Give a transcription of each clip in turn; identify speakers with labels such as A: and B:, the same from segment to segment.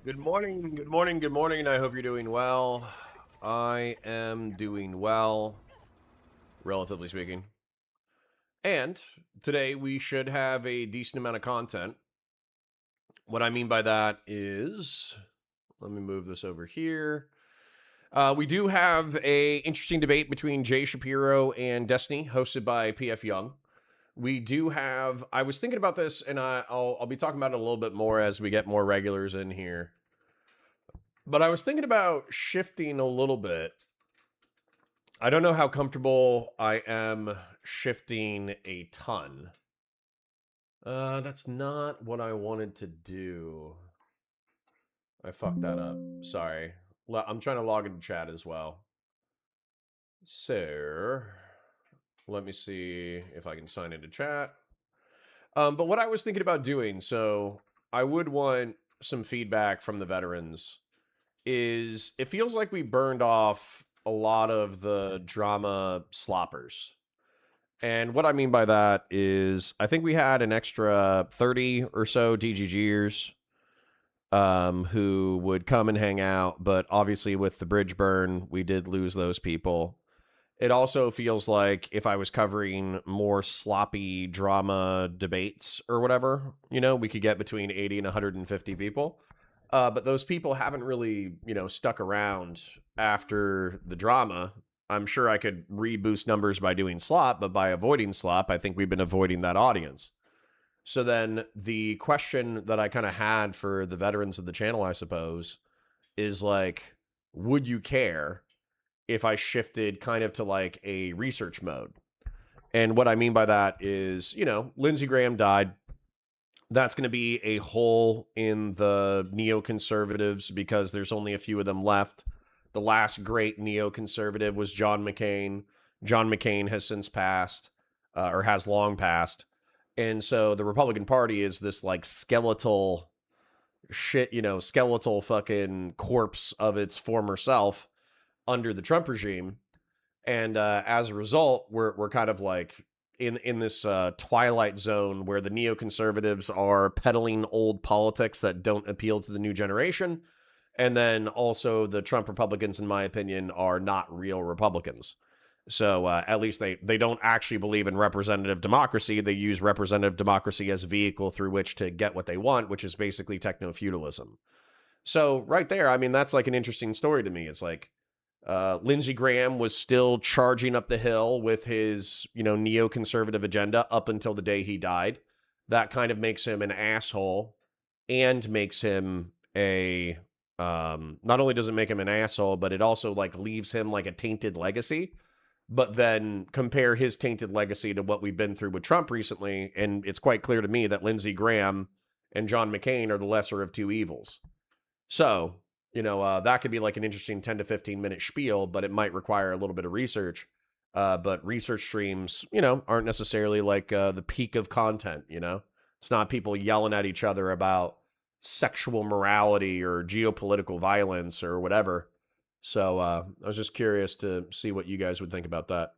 A: Good morning, good morning, good morning. I hope you're doing well. I am doing well, relatively speaking. And today we should have a decent amount of content. What I mean by that is, let me move this over here. We do have a interesting debate between Jay Shapiro and Destiny, hosted by PF Young. We do have. I was thinking about this, and I'll be talking about it a little bit more as we get more regulars in here. But I was thinking about shifting a little bit. I don't know how comfortable I am shifting a ton. That's not what I wanted to do. I fucked that up. Sorry. I'm trying to log into chat as well. So, let me see if I can sign into chat. But what I was thinking about doing, so I would want some feedback from the veterans, is it feels like we burned off a lot of the drama sloppers. And what I mean by that is I think we had an extra 30 or so DGGers who would come and hang out. But obviously, with the bridge burn, we did lose those people. It also feels like if I was covering more sloppy drama debates or whatever, we could get between 80 and 150 people. But those people haven't really, stuck around after the drama. I'm sure I could reboost numbers by doing slop, but by avoiding slop, I think we've been avoiding that audience. So then the question that I kind of had for the veterans of the channel, I suppose, is like, would you care if I shifted kind of to like a research mode? And what I mean by that is, Lindsey Graham died. That's going to be a hole in the neoconservatives because there's only a few of them left. The last great neoconservative was John McCain. John McCain has since passed, or has long passed. And so the Republican Party is this like skeletal shit, skeletal fucking corpse of its former self under the Trump regime. And as a result, we're kind of like in this twilight zone where the neoconservatives are peddling old politics that don't appeal to the new generation, and then also the Trump Republicans, in my opinion, are not real Republicans. So at least they don't actually believe in representative democracy. They use representative democracy as a vehicle through which to get what they want, which is basically techno feudalism. So right there, I mean, that's like an interesting story to me. It's like Lindsey Graham was still charging up the hill with his, neoconservative agenda up until the day he died. That kind of makes him an asshole and makes him a not only does it make him an asshole, but it also like leaves him like a tainted legacy. But then compare his tainted legacy to what we've been through with Trump recently, and it's quite clear to me that Lindsey Graham and John McCain are the lesser of two evils. So, that could be like an interesting 10 to 15 minute spiel, but it might require a little bit of research. But research streams, aren't necessarily like the peak of content, It's not people yelling at each other about sexual morality or geopolitical violence or whatever. So I was just curious to see what you guys would think about that.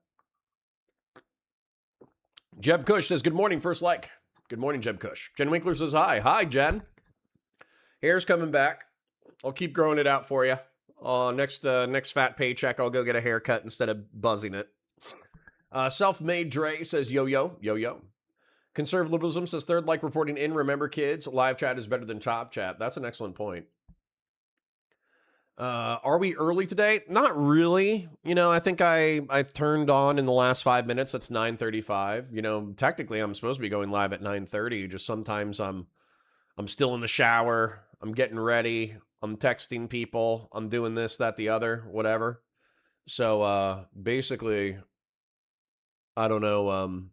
A: Jeb Kush says, good morning, first like. Good morning, Jeb Kush. Jen Winkler says, hi. Hi, Jen. Hair's coming back. I'll keep growing it out for you. Next fat paycheck, I'll go get a haircut instead of buzzing it. Self-made Dre says, yo, yo, yo, yo. Conservative liberalism says, third like reporting in. Remember, kids, live chat is better than top chat. That's an excellent point. Are we early today? Not really. I think I turned on in the last 5 minutes. That's 9:35. Technically I'm supposed to be going live at 9:30. Just sometimes I'm still in the shower. I'm getting ready. I'm texting people. I'm doing this, that, the other, whatever. So basically, I don't know.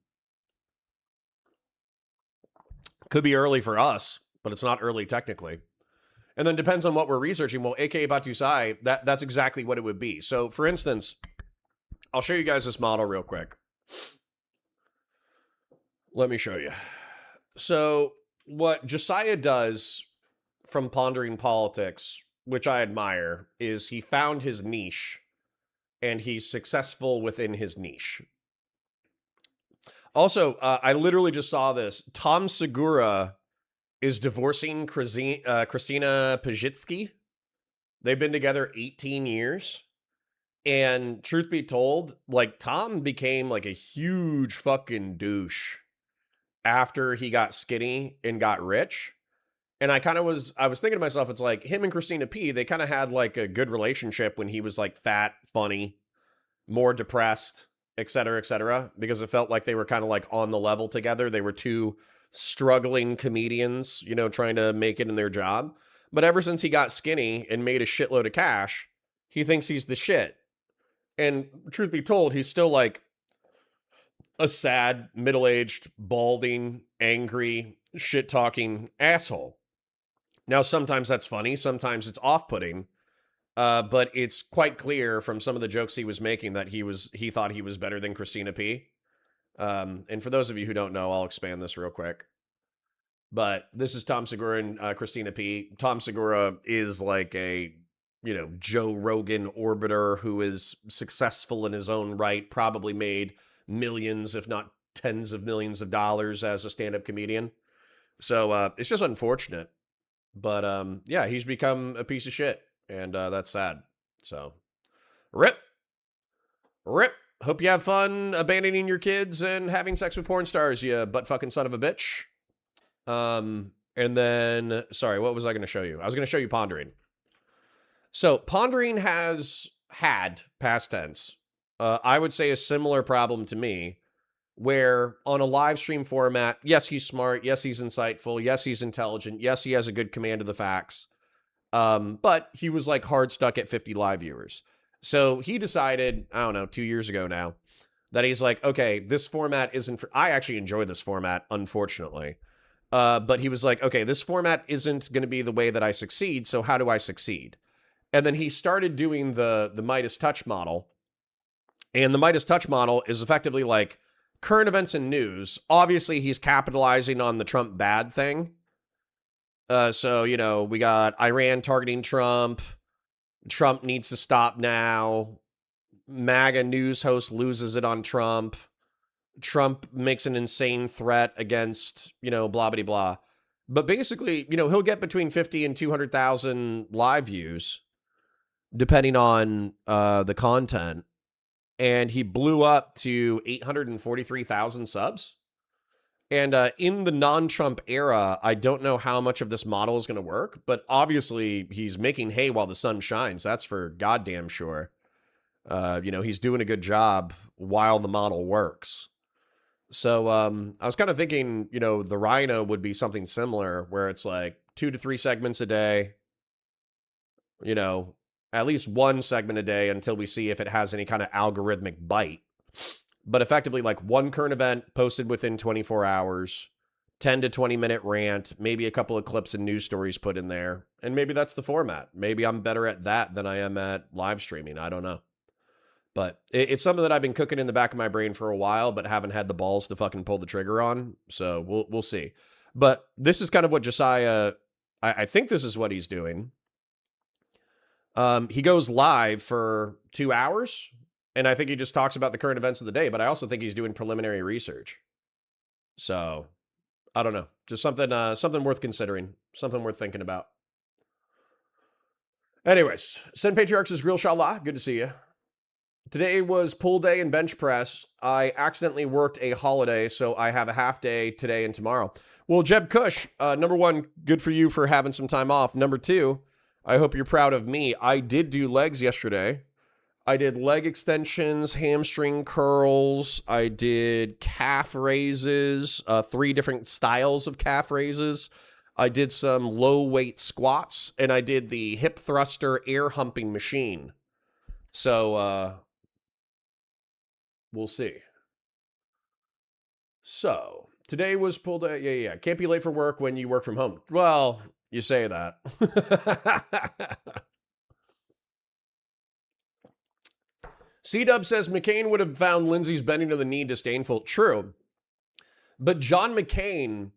A: Could be early for us, but it's not early technically. And then depends on what we're researching. Well, aka Batusai, that's exactly what it would be. So for instance, I'll show you guys this model real quick. Let me show you. So what Josiah does from pondering politics, which I admire, is he found his niche and he's successful within his niche. Also, I literally just saw this. Tom Segura is divorcing Christina Pajitsky. They've been together 18 years. And truth be told, like, Tom became like a huge fucking douche after he got skinny and got rich. And I was thinking to myself, it's like him and Christina P, they kind of had like a good relationship when he was like fat, funny, more depressed, et cetera, because it felt like they were kind of like on the level together. They were two struggling comedians, you know, trying to make it in their job. But ever since he got skinny and made a shitload of cash, he thinks he's the shit. And truth be told, he's still like a sad, middle aged, balding, angry, shit talking asshole. Now, sometimes that's funny, sometimes it's off putting. But it's quite clear from some of the jokes he was making that he thought he was better than Christina P. And for those of you who don't know, I'll expand this real quick. But this is Tom Segura and Christina P. Tom Segura is like a, you know, Joe Rogan orbiter who is successful in his own right, probably made millions, if not tens of millions of dollars as a stand-up comedian. So it's just unfortunate. But yeah, he's become a piece of shit. And that's sad. So, rip. Rip. Hope you have fun abandoning your kids and having sex with porn stars, you butt fucking son of a bitch. And then, sorry, what was I going to show you? I was going to show you Pondering. So, Pondering has had, past tense, I would say a similar problem to me, where on a live stream format, yes, he's smart. Yes, he's insightful. Yes, he's intelligent. Yes, he has a good command of the facts. But he was like hard stuck at 50 live viewers. So he decided, I don't know, 2 years ago now, that he's like, okay, this format isn't for, I actually enjoy this format, unfortunately. But he was like, okay, this format isn't going to be the way that I succeed. So how do I succeed? And then he started doing the Midas Touch model. And the Midas Touch model is effectively like current events and news. Obviously, he's capitalizing on the Trump bad thing. So, you know, we got Iran targeting Trump. Trump needs to stop now. MAGA news host loses it on Trump. Trump makes an insane threat against, you know, blah, blah, blah. But basically, you know, he'll get between 50 and 200,000 live views, depending on the content. And he blew up to 843,000 subs. And in the non-Trump era, I don't know how much of this model is going to work, but obviously he's making hay while the sun shines. That's for goddamn sure. You know, he's doing a good job while the model works. So I was kind of thinking, you know, the Rhino would be something similar where it's like 2 to 3 segments a day, you know, at least one segment a day until we see if it has any kind of algorithmic bite. But effectively, like one current event posted within 24 hours, 10 to 20 minute rant, maybe a couple of clips and news stories put in there. And maybe that's the format. Maybe I'm better at that than I am at live streaming. I don't know. But it's something that I've been cooking in the back of my brain for a while, but haven't had the balls to fucking pull the trigger on. So we'll see. But this is kind of what Josiah, I think this is what he's doing. He goes live for 2 hours. And I think he just talks about the current events of the day, but I also think he's doing preliminary research. So, I don't know. Just something worth considering. Something worth thinking about. Anyways, Send Patriarchs is Grill Shallah. Good to see you. Today was pull day and bench press. I accidentally worked a holiday, so I have a half day today and tomorrow. Well, Jeb Kush, number one, good for you for having some time off. Number two, I hope you're proud of me. I did do legs yesterday. I did leg extensions, hamstring curls. I did calf raises, 3 different styles of calf raises. I did some low weight squats, and I did the hip thruster air humping machine. So, we'll see. So, today was pulled out. Yeah. Can't be late for work when you work from home. Well, you say that. C-Dub says McCain would have found Lindsay's bending to the knee disdainful. True. But John McCain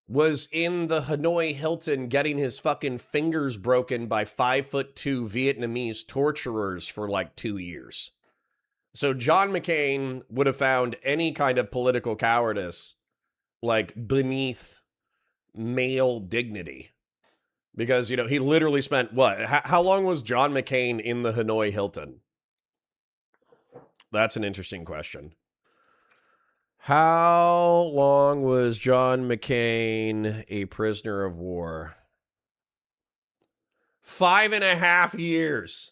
A: was in the Hanoi Hilton getting his fucking fingers broken by 5'2" Vietnamese torturers for like 2 years. So John McCain would have found any kind of political cowardice like beneath male dignity. Because, you know, he literally spent, what? How long was John McCain in the Hanoi Hilton? That's an interesting question. How long was John McCain a prisoner of war? 5.5 years.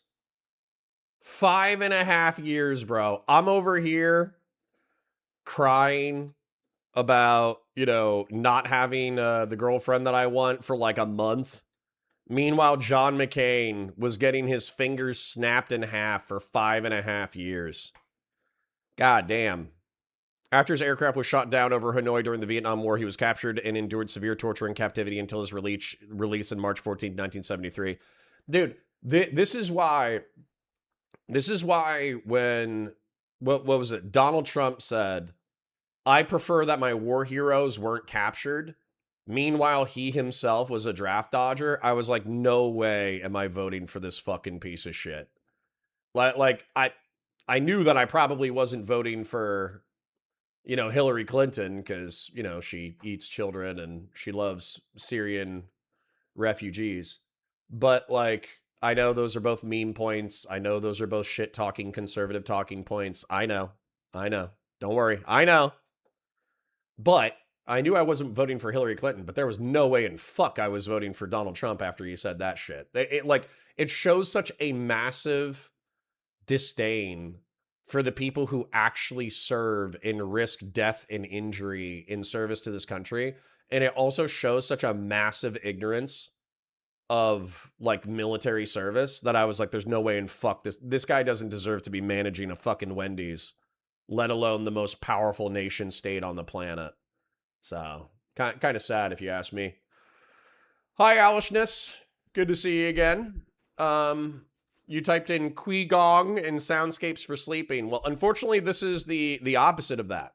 A: 5.5 years, bro. I'm over here crying about, you know, not having the girlfriend that I want for like a month. Meanwhile, John McCain was getting his fingers snapped in half for 5.5 years. God damn. After his aircraft was shot down over Hanoi during the Vietnam War, he was captured and endured severe torture and captivity until his release in March 14, 1973. Dude, this is why when, what was it? Donald Trump said, I prefer that my war heroes weren't captured. Meanwhile, he himself was a draft dodger. I was like, no way am I voting for this fucking piece of shit. Like I knew that I probably wasn't voting for, you know, Hillary Clinton because, you know, she eats children and she loves Syrian refugees. But like, I know those are both meme points. I know those are both shit talking conservative talking points. I know. Don't worry. I know. But I knew I wasn't voting for Hillary Clinton, but there was no way in fuck I was voting for Donald Trump after he said that shit. It shows such a massive disdain for the people who actually serve and risk death and injury in service to this country. And it also shows such a massive ignorance of like military service that I was like, there's no way in fuck this guy doesn't deserve to be managing a fucking Wendy's, let alone the most powerful nation state on the planet. So kind of sad if you ask me. Hi, Alishness. Good to see you again. You typed in Qigong and soundscapes for sleeping. Well, unfortunately, this is the opposite of that.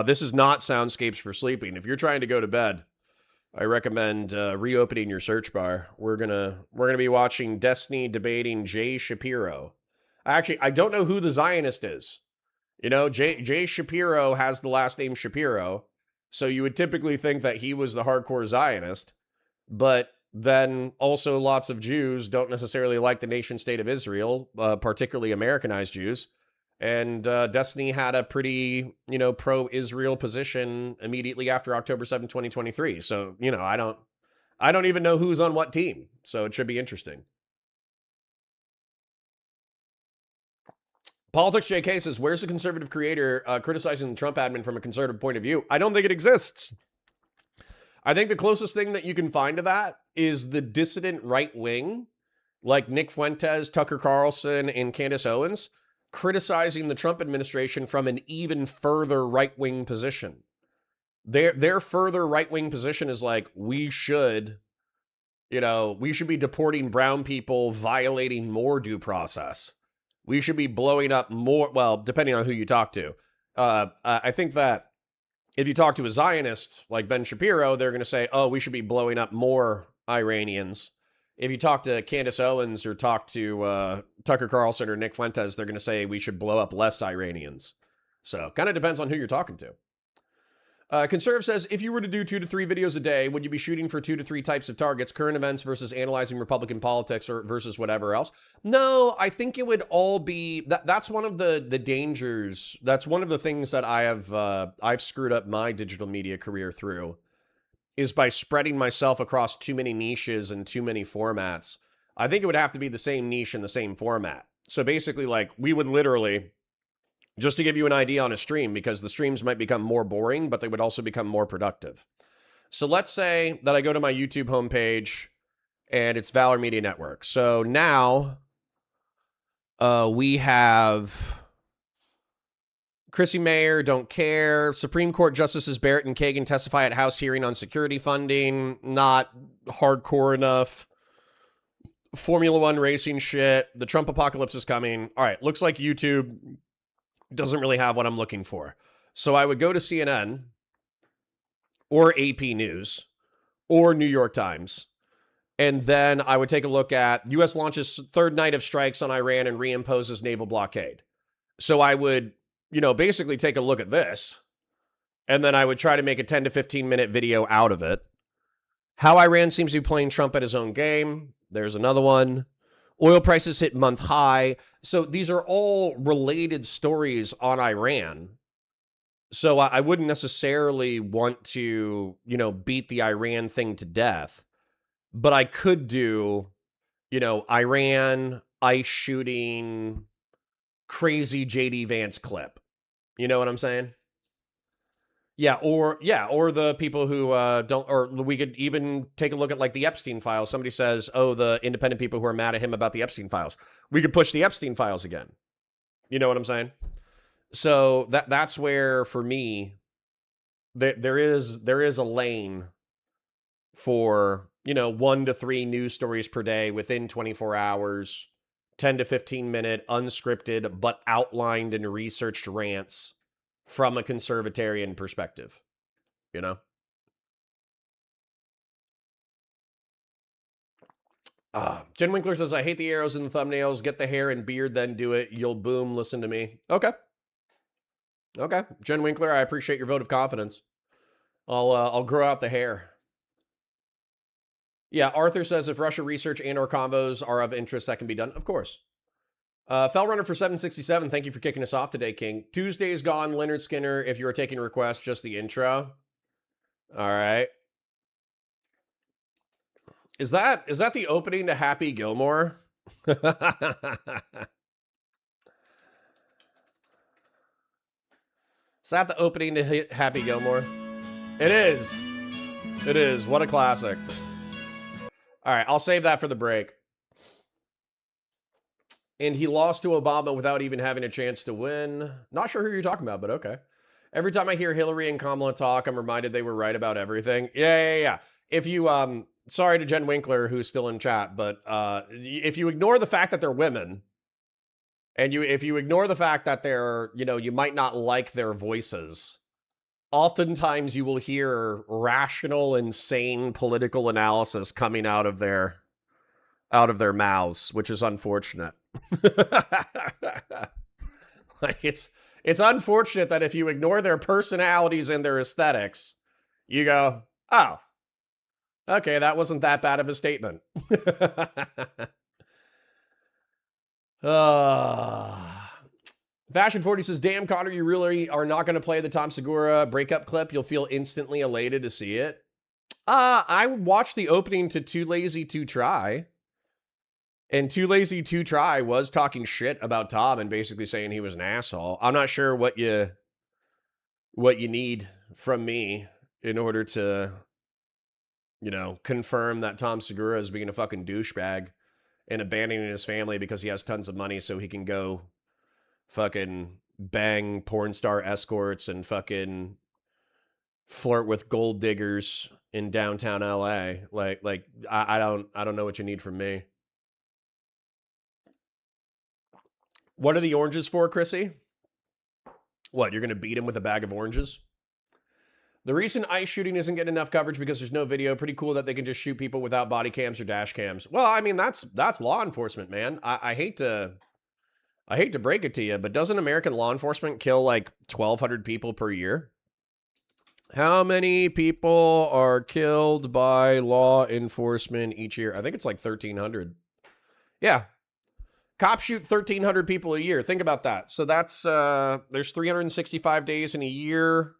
A: This is not soundscapes for sleeping. If you're trying to go to bed, I recommend reopening your search bar. We're gonna be watching Destiny debating Jay Shapiro. Actually, I don't know who the Zionist is. You know, Jay Shapiro has the last name Shapiro, so you would typically think that he was the hardcore Zionist, but then also lots of Jews don't necessarily like the nation state of Israel, particularly Americanized Jews. And Destiny had a pretty, you know, pro-Israel position immediately after October 7, 2023. So, you know, I don't even know who's on what team. So it should be interesting. Politics JK says, where's the conservative creator criticizing the Trump admin from a conservative point of view? I don't think it exists. I think the closest thing that you can find to that is the dissident right wing, like Nick Fuentes, Tucker Carlson, and Candace Owens, criticizing the Trump administration from an even further right-wing position. Their further right-wing position is like, we should be deporting brown people, violating more due process. We should be blowing up more, well, depending on who you talk to. I think that if you talk to a Zionist like Ben Shapiro, they're going to say, oh, we should be blowing up more Iranians. If you talk to Candace Owens or talk to Tucker Carlson or Nick Fuentes, they're going to say we should blow up less Iranians. So kind of depends on who you're talking to. Conserve says, if you were to do 2 to 3 videos a day, would you be shooting for 2 to 3 types of targets, current events versus analyzing Republican politics or versus whatever else? No, I think it would all be, that's one of the dangers. That's one of the things that I've screwed up my digital media career through, is by spreading myself across too many niches and too many formats. I think it would have to be the same niche and the same format. So basically, like, we would literally, just to give you an idea on a stream, because the streams might become more boring, but they would also become more productive. So let's say that I go to my YouTube homepage and it's Valor Media Network. So now we have Chrissy Mayer, don't care. Supreme Court Justices Barrett and Kagan testify at House hearing on security funding. Not hardcore enough. Formula One racing shit. The Trump apocalypse is coming. All right, looks like YouTube doesn't really have what I'm looking for. So I would go to CNN or AP News or New York Times. And then I would take a look at U.S. launches third night of strikes on Iran and reimposes naval blockade. So I would, basically take a look at this and then I would try to make a 10 to 15 minute video out of it. How Iran seems to be playing Trump at his own game. There's another one. Oil prices hit month high. So these are all related stories on Iran. So I wouldn't necessarily want to, beat the Iran thing to death. But I could do, Iran, ICE shooting, crazy JD Vance clip. You know what I'm saying? Yeah, or the people who don't, or we could even take a look at like the Epstein files. Somebody says, "Oh, the independent people who are mad at him about the Epstein files." We could push the Epstein files again. You know what I'm saying? So that's where, for me, there is a lane for 1 to 3 news stories per day within 24 hours, 10 to 15 minute unscripted but outlined and researched rants from a conservatarian perspective, Jen Winkler says, I hate the arrows in the thumbnails. Get the hair and beard, then do it. You'll boom. Listen to me. Okay. Jen Winkler, I appreciate your vote of confidence. I'll grow out the hair. Yeah, Arthur says, if Russia research and or convos are of interest, that can be done. Of course. Fellrunner for 767, thank you for kicking us off today, King. Tuesday's gone, Leonard Skinner. If you are taking requests, just the intro. All right. Is that the opening to Happy Gilmore? Is that the opening to Happy Gilmore? It is. It is. What a classic. All right, I'll save that for the break. And he lost to Obama without even having a chance to win. Not sure who you're talking about, but okay. Every time I hear Hillary and Kamala talk, I'm reminded they were right about everything. Yeah. If you, sorry to Jen Winkler, who's still in chat, but if you ignore the fact that they're women, and if you ignore the fact that they're, you might not like their voices, oftentimes you will hear rational, insane political analysis coming out of their mouths, which is unfortunate. Like it's unfortunate that if you ignore their personalities and their aesthetics, you go, oh, okay, that wasn't that bad of a statement. Fashion 40 says, damn, Connor, you really are not going to play the Tom Segura breakup clip. You'll feel instantly elated to see it. I watched the opening to Too Lazy to Try. And Too Lazy to Try was talking shit about Tom and basically saying he was an asshole. I'm not sure what you need from me in order to, confirm that Tom Segura is being a fucking douchebag and abandoning his family because he has tons of money so he can go fucking bang porn star escorts and fucking flirt with gold diggers in downtown LA. Like I don't know what you need from me. What are the oranges for, Chrissy? What, you're going to beat him with a bag of oranges? The recent ICE shooting isn't getting enough coverage because there's no video. Pretty cool that they can just shoot people without body cams or dash cams. Well, I mean, that's law enforcement, man. I hate to break it to you, but doesn't American law enforcement kill like 1,200 people per year? How many people are killed by law enforcement each year? I think it's like 1,300. Yeah. Cops shoot 1,300 people a year. Think about that. So that's, there's 365 days in a year.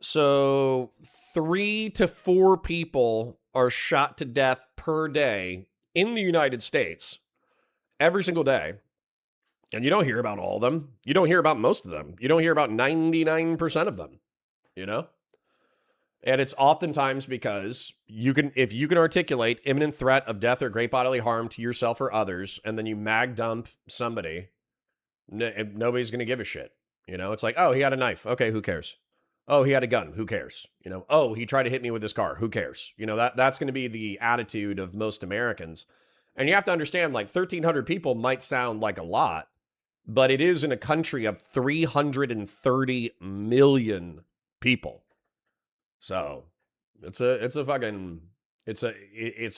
A: So 3 to 4 people are shot to death per day in the United States every single day. And you don't hear about all of them. You don't hear about most of them. You don't hear about 99% of them, And it's oftentimes because if you can articulate imminent threat of death or great bodily harm to yourself or others, and then you mag dump somebody, nobody's going to give a shit. It's like, oh, he had a knife. Okay, who cares? Oh, he had a gun. Who cares? Oh, he tried to hit me with his car. Who cares? That's going to be the attitude of most Americans. And you have to understand, like, 1,300 people might sound like a lot, but it is in a country of 330 million people. So it's a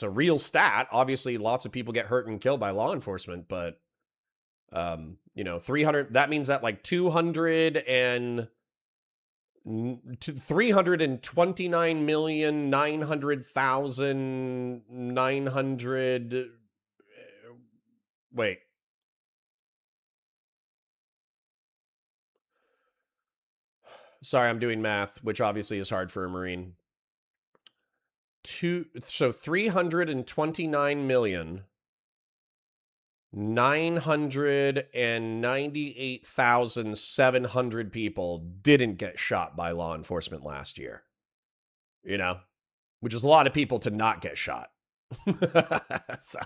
A: real stat. Obviously, lots of people get hurt and killed by law enforcement, but 300, that means that like 200 and $329,900,900. Wait. Sorry, I'm doing math, which obviously is hard for a Marine. So 329,998,700 people didn't get shot by law enforcement last year. You know, which is a lot of people to not get shot. So.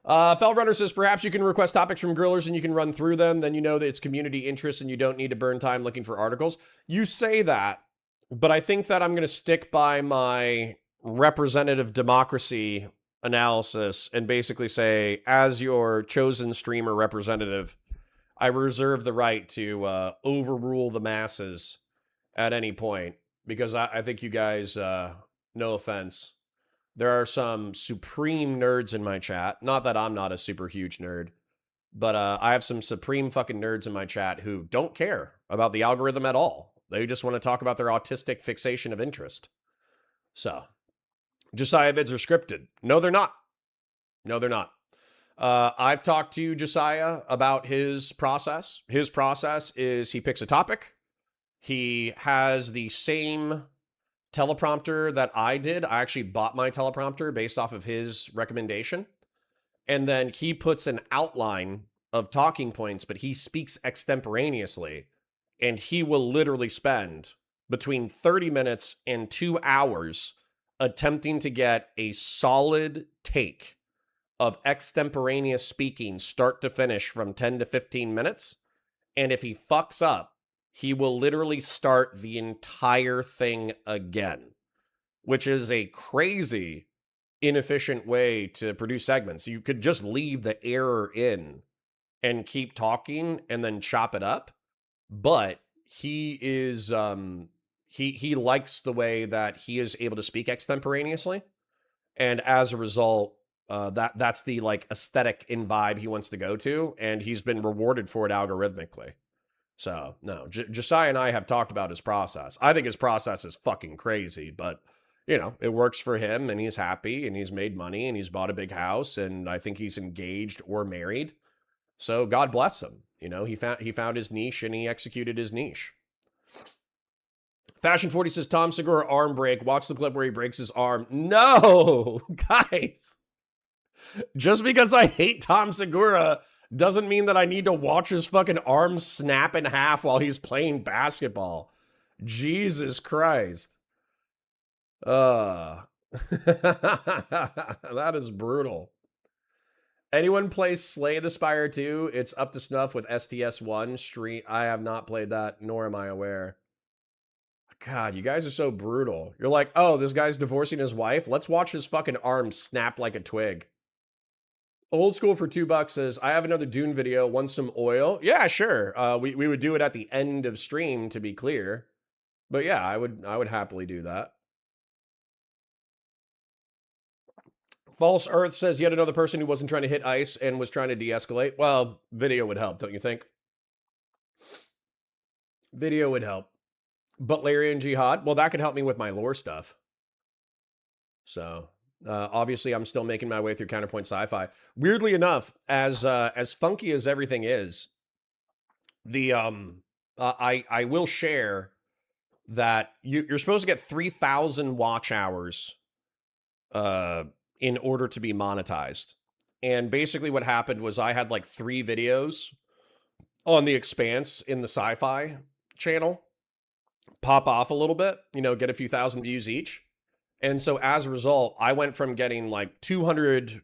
A: Fel Runner says, perhaps you can request topics from grillers and you can run through them. Then you know that it's community interest and you don't need to burn time looking for articles. You say that, but I think that I'm going to stick by my representative democracy analysis and basically say, as your chosen streamer representative, I reserve the right to overrule the masses at any point, because I think you guys, no offense, there are some supreme nerds in my chat. Not that I'm not a super huge nerd, but I have some supreme fucking nerds in my chat who don't care about the algorithm at all. They just want to talk about their autistic fixation of interest. So, Josiah vids are scripted. No, they're not. No, they're not. I've talked to Josiah about his process. His process is he picks a topic. He has the same teleprompter that I did. I actually bought my teleprompter based off of his recommendation. And then he puts an outline of talking points, but he speaks extemporaneously. And he will literally spend between 30 minutes and 2 hours attempting to get a solid take of extemporaneous speaking start to finish from 10 to 15 minutes. And if he fucks up, he will literally start the entire thing again, which is a crazy, inefficient way to produce segments. You could just leave the error in and keep talking and then chop it up. But he is, he likes the way that he is able to speak extemporaneously. And as a result, that's the like aesthetic and vibe he wants to go to. And he's been rewarded for it algorithmically. So, no, Josiah and I have talked about his process. I think his process is fucking crazy, but, you know, it works for him and he's happy and he's made money and he's bought a big house and I think he's engaged or married. So God bless him. You know, he found his niche and he executed his niche. Fashion 40 says, Tom Segura arm break. Watch the clip where he breaks his arm. No, guys. Just because I hate Tom Segura doesn't mean that I need to watch his fucking arm snap in half while he's playing basketball. Jesus Christ. That is brutal. Anyone play Slay the Spire 2? It's up to snuff with STS1 stream. I have not played that, nor am I aware. God, you guys are so brutal. You're like, oh, this guy's divorcing his wife? Let's watch his fucking arm snap like a twig. Old School for $2 says, I have another Dune video. Want some oil? Yeah, sure. We would do it at the end of stream, to be clear. But yeah, I would happily do that. False Earth says, yet another person who wasn't trying to hit ice and was trying to de-escalate. Well, video would help, don't you think? Video would help. Butlerian Jihad? Well, that could help me with my lore stuff. So... obviously, I'm still making my way through Counterpoint Sci-Fi. Weirdly enough, as funky as everything is, the I will share that you're supposed to get 3,000 watch hours in order to be monetized. And basically, what happened was I had like 3 videos on The Expanse in the Sci-Fi channel pop off a little bit, you know, get a few thousand views each. And so as a result, I went from getting like 200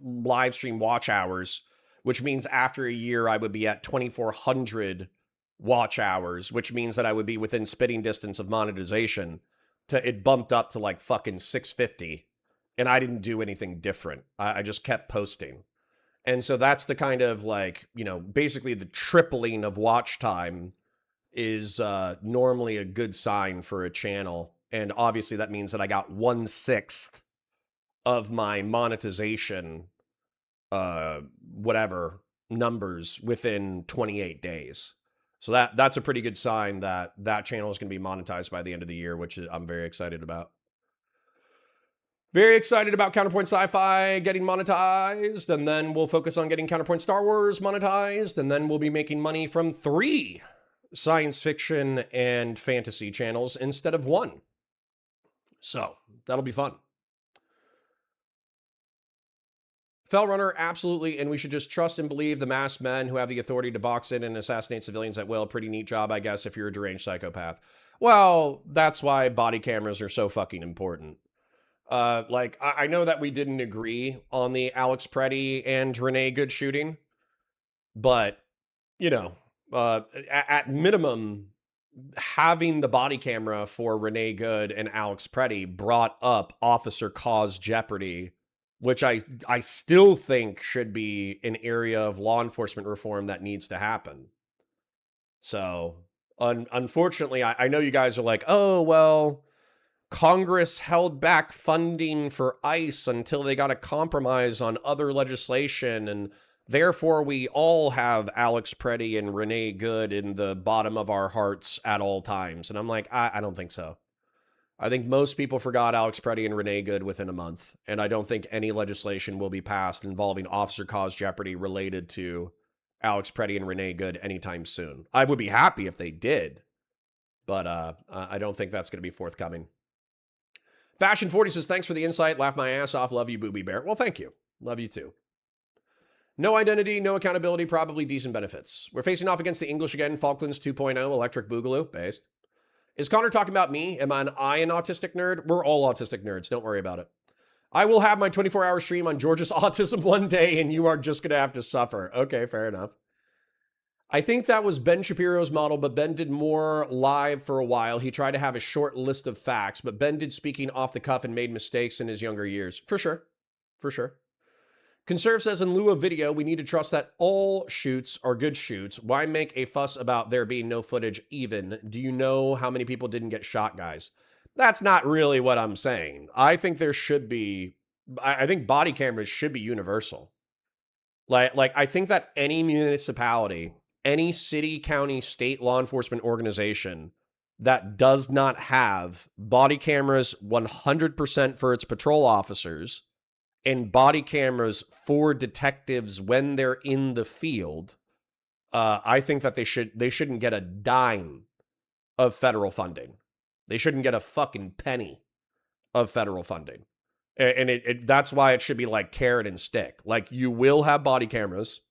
A: live stream watch hours, which means after a year, I would be at 2,400 watch hours, which means that I would be within spitting distance of monetization. It bumped up to like fucking 650. And I didn't do anything different. I just kept posting. And so that's the kind of like, you know, basically the tripling of watch time is normally a good sign for a channel. And obviously that means that I got 1/6 of my monetization, whatever, numbers within 28 days. So that's a pretty good sign that that channel is going to be monetized by the end of the year, which I'm very excited about. Very excited about Counterpoint Sci-Fi getting monetized, and then we'll focus on getting Counterpoint Star Wars monetized, and then we'll be making money from 3 science fiction and fantasy channels instead of 1. So that'll be fun. Fellrunner, absolutely, and we should just trust and believe the masked men who have the authority to box in and assassinate civilians at will. Pretty neat job, I guess, if you're a deranged psychopath. Well, that's why body cameras are so fucking important. Like, I know that we didn't agree on the Alex Preddy and Renee Good shooting, but, you know, at minimum, having the body camera for Renee Good and Alex Preddy brought up officer cause jeopardy, which I still think should be an area of law enforcement reform that needs to happen. So, unfortunately, I know you guys are like, oh, well, Congress held back funding for ICE until they got a compromise on other legislation, and therefore we all have Alex Preddy and Renee Good in the bottom of our hearts at all times. And I'm like, I don't think so. I think most people forgot Alex Preddy and Renee Good within a month, and I don't think any legislation will be passed involving officer cause jeopardy related to Alex Preddy and Renee Good anytime soon. I would be happy if they did, but I don't think that's going to be forthcoming. Fashion 40 says, thanks for the insight. Laugh my ass off. Love you, Booby Bear. Well, thank you. Love you too. No identity, no accountability, probably decent benefits. We're facing off against the English again. Falklands 2.0, Electric Boogaloo, based. Is Connor talking about me? Am I an autistic nerd? We're all autistic nerds. Don't worry about it. I will have my 24-hour stream on George's autism one day, and you are just going to have to suffer. Okay, fair enough. I think that was Ben Shapiro's model, but Ben did more live for a while. He tried to have a short list of facts, but Ben did speaking off the cuff and made mistakes in his younger years. For sure. For sure. Conserve says, in lieu of video, we need to trust that all shoots are good shoots. Why make a fuss about there being no footage even? Do you know how many people didn't get shot, guys? That's not really what I'm saying. I think there should be, I think body cameras should be universal. Like I think that any municipality, any city, county, state law enforcement organization that does not have body cameras 100% for its patrol officers and body cameras for detectives when they're in the field, I think that they shouldn't get a dime of federal funding. They shouldn't get a fucking penny of federal funding. And that's why it should be like carrot and stick. Like, you will have body cameras.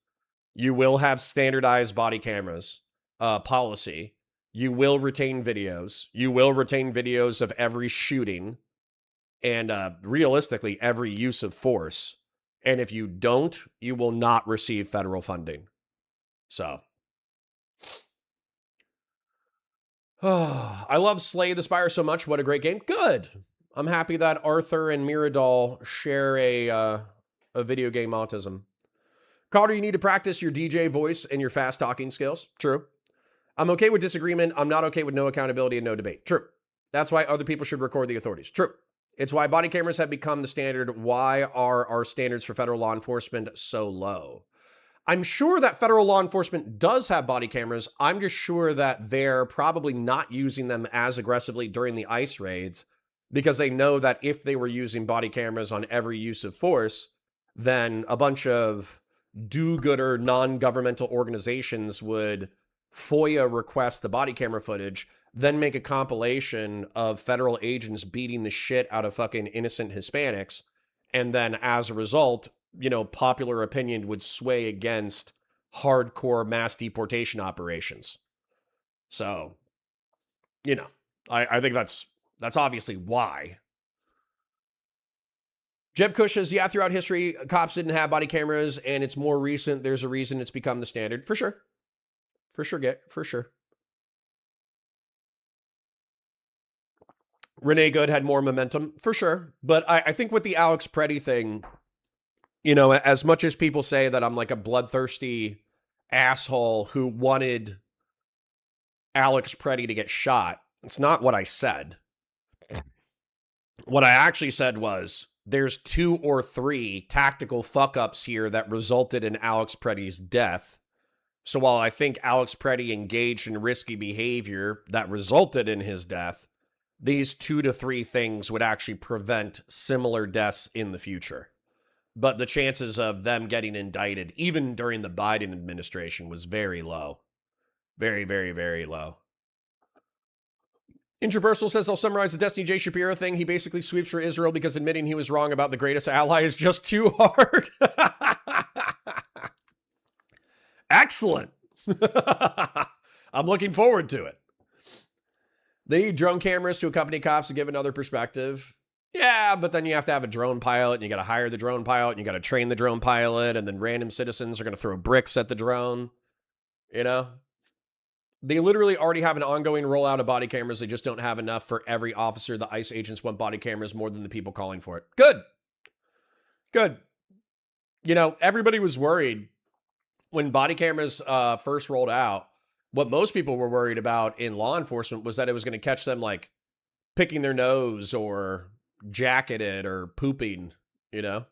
A: You will have standardized body cameras policy. You will retain videos. You will retain videos of every shooting and realistically every use of force. And if you don't, you will not receive federal funding. So, I love Slay the Spire so much. What a great game. Good. I'm happy that Arthur and Miradol share a video game autism. Carter, you need to practice your DJ voice and your fast talking skills. True. I'm okay with disagreement. I'm not okay with no accountability and no debate. True. That's why other people should record the authorities. True. It's why body cameras have become the standard. Why are our standards for federal law enforcement so low? I'm sure that federal law enforcement does have body cameras. I'm just sure that they're probably not using them as aggressively during the ICE raids because they know that if they were using body cameras on every use of force, then a bunch of do-gooder non-governmental organizations would FOIA request the body camera footage, then make a compilation of federal agents beating the shit out of fucking innocent Hispanics. And then as a result, you know, popular opinion would sway against hardcore mass deportation operations. So, you know, I think that's obviously why. Jeb Kush says, yeah, throughout history, cops didn't have body cameras, and it's more recent. There's a reason it's become the standard. For sure. For sure, for sure. Renee Good had more momentum, for sure. But I think with the Alex Preddy thing, you know, as much as people say that I'm like a bloodthirsty asshole who wanted Alex Preddy to get shot, it's not what I said. What I actually said was, there's 2 or 3 tactical fuck-ups here that resulted in Alex Preddy's death. So while I think Alex Preddy engaged in risky behavior that resulted in his death, these 2 to 3 things would actually prevent similar deaths in the future. But the chances of them getting indicted, even during the Biden administration, was very low. Very, very, very low. Interpersonal says, I'll summarize the Destiny J. Shapiro thing. He basically sweeps for Israel because admitting he was wrong about the greatest ally is just too hard. Excellent. I'm looking forward to it. They need drone cameras to accompany cops to give another perspective. Yeah, but then you have to have a drone pilot, and you got to hire the drone pilot, and you got to train the drone pilot, and then random citizens are going to throw bricks at the drone. You know? They literally already have an ongoing rollout of body cameras. They just don't have enough for every officer. The ICE agents want body cameras more than the people calling for it. Good. Good. You know, everybody was worried when body cameras first rolled out. What most people were worried about in law enforcement was that it was going to catch them, like, picking their nose or jacketed or pooping, you know?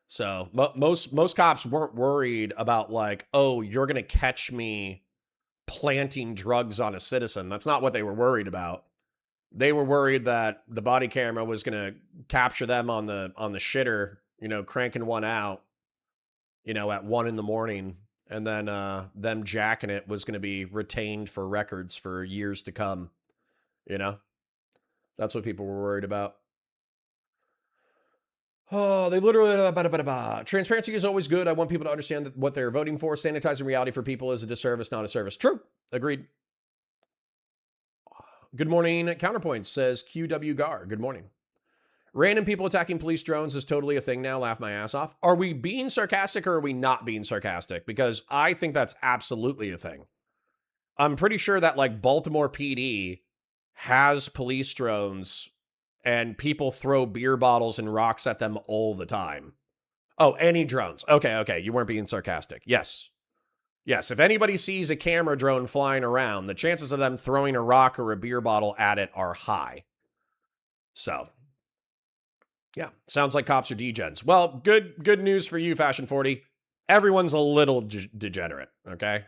A: So most cops weren't worried about, like, oh, you're going to catch me planting drugs on a citizen. That's not what they were worried about. They were worried that the body camera was going to capture them on the shitter, you know, cranking one out, you know, at 1 a.m, and then them jacking it was going to be retained for records for years to come. You know, that's what people were worried about. Oh, they literally... Transparency is always good. I want people to understand what they're voting for. Sanitizing reality for people is a disservice, not a service. True. Agreed. Good morning. Counterpoint says QW Gar. Good morning. Random people attacking police drones is totally a thing now. Laugh my ass off. Are we being sarcastic or are we not being sarcastic? Because I think that's absolutely a thing. I'm pretty sure that, like, Baltimore PD has police drones and people throw beer bottles and rocks at them all the time. Oh, any drones. Okay. You weren't being sarcastic. Yes. If anybody sees a camera drone flying around, the chances of them throwing a rock or a beer bottle at it are high. So, yeah, sounds like cops are degens. Well, good news for you, Fashion 40. Everyone's a little degenerate, okay?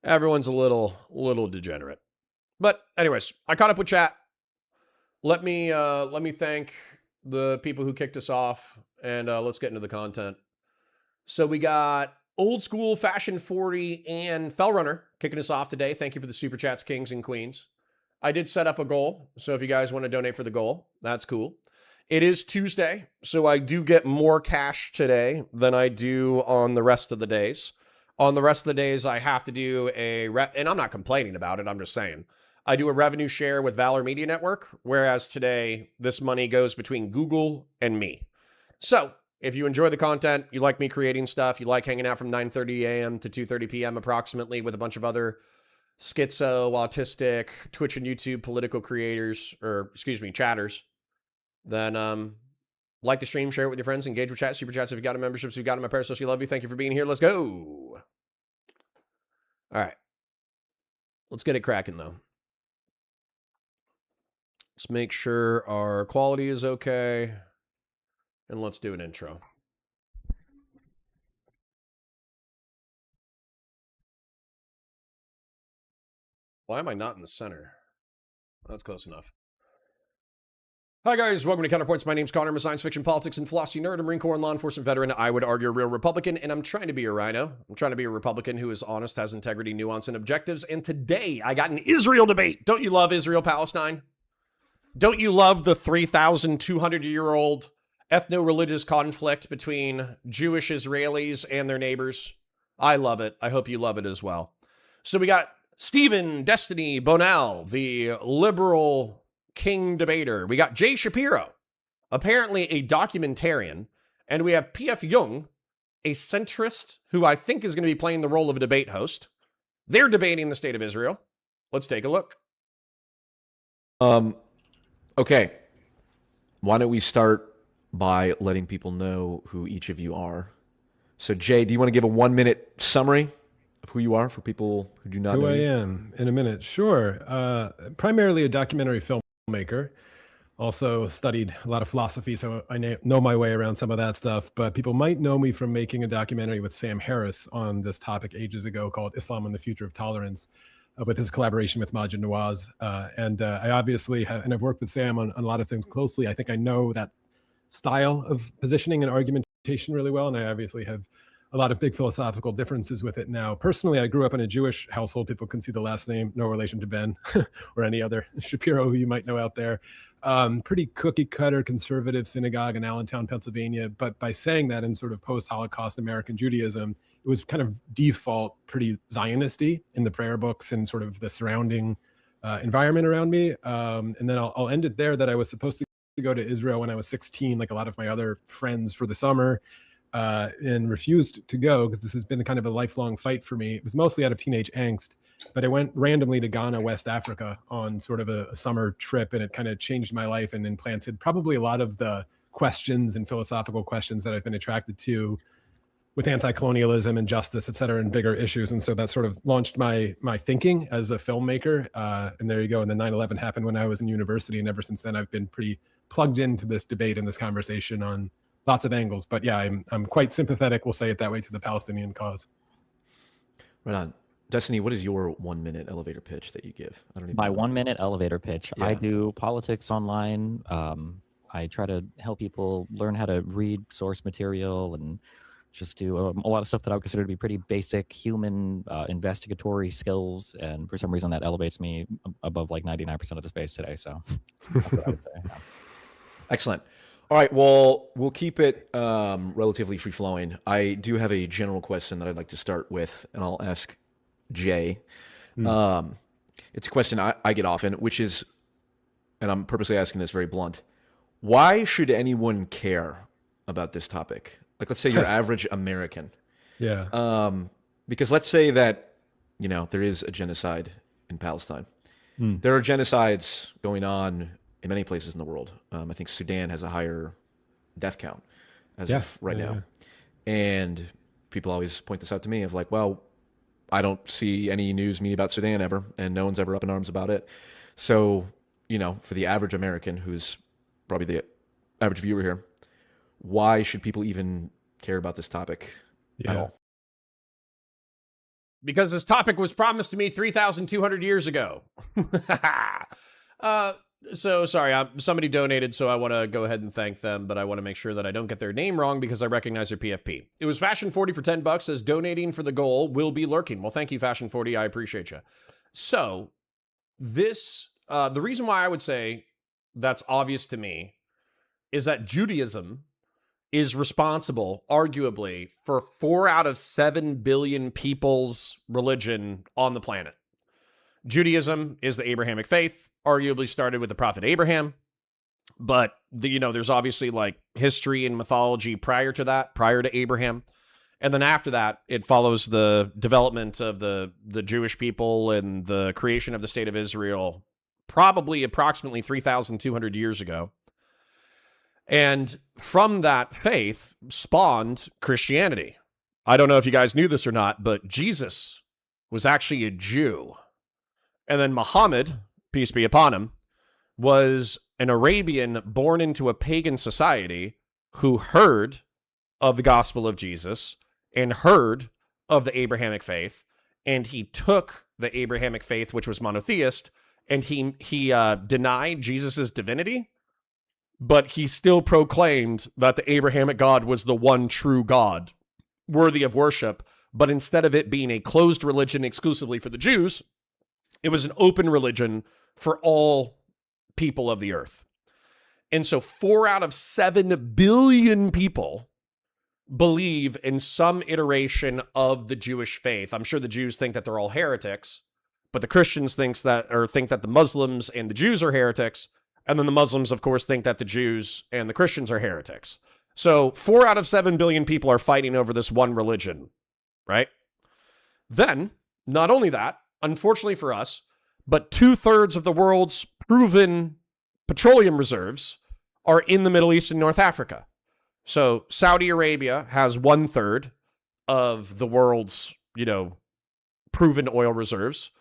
A: Everyone's a little degenerate. But anyways, I caught up with chat. Let me thank the people who kicked us off, and let's get into the content. So we got Old School, Fashion 40, and Fellrunner kicking us off today. Thank you for the super chats, kings and queens. I did set up a goal, so if you guys want to donate for the goal, that's cool. It is Tuesday, so I do get more cash today than I do on the rest of the days. On the rest of the days, I have to do and I'm not complaining about it, I'm just saying. I do a revenue share with Valor Media Network, whereas today, this money goes between Google and me. So, if you enjoy the content, you like me creating stuff, you like hanging out from 9:30 a.m. to 2:30 p.m. approximately with a bunch of other schizo, autistic, Twitch and YouTube political creators, chatters, then like the stream, share it with your friends, engage with chat, super chats if you got a membership, if you got them, my parasocial, love you, thank you for being here, let's go! All right. Let's get it cracking, though. Let's make sure our quality is okay, and let's do an intro. Why am I not in the center? That's close enough. Hi guys, welcome to Counterpoints. My name's Connor. I'm a science fiction, politics, and philosophy nerd, a Marine Corps and law enforcement veteran. I would argue a real Republican, and I'm trying to be a Rhino. I'm trying to be a Republican who is honest, has integrity, nuance, and objectives. And today, I got an Israel debate. Don't you love Israel-Palestine? Don't you love the 3,200-year-old ethno-religious conflict between Jewish Israelis and their neighbors? I love it. I hope you love it as well. So we got Stephen Destiny Bonell, the liberal king debater. We got Jay Shapiro, apparently a documentarian. And we have P.F. Jung, a centrist who I think is going to be playing the role of a debate host. They're debating the state of Israel. Let's take a look.
B: Okay. Why don't we start by letting people know who each of you are? So, Jay, do you want to give a 1-minute summary of who you are for people who do not know
C: who I
B: you?
C: am in a minute? Sure. Primarily a documentary filmmaker. Also studied a lot of philosophy, so I know my way around some of that stuff. But people might know me from making a documentary with Sam Harris on this topic ages ago called Islam and the Future of Tolerance, with his collaboration with Majid Nawaz. And I obviously have, and I've worked with Sam on a lot of things closely. I think I know that style of positioning and argumentation really well. And I obviously have a lot of big philosophical differences with it now. Personally, I grew up in a Jewish household. People can see the last name, no relation to Ben or any other Shapiro who you might know out there. Pretty cookie cutter conservative synagogue in Allentown, Pennsylvania. But by saying that in sort of post-Holocaust American Judaism, it was kind of default pretty Zionisty in the prayer books and sort of the surrounding environment around me. And then I'll end it there that I was supposed to go to Israel when I was 16, like a lot of my other friends, for the summer, and refused to go because this has been kind of a lifelong fight for me. It was mostly out of teenage angst, but I went randomly to Ghana, West Africa on sort of a summer trip, and it kind of changed my life and implanted probably a lot of the questions and philosophical questions that I've been attracted to with anti-colonialism and justice, et cetera, and bigger issues. And so that sort of launched my thinking as a filmmaker. And there you go. And then 9/11 happened when I was in university. And ever since then, I've been pretty plugged into this debate and this conversation on lots of angles. But yeah, I'm quite sympathetic, we'll say it that way, to the Palestinian cause.
B: Right on. Destiny, what is your 1 minute elevator pitch that you give? I don't even
D: My
B: know.
D: 1 minute elevator pitch.
B: Yeah.
D: I do politics online. I try to help people learn how to read source material and just do a lot of stuff that I would consider to be pretty basic human investigatory skills. And for some reason, that elevates me above like 99% of the space today. So that's what I would say. Yeah.
B: Excellent. All right. Well, we'll keep it relatively free flowing. I do have a general question that I'd like to start with, and I'll ask Jay. It's a question I get often, which is, and I'm purposely asking this very blunt, why should anyone care about this topic? Like, let's say your average American.
C: Yeah.
B: Because let's say that, there is a genocide in Palestine. There are genocides going on in many places in the world. I think Sudan has a higher death count as of right now. And people always point this out to me of like, well, I don't see any news media about Sudan ever, and no one's ever up in arms about it. So, for the average American, who's probably the average viewer here, why should people even care about this topic at all?
A: Because this topic was promised to me 3,200 years ago. So sorry, somebody donated, so I want to go ahead and thank them, but I want to make sure that I don't get their name wrong because I recognize their PFP. It was Fashion 40 for $10, says donating for the goal will be lurking. Well, thank you, Fashion 40. I appreciate you. So this, the reason why I would say that's obvious to me is that Judaism is responsible, arguably, for 4 out of 7 billion people's religion on the planet. Judaism is the Abrahamic faith, arguably started with the prophet Abraham, but there's obviously like history and mythology prior to that, prior to Abraham. And then after that, it follows the development of the Jewish people and the creation of the state of Israel, probably approximately 3,200 years ago. And from that faith spawned Christianity. I don't know if you guys knew this or not, but Jesus was actually a Jew. And then Muhammad, peace be upon him, was an Arabian born into a pagan society who heard of the gospel of Jesus and heard of the Abrahamic faith. And he took the Abrahamic faith, which was monotheist, and he denied Jesus's divinity, but he still proclaimed that the Abrahamic God was the one true God, worthy of worship. But instead of it being a closed religion exclusively for the Jews, it was an open religion for all people of the earth. And so 4 out of 7 billion people believe in some iteration of the Jewish faith. I'm sure the Jews think that they're all heretics, but the Christians think that the Muslims and the Jews are heretics. And then the Muslims, of course, think that the Jews and the Christians are heretics. So 4 out of 7 billion people are fighting over this one religion, right? Then, not only that, unfortunately for us, but 2/3 of the world's proven petroleum reserves are in the Middle East and North Africa. So Saudi Arabia has 1/3 of the world's, proven oil reserves.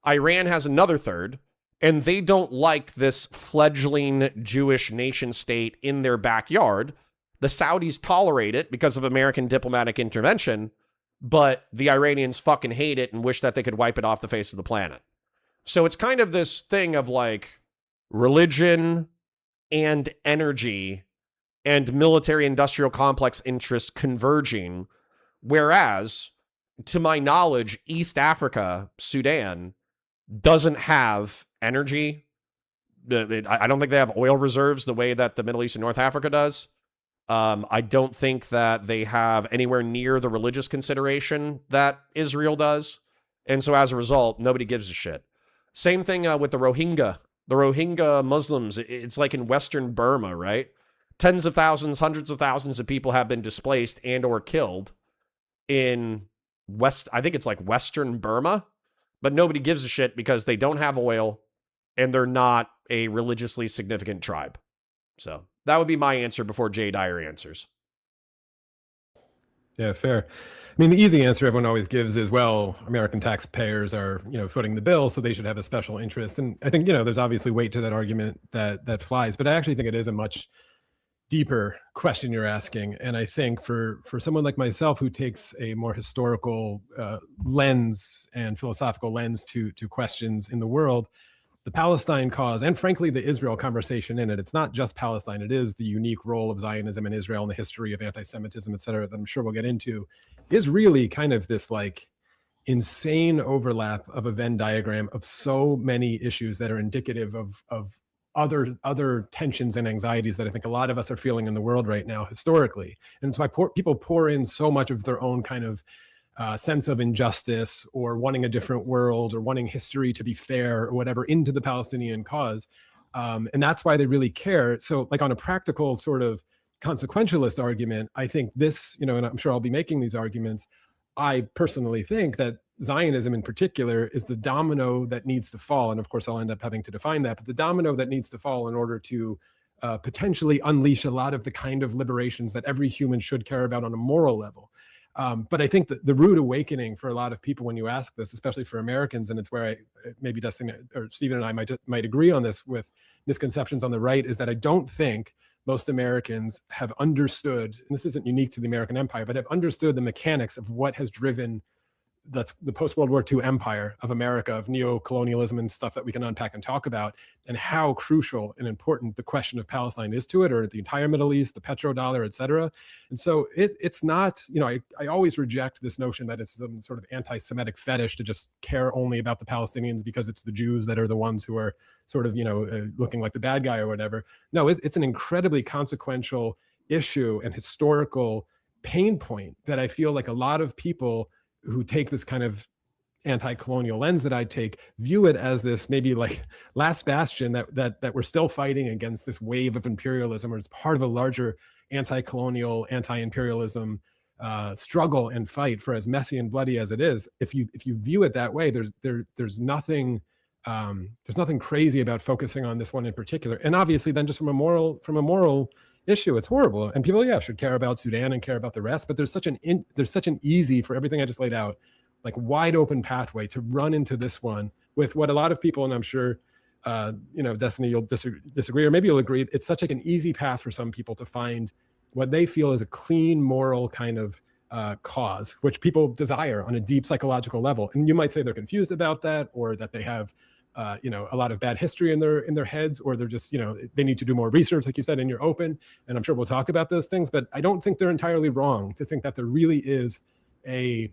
A: Iran has another third. and they don't like this fledgling Jewish nation state in their backyard. The Saudis tolerate it because of American diplomatic intervention, but the Iranians fucking hate it and wish that they could wipe it off the face of the planet. So it's kind of this thing of like religion and energy and military industrial complex interest converging, whereas, to my knowledge, East Africa, Sudan, doesn't have energy. I don't think they have oil reserves the way that the Middle East and North Africa does. I don't think that they have anywhere near the religious consideration that Israel does. And so as a result, nobody gives a shit. Same thing with the Rohingya. The Rohingya Muslims, it's like in Western Burma, right? Tens of thousands, hundreds of thousands of people have been displaced and or killed in I think it's like Western Burma, but nobody gives a shit because they don't have oil and they're not a religiously significant tribe. So that would be my answer before Jay Dyer answers.
C: Yeah, fair. I mean, the easy answer everyone always gives is, well, American taxpayers are, footing the bill, so they should have a special interest. And I think, there's obviously weight to that argument that flies, but I actually think it is a much deeper question you're asking. And I think for someone like myself who takes a more historical lens and philosophical lens to questions in the world, the Palestine cause, and frankly, the Israel conversation in it, it's not just Palestine, it is the unique role of Zionism in Israel and the history of anti-Semitism, et cetera, that I'm sure we'll get into, is really kind of this like insane overlap of a Venn diagram of so many issues that are indicative of other tensions and anxieties that I think a lot of us are feeling in the world right now historically. And so people pour in so much of their own kind of sense of injustice or wanting a different world or wanting history to be fair or whatever into the Palestinian cause. And that's why they really care. So like on a practical sort of consequentialist argument, I think this, and I'm sure I'll be making these arguments, I personally think that Zionism in particular is the domino that needs to fall. And of course, I'll end up having to define that, but the domino that needs to fall in order to potentially unleash a lot of the kind of liberations that every human should care about on a moral level. But I think that the rude awakening for a lot of people when you ask this, especially for Americans, and it's where maybe Dustin or Stephen and I might agree on this with misconceptions on the right, is that I don't think most Americans have understood, and this isn't unique to the American empire, but have understood the mechanics of what has driven that's the post-World War II empire of America, of neo-colonialism and stuff that we can unpack and talk about, and how crucial and important the question of Palestine is to it, or the entire Middle East, the petrodollar, et cetera. And so it's not, I always reject this notion that it's some sort of anti-Semitic fetish to just care only about the Palestinians because it's the Jews that are the ones who are sort of, looking like the bad guy or whatever. No, it's an incredibly consequential issue and historical pain point that I feel like a lot of people who take this kind of anti-colonial lens that I take view it as this maybe like last bastion that we're still fighting against this wave of imperialism, or it's part of a larger anti-colonial, anti-imperialism struggle and fight, for as messy and bloody as it is. If you view it that way, there's nothing crazy about focusing on this one in particular. And obviously then just from a moral issue, it's horrible, and people should care about Sudan and care about the rest, but there's such an easy, for everything I just laid out, like wide open pathway to run into this one with what a lot of people, and I'm sure Destiny, you'll disagree, or maybe you'll agree, it's such like an easy path for some people to find what they feel is a clean moral kind of cause, which people desire on a deep psychological level. And you might say they're confused about that, or that they have a lot of bad history in their heads, or they're just, they need to do more research, like you said, and you're open. And I'm sure we'll talk about those things, but I don't think they're entirely wrong to think that there really is a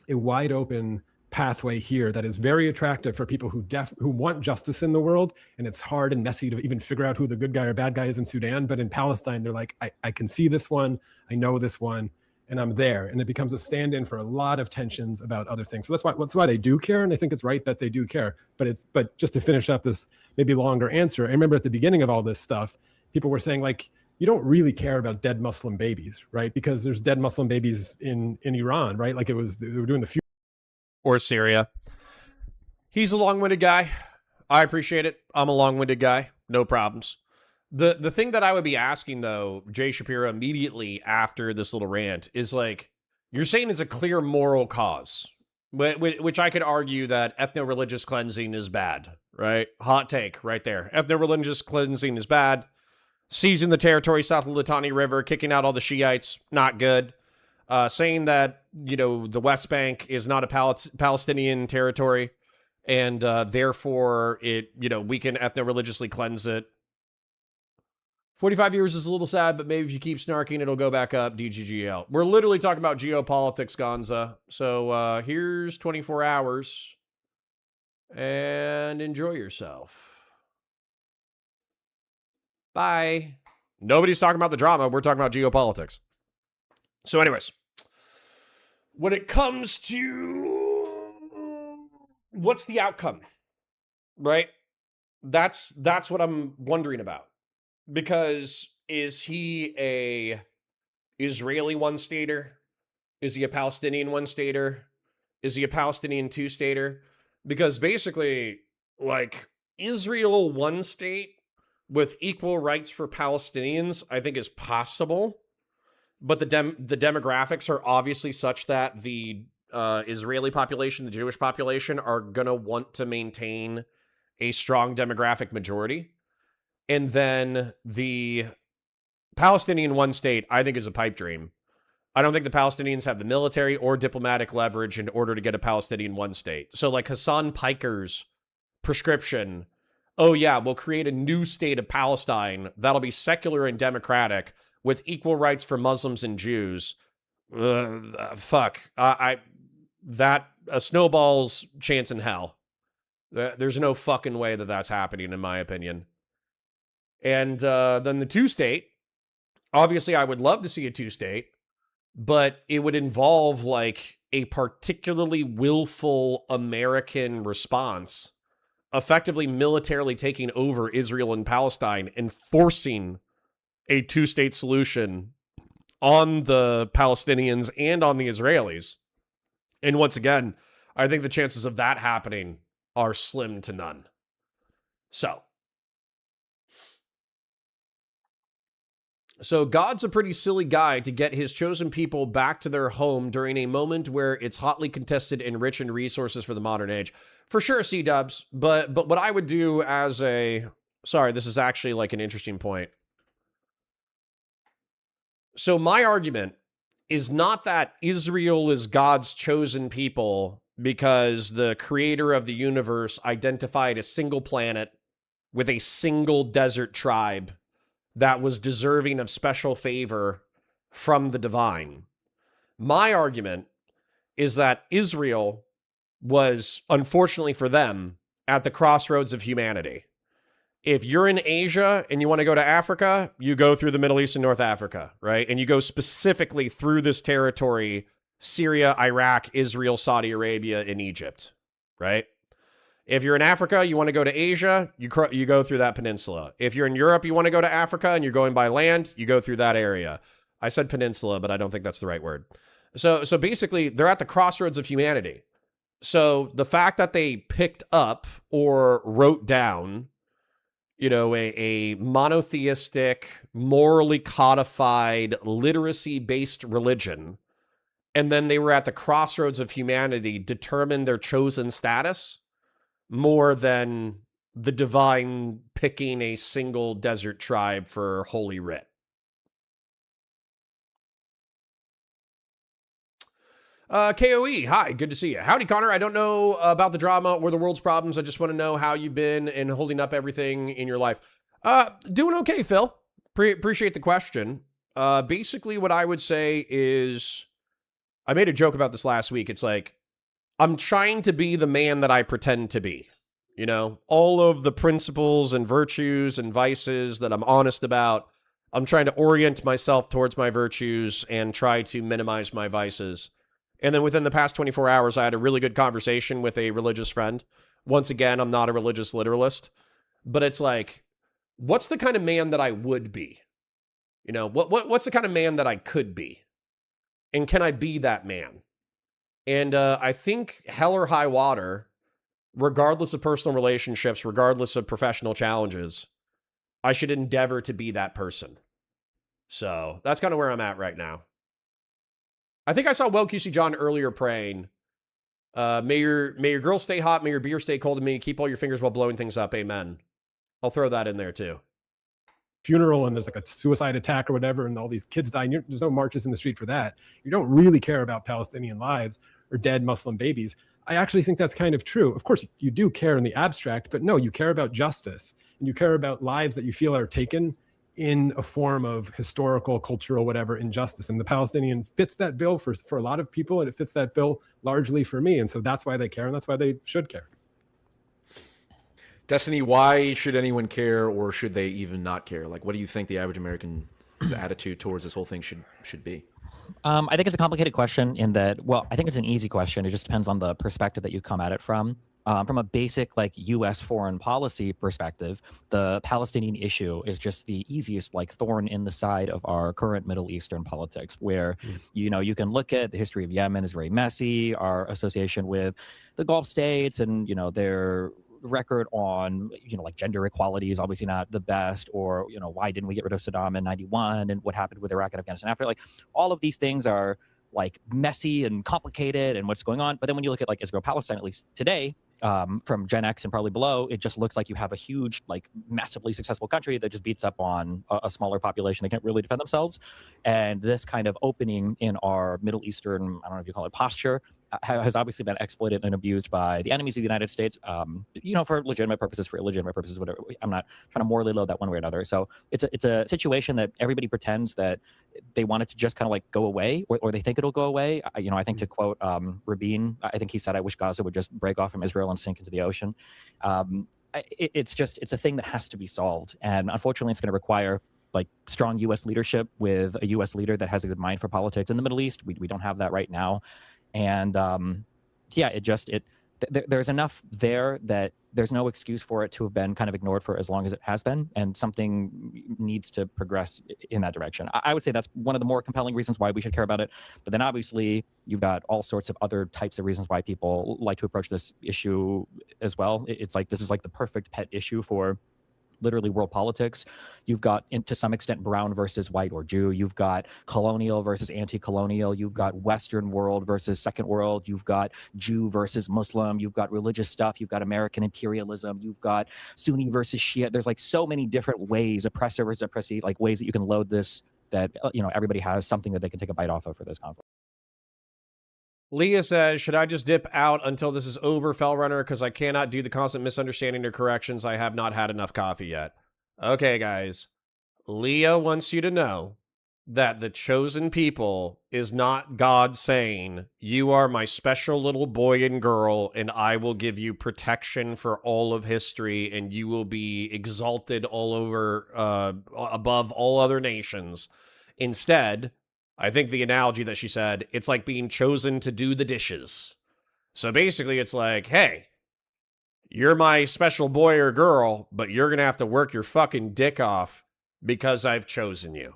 C: wide open pathway here that is very attractive for people who want justice in the world. And it's hard and messy to even figure out who the good guy or bad guy is in Sudan. But in Palestine, they're like, I can see this one, I know this one, and I'm there. And it becomes a stand-in for a lot of tensions about other things. So that's why they do care. And I think it's right that they do care. But just to finish up this maybe longer answer, I remember at the beginning of all this stuff, people were saying like, you don't really care about dead Muslim babies, right? Because there's dead Muslim babies in Iran, right? Like they were doing the
A: or Syria. He's a long-winded guy. I appreciate it. I'm a long-winded guy. No problems. The thing that I would be asking, though, Jay Shapiro, immediately after this little rant is like, you're saying it's a clear moral cause, which I could argue that ethno-religious cleansing is bad, right? Hot take right there. Ethno-religious cleansing is bad. Seizing the territory south of the Litani River, kicking out all the Shiites, not good. Saying that, the West Bank is not a Palestinian territory, and therefore we can ethno-religiously cleanse it. 45 years is a little sad, but maybe if you keep snarking, it'll go back up. DGGL. We're literally talking about geopolitics, Gonza. So here's 24 hours, and enjoy yourself. Bye. Nobody's talking about the drama. We're talking about geopolitics. So anyways, when it comes to what's the outcome, right? That's what I'm wondering about. Because is he a Israeli one-stater? Is he a Palestinian one-stater? Is he a Palestinian two-stater? Because basically, Israel one-state with equal rights for Palestinians, I think is possible. But the demographics are obviously such that the Israeli population, the Jewish population, are going to want to maintain a strong demographic majority. And then the Palestinian one state, I think, is a pipe dream. I don't think the Palestinians have the military or diplomatic leverage in order to get a Palestinian one state. So Hassan Piker's prescription, oh yeah, we'll create a new state of Palestine that'll be secular and democratic with equal rights for Muslims and Jews. Fuck. A snowball's chance in hell. There's no fucking way that that's happening, in my opinion. And then the two-state, obviously I would love to see a two-state, but it would involve a particularly willful American response, effectively militarily taking over Israel and Palestine and forcing a two-state solution on the Palestinians and on the Israelis. And once again, I think the chances of that happening are slim to none. So God's a pretty silly guy to get his chosen people back to their home during a moment where it's hotly contested and rich in resources for the modern age. For sure, C-dubs. But what I would do as a... Sorry, this is actually an interesting point. So my argument is not that Israel is God's chosen people because the creator of the universe identified a single planet with a single desert tribe that was deserving of special favor from the divine. My argument is that Israel was, unfortunately for them, at the crossroads of humanity. If you're in Asia and you want to go to Africa, you go through the Middle East and North Africa, right? And you go specifically through this territory, Syria, Iraq, Israel, Saudi Arabia, and Egypt, right? If you're in Africa, you want to go to Asia, you go through that peninsula. If you're in Europe, you want to go to Africa and you're going by land, you go through that area. I said peninsula, but I don't think that's the right word. So basically, they're at the crossroads of humanity. So the fact that they picked up or wrote down, a monotheistic, morally codified, literacy-based religion, and then they were at the crossroads of humanity, determined their chosen status more than the divine picking a single desert tribe for Holy Writ. KOE, hi, good to see you. Howdy, Connor. I don't know about the drama or the world's problems. I just want to know how you've been and holding up everything in your life. Doing okay, Phil. Appreciate the question. Basically, what I would say is, I made a joke about this last week. It's I'm trying to be the man that I pretend to be. All of the principles and virtues and vices that I'm honest about, I'm trying to orient myself towards my virtues and try to minimize my vices. And then within the past 24 hours, I had a really good conversation with a religious friend. Once again, I'm not a religious literalist, but it's what's the kind of man that I would be? What's the kind of man that I could be? And can I be that man? And I think hell or high water, regardless of personal relationships, regardless of professional challenges, I should endeavor to be that person. So that's kind of where I'm at right now. I think I saw Well QC John earlier praying. May your girl stay hot, may your beer stay cold, and may you keep all your fingers while blowing things up. Amen. I'll throw that in there too.
C: Funeral and there's like a suicide attack or whatever, and all these kids die, and there's no marches in the street for that. You don't really care about Palestinian lives or dead Muslim babies. I actually think that's kind of true. Of course, you do care in the abstract, but no, you care about justice, and you care about lives that you feel are taken in a form of historical, cultural, whatever injustice. And the Palestinian fits that bill for a lot of people, and it fits that bill largely for me. And so that's why they care, and that's why they should care.
B: Destiny, why should anyone care, or should they even not care? Like, what do you think the average American's attitude towards this whole thing should be?
D: I think it's a complicated question in that, well, I think it's an easy question. It just depends on the perspective that you come at it from. From a basic like U.S. foreign policy perspective, the Palestinian issue is just the easiest like thorn in the side of our current Middle Eastern politics, where, you can look at the history of Yemen is very messy, our association with the Gulf states and, their record on, like gender equality is obviously not the best, or, why didn't we get rid of Saddam in 91 and what happened with Iraq and Afghanistan after, like all of these things are like messy and complicated and what's going on. But then when you look at like Israel Palestine, at least today, from Gen X and probably below, it just looks like you have a huge, like massively successful country that just beats up on a smaller population that can't really defend themselves. And this kind of opening in our Middle Eastern, I don't know if you call it posture, has obviously been exploited and abused by the enemies of the United States, for legitimate purposes, for illegitimate purposes, whatever. I'm not trying to morally load that one way or another. So it's a situation that everybody pretends that they want it to just kind of like go away, or they think it'll go away. I think to quote Rabin, I think he said, "I wish Gaza would just break off from Israel and sink into the ocean." It's a thing that has to be solved, and unfortunately, it's going to require like strong U.S. leadership with a U.S. leader that has a good mind for politics in the Middle East. We don't have that right now. And there's enough there that there's no excuse for it to have been kind of ignored for as long as it has been, and something needs to progress in that direction. I would say that's one of the more compelling reasons why we should care about it. But then obviously you've got all sorts of other types of reasons why people like to approach this issue as well. It's like this is like the perfect pet issue for literally world politics. You've got, to some extent, brown versus white or Jew. You've got colonial versus anti-colonial. You've got Western world versus second world. You've got Jew versus Muslim. You've got religious stuff. You've got American imperialism. You've got Sunni versus Shia. There's like so many different ways, oppressor versus oppressee, like ways that you can load this, that, everybody has something that they can take a bite off of for this conflict.
A: Leah says, should I just dip out until this is over, Fellrunner, because I cannot do the constant misunderstanding or corrections. I have not had enough coffee yet. Okay, guys. Leah wants you to know that the chosen people is not God saying, you are my special little boy and girl, and I will give you protection for all of history, and you will be exalted all over, above all other nations. Instead, I think the analogy that she said, it's like being chosen to do the dishes. So basically it's like, hey, you're my special boy or girl, but you're going to have to work your fucking dick off because I've chosen you.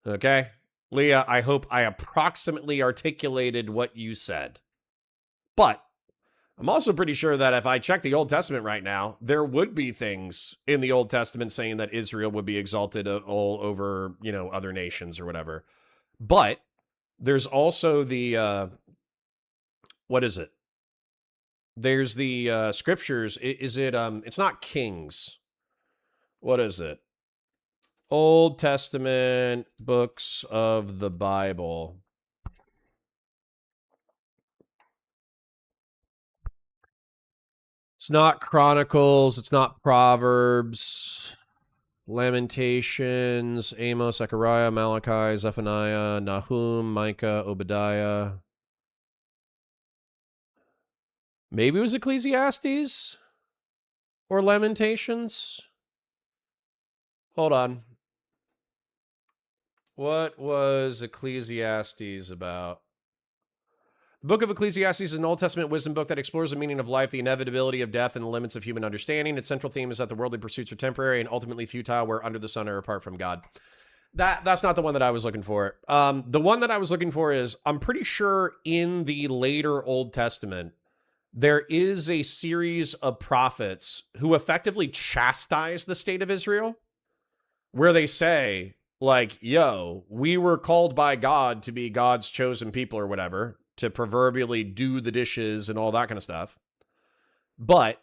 A: Okay? Leah, I hope I approximately articulated what you said. But I'm also pretty sure that if I check the Old Testament right now, there would be things in the Old Testament saying that Israel would be exalted all over, other nations or whatever. But there's also the, what is it? There's the scriptures. Is it, it's not Kings. What is it? Old Testament books of the Bible. It's not Chronicles. It's not Proverbs. Lamentations, Amos, Zechariah, Malachi, Zephaniah, Nahum, Micah, Obadiah. Maybe it was Ecclesiastes or Lamentations. Hold on. What was Ecclesiastes about? The book of Ecclesiastes is an Old Testament wisdom book that explores the meaning of life, the inevitability of death, and the limits of human understanding. Its central theme is that the worldly pursuits are temporary and ultimately futile, where under the sun are apart from God. That's not the one that I was looking for. The one that I was looking for is, I'm pretty sure in the later Old Testament, there is a series of prophets who effectively chastise the state of Israel, where they say, like, yo, we were called by God to be God's chosen people or whatever. to proverbially do the dishes and all that kind of stuff. But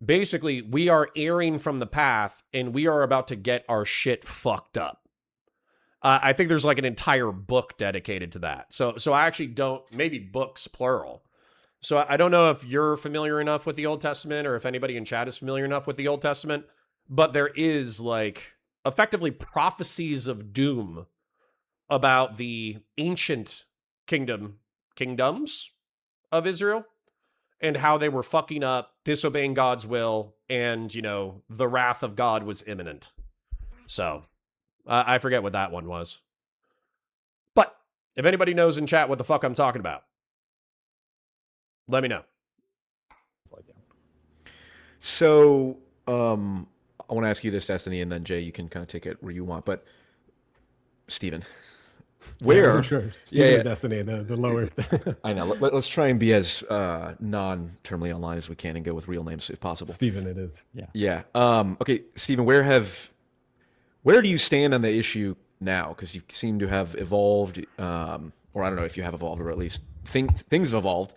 A: basically, we are erring from the path and we are about to get our shit fucked up. I think there's like an entire book dedicated to that. So I actually don't, maybe books plural. So I don't know if you're familiar enough with the Old Testament or if anybody in chat is familiar enough with the Old Testament, but there is like effectively prophecies of doom about the ancient kingdoms of Israel and how they were fucking up, disobeying God's will, and, you know, the wrath of God was imminent. So I forget what that one was. But if anybody knows in chat what the fuck I'm talking about, let me know.
B: So, I want to ask you this, Destiny, and then Jay, you can kind of take it where you want. But Steven, where?
C: Yeah, sure. Steven Destiny, the lower.
B: I know. Let's try and be as non-termly online as we can and go with real names if possible.
C: Steven, it is.
D: Yeah.
B: Yeah. Okay, Steven, where do you stand on the issue now? Because you seem to have evolved, or I don't know if you have evolved, or at least things have evolved.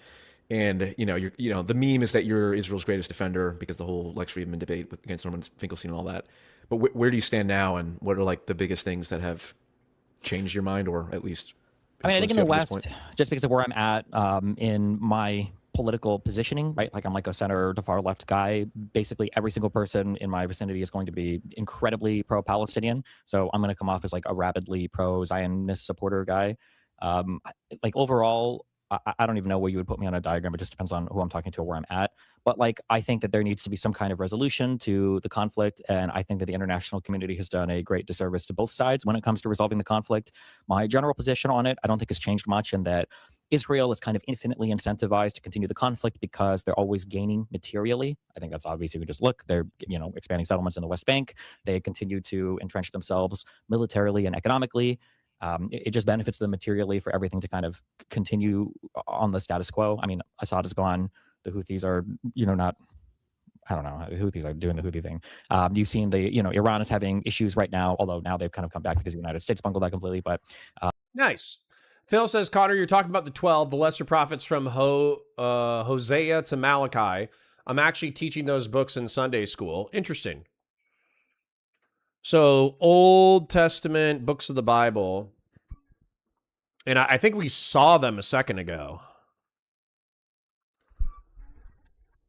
B: And the meme is that you're Israel's greatest defender because the whole Lex Friedman debate against Norman Finkelstein and all that. But where do you stand now, and what are like the biggest things that have changed your mind, or at least?
D: I mean, I think in the West, just because of where I'm at in my political positioning, right? Like I'm like a center to far left guy. Basically, every single person in my vicinity is going to be incredibly pro-Palestinian. So I'm going to come off as like a rabidly pro-Zionist supporter guy. Like overall, I don't even know where you would put me on a diagram. It just depends on who I'm talking to or where I'm at. But like, I think that there needs to be some kind of resolution to the conflict. And I think that the international community has done a great disservice to both sides when it comes to resolving the conflict. My general position on it, I don't think has changed much, in that Israel is kind of infinitely incentivized to continue the conflict because they're always gaining materially. I think that's obvious. You can just look, they're, expanding settlements in the West Bank. They continue to entrench themselves militarily and economically. It just benefits them materially for everything to kind of continue on the status quo. I mean, Assad is gone. The Houthis are, not, I don't know, the Houthis are doing the Houthi thing. You've seen Iran is having issues right now, although now they've kind of come back because the United States bungled that completely. But
A: nice. Phil says, Connor, you're talking about the 12, the lesser prophets from Hosea to Malachi. I'm actually teaching those books in Sunday school. Interesting. So, Old Testament books of the Bible, and I think we saw them a second ago.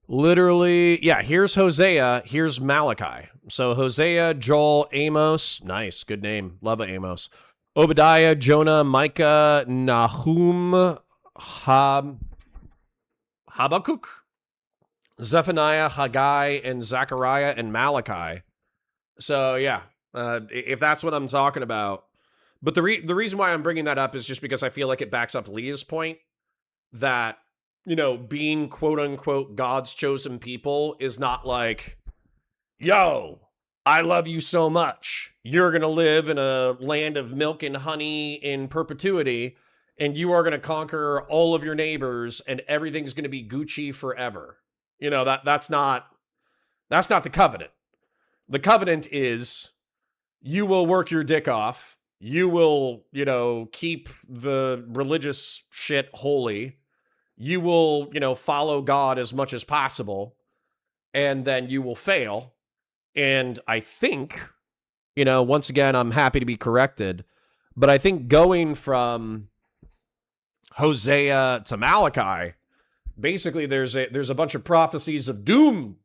A: Literally, yeah, here's Hosea, here's Malachi. So, Hosea, Joel, Amos, nice, good name, love Amos. Obadiah, Jonah, Micah, Nahum, Habakkuk, Zephaniah, Haggai, and Zechariah, and Malachi. So, yeah, if that's what I'm talking about. But the reason why I'm bringing that up is just because I feel like it backs up Leah's point that, being quote-unquote God's chosen people is not like, yo, I love you so much. You're going to live in a land of milk and honey in perpetuity, and you are going to conquer all of your neighbors, and everything's going to be Gucci forever. That's not the covenant. The covenant is you will work your dick off. You will, keep the religious shit holy. You will, follow God as much as possible. And then you will fail. And I think, once again, I'm happy to be corrected, but I think going from Hosea to Malachi, basically there's a bunch of prophecies of doom.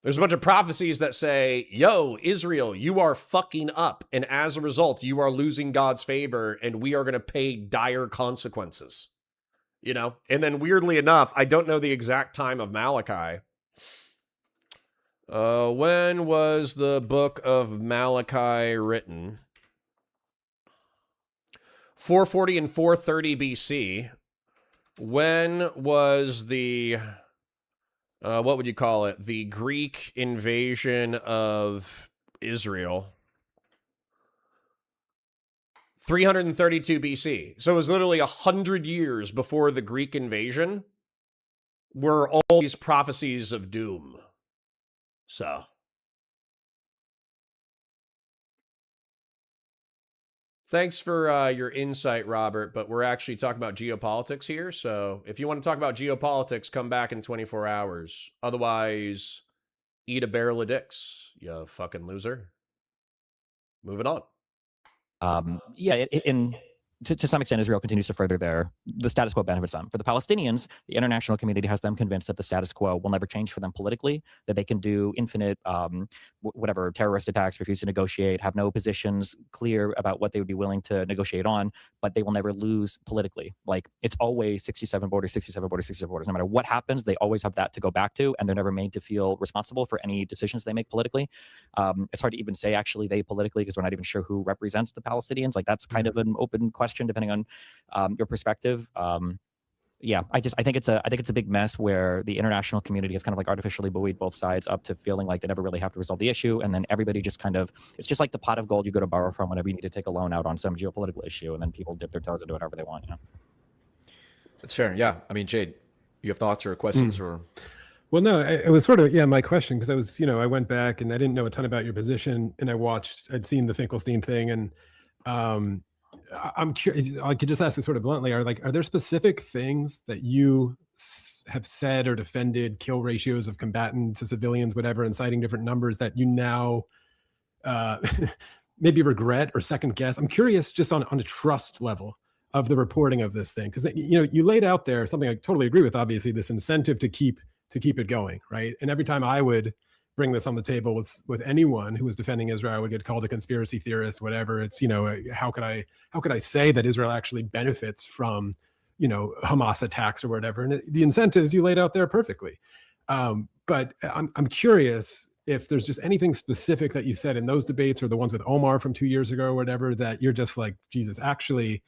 A: There's a bunch of prophecies that say, yo, Israel, you are fucking up. And as a result, you are losing God's favor and we are going to pay dire consequences. And then weirdly enough, I don't know the exact time of Malachi. When was the book of Malachi written? 440 and 430 BC. When was the... what would you call it? The Greek invasion of Israel. 332 BC. So it was literally 100 years before the Greek invasion were all these prophecies of doom. So... Thanks for your insight, Robert, but we're actually talking about geopolitics here. So if you want to talk about geopolitics, come back in 24 hours. Otherwise, eat a barrel of dicks, you fucking loser. Moving on.
D: Yeah, to some extent, Israel continues to further the status quo benefits them. For the Palestinians, the international community has them convinced that the status quo will never change for them politically, that they can do infinite, whatever, terrorist attacks, refuse to negotiate, have no positions clear about what they would be willing to negotiate on, but they will never lose politically. Like, it's always 67 borders, 67 borders, 67 borders. No matter what happens, they always have that to go back to, and they're never made to feel responsible for any decisions they make politically. It's hard to even say, actually, they politically, because we're not even sure who represents the Palestinians. Like, that's kind of an open question depending on your perspective. Yeah, I think it's a big mess where the international community has kind of like artificially buoyed both sides up to feeling like they never really have to resolve the issue, and then everybody just kind of, it's just like the pot of gold you go to borrow from whenever you need to take a loan out on some geopolitical issue, and then people dip their toes into whatever they want.
B: That's fair. Yeah, I mean, Jade, you have thoughts or questions or?
C: Well, no, it was sort of, my question, because I was, I went back and I didn't know a ton about your position, and I'd seen the Finkelstein thing, and I'm curious, I could just ask this sort of bluntly, are there specific things that you have said or defended, kill ratios of combatants to civilians, whatever, and citing different numbers that you now maybe regret or second guess? I'm curious just on a trust level of the reporting of this thing, because you laid out there something I totally agree with, obviously, this incentive to keep it going, right? And every time I would bring this on the table with anyone who was defending Israel, I would get called a conspiracy theorist, whatever. It's, how could I say that Israel actually benefits from, Hamas attacks or whatever? And the incentives you laid out there perfectly. But I'm curious if there's just anything specific that you said in those debates or the ones with Omar from 2 years ago or whatever, that you're just like, Jesus, actually,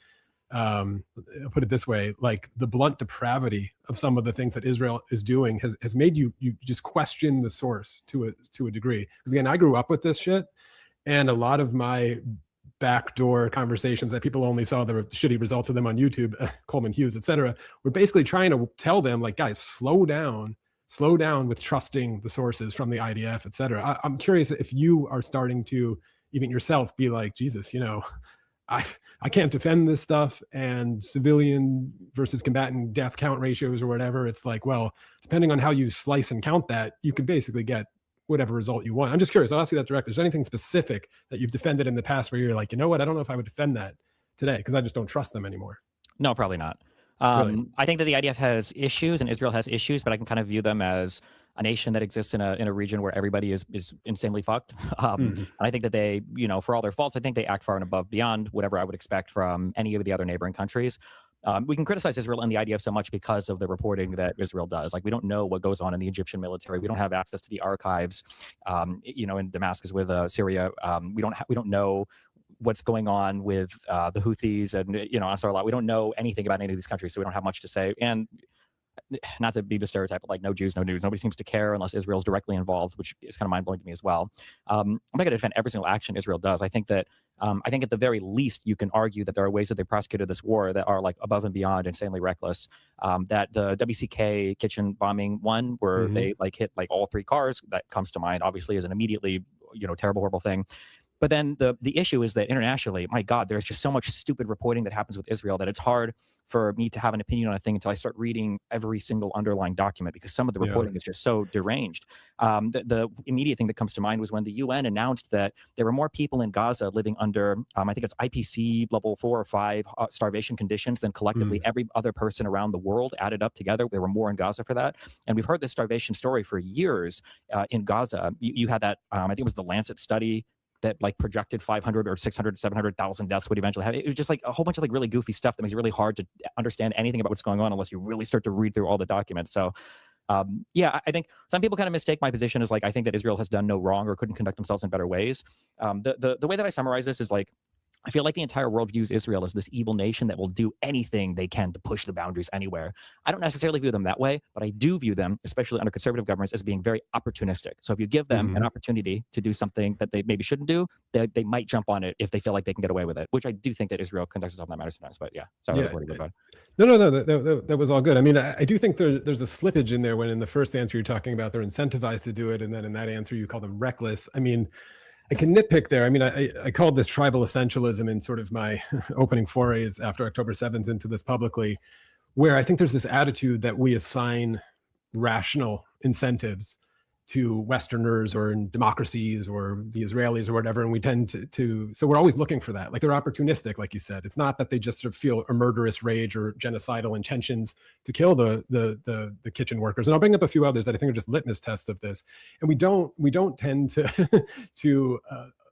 C: I'll put it this way, like the blunt depravity of some of the things that Israel is doing has made you just question the source to a degree. Because again, I grew up with this shit, and a lot of my backdoor conversations that people only saw the shitty results of them on YouTube, Coleman Hughes, etc., were basically trying to tell them, like, guys, slow down with trusting the sources from the IDF, etc. I'm curious if you are starting to even yourself be like, Jesus, I can't defend this stuff, and civilian versus combatant death count ratios or whatever. It's like, well, depending on how you slice and count that, you can basically get whatever result you want. I'm just curious. I'll ask you that directly. Is there anything specific that you've defended in the past where you're like, you know what, I don't know if I would defend that today because I just don't trust them anymore?
D: No, probably not.
C: Really? I
D: think that the IDF has issues and Israel has issues, but I can kind of view them as a nation that exists in a region where everybody is insanely fucked. And I think that they, for all their faults, I think they act far and above beyond whatever I would expect from any of the other neighboring countries. We can criticize Israel and the IDF so much because of the reporting that Israel does. Like, we don't know what goes on in the Egyptian military. We don't have access to the archives, in Damascus with Syria. We don't know what's going on with the Houthis and, Ansarullah. We don't know anything about any of these countries, so we don't have much to say. And not to be the stereotype, but like, no Jews, no news. Nobody seems to care unless Israel's directly involved, which is kind of mind blowing to me as well. I'm not going to defend every single action Israel does. I think that at the very least, you can argue that there are ways that they prosecuted this war that are like above and beyond insanely reckless. That the WCK kitchen bombing one, where they like hit like all 3 cars, that comes to mind obviously as an immediately, terrible, horrible thing. But then the issue is that internationally, my God, there's just so much stupid reporting that happens with Israel that it's hard for me to have an opinion on a thing until I start reading every single underlying document, because some of the reporting is just so deranged. The immediate thing that comes to mind was when the UN announced that there were more people in Gaza living under, I think it's IPC level 4 or 5 starvation conditions than collectively every other person around the world added up together. There were more in Gaza for that. And we've heard this starvation story for years in Gaza. You had that, I think it was the Lancet study that like projected 500 or 600, 700,000 deaths would eventually have. It was just like a whole bunch of like really goofy stuff that makes it really hard to understand anything about what's going on unless you really start to read through all the documents. So I think some people kind of mistake my position as like, I think that Israel has done no wrong or couldn't conduct themselves in better ways. The way that I summarize this is like, I feel like the entire world views Israel as this evil nation that will do anything they can to push the boundaries anywhere. I don't necessarily view them that way, but I do view them, especially under conservative governments, as being very opportunistic. So if you give them an opportunity to do something that they maybe shouldn't do, they might jump on it if they feel like they can get away with it, which I do think that Israel conducts itself in that matter sometimes. But yeah, sorry.
C: No, that was all good. I mean, I do think there's a slippage in there when in the first answer you're talking about they're incentivized to do it, and then in that answer you call them reckless. I mean, I can nitpick there. I mean, I called this tribal essentialism in sort of my opening forays after October 7th into this publicly, where I think there's this attitude that we assign rational incentives to Westerners or in democracies or the Israelis or whatever, and we tend to so we're always looking for that. Like they're opportunistic, like you said. It's not that they just sort of feel a murderous rage or genocidal intentions to kill the kitchen workers. And I'll bring up a few others that I think are just litmus tests of this. And we don't tend to to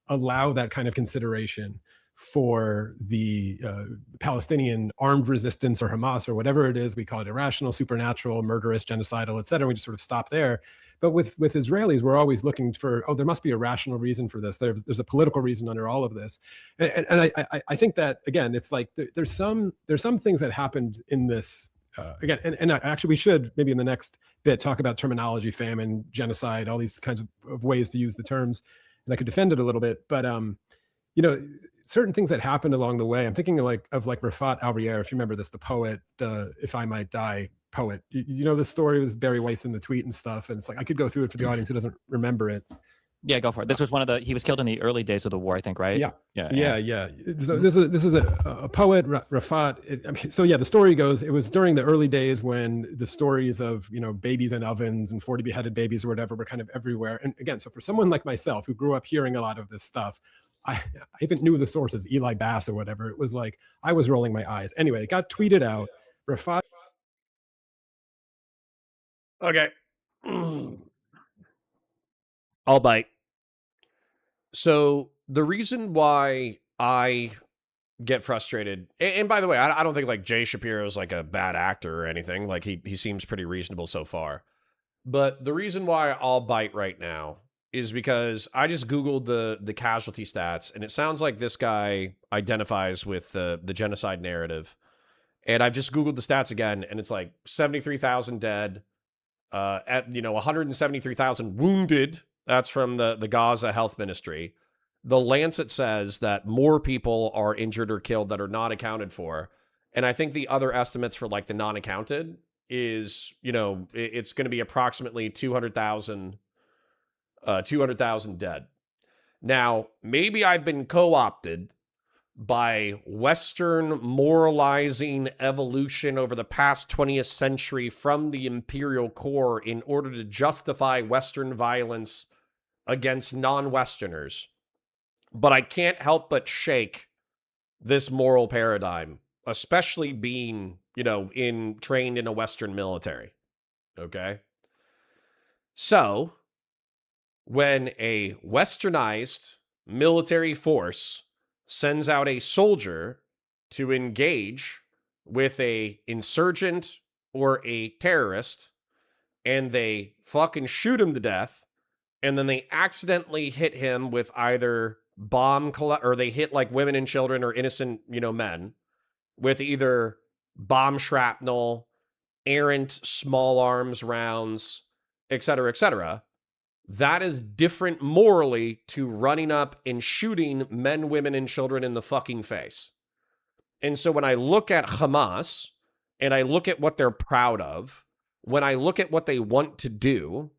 C: allow that kind of consideration for the Palestinian armed resistance or Hamas or whatever it is. We call it irrational, supernatural, murderous, genocidal, et cetera. We just sort of stop there. But with Israelis, we're always looking for, there must be a rational reason for this. There's a political reason under all of this. And I think that, again, it's like there's some things that happened in this, again, and actually we should maybe in the next bit talk about terminology, famine, genocide, all these kinds of ways to use the terms. And I could defend it a little bit. But, certain things that happened along the way. I'm thinking of Rafat Al-Rier, if you remember this, the poet, If I Might Die poet. You know the story with Barry Weiss in the tweet and stuff. And it's like, I could go through it for the audience who doesn't remember it.
D: Yeah, go for it. This was he was killed in the early days of the war, I think, right?
C: Yeah.
D: Yeah.
C: So this is a poet, Rafat. So yeah, the story goes, it was during the early days when the stories of, babies in ovens and 40 beheaded babies or whatever were kind of everywhere. And again, so for someone like myself who grew up hearing a lot of this stuff, I even knew the sources, Eli Bass or whatever. It was like, I was rolling my eyes. Anyway, it got tweeted out. Rafat.
A: Okay. I'll bite. So the reason why I get frustrated, and by the way, I don't think like Jay Shapiro is like a bad actor or anything. Like he seems pretty reasonable so far. But the reason why I'll bite right now is because I just Googled the casualty stats, and it sounds like this guy identifies with the genocide narrative. And I've just Googled the stats again, and it's like 73,000 dead, 173,000 wounded. That's from the Gaza Health Ministry. The Lancet says that more people are injured or killed that are not accounted for. And I think the other estimates for like the non-accounted is, it's going to be approximately 200,000 dead. Now, maybe I've been co-opted by Western moralizing evolution over the past 20th century from the imperial core in order to justify Western violence against non-Westerners. But I can't help but shake this moral paradigm, especially being, trained in a Western military. Okay? So, when a westernized military force sends out a soldier to engage with a insurgent or a terrorist, and they fucking shoot him to death, and then they accidentally hit him with either or they hit like women and children or innocent, men with either bomb shrapnel, errant small arms rounds, etc., etc., that is different morally to running up and shooting men, women, and children in the fucking face. And so when I look at Hamas and I look at what they're proud of, when I look at what they want to do,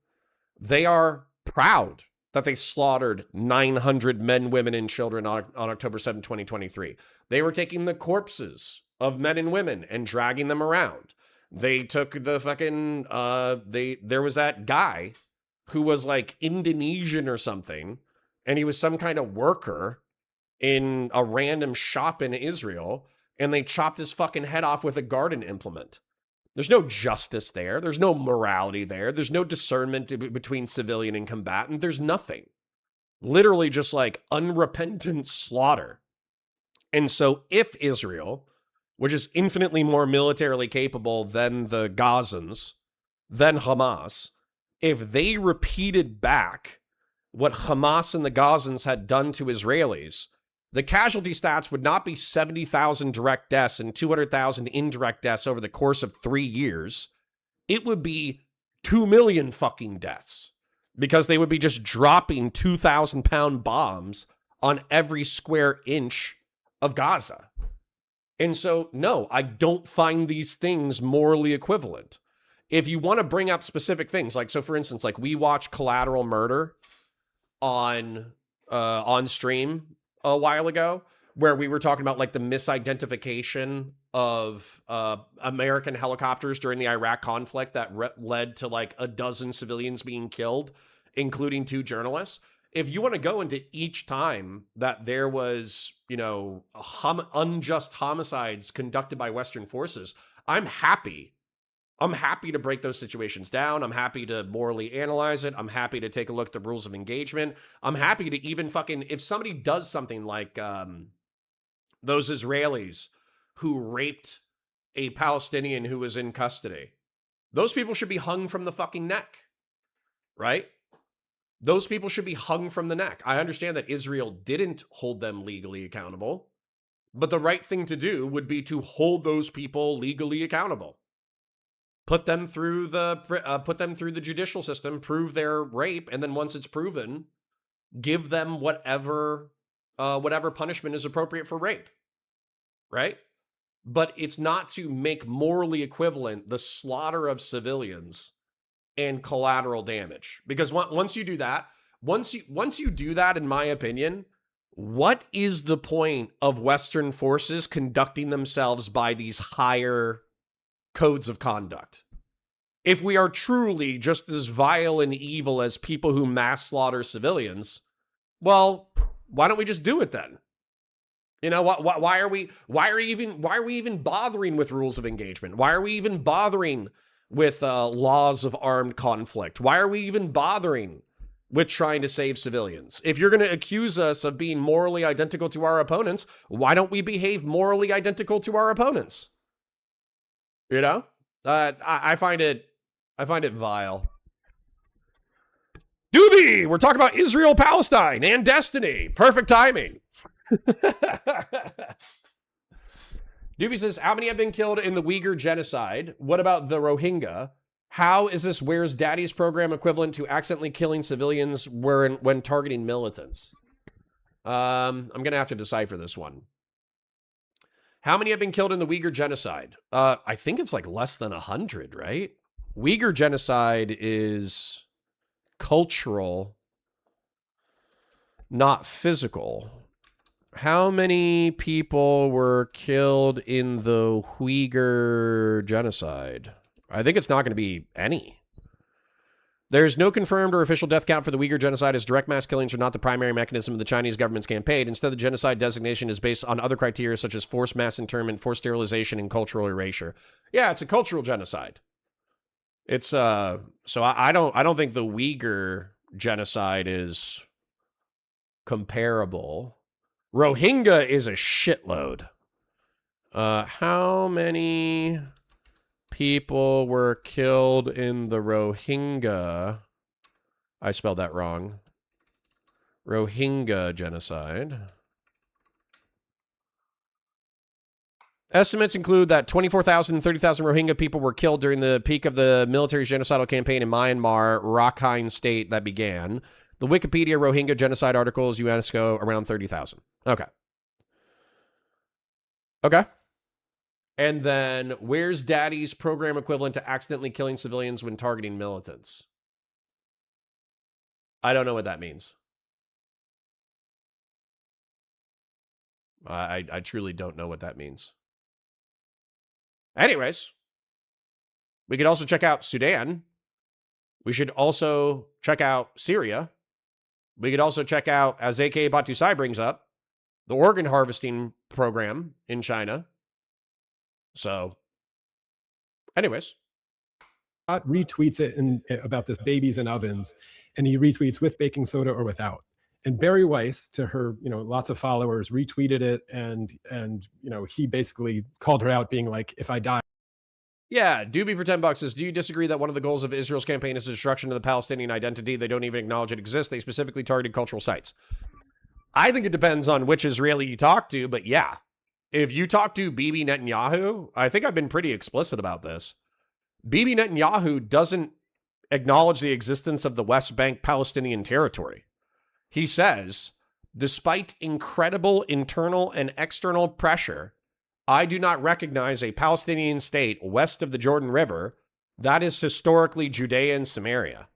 A: they are proud that they slaughtered 900 men, women, and children on October 7, 2023. They were taking the corpses of men and women and dragging them around. They took the fucking, there was that guy who was like Indonesian or something, and he was some kind of worker in a random shop in Israel, and they chopped his fucking head off with a garden implement. There's no justice there. There's no morality there. There's no discernment between civilian and combatant. There's nothing. Literally just like unrepentant slaughter. And so if Israel, which is infinitely more militarily capable than the Gazans, than Hamas, if they repeated back what Hamas and the Gazans had done to Israelis, the casualty stats would not be 70,000 direct deaths and 200,000 indirect deaths over the course of 3 years. It would be 2 million fucking deaths because they would be just dropping 2,000-pound bombs on every square inch of Gaza. And so, no, I don't find these things morally equivalent. If you want to bring up specific things, like, so for instance, like we watch Collateral Murder on on stream a while ago, where we were talking about like the misidentification of American helicopters during the Iraq conflict that led to like a dozen civilians being killed, including 2 journalists. If you want to go into each time that there was, you know, unjust homicides conducted by Western forces, I'm happy to break those situations down. I'm happy to morally analyze it. I'm happy to take a look at the rules of engagement. I'm happy to even fucking, if somebody does something like those Israelis who raped a Palestinian who was in custody, those people should be hung from the fucking neck, right? Those people should be hung from the neck. I understand that Israel didn't hold them legally accountable, but the right thing to do would be to hold those people legally accountable. Put them through the judicial system, prove their rape, and then once it's proven, give them whatever punishment is appropriate for rape, right? But it's not to make morally equivalent the slaughter of civilians and collateral damage, because once you do that, in my opinion, what is the point of Western forces conducting themselves by these higher codes of conduct? If we are truly just as vile and evil as people who mass slaughter civilians, well, why don't we just do it then? You know, why are we even bothering with rules of engagement? Why are we even bothering with laws of armed conflict? Why are we even bothering with trying to save civilians? If you're going to accuse us of being morally identical to our opponents, why don't we behave morally identical to our opponents? You know, I find it vile. Doobie, we're talking about Israel, Palestine, and destiny. Perfect timing. Doobie says, how many have been killed in the Uyghur genocide? What about the Rohingya? How is this Where's Daddy's program equivalent to accidentally killing civilians when targeting militants? I'm going to have to decipher this one. How many have been killed in the Uyghur genocide? I think it's like less than 100, right? Uyghur genocide is cultural, not physical. How many people were killed in the Uyghur genocide? I think it's not going to be any. There's no confirmed or official death count for the Uyghur genocide, as direct mass killings are not the primary mechanism of the Chinese government's campaign. Instead, the genocide designation is based on other criteria such as forced mass internment, forced sterilization, and cultural erasure. Yeah, it's a cultural genocide. It's so I don't think the Uyghur genocide is comparable. Rohingya is a shitload. How many people were killed in the Rohingya? I spelled that wrong. Rohingya genocide. Estimates include that 24,000 and 30,000 Rohingya people were killed during the peak of the military's genocidal campaign in Myanmar, Rakhine state that began. The Wikipedia Rohingya genocide article is UNESCO around 30,000. Okay. Okay. And then, where's Daddy's program equivalent to accidentally killing civilians when targeting militants? I don't know what that means. I truly don't know what that means. Anyways, we could also check out Sudan. We should also check out Syria. We could also check out, as A.K. Batusai brings up, the organ harvesting program in China. So, anyways.
C: Retweets it about this babies in ovens, and he retweets with baking soda or without. And Barry Weiss, to her, lots of followers, retweeted it, and he basically called her out, being like, "If I die."
A: Yeah, Doobie for $10 says, do you disagree that one of the goals of Israel's campaign is the destruction of the Palestinian identity? They don't even acknowledge it exists. They specifically targeted cultural sites. I think it depends on which Israeli you talk to, but yeah. If you talk to Bibi Netanyahu, I think I've been pretty explicit about this. Bibi Netanyahu doesn't acknowledge the existence of the West Bank Palestinian territory. He says, despite incredible internal and external pressure, I do not recognize a Palestinian state west of the Jordan River that is historically Judea and Samaria.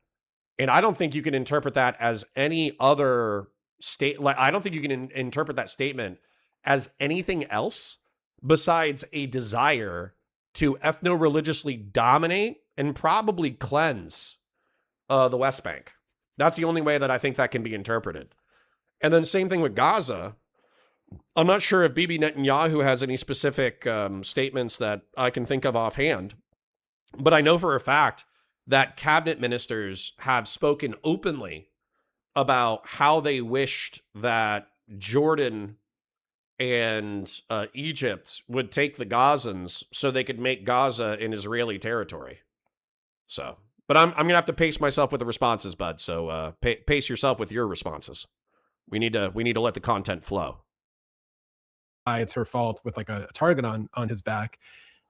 A: And I don't think you can interpret that as any other I don't think you can interpret that statement as anything else besides a desire to ethno-religiously dominate and probably cleanse the West Bank. That's the only way that I think that can be interpreted. And then same thing with Gaza. I'm not sure if Bibi Netanyahu has any specific statements that I can think of offhand, but I know for a fact that cabinet ministers have spoken openly about how they wished that Jordan and Egypt would take the Gazans so they could make Gaza an Israeli territory. So, but I'm gonna have to pace myself with the responses, bud. So pace yourself with your responses. We need to let the content flow.
C: It's her fault with like a target on his back.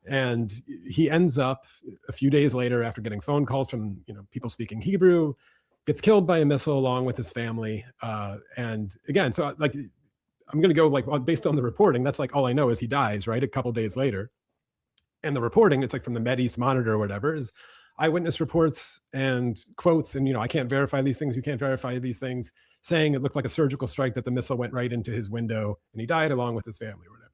C: And he ends up a few days later, after getting phone calls from people speaking Hebrew, gets killed by a missile along with his family. And again, so like I'm going to go like based on the reporting, that's like all I know is he dies, right? A couple days later. And the reporting, it's like from the Med Monitor or whatever, is eyewitness reports and quotes. And, I can't verify these things. You can't verify these things, saying it looked like a surgical strike, that the missile went right into his window and he died along with his family or whatever.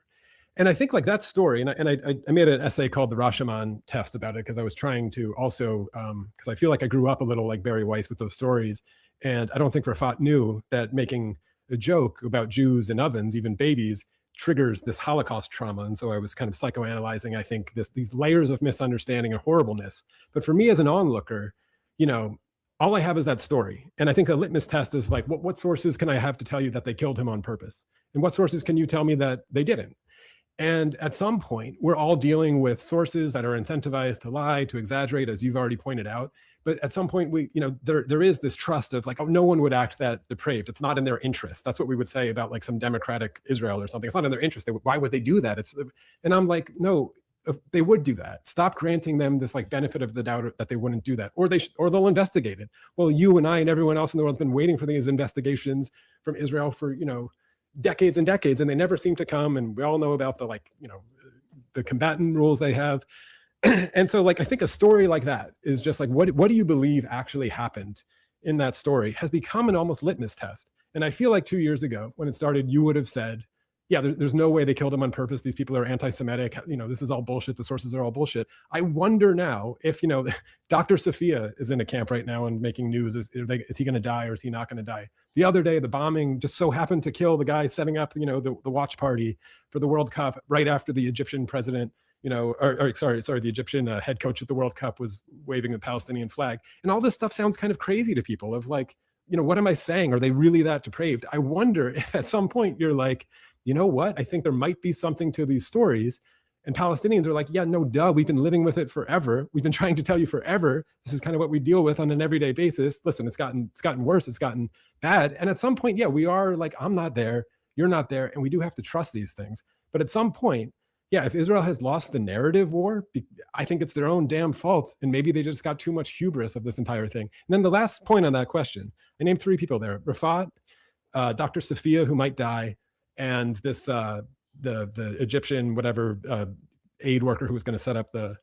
C: And I think like that story, and I made an essay called the Rashomon test about it, because I was trying to also, because I feel like I grew up a little like Barry Weiss with those stories. And I don't think Rafat knew that making a joke about Jews and ovens, even babies, triggers this Holocaust trauma. And so I was kind of psychoanalyzing, I think, these layers of misunderstanding and horribleness. But for me as an onlooker, all I have is that story. And I think a litmus test is like, what sources can I have to tell you that they killed him on purpose? And what sources can you tell me that they didn't? And at some point, we're all dealing with sources that are incentivized to lie, to exaggerate, as you've already pointed out. But at some point, there is this trust of like, oh, no one would act that depraved. It's not in their interest. That's what we would say about like some democratic Israel or something. It's not in their interest. Why would they do that? And I'm like, no, they would do that. Stop granting them this like benefit of the doubt that they wouldn't do that, or they'll investigate it. Well, you and I and everyone else in the world has been waiting for these investigations from Israel for decades and decades, and they never seem to come. And we all know about the combatant rules they have. And so like I think a story like that is just like, what do you believe actually happened in that story has become an almost litmus test. And I feel like 2 years ago when it started, you would have said, yeah, there's no way they killed him on purpose. These people are anti-Semitic. This is all bullshit. The sources are all bullshit. I wonder now if, Dr. Sophia is in a camp right now and making news. Is he going to die or is he not going to die? The other day, the bombing just so happened to kill the guy setting up, the watch party for the World Cup right after the Egyptian president, the Egyptian head coach at the World Cup was waving the Palestinian flag. And all this stuff sounds kind of crazy to people of like, what am I saying? Are they really that depraved? I wonder if at some point you're like, you know what? I think there might be something to these stories. And Palestinians are like, yeah, no, duh. We've been living with it forever. We've been trying to tell you forever. This is kind of what we deal with on an everyday basis. Listen, it's gotten worse. It's gotten bad. And at some point, yeah, we are like, I'm not there. You're not there. And we do have to trust these things. But at some point, yeah, if Israel has lost the narrative war, I think it's their own damn fault. And maybe they just got too much hubris of this entire thing. And then the last point on that question, I named 3 people there: Rafat, Dr. Sophia, who might die, and this the Egyptian aid worker who was going to set up the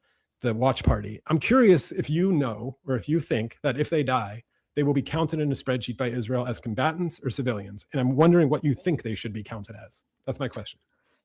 C: watch party. I'm curious if or if you think that if they die, they will be counted in a spreadsheet by Israel as combatants or civilians. And I'm wondering what you think they should be counted as. That's my question.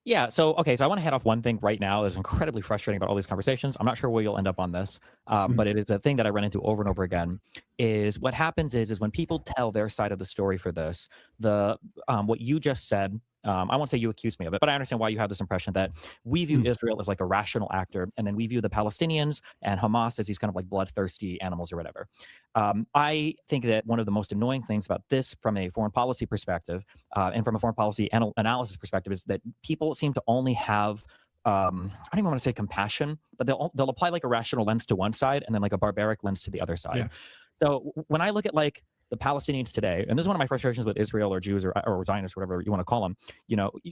D: Yeah. So I want to head off one thing right now that is incredibly frustrating about all these conversations. I'm not sure where you'll end up on this, but it is a thing that I run into over and over again. Is what happens is when people tell their side of the story for this, what you just said. I won't say you accuse me of it, but I understand why you have this impression that we view Israel as like a rational actor, and then we view the Palestinians and Hamas as these kind of like bloodthirsty animals or whatever. I think that one of the most annoying things about this from a foreign policy perspective and from a foreign policy analysis perspective is that people seem to only have I don't even want to say compassion, but they'll apply like a rational lens to one side and then like a barbaric lens to the other side. Yeah. So when I look at like the Palestinians today, and this is one of my frustrations with Israel or Jews or Zionists, whatever you want to call them,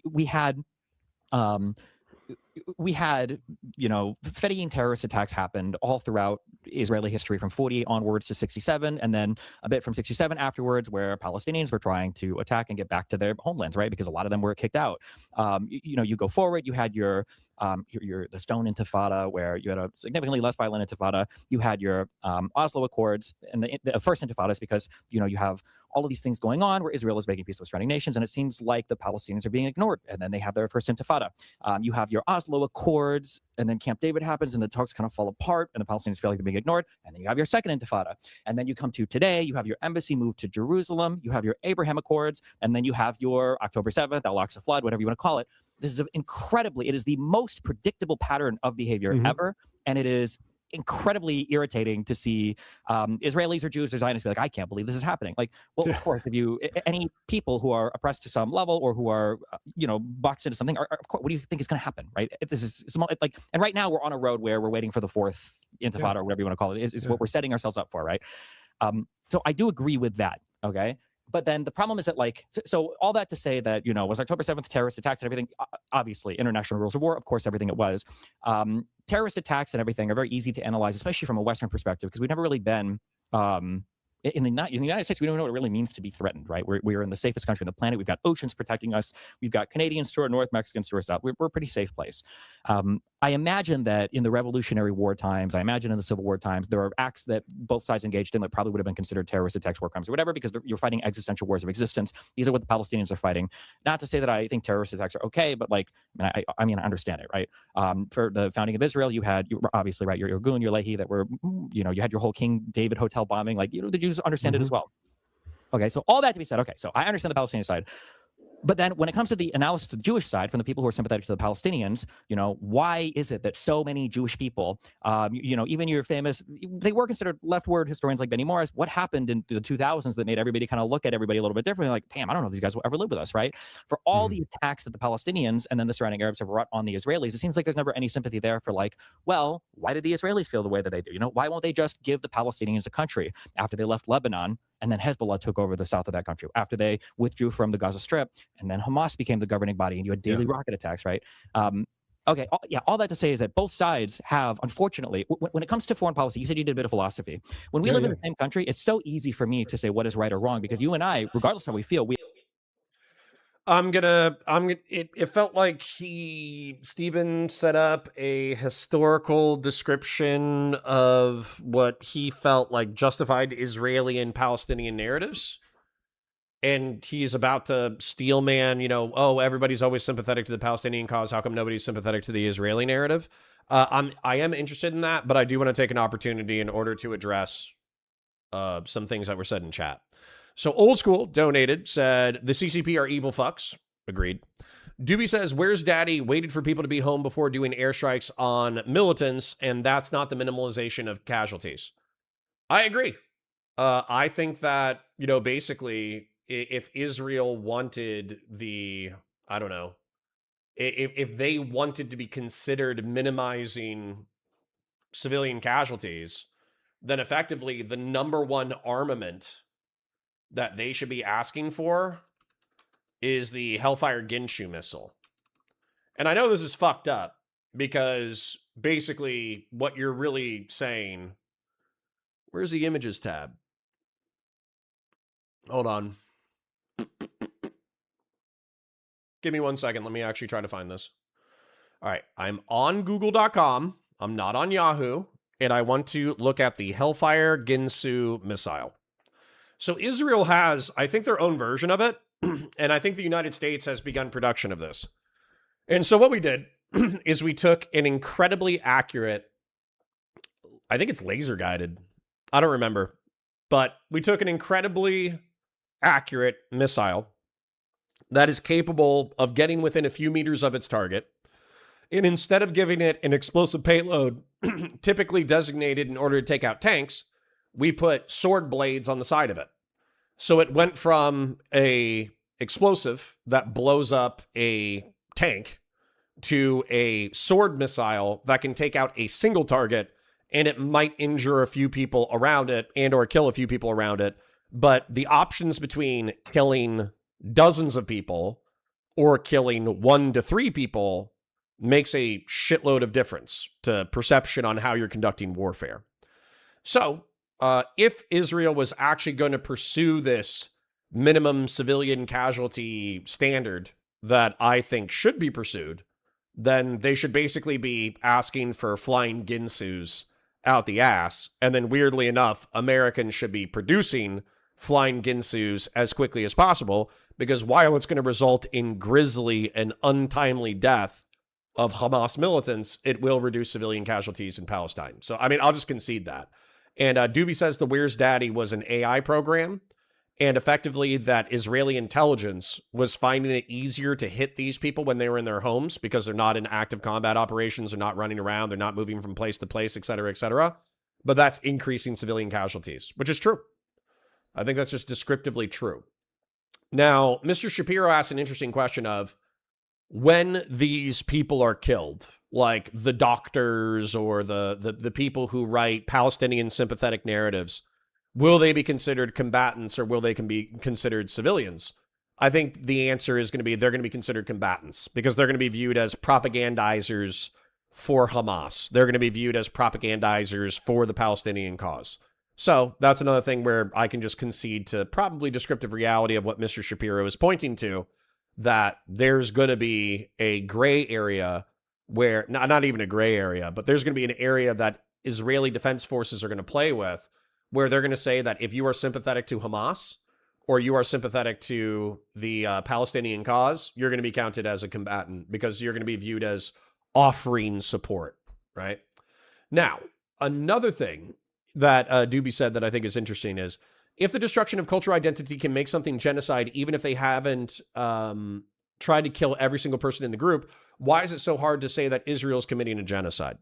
D: we had Fedayeen terrorist attacks happened all throughout Israeli history from 48 onwards to 67, and then a bit from 67 afterwards, where Palestinians were trying to attack and get back to their homelands, right? Because a lot of them were kicked out. You go forward, you had your the Stone Intifada, where you had a significantly less violent Intifada. You had your Oslo Accords, and the first Intifada is because you have all of these things going on where Israel is making peace with surrounding nations, and it seems like the Palestinians are being ignored. And then they have their first Intifada. You have your Oslo Accords, and then Camp David happens, and the talks kind of fall apart, and the Palestinians feel like they're being ignored. And then you have your second Intifada. And then you come to today, you have your embassy moved to Jerusalem, you have your Abraham Accords, and then you have your October 7th, Al-Aqsa flood, whatever you want to call it. This is it is the most predictable pattern of behavior ever. And it is incredibly irritating to see Israelis or Jews or Zionists be like, I can't believe this is happening. Like, well, of course, if you, any people who are oppressed to some level or who are, boxed into something, of course, what do you think is going to happen, right? This is like, and right now we're on a road where we're waiting for the fourth Intifada or whatever you want to call it, is what we're setting ourselves up for, right? So I do agree with that, okay? But then the problem is that, like, so all that to say that, was October 7th terrorist attacks and everything, obviously, international rules of war, of course, everything it was. Terrorist attacks and everything are very easy to analyze, especially from a Western perspective, because we've never really been in the United States, we don't know what it really means to be threatened, right? We're in the safest country on the planet. We've got oceans protecting us. We've got Canadians to our north, Mexicans to our south. We're a pretty safe place. I imagine that in the Revolutionary War times, I imagine in the Civil War times, there are acts that both sides engaged in that probably would have been considered terrorist attacks, war crimes, or whatever, because you're fighting existential wars of existence. These are what the Palestinians are fighting. Not to say that I think terrorist attacks are okay, but like, I mean, I understand it, right? For the founding of Israel, you had, obviously, right, your Irgun, your Lehi, that were, you had your whole King David hotel bombing. Like, the Jews understand it as well. Okay, so all that to be said, okay, so I understand the Palestinian side. But then when it comes to the analysis of the Jewish side, from the people who are sympathetic to the Palestinians, why is it that so many Jewish people, even your famous, they were considered leftward historians like Benny Morris, what happened in the 2000s that made everybody kind of look at everybody a little bit differently? Like, damn, I don't know if these guys will ever live with us, right? For all the attacks that the Palestinians and then the surrounding Arabs have wrought on the Israelis, it seems like there's never any sympathy there for, like, well, why did the Israelis feel the way that they do? Why won't they just give the Palestinians a country after they left Lebanon? And then Hezbollah took over the south of that country after they withdrew from the Gaza Strip, and then Hamas became the governing body, and you had daily rocket attacks, right? Okay, all that to say is that both sides have, unfortunately, when it comes to foreign policy, you said you did a bit of philosophy. When we live in the same country, it's so easy for me to say what is right or wrong, because you and I, regardless of how we feel,
A: it felt like Stephen set up a historical description of what he felt like justified Israeli and Palestinian narratives. And he's about to steelman, everybody's always sympathetic to the Palestinian cause. How come nobody's sympathetic to the Israeli narrative? I am interested in that, but I do want to take an opportunity in order to address some things that were said in chat. So Old School donated, said, the CCP are evil fucks. Agreed. Doobie says, where's daddy? Waited for people to be home before doing airstrikes on militants, and that's not the minimalization of casualties. I agree. I think that, basically, if Israel wanted if they wanted to be considered minimizing civilian casualties, then effectively the number one armament that they should be asking for is the Hellfire Ginsu missile. And I know this is fucked up because basically what you're really saying, where's the images tab? Hold on. Give me 1 second. Let me actually try to find this. All right. I'm on google.com. I'm not on Yahoo. And I want to look at the Hellfire Ginsu missile. So Israel has, I think, their own version of it. And I think the United States has begun production of this. And so what we did is we took an incredibly accurate, I think it's laser guided. I don't remember. But we took an incredibly accurate missile that is capable of getting within a few meters of its target. And instead of giving it an explosive payload typically designated in order to take out tanks, we put sword blades on the side of it. So it went from a explosive that blows up a tank to a sword missile that can take out a single target, and it might injure a few people around it and or kill a few people around it. But the options between killing dozens of people or killing 1 to 3 people makes a shitload of difference to perception on how you're conducting warfare. So if Israel was actually going to pursue this minimum civilian casualty standard that I think should be pursued, then they should basically be asking for flying Ginsus out the ass. And then weirdly enough, Americans should be producing flying Ginsus as quickly as possible, because while it's going to result in grisly and untimely death of Hamas militants, it will reduce civilian casualties in Palestine. So, I mean, I'll just concede that. And Doobie says the Where's Daddy was an AI program, and effectively that Israeli intelligence was finding it easier to hit these people when they were in their homes because they're not in active combat operations, they're not running around, they're not moving from place to place, et cetera, et cetera. But that's increasing civilian casualties, which is true. I think that's just descriptively true. Now, Mr. Shapiro asked an interesting question of when these people are killed, like the doctors or the people who write Palestinian sympathetic narratives, will they be considered combatants or will they be considered civilians? I think the answer is going to be they're going to be considered combatants because they're going to be viewed as propagandizers for Hamas. They're going to be viewed as propagandizers for the Palestinian cause. So that's another thing where I can just concede to probably descriptive reality of what Mr. Shapiro is pointing to, that there's going to be a gray area where, not even a gray area, but there's going to be an area that Israeli defense forces are going to play with, where they're going to say that if you are sympathetic to Hamas or you are sympathetic to the Palestinian cause, you're going to be counted as a combatant because you're going to be viewed as offering support, right? Now, another thing that Doobie said that I think is interesting is, if the destruction of cultural identity can make something genocide, even if they haven't tried to kill every single person in the group, why is it so hard to say that Israel's committing a genocide?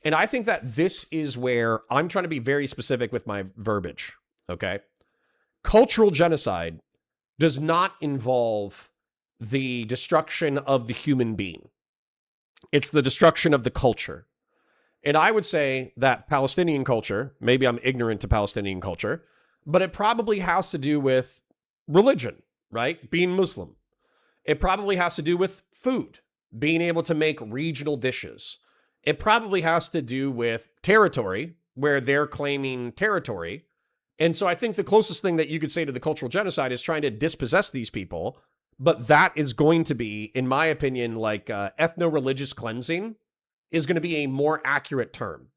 A: And I think that this is where I'm trying to be very specific with my verbiage, okay? Cultural genocide does not involve the destruction of the human being. It's the destruction of the culture. And I would say that Palestinian culture, maybe I'm ignorant to Palestinian culture, but it probably has to do with religion, right? Being Muslim. It probably has to do with food, being able to make regional dishes. It probably has to do with territory, where they're claiming territory. And so I think the closest thing that you could say to the cultural genocide is trying to dispossess these people. But that is going to be, in my opinion, like ethno-religious cleansing is going to be a more accurate term.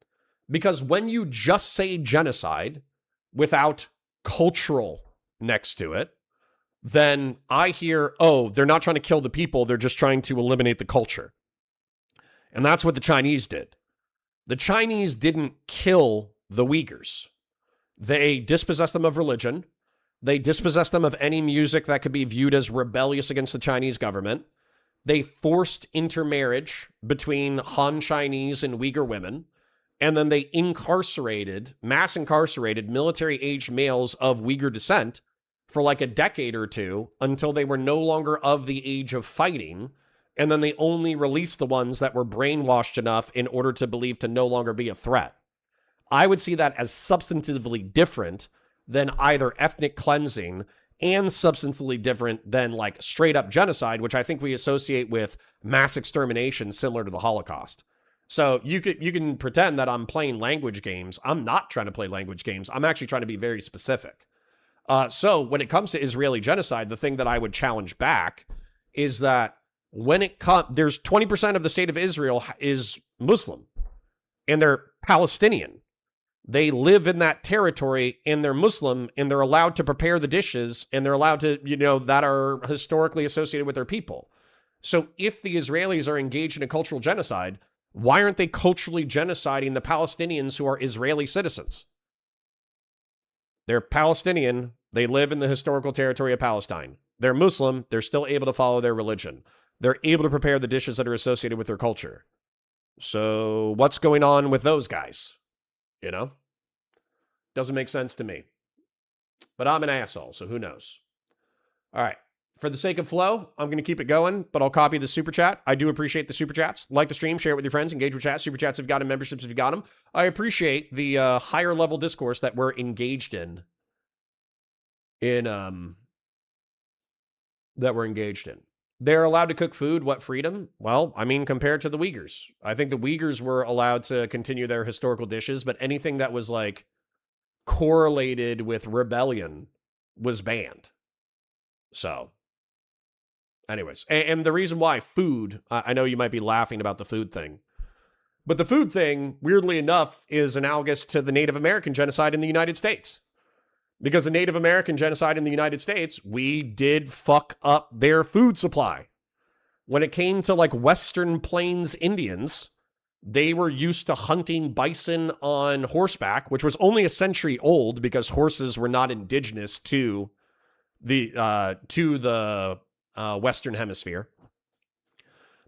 A: Because when you just say genocide without cultural next to it, then I hear, oh, they're not trying to kill the people, they're just trying to eliminate the culture. And that's what the Chinese did. The Chinese didn't kill the Uyghurs. They dispossessed them of religion. They dispossessed them of any music that could be viewed as rebellious against the Chinese government. They forced intermarriage between Han Chinese and Uyghur women. And then they mass incarcerated military-aged males of Uyghur descent for like a decade or two until they were no longer of the age of fighting. And then they only released the ones that were brainwashed enough in order to believe to no longer be a threat. I would see that as substantively different than either ethnic cleansing and substantively different than like straight up genocide, which I think we associate with mass extermination similar to the Holocaust. So you can pretend that I'm playing language games. I'm not trying to play language games. I'm actually trying to be very specific. So when it comes to Israeli genocide, the thing that I would challenge back is that there's 20% of the state of Israel is Muslim and they're Palestinian. They live in that territory and they're Muslim and they're allowed to prepare the dishes and they're allowed to, that are historically associated with their people. So if the Israelis are engaged in a cultural genocide, why aren't they culturally genociding the Palestinians who are Israeli citizens? They're Palestinian. They live in the historical territory of Palestine. They're Muslim. They're still able to follow their religion. They're able to prepare the dishes that are associated with their culture. So what's going on with those guys? Doesn't make sense to me. But I'm an asshole, so who knows? All right. For the sake of flow, I'm going to keep it going, but I'll copy the super chat. I do appreciate the super chats. Like the stream, share it with your friends, engage with chat. Super chats if you got them, memberships if you got them. I appreciate the higher level discourse that we're engaged in. They're allowed to cook food. What freedom? Well, I mean, compared to the Uyghurs. I think the Uyghurs were allowed to continue their historical dishes, but anything that was like correlated with rebellion was banned. So Anyways, and the reason why food, I know you might be laughing about the food thing, but the food thing, weirdly enough, is analogous to the Native American genocide in the United States. Because the Native American genocide in the United States, we did fuck up their food supply. When it came to like Western Plains Indians, they were used to hunting bison on horseback, which was only a century old because horses were not indigenous to the Western Hemisphere.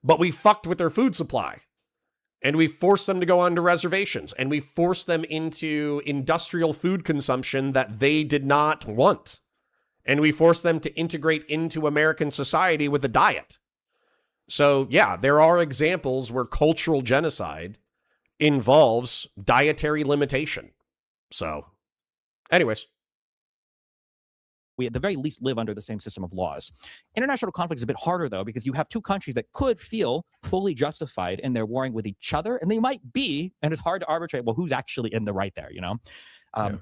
A: But we fucked with their food supply. And we forced them to go onto reservations. And we forced them into industrial food consumption that they did not want. And we forced them to integrate into American society with a diet. So, yeah, there are examples where cultural genocide involves dietary limitation. So, anyways.
D: We at the very least live under the same system of laws. International conflict is a bit harder, though, because you have two countries that could feel fully justified in their warring with each other, and they might be, and it's hard to arbitrate, well, who's actually in the right there, you know?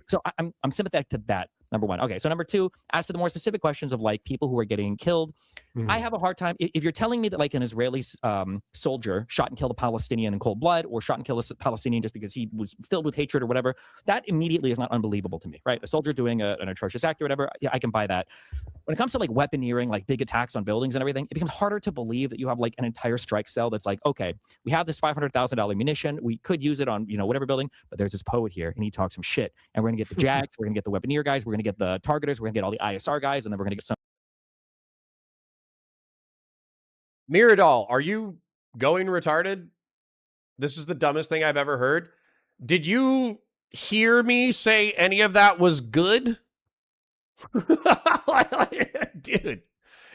D: So I'm sympathetic to that, number one. Okay, so number two, as to the more specific questions of like people who are getting killed, I have a hard time, if you're telling me that like an Israeli soldier shot and killed a Palestinian in cold blood, or shot and killed a Palestinian just because he was filled with hatred or whatever, that immediately is not unbelievable to me, right? A soldier doing an atrocious act or whatever, yeah, I can buy that. When it comes to like weaponeering, like big attacks on buildings and everything, it becomes harder to believe that you have like an entire strike cell that's like, okay, we have this $500,000 munition, we could use it on, you know, whatever building, but there's this poet here and he talks some shit, and we're gonna get the JAGs, we're gonna get the weaponeer guys, we're gonna get the targeters, we're gonna get all the ISR guys, and then we're gonna get some.
A: Miradol, are you going retarded? This is the dumbest thing I've ever heard. Did you hear me say any of that was good? Dude,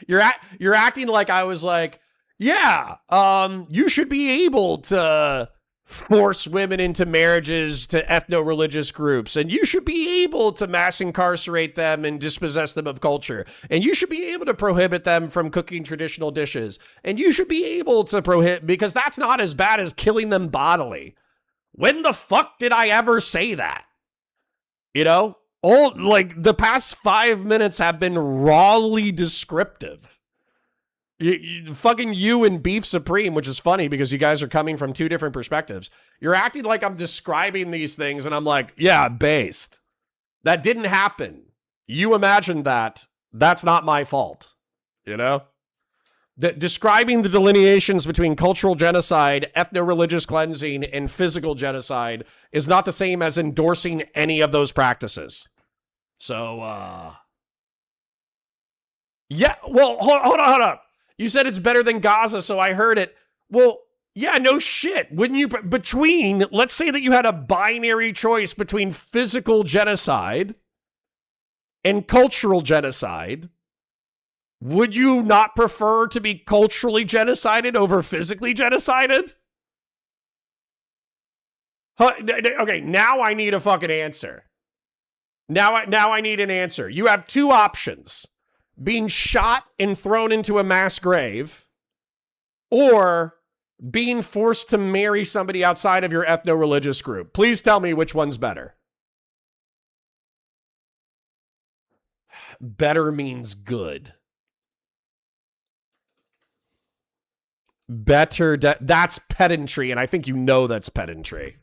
A: you're acting like I was like, yeah, you should be able to force women into marriages to ethno-religious groups, and you should be able to mass incarcerate them and dispossess them of culture, and you should be able to prohibit them from cooking traditional dishes, and you should be able to prohibit, because that's not as bad as killing them bodily. When the fuck did I ever say that? You know? Like, the past 5 minutes have been rawly descriptive. Fucking you and Beef Supreme, which is funny because you guys are coming from two different perspectives. You're acting like I'm describing these things and I'm like, yeah, based. That didn't happen. You imagined that. That's not my fault. You know? Describing the delineations between cultural genocide, ethno-religious cleansing, and physical genocide is not the same as endorsing any of those practices. So, yeah, well, hold on. You said it's better than Gaza, so I heard it. Well, yeah, no shit. Wouldn't you, let's say that you had a binary choice between physical genocide and cultural genocide, would you not prefer to be culturally genocided over physically genocided? Okay, now I need a fucking answer. Now I need an answer. You have two options. Being shot and thrown into a mass grave, or being forced to marry somebody outside of your ethno-religious group. Please tell me which one's better. Better means good. Better, that's pedantry, and I think you know that's pedantry.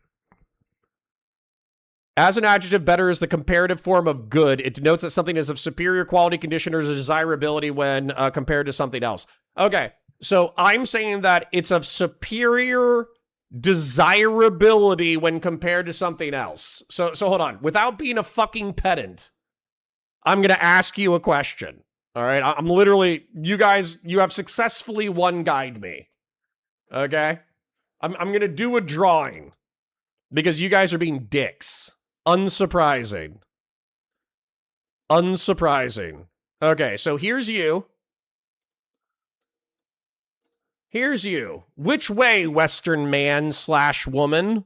A: As an adjective, better is the comparative form of good. It denotes that something is of superior quality, condition, or desirability when compared to something else. Okay, so I'm saying that it's of superior desirability when compared to something else. So hold on. Without being a fucking pedant, I'm going to ask you a question. All right? I'm literally, you guys, you have successfully one-guide me. Okay? I'm going to do a drawing because you guys are being dicks. Unsurprising. Okay, so here's you. Here's you. Which way, Western man / woman?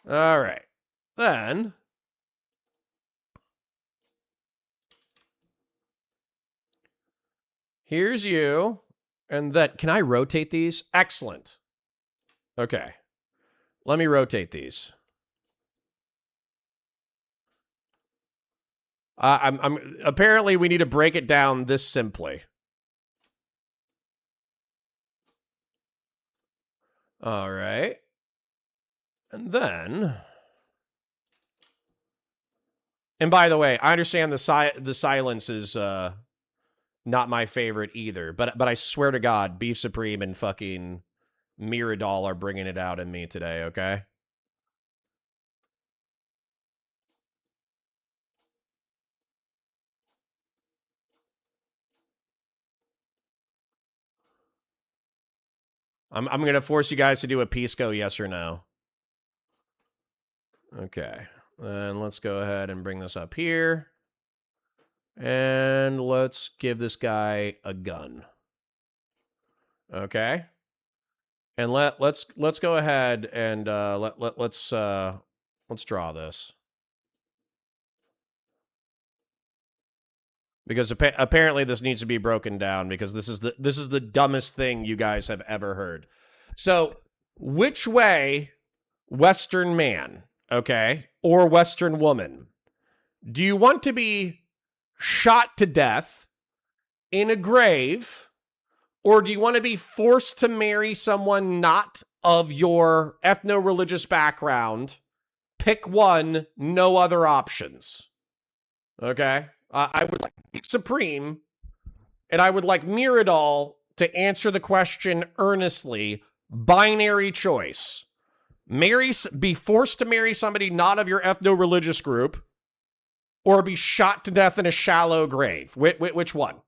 A: All right. Then here's you. And that, can I rotate these? Excellent. Okay. Let me rotate these. I'm apparently we need to break it down this simply. All right. And then, and by the way, I understand the silence is not my favorite either, but I swear to God, Beef Supreme and fucking Miradol are bringing it out in me today, okay? I'm going to force you guys to do a Pisco yes or no. Okay. And let's go ahead and bring this up here. And let's give this guy a gun. Okay. And let's go ahead and let's draw this. Because apparently this needs to be broken down because this is the dumbest thing you guys have ever heard. So, which way, Western man, okay, or Western woman, do you want to be shot to death in a grave, or do you want to be forced to marry someone not of your ethno-religious background? Pick one, no other options. Okay? I would like Supreme, and I would like Miradol to answer the question earnestly. Binary choice. Be forced to marry somebody not of your ethno-religious group, or be shot to death in a shallow grave. Which one?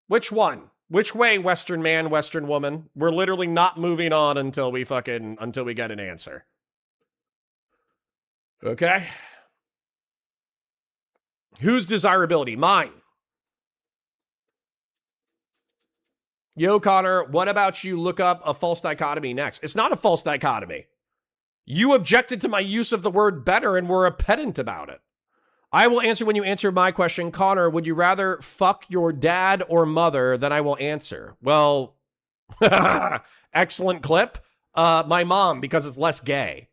A: Which one? Which way, Western man, Western woman? We're literally not moving on until we get an answer. Okay? Whose desirability? Mine. Yo, Connor, what about you look up a false dichotomy next? It's not a false dichotomy. You objected to my use of the word better and were a pedant about it. I will answer when you answer my question. Connor, would you rather fuck your dad or mother? Then I will answer. Well, excellent clip. My mom, because it's less gay.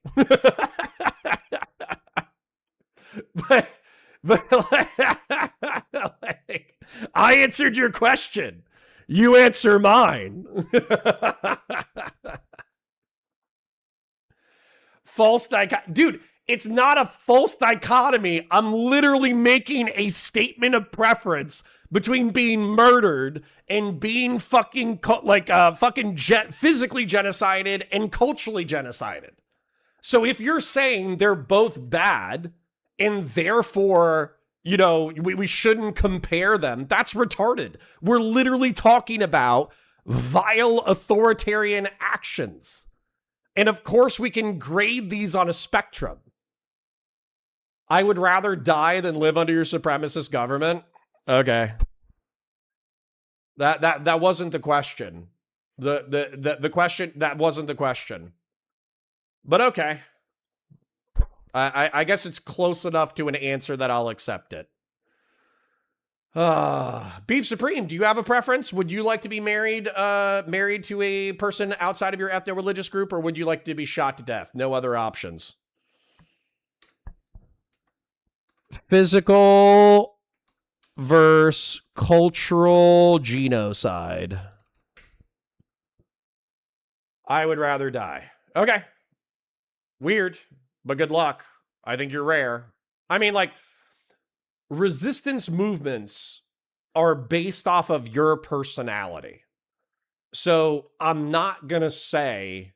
A: but like, I answered your question. You answer mine. False dichotomy. Dude, it's not a false dichotomy. I'm literally making a statement of preference between being murdered and being fucking physically genocided and culturally genocided. So if you're saying they're both bad and therefore, you know, we shouldn't compare them, that's retarded. We're literally talking about vile authoritarian actions. And of course, we can grade these on a spectrum. I would rather die than live under your supremacist government. Okay. That wasn't the question. The question, that wasn't the question. But okay. I guess it's close enough to an answer that I'll accept it. Beef Supreme, do you have a preference? Would you like to be married to a person outside of your ethno-religious group, or would you like to be shot to death? No other options. Physical versus cultural genocide. I would rather die. Okay. Weird, but good luck. I think you're rare. I mean, like, resistance movements are based off of your personality. So I'm not going to say,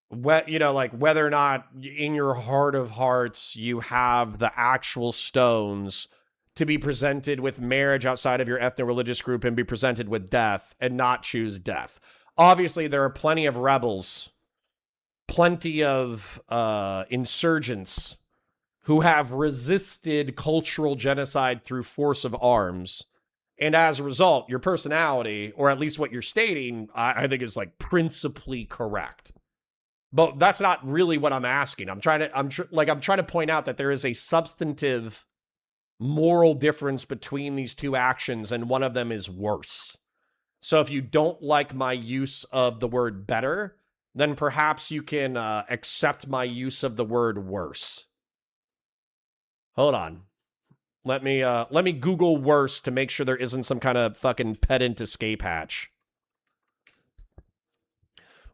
A: whether or not in your heart of hearts you have the actual stones to be presented with marriage outside of your ethno-religious group and be presented with death and not choose death. Obviously, there are plenty of rebels, plenty of insurgents who have resisted cultural genocide through force of arms. And as a result, your personality, or at least what you're stating, I think is like principally correct. But that's not really what I'm asking. I'm trying to point out that there is a substantive moral difference between these two actions, and one of them is worse. So if you don't like my use of the word better, then perhaps you can accept my use of the word worse. Hold on. Let me Google worse to make sure there isn't some kind of fucking pedant escape hatch.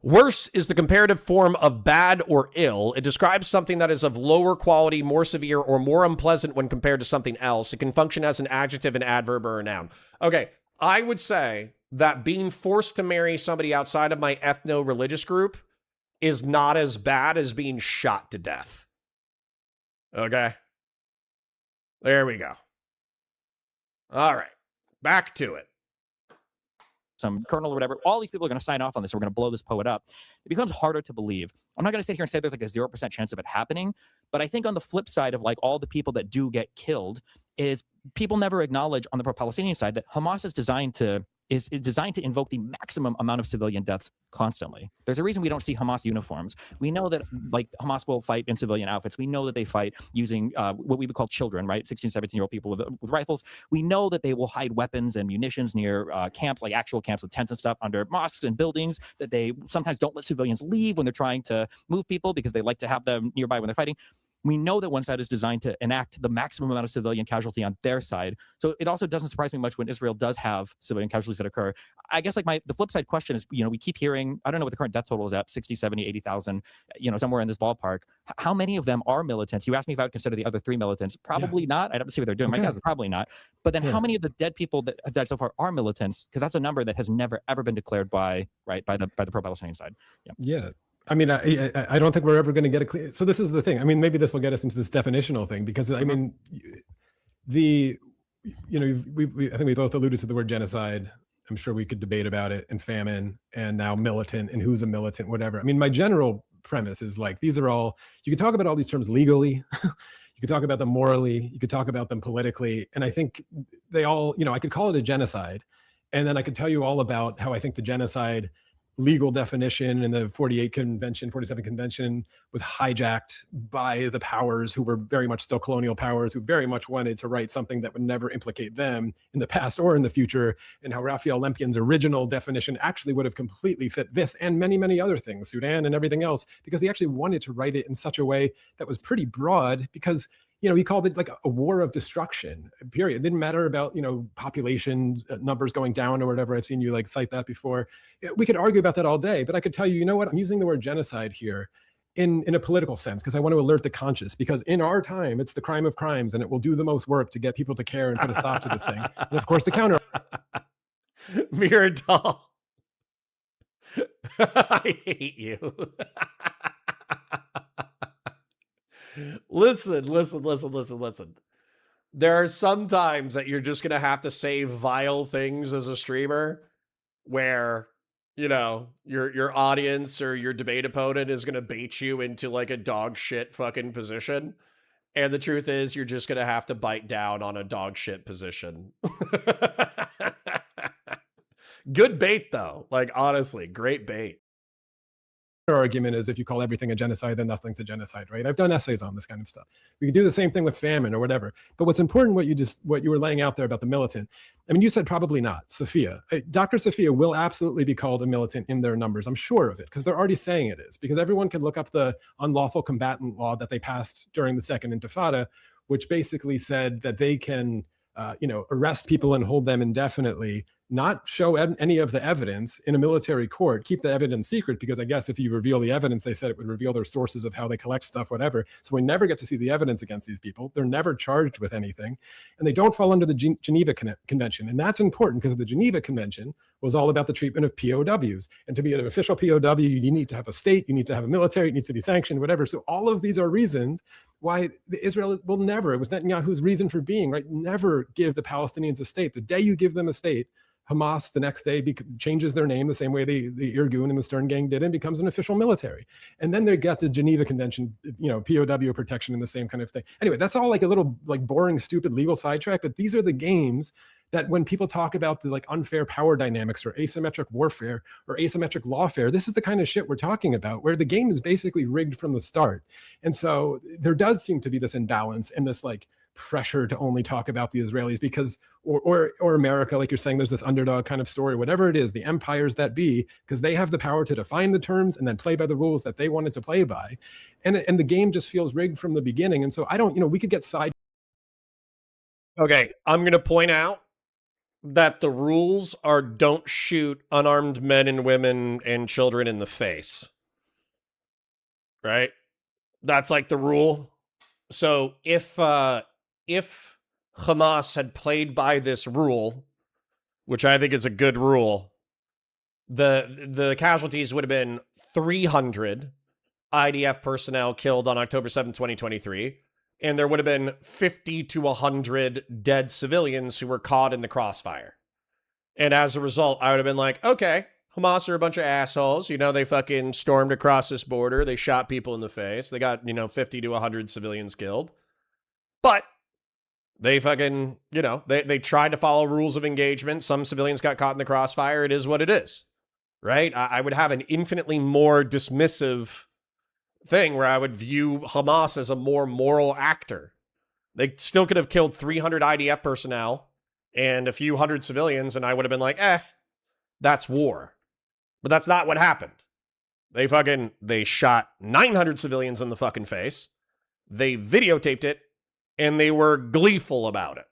A: Worse is the comparative form of bad or ill. It describes something that is of lower quality, more severe, or more unpleasant when compared to something else. It can function as an adjective, an adverb, or a noun. Okay, I would say that being forced to marry somebody outside of my ethno-religious group is not as bad as being shot to death. Okay? There we go. All right, back to it.
D: Some colonel or whatever, all these people are going to sign off on this. We're going to blow this poet up. It becomes harder to believe. I'm not going to sit here and say there's like a 0% chance of it happening, but I think on the flip side of like all the people that do get killed is people never acknowledge on the pro-Palestinian side that Hamas is designed to invoke the maximum amount of civilian deaths constantly. There's a reason we don't see Hamas uniforms. We know that like Hamas will fight in civilian outfits. We know that they fight using what we would call children, right? 16, 17-year-old people with rifles. We know that they will hide weapons and munitions near camps, like actual camps with tents and stuff under mosques and buildings, that they sometimes don't let civilians leave when they're trying to move people because they like to have them nearby when they're fighting. We know that one side is designed to enact the maximum amount of civilian casualty on their side. So it also doesn't surprise me much when Israel does have civilian casualties that occur. I guess like the flip side question is, we keep hearing, I don't know what the current death total is at, 60, 70, 80,000, somewhere in this ballpark. How many of them are militants? You asked me if I would consider the other 3 militants. Probably not. I don't see what they're doing. Okay. My guess is probably not. But then how many of the dead people that have died so far are militants? Because that's a number that has never, ever been declared by the pro-Palestinian side.
C: Yeah. I mean, I don't think we're ever going to get a clear. So this is the thing. I mean, maybe this will get us into this definitional thing because I mean, I think we both alluded to the word genocide. I'm sure we could debate about it, and famine, and now militant, and who's a militant, whatever. I mean, my general premise is like these are all. You can talk about all these terms legally. You could talk about them morally. You could talk about them politically, and I think they all. I could call it a genocide, and then I could tell you all about how I think the genocide legal definition in the 47 convention was hijacked by the powers who were very much still colonial powers, who very much wanted to write something that would never implicate them in the past or in the future, and how Raphael Lemkin's original definition actually would have completely fit this and many, many other things, Sudan and everything else, because he actually wanted to write it in such a way that was pretty broad because he called it like a war of destruction, period. It didn't matter about, population numbers going down or whatever. I've seen you like cite that before. We could argue about that all day, but I could tell you, what? I'm using the word genocide here in a political sense because I want to alert the conscious, because in our time, it's the crime of crimes and it will do the most work to get people to care and put a stop to this thing. And of course, the counter.
A: Miradol. I hate you. Listen. There are some times that you're just going to have to say vile things as a streamer where, your audience or your debate opponent is going to bait you into like a dog shit fucking position. And the truth is you're just going to have to bite down on a dog shit position. Good bait though. Like honestly, great bait.
C: Argument is if you call everything a genocide, then nothing's a genocide, right? I've done essays on this kind of stuff. We could do the same thing with famine or whatever. But what's important, what you were laying out there about the militant, I mean, you said probably not. Sophia, Dr. Sophia will absolutely be called a militant in their numbers. I'm sure of it because they're already saying it is, because everyone can look up the unlawful combatant law that they passed during the Second Intifada, which basically said that they can, arrest people and hold them indefinitely, not show any of the evidence in a military court, keep the evidence secret, because I guess if you reveal the evidence, they said it would reveal their sources of how they collect stuff, whatever. So we never get to see the evidence against these people. They're never charged with anything. And they don't fall under the Geneva Convention. And that's important because the Geneva Convention was all about the treatment of POWs. And to be an official POW, you need to have a state, you need to have a military, it needs to be sanctioned, whatever. So all of these are reasons why Israel will never, it was Netanyahu's reason for being, right? Never give the Palestinians a state. The day you give them a state, Hamas the next day changes their name the same way the Irgun and the Stern Gang did and becomes an official military. And then they get the Geneva Convention, POW protection and the same kind of thing. Anyway, that's all like a little like boring, stupid legal sidetrack, but these are the games that when people talk about the like unfair power dynamics or asymmetric warfare or asymmetric lawfare, this is the kind of shit we're talking about, where the game is basically rigged from the start. And so there does seem to be this imbalance and this like pressure to only talk about the Israelis because, or America, like you're saying, there's this underdog kind of story, whatever it is, the empires that be, because they have the power to define the terms and then play by the rules that they wanted to play by. And the game just feels rigged from the beginning. And so I don't, we could get side
A: Okay, I'm going to point out that the rules are don't shoot unarmed men and women and children in the face. Right? That's like the rule. So if Hamas had played by this rule, which I think is a good rule, the casualties would have been 300 IDF personnel killed on October 7th, 2023, and there would have been 50 to 100 dead civilians who were caught in the crossfire. And as a result, I would have been like, okay, Hamas are a bunch of assholes. You know, they fucking stormed across this border. They shot people in the face. They got, 50 to 100 civilians killed. But they fucking, they tried to follow rules of engagement. Some civilians got caught in the crossfire. It is what it is, right? I would have an infinitely more dismissive thing where I would view Hamas as a more moral actor. They still could have killed 300 IDF personnel and a few hundred civilians, and I would have been like, that's war. But that's not what happened. They shot 900 civilians in the fucking face. They videotaped it, and they were gleeful about it.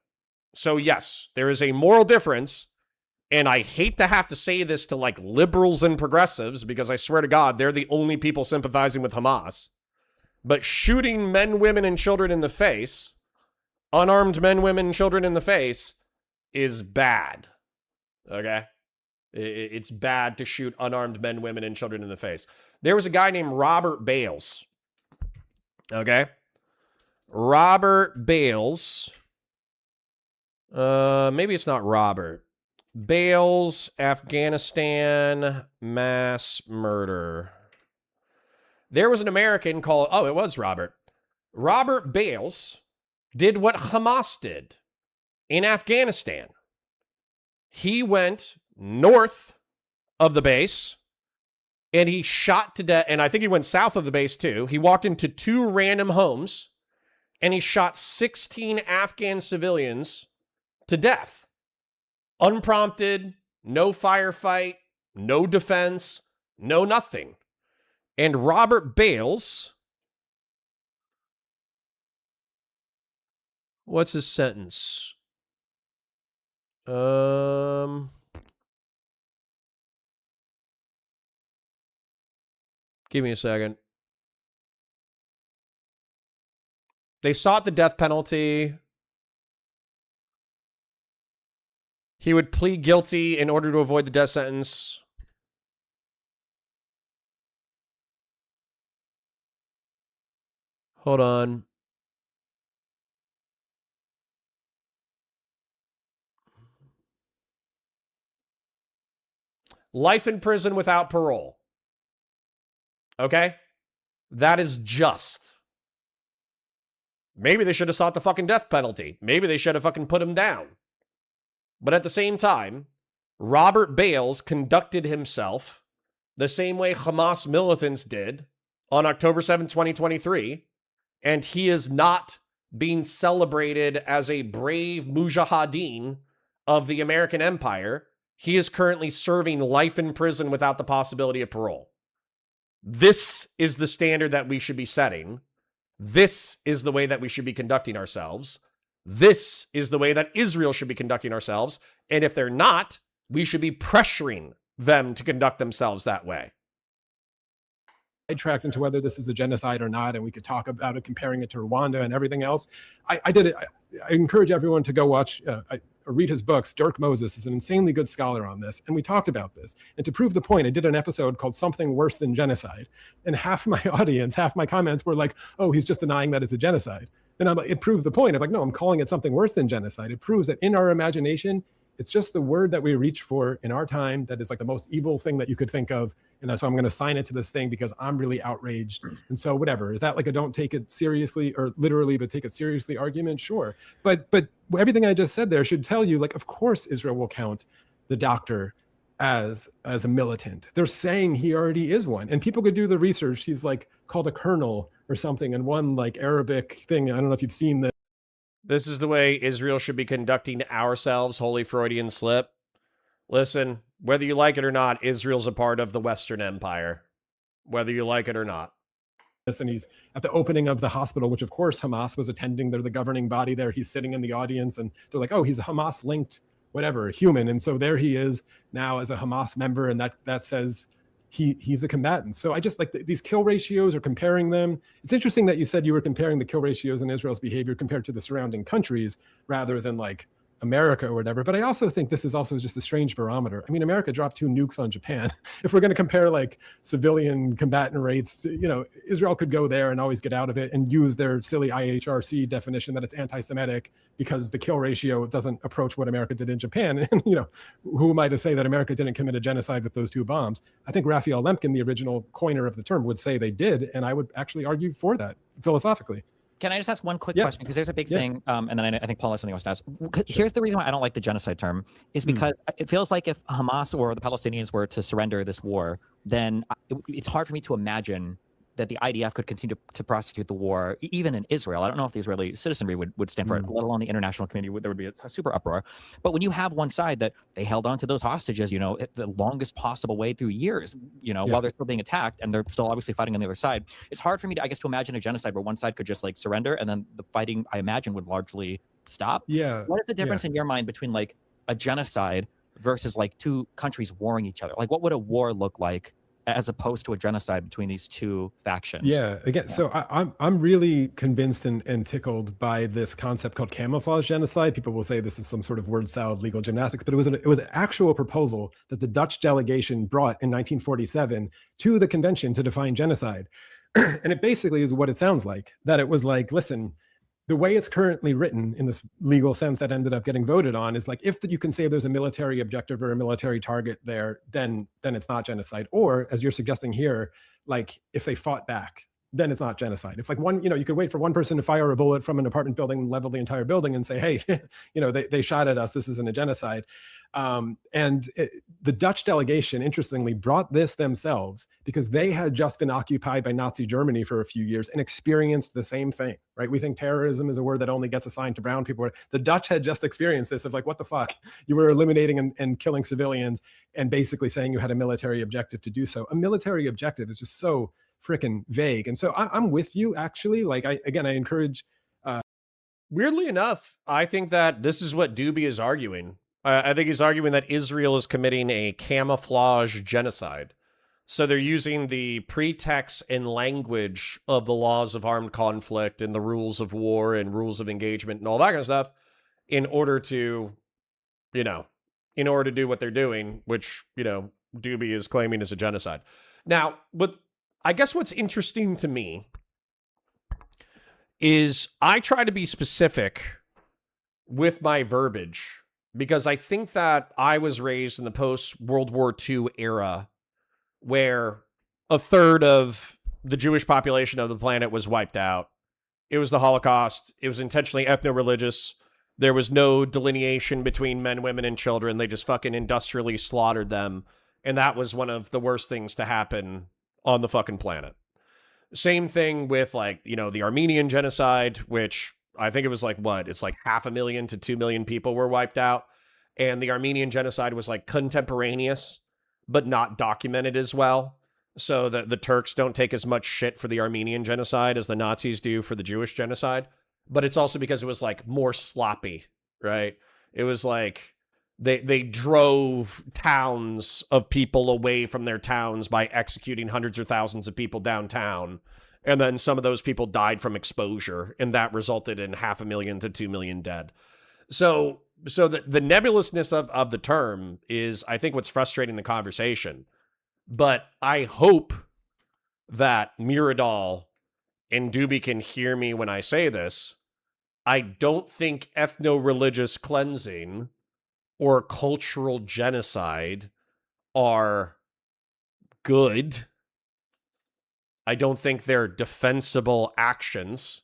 A: So yes, there is a moral difference, and I hate to have to say this to like liberals and progressives, because I swear to God, they're the only people sympathizing with Hamas. But shooting men, women, and children in the face, unarmed men, women, and children in the face, is bad. Okay? It's bad to shoot unarmed men, women, and children in the face. There was a guy named Robert Bales. Okay? Robert Bales. Maybe it's not Robert. Bales, Afghanistan, mass murder. There was an American called, it was Robert. Robert Bales did what Hamas did in Afghanistan. He went north of the base and he shot to death, and I think he went south of the base too. He walked into 2 random homes and he shot 16 Afghan civilians to death. Unprompted, no firefight, no defense, no nothing. And Robert Bales, what's his sentence? Give me a second. They sought the death penalty. He would plead guilty in order to avoid the death sentence. Hold on. Life in prison without parole. Okay? That is just. Maybe they should have sought the fucking death penalty. Maybe they should have fucking put him down. But at the same time, Robert Bales conducted himself the same way Hamas militants did on October 7, 2023, and he is not being celebrated as a brave mujahideen of the American empire. He is currently serving life in prison without the possibility of parole. This is the standard that we should be setting. This is the way that we should be conducting ourselves. This is the way that Israel should be conducting ourselves. And if they're not, we should be pressuring them to conduct themselves that way.
C: Tracked into whether this is a genocide or not, and we could talk about it, comparing it to Rwanda and everything else. I did it. I encourage everyone to go watch, read his books. Dirk Moses is an insanely good scholar on this, and we talked about this. And to prove the point, I did an episode called Something Worse Than Genocide, and half my audience, half my comments were like, oh, he's just denying that it's a genocide. And I'm like, it proves the point. I'm like, no, I'm calling it something worse than genocide. It proves that in our imagination, it's just the word that we reach for in our time that is like the most evil thing that you could think of. And so I'm going to sign it to this thing because I'm really outraged. And so whatever, is that like a don't take it seriously or literally, but take it seriously argument? Sure. But everything I just said there should tell you, like, of course, Israel will count the doctor as a militant. They're saying he already is one. And people could do the research. He's like called a colonel or something in one like Arabic thing. I don't know if you've seen this.
A: This is the way Israel should be conducting ourselves, holy Freudian slip. Listen, whether you like it or not, Israel's a part of the Western Empire. Whether you like it or not.
C: and he's at the opening of the hospital, which of course Hamas was attending. They're the governing body there. He's sitting in the audience and they're like, oh, he's a Hamas linked, whatever, human. And so there he is now as a Hamas member. And that says he's a combatant. So I just like these kill ratios or comparing them. It's interesting that you said you were comparing the kill ratios in Israel's behavior compared to the surrounding countries rather than like America or whatever. But I also think this is also just a strange barometer. I mean, America dropped 2 nukes on Japan. If we're going to compare like civilian combatant rates, you know, Israel could go there and always get out of it and use their silly IHRC definition that it's anti-Semitic because the kill ratio doesn't approach what America did in Japan. And, you know, who am I to say that America didn't commit a genocide with those 2 bombs? I think Raphael Lemkin, the original coiner of the term, would say they did. And I would actually argue for that philosophically.
D: Can I just ask one quick question? Because there's a big thing, and then I think Paul has something else to ask. Here's the reason why I don't like the genocide term, is because it feels like if Hamas or the Palestinians were to surrender this war, then it's hard for me to imagine that the IDF could continue to prosecute the war, even in Israel. I don't know if the Israeli citizenry would stand for it, let alone the international community. There would be a super uproar. But when you have one side that they held on to those hostages, you know, the longest possible way through years, you know, while they're still being attacked and they're still obviously fighting on the other side, it's hard for me to, I guess, to imagine a genocide where one side could just like surrender and then the fighting, I imagine, would largely stop.
C: Yeah.
D: What is the difference in your mind between like a genocide versus like 2 countries warring each other? Like, what would a war look like as opposed to a genocide between these 2 factions?
C: So I'm really convinced and tickled by this concept called camouflage genocide. People will say this is some sort of word salad legal gymnastics, but it was an actual proposal that the Dutch delegation brought in 1947 to the convention to define genocide. And it basically is what it sounds like, that it was like, listen, the way it's currently written in this legal sense that ended up getting voted on is like, if you can say there's a military objective or a military target there, then it's not genocide. Or as you're suggesting here, like if they fought back, then it's not genocide. If like one, you know, you could wait for one person to fire a bullet from an apartment building and level the entire building and say, hey, you know, they shot at us, this isn't a genocide. The Dutch delegation, interestingly, brought this themselves because they had just been occupied by Nazi Germany for a few years and experienced the same thing, right? We think terrorism is a word that only gets assigned to brown people. The Dutch had just experienced this of like, what the fuck? You were eliminating and killing civilians and basically saying you had a military objective to do so. A military objective is just so freaking vague. And so I'm with you, actually. Like, I encourage...
A: Weirdly enough, I think that this is what Doobie is arguing. I think he's arguing that Israel is committing a camouflage genocide. So they're using the pretext and language of the laws of armed conflict and the rules of war and rules of engagement and all that kind of stuff in order to, you know, in order to do what they're doing, which, you know, Doobie is claiming is a genocide. Now, but I guess what's interesting to me is I try to be specific with my verbiage because I think that I was raised in the post-World War II era where a third of the Jewish population of the planet was wiped out. It was the Holocaust. It was intentionally ethno-religious. There was no delineation between men, women, and children. They just fucking industrially slaughtered them. And that was one of the worst things to happen on the fucking planet. Same thing with, like, you know, the Armenian genocide, which I think it was like, what? It's like 500,000 to 2 million people were wiped out. And the Armenian genocide was like contemporaneous, but not documented as well. So the Turks don't take as much shit for the Armenian genocide as the Nazis do for the Jewish genocide. But it's also because it was like more sloppy, right? It was like they drove towns of people away from their towns by executing hundreds or thousands of people downtown. And then some of those people died from exposure, and that resulted in 500,000 to 2 million dead. So the nebulousness of the term is, I think, what's frustrating the conversation. But I hope that Miradol and Doobie can hear me when I say this. I don't think ethno-religious cleansing or cultural genocide are good. I don't think they're defensible actions.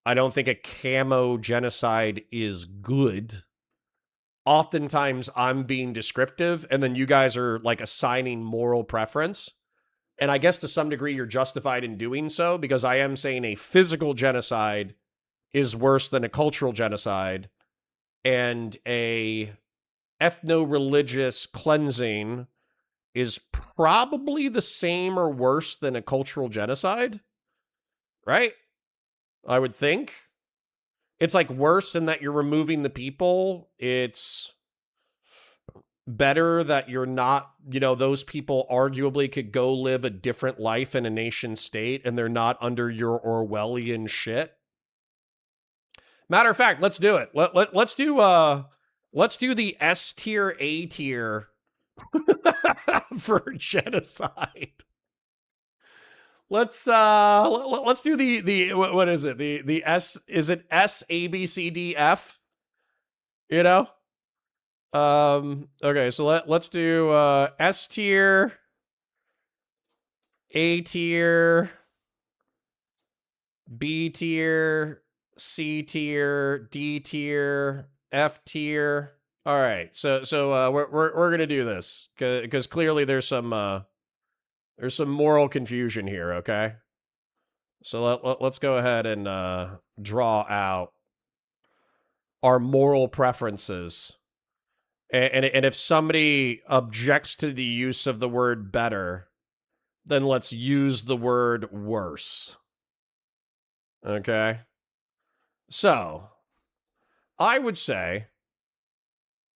A: I don't think a camo genocide is good. Oftentimes I'm being descriptive and then you guys are like assigning moral preference. And I guess to some degree you're justified in doing so because I am saying a physical genocide is worse than a cultural genocide and a ethno-religious cleansing is probably the same or worse than a cultural genocide. right? I would think. It's like worse in that you're removing the people. It's better that you're not, those people arguably could go live a different life in a nation state and they're not under your Orwellian shit. Matter of fact, let's do it. Let's do the S tier, A tier for genocide. Let's do the what is it? The S, is it S, A, B, C, D, F? Okay, so let's do S tier, A tier, B tier, C tier, D tier, F tier. All right, so we're gonna do this because clearly there's some moral confusion here. Okay, so let's go ahead and draw out our moral preferences, and if somebody objects to the use of the word better, then let's use the word worse. Okay, so I would say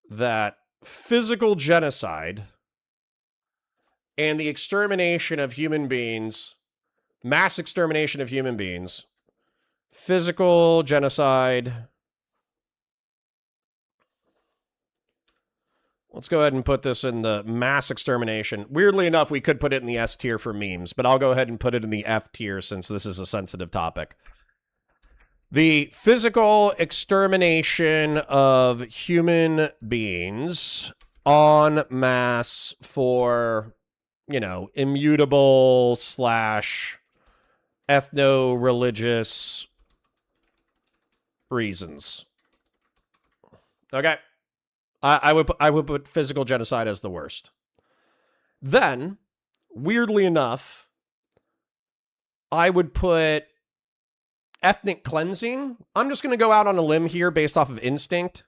A: that physical genocide and the extermination of human beings, mass extermination of human beings, physical genocide. Let's go ahead and put this in the mass extermination. Weirdly enough, we could put it in the S tier for memes, but I'll go ahead and put it in the F tier since this is a sensitive topic. The physical extermination of human beings en masse for, immutable / ethno-religious reasons. Okay. I would put physical genocide as the worst. Then, weirdly enough, I would put ethnic cleansing. I'm just going to go out on a limb here based off of instinct.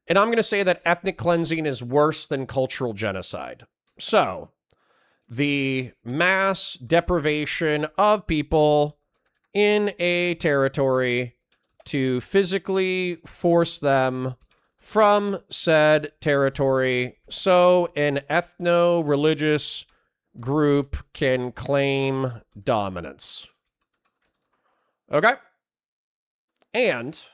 A: And I'm going to say that ethnic cleansing is worse than cultural genocide. So, the mass deprivation of people in a territory to physically force them from said territory so an ethno-religious group can claim dominance. Okay? And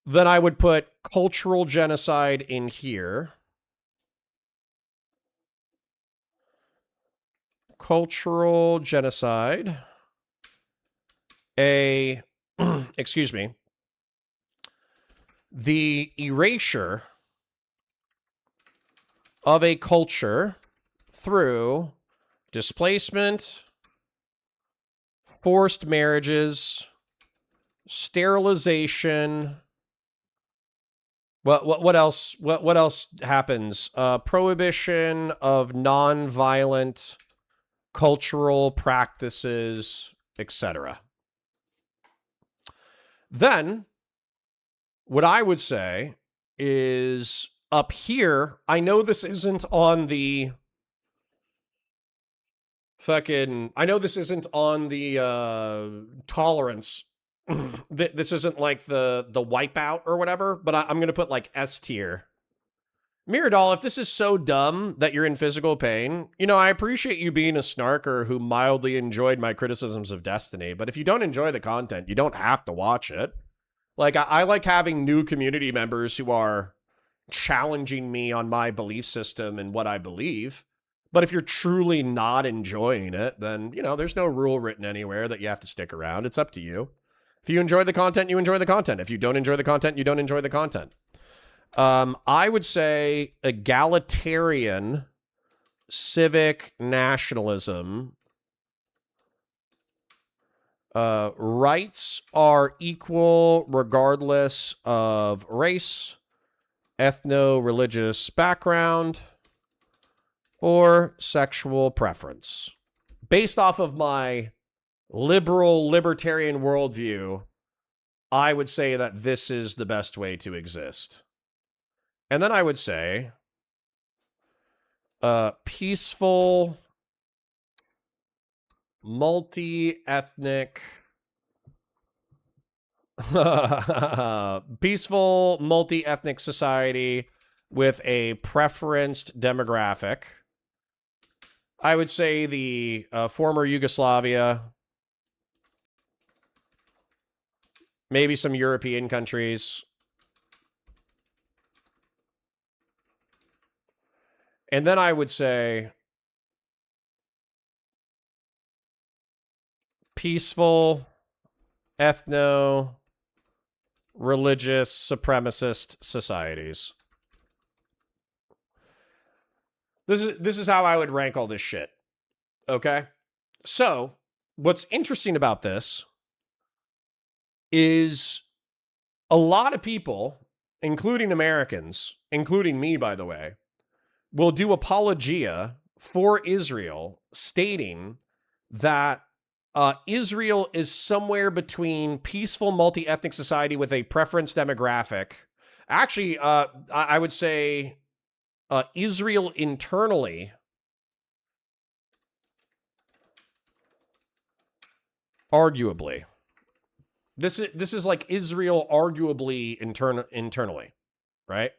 A: then I would put cultural genocide in here. Cultural genocide. Excuse me. The erasure of a culture through displacement, forced marriages, sterilization. What else? What else happens? Prohibition of non-violent cultural practices, etc. Then, what I would say is up here, I know this isn't on the tolerance. This isn't like the wipeout or whatever, but I'm going to put like S tier. Miradol, if this is so dumb that you're in physical pain, I appreciate you being a snarker who mildly enjoyed my criticisms of Destiny, but if you don't enjoy the content, you don't have to watch it. Like, I like having new community members who are challenging me on my belief system and what I believe. But if you're truly not enjoying it, then, there's no rule written anywhere that you have to stick around. It's up to you. If you enjoy the content, you enjoy the content. If you don't enjoy the content, you don't enjoy the content. I would say egalitarian civic nationalism. Rights are equal regardless of race, ethno-religious background, or sexual preference. Based off of my liberal libertarian worldview, I would say that this is the best way to exist. And then I would say peaceful multi-ethnic, peaceful multi-ethnic society with a preferenced demographic. I would say the former Yugoslavia, maybe some European countries. And then I would say peaceful, ethno-religious, supremacist societies. This is how I would rank all this shit. Okay? So, what's interesting about this is a lot of people, including Americans, including me, by the way, will do apologia for Israel, stating that Israel is somewhere between peaceful multi-ethnic society with a preference demographic. Actually, I would say Israel internally, arguably. This is like Israel arguably internally, right?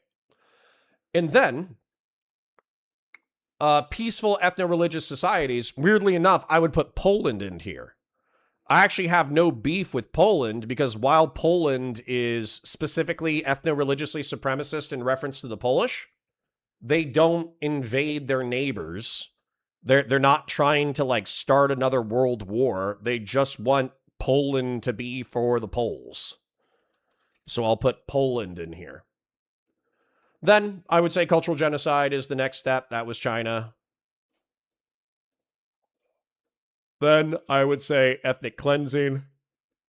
A: And then peaceful ethno-religious societies, weirdly enough, I would put Poland in here. I actually have no beef with Poland because while Poland is specifically ethno-religiously supremacist in reference to the Polish, they don't invade their neighbors. They're not trying to like start another world war. They just want Poland to be for the Poles. So I'll put Poland in here. Then I would say cultural genocide is the next step. That was China. Then I would say ethnic cleansing.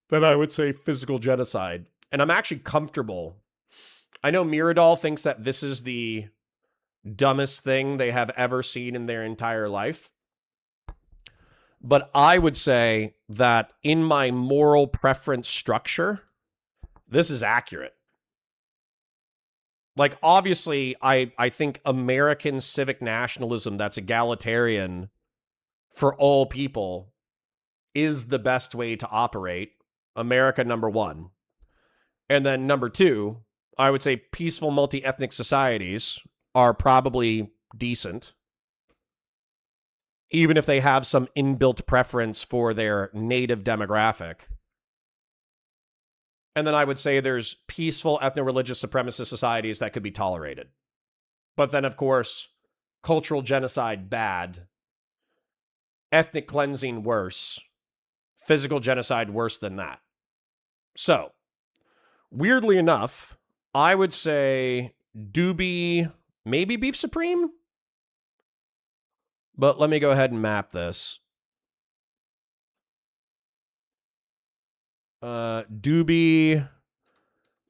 A: Then I would say physical genocide. And I'm actually comfortable. I know Miradol thinks that this is the dumbest thing they have ever seen in their entire life. But I would say that in my moral preference structure, this is accurate. Like, obviously, I think American civic nationalism that's egalitarian for all people is the best way to operate. America, number one. And then number two, I would say peaceful multi-ethnic societies are probably decent, even if they have some inbuilt preference for their native demographic. And then I would say there's peaceful ethno-religious supremacist societies that could be tolerated. But then, of course, cultural genocide, bad. Ethnic cleansing, worse. Physical genocide, worse than that. So, weirdly enough, I would say Doobie, maybe Beef Supreme? But let me go ahead and map this. Doobie,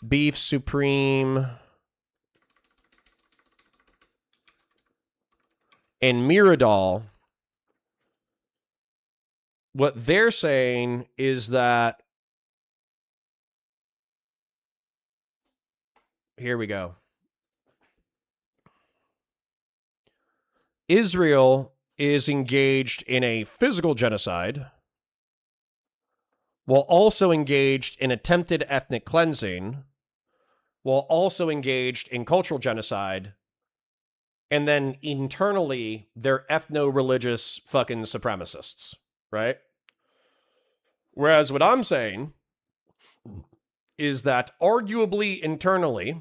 A: Beef Supreme, and Miradol. What they're saying is that, here we go. Israel is engaged in a physical genocide while also engaged in attempted ethnic cleansing, while also engaged in cultural genocide, and then internally, they're ethno-religious fucking supremacists, right? Whereas what I'm saying is that arguably internally,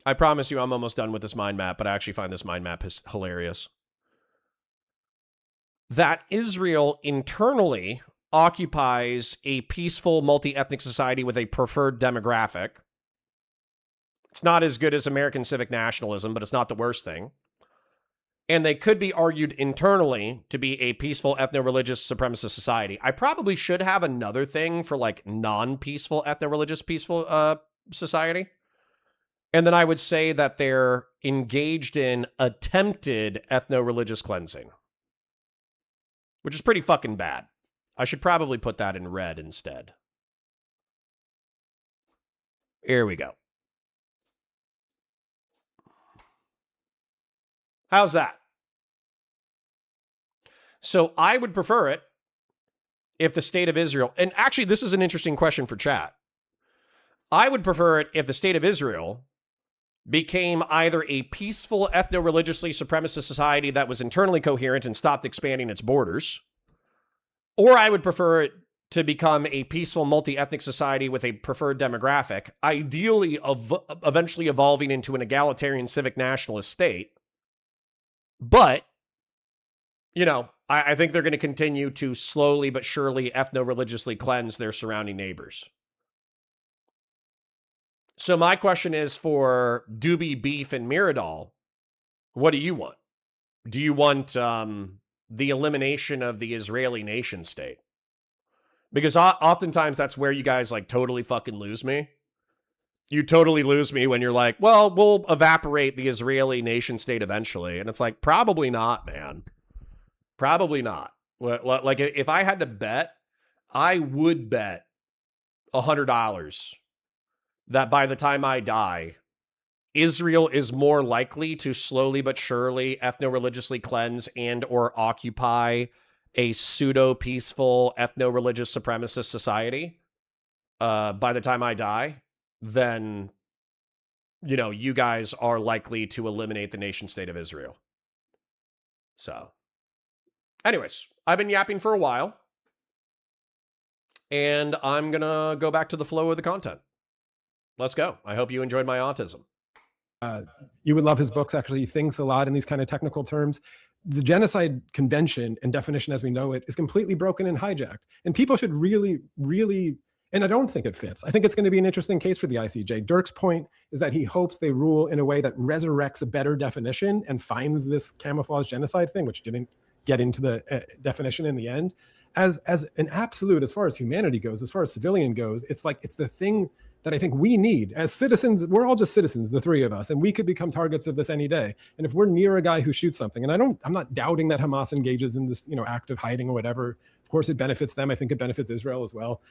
A: I promise you I'm almost done with this mind map, but I actually find this mind map hilarious. That Israel internally occupies a peaceful multi-ethnic society with a preferred demographic. It's not as good as American civic nationalism, but it's not the worst thing. And they could be argued internally to be a peaceful ethno-religious supremacist society. I probably should have another thing for like non-peaceful ethno-religious peaceful society. And then I would say that they're engaged in attempted ethno-religious cleansing, which is pretty fucking bad. I should probably put that in red instead. Here we go. How's that? So I would prefer it if the state of Israel, and actually this is an interesting question for chat. I would prefer it if the state of Israel became either a peaceful ethno-religiously supremacist society that was internally coherent and stopped expanding its borders, or I would prefer it to become a peaceful multi-ethnic society with a preferred demographic, ideally eventually evolving into an egalitarian civic nationalist state. But, you know, I think they're going to continue to slowly but surely ethno-religiously cleanse their surrounding neighbors. So my question is for Doobie Beef and Miradol, what do you want? Do you want the elimination of the Israeli nation state? Because oftentimes that's where you guys like totally fucking lose me. You totally lose me when you're like, well, we'll evaporate the Israeli nation state eventually. And it's like, probably not, man. Probably not. Like if I had to bet, I would bet $100 that by the time I die, Israel is more likely to slowly but surely ethno-religiously cleanse and or occupy a pseudo-peaceful ethno-religious supremacist society by the time I die, then, you know, you guys are likely to eliminate the nation state of Israel. So, anyways, I've been yapping for a while, and I'm going to go back to the flow of the content. Let's go. I hope you enjoyed my autism.
C: You would love his books. Actually, he thinks a lot in these kind of technical terms. The genocide convention and definition as we know it is completely broken and hijacked. And people should really, and I don't think it fits. I think it's going to be an interesting case for the ICJ. Dirk's point is that he hopes they rule in a way that resurrects a better definition and finds this camouflage genocide thing, which didn't get into the definition in the end. As an absolute, as far as humanity goes, as far as civilian goes, it's like, it's the thing that I think we need as citizens. We're all just citizens, the three of us, and we could become targets of this any day. And if we're near a guy who shoots something, and I'm not doubting that Hamas engages in this, act of hiding or whatever. Of course, it benefits them. I think it benefits Israel as well.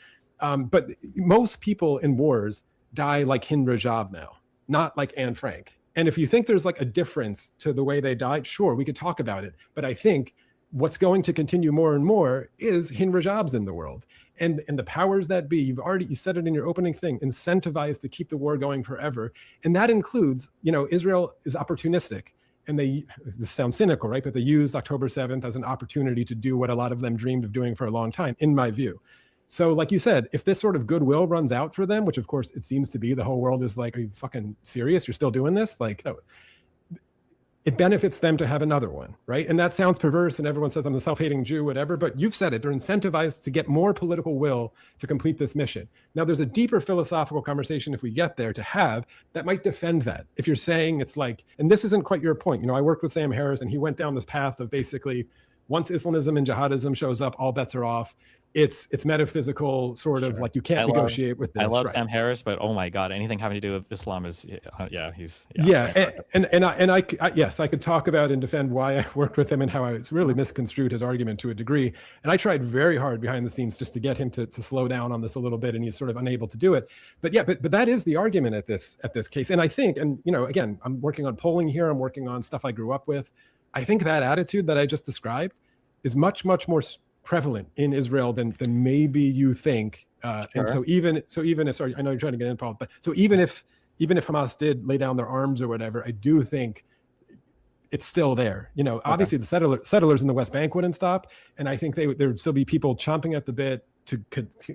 C: But most people in wars die like Hind Rajab now, not like Anne Frank. And if you think there's like a difference to the way they died, sure, we could talk about it. But I think what's going to continue more and more is Hind Rajabs in the world. And the powers that be, you said it in your opening thing, incentivized to keep the war going forever. And that includes, Israel is opportunistic. And this sounds cynical, right? But they used October 7th as an opportunity to do what a lot of them dreamed of doing for a long time, in my view. So like you said, if this sort of goodwill runs out for them, which of course it seems to be, the whole world is like, are you fucking serious? You're still doing this? Like, no. It benefits them to have another one, right? And that sounds perverse, and everyone says I'm a self-hating Jew, whatever, but you've said it. They're incentivized to get more political will to complete this mission. Now, there's a deeper philosophical conversation, if we get there, to have that might defend that. If you're saying it's like, and this isn't quite your point. I worked with Sam Harris, and he went down this path of basically, once Islamism and jihadism shows up, all bets are off. It's metaphysical, sort of like you can't negotiate with this.
D: I love
C: right?
D: Sam Harris, but oh my god, anything having to do with Islam is
C: Yes, I could talk about and defend why I worked with him and how it's really misconstrued his argument to a degree. And I tried very hard behind the scenes just to get him to slow down on this a little bit, and he's sort of unable to do it. But yeah, but that is the argument at this case. And I think, and again, I'm working on polling here. I'm working on stuff I grew up with. I think that attitude that I just described is much, much more prevalent in Israel than maybe you think. Sure. And so even if, sorry, I know you're trying to get in, Paul, but so even if Hamas did lay down their arms or whatever, I do think it's still there. Obviously the settlers in the West Bank wouldn't stop, and I think there would still be people chomping at the bit to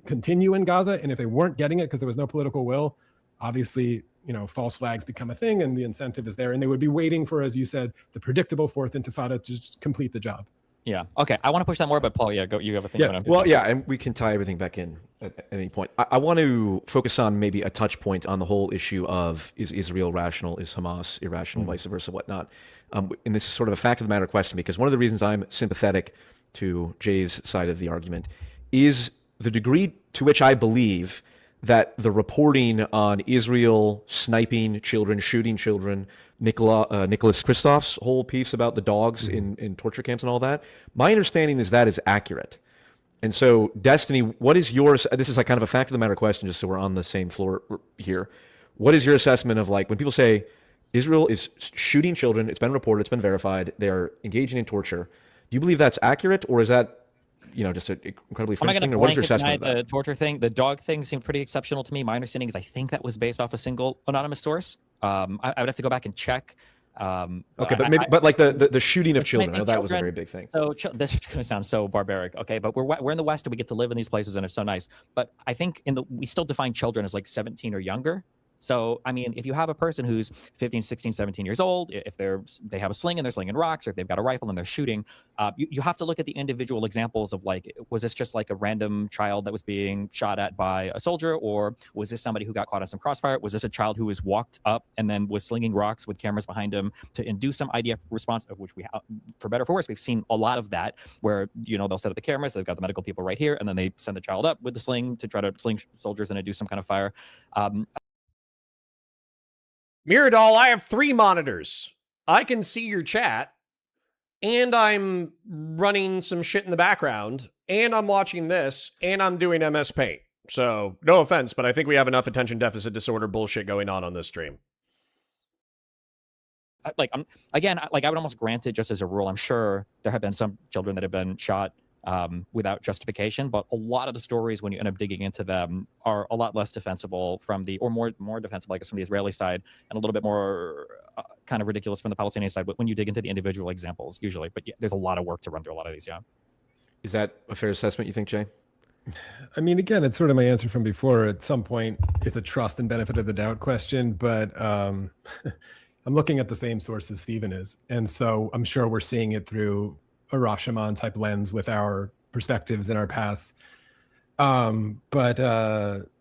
C: continue in Gaza. And if they weren't getting it because there was no political will, obviously, false flags become a thing, and the incentive is there, and they would be waiting for, as you said, the predictable fourth intifada to just complete the job.
D: Yeah. Okay. I want to push that more, but Paul, go. You have a thing.
B: Yeah. Well, yeah, and we can tie everything back in at any point. I want to focus on maybe a touch point on the whole issue of, is Israel rational, is Hamas irrational, vice versa, whatnot. And this is sort of a fact of the matter question, because one of the reasons I'm sympathetic to Jay's side of the argument is the degree to which I believe that the reporting on Israel sniping children, shooting children, Nicholas Kristof's whole piece about the dogs in torture camps and all that, my understanding is that is accurate. And so, Destiny, what is yours? This is like kind of a fact of the matter question, just so we're on the same floor here. What is your assessment of, like, when people say Israel is shooting children, it's been reported, it's been verified, they're engaging in torture, you believe that's accurate, or is that, just an incredibly
D: I'm not
B: fringe
D: going
B: thing?
D: to
B: Or what is your
D: blanket deny
B: assessment of that?
D: the torture thing. The dog thing seemed pretty exceptional to me. My understanding is I think that was based off a single anonymous source. I would have to go back and check.
B: Okay, but maybe, but like the shooting of children, I know that was a
D: children-
B: very big thing.
D: So this is going to sound so barbaric, okay? But we're in the West and we get to live in these places and it's so nice. But I think we still define children as like 17 or younger. So, I mean, if you have a person who's 15, 16, 17 years old, if they have a sling and they're slinging rocks, or if they've got a rifle and they're shooting, you have to look at the individual examples of like, was this just like a random child that was being shot at by a soldier? Or was this somebody who got caught in some crossfire? Was this a child who was walked up and then was slinging rocks with cameras behind him to induce some IDF response, of which we have, for better or for worse, we've seen a lot of that where, they'll set up the cameras, they've got the medical people right here, and then they send the child up with the sling to try to sling soldiers and induce some kind of fire.
A: Miradol, I have 3 monitors. I can see your chat, and I'm running some shit in the background, and I'm watching this, and I'm doing MS Paint. So, no offense, but I think we have enough attention deficit disorder bullshit going on this stream.
D: I would almost grant it just as a rule. I'm sure there have been some children that have been shot without justification, but a lot of the stories, when you end up digging into them, are a lot less defensible or more defensible, I guess, from the Israeli side, and a little bit more kind of ridiculous from the Palestinian side. But when you dig into the individual examples, usually, but yeah, there's a lot of work to run through a lot of these. Yeah.
B: Is that a fair assessment, you think, Jay?
C: I mean, again, it's sort of my answer from before. At some point, it's a trust and benefit of the doubt question, but I'm looking at the same source as Stephen is. And so I'm sure we're seeing it through a Rashomon type lens with our perspectives in our past. I mean,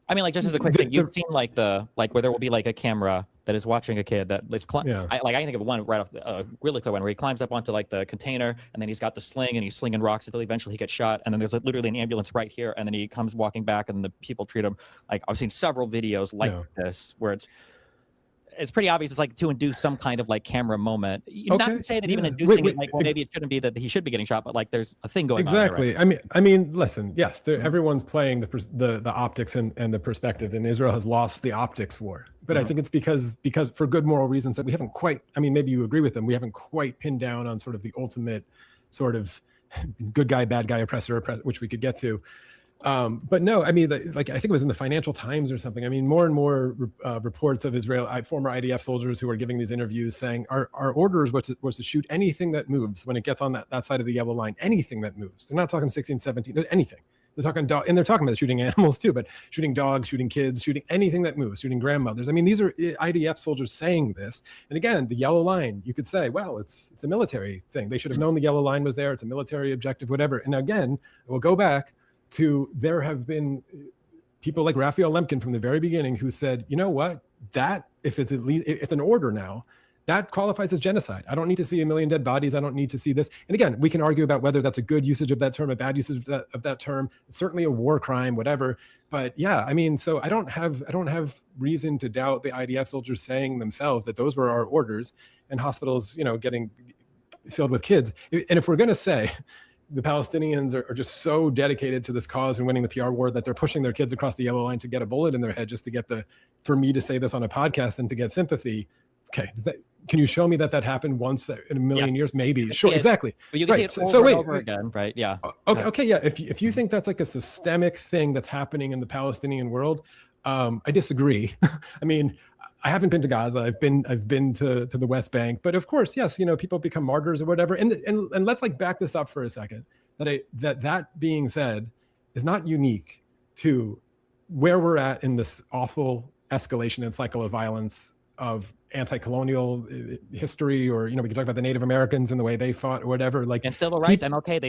D: like, just as a quick thing, you've seen like where there will be like a camera that is watching a kid that is I can think of one right off really clear one where he climbs up onto like the container, and then he's got the sling and he's slinging rocks until eventually he gets shot, and then there's like literally an ambulance right here, and then he comes walking back and the people treat him like, I've seen several videos like this where it's pretty obvious it's like to induce some kind of like camera moment. Not to say that even inducing it, like, well, maybe it shouldn't be that he should be getting shot, but like there's a thing going on.
C: Exactly. Right? I mean, listen, yes, everyone's playing the optics and the perspectives, and Israel has lost the optics war. But I think it's because for good moral reasons that we haven't quite, I mean, maybe you agree with them, we haven't quite pinned down on sort of the ultimate sort of good guy, bad guy, oppressor, which we could get to. But no, I mean, like, I think it was in the Financial Times or something. I mean, more and more reports of former IDF soldiers who are giving these interviews saying our orders was to shoot anything that moves when it gets on that side of the yellow line, anything that moves. They're not talking 16, 17, anything. They're talking and they're talking about shooting animals too, but shooting dogs, shooting kids, shooting anything that moves, shooting grandmothers. I mean, these are IDF soldiers saying this. And again, the yellow line, you could say, well, it's a military thing. They should have known the yellow line was there. It's a military objective, whatever. And again, we'll go back to, there have been people like Raphael Lemkin from the very beginning who said, you know what, that if it's it's an order now, that qualifies as genocide. I don't need to see 1 million dead bodies. I don't need to see this. And again, we can argue about whether that's a good usage of that term, a bad usage of that term. It's certainly a war crime, whatever. But yeah, I mean, so I don't have reason to doubt the IDF soldiers saying themselves that those were our orders, and hospitals, getting filled with kids. And if we're going to say the Palestinians are just so dedicated to this cause and winning the PR war that they're pushing their kids across the yellow line to get a bullet in their head just to get for me to say this on a podcast and to get sympathy. Okay, can you show me that happened once in a million years? Maybe. Sure, exactly.
D: But you can see it over and over again, right? Yeah.
C: Okay, yeah. If you think that's like a systemic thing that's happening in the Palestinian world, I disagree. I mean, I haven't been to Gaza. I've been to the West Bank, but of course, yes, people become martyrs or whatever. And let's like back this up for a second. That being said, is not unique to where we're at in this awful escalation and cycle of violence of anti-colonial history, or we can talk about the Native Americans and the way they fought or whatever. Like, and
D: civil rights. MLK,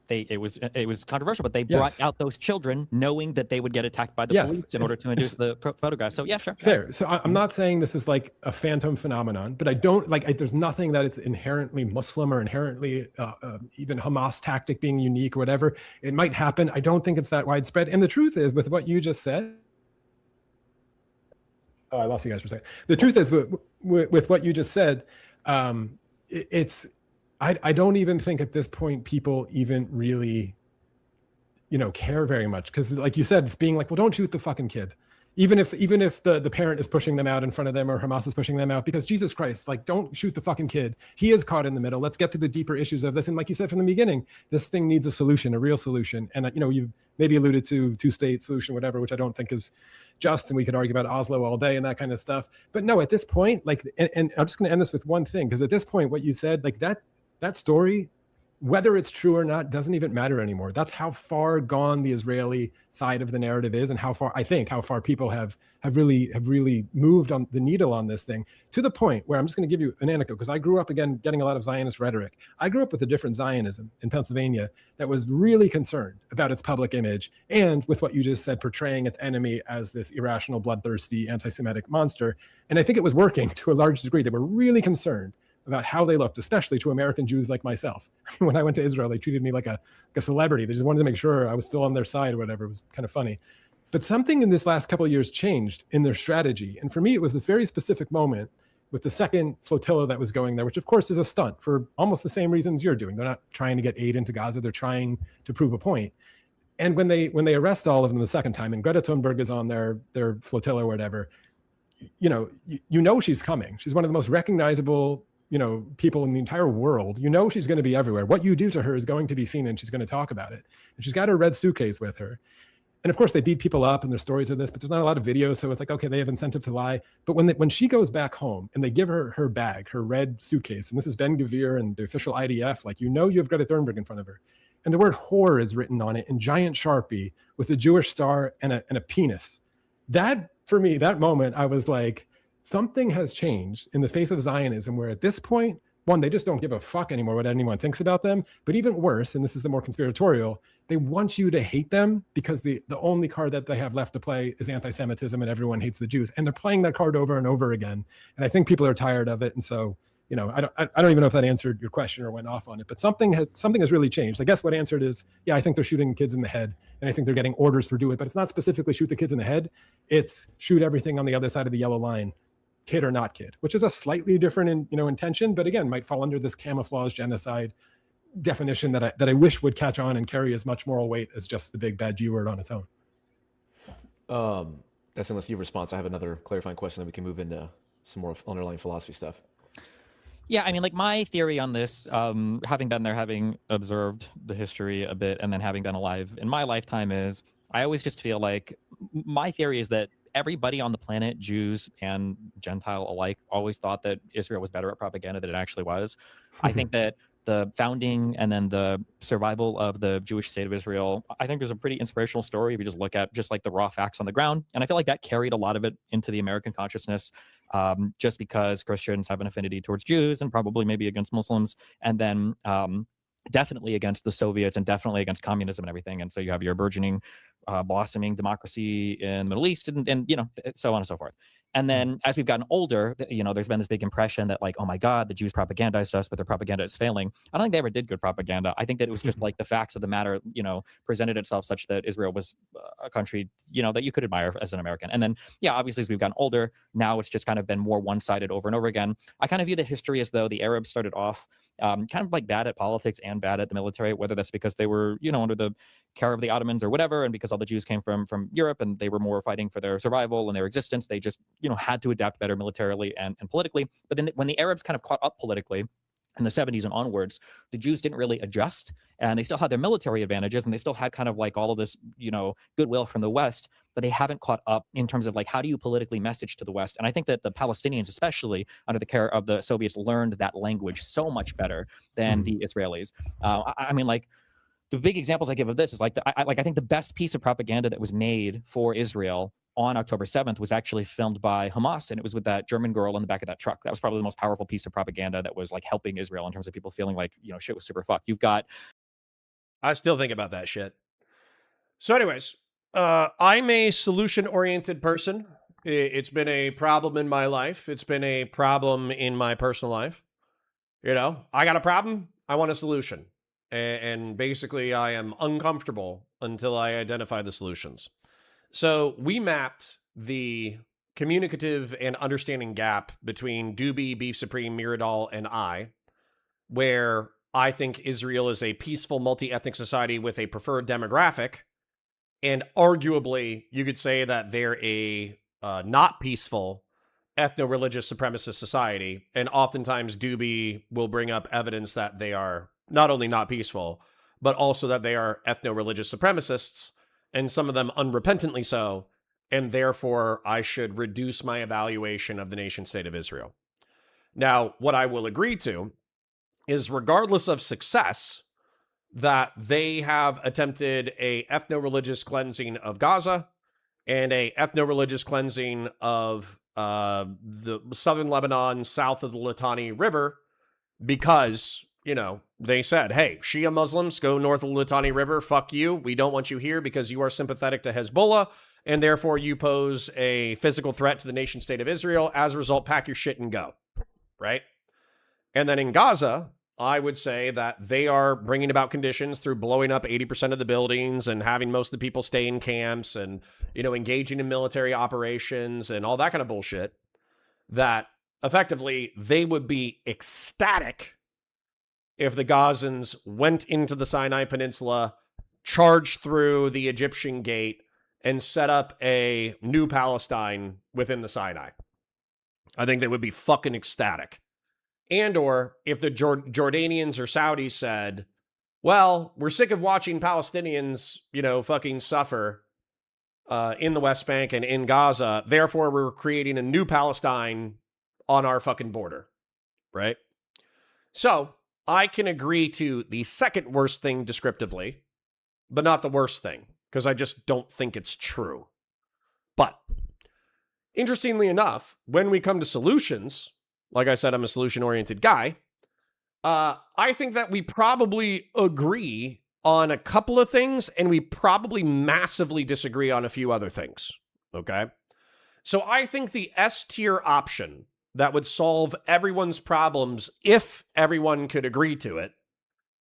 D: it was controversial, but they brought out those children knowing that they would get attacked by the police in order to induce the photograph. So yeah, sure.
C: Fair. So I'm not saying this is like a phantom phenomenon, but I don't there's nothing that it's inherently Muslim or inherently even Hamas tactic being unique or whatever. It might happen. I don't think it's that widespread. And the truth is, with what you just said, oh, I lost you guys for a second. The truth is, with what you just said, I don't even think at this point people even really, care very much. Because like you said, it's being like, well, don't shoot the fucking kid. even if the parent is pushing them out in front of them or Hamas is pushing them out, because Jesus Christ, like, don't shoot the fucking kid. He is caught in the middle. Let's get to the deeper issues of this. And like you said from the beginning, this thing needs a solution, a real solution. And you maybe alluded to two-state solution, whatever, which I don't think is just, and we could argue about Oslo all day and that kind of stuff. But no, at this point, like, and I'm just going to end this with one thing, because at this point, what you said, like that story, whether it's true or not, doesn't even matter anymore. That's how far gone the Israeli side of the narrative is, and how far people have really moved on the needle on this thing, to the point where I'm just going to give you an anecdote, because I grew up, again, getting a lot of Zionist rhetoric. I grew up with a different Zionism in Pennsylvania that was really concerned about its public image, and with what you just said, portraying its enemy as this irrational, bloodthirsty, anti-Semitic monster. And I think it was working to a large degree. They were really concerned about how they looked, especially to American Jews like myself. When I went to Israel, they treated me like a celebrity. They just wanted to make sure I was still on their side or whatever. It was kind of funny. But something in this last couple of years changed in their strategy. And for me, it was this very specific moment with the second flotilla that was going there, which of course is a stunt for almost the same reasons you're doing. They're not trying to get aid into Gaza. They're trying to prove a point. And when they arrest all of them the second time, and Greta Thunberg is on their flotilla or whatever, you know she's coming. She's one of the most recognizable people in the entire world. She's going to be everywhere. What you do to her is going to be seen, and she's going to talk about it. And she's got her red suitcase with her. And of course, they beat people up, and there's stories of this, but there's not a lot of video. So it's like, okay, they have incentive to lie. But when she goes back home and they give her her bag, her red suitcase, and this is Ben Gvir and the official IDF, like, you've Greta Thunberg in front of her. And the word whore is written on it in giant Sharpie with a Jewish star and a penis. That, for me, that moment, I was like, something has changed in the face of Zionism, where at this point, one, they just don't give a fuck anymore what anyone thinks about them. But even worse, and this is the more conspiratorial, they want you to hate them because the only card that they have left to play is anti-Semitism, and everyone hates the Jews. And they're playing that card over and over again. And I think people are tired of it. And so, I don't even know if that answered your question or went off on it, but something has really changed. I guess what answered is, yeah, I think they're shooting kids in the head, and I think they're getting orders for do it, but it's not specifically shoot the kids in the head. It's shoot everything on the other side of the yellow line, kid or not kid, which is a slightly different, intention, but again, might fall under this camouflage genocide definition that I wish would catch on and carry as much moral weight as just the big bad G word on its own.
B: That's unless you have a response. I have another clarifying question, then we can move into some more underlying philosophy stuff.
D: Yeah, I mean, like, my theory on this, having been there, having observed the history a bit, and then having been alive in my lifetime, is I always just feel like my theory is that everybody on the planet, Jews and Gentile alike, always thought that Israel was better at propaganda than it actually was. I think that the founding and then the survival of the Jewish state of Israel, I think there's a pretty inspirational story if you just look at just like the raw facts on the ground. And I feel like that carried a lot of it into the American consciousness, just because Christians have an affinity towards Jews and probably maybe against Muslims. And then definitely against the Soviets and definitely against communism and everything. And so you have your burgeoning, blossoming democracy in the Middle East and so on and so forth. And then as we've gotten older, there's been this big impression that, like, oh my God, the Jews propagandized us, but their propaganda is failing. I don't think they ever did good propaganda. I think that it was just like the facts of the matter, presented itself such that Israel was a country, that you could admire as an American. And then, yeah, obviously as we've gotten older, now it's just kind of been more one-sided over and over again. I kind of view the history as though the Arabs started off kind of like bad at politics and bad at the military, whether that's because they were, under the care of the Ottomans or whatever, and because all the Jews came from Europe and they were more fighting for their survival and their existence, they just, had to adapt better militarily and politically. But then when the Arabs kind of caught up politically in the 70s and onwards, the Jews didn't really adjust, and they still had their military advantages, and they still had kind of like all of this, goodwill from the West, but they haven't caught up in terms of like, how do you politically message to the West? And I think that the Palestinians, especially under the care of the Soviets, learned that language so much better than the Israelis. I mean, like, the big examples I give of this is like, I think the best piece of propaganda that was made for Israel on October 7th was actually filmed by Hamas, and it was with that German girl in the back of that truck. That was probably the most powerful piece of propaganda that was like helping Israel in terms of people feeling like, shit was super fucked. You've got...
A: I still think about that shit. So anyways, I'm a solution-oriented person. It's been a problem in my life. It's been a problem in my personal life. I got a problem. I want a solution. And basically, I am uncomfortable until I identify the solutions. So we mapped the communicative and understanding gap between Doobie, Beef Supreme, Miradol, and I, where I think Israel is a peaceful, multi-ethnic society with a preferred demographic, And arguably, you could say that they're a not peaceful ethno-religious supremacist society. And oftentimes Doobie will bring up evidence that they are not only not peaceful, but also that they are ethno-religious supremacists, and some of them unrepentantly so. And therefore, I should reduce my evaluation of the nation state of Israel. Now, what I will agree to is, regardless of success, that they have attempted a ethno-religious cleansing of Gaza and a ethno-religious cleansing of the southern Lebanon, south of the Litani River, because, you know, they said, hey, Shia Muslims, go north of the Litani River, fuck you. We don't want you here because you are sympathetic to Hezbollah, and therefore you pose a physical threat to the nation state of Israel. As a result, pack your shit and go, right? And then in Gaza, I would say that they are bringing about conditions through blowing up 80% of the buildings and having most of the people stay in camps and, you know, engaging in military operations and all that kind of bullshit, that effectively they would be ecstatic if the Gazans went into the Sinai Peninsula, charged through the Egyptian gate, and set up a new Palestine within the Sinai. I think they would be fucking ecstatic. And or if the Jordanians or Saudis said, well, we're sick of watching Palestinians, you know, fucking suffer in the West Bank and in Gaza, therefore we're creating a new Palestine on our fucking border, right? So I can agree to the second worst thing descriptively, but not the worst thing, because I just don't think it's true. But interestingly enough, when we come to solutions, like I said, I'm a solution-oriented guy. I think that we probably agree on a couple of things, and we probably massively disagree on a few other things, okay? So I think the S-tier option that would solve everyone's problems if everyone could agree to it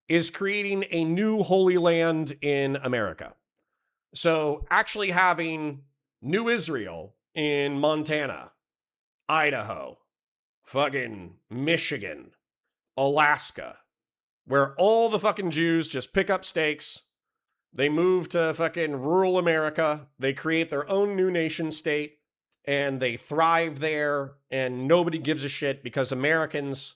A: is creating a new Holy Land in America. So actually having New Israel in Montana, Idaho, fucking Michigan, Alaska, where all the fucking Jews just pick up stakes, they move to fucking rural America, they create their own new nation state, and they thrive there, and nobody gives a shit because Americans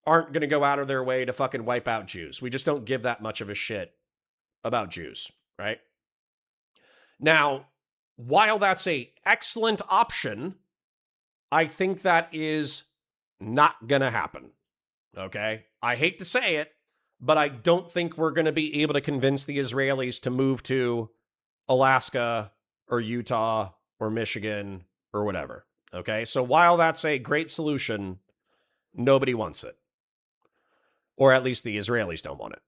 A: aren't going to go out of their way to fucking wipe out Jews. We just don't give that much of a shit about Jews, right? Now, while that's an excellent option, I think that is not going to happen, okay? I hate to say it, but I don't think we're going to be able to convince the Israelis to move to Alaska or Utah or Michigan or whatever, okay? So while that's a great solution, nobody wants it. Or at least the Israelis don't want it.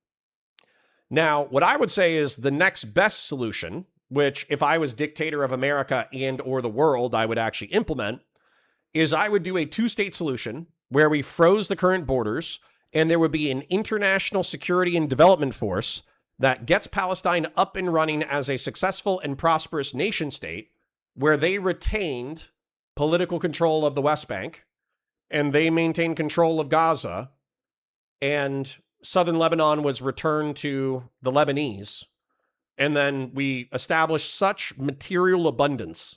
A: Now, what I would say is the next best solution, which if I was dictator of America and or the world, I would actually implement, is I would do a two-state solution where we froze the current borders and there would be an international security and development force that gets Palestine up and running as a successful and prosperous nation state where they retained political control of the West Bank and they maintained control of Gaza, and southern Lebanon was returned to the Lebanese. And then we established such material abundance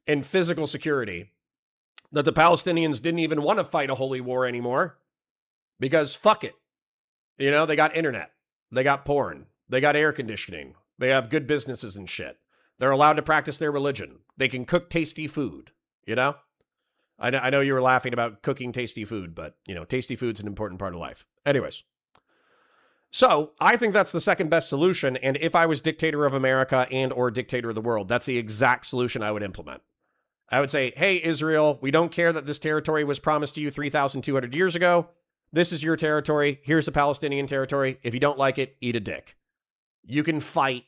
A: and physical security that the Palestinians didn't even want to fight a holy war anymore because fuck it. You know, they got internet, they got porn, they got air conditioning, they have good businesses and shit. They're allowed to practice their religion. They can cook tasty food, you know? I know you were laughing about cooking tasty food, but, you know, tasty food's an important part of life. Anyways. So I think that's the second best solution. And if I was dictator of America and or dictator of the world, that's the exact solution I would implement. I would say, hey, Israel, we don't care that this territory was promised to you 3,200 years ago. This is your territory. Here's the Palestinian territory. If you don't like it, eat a dick. You can fight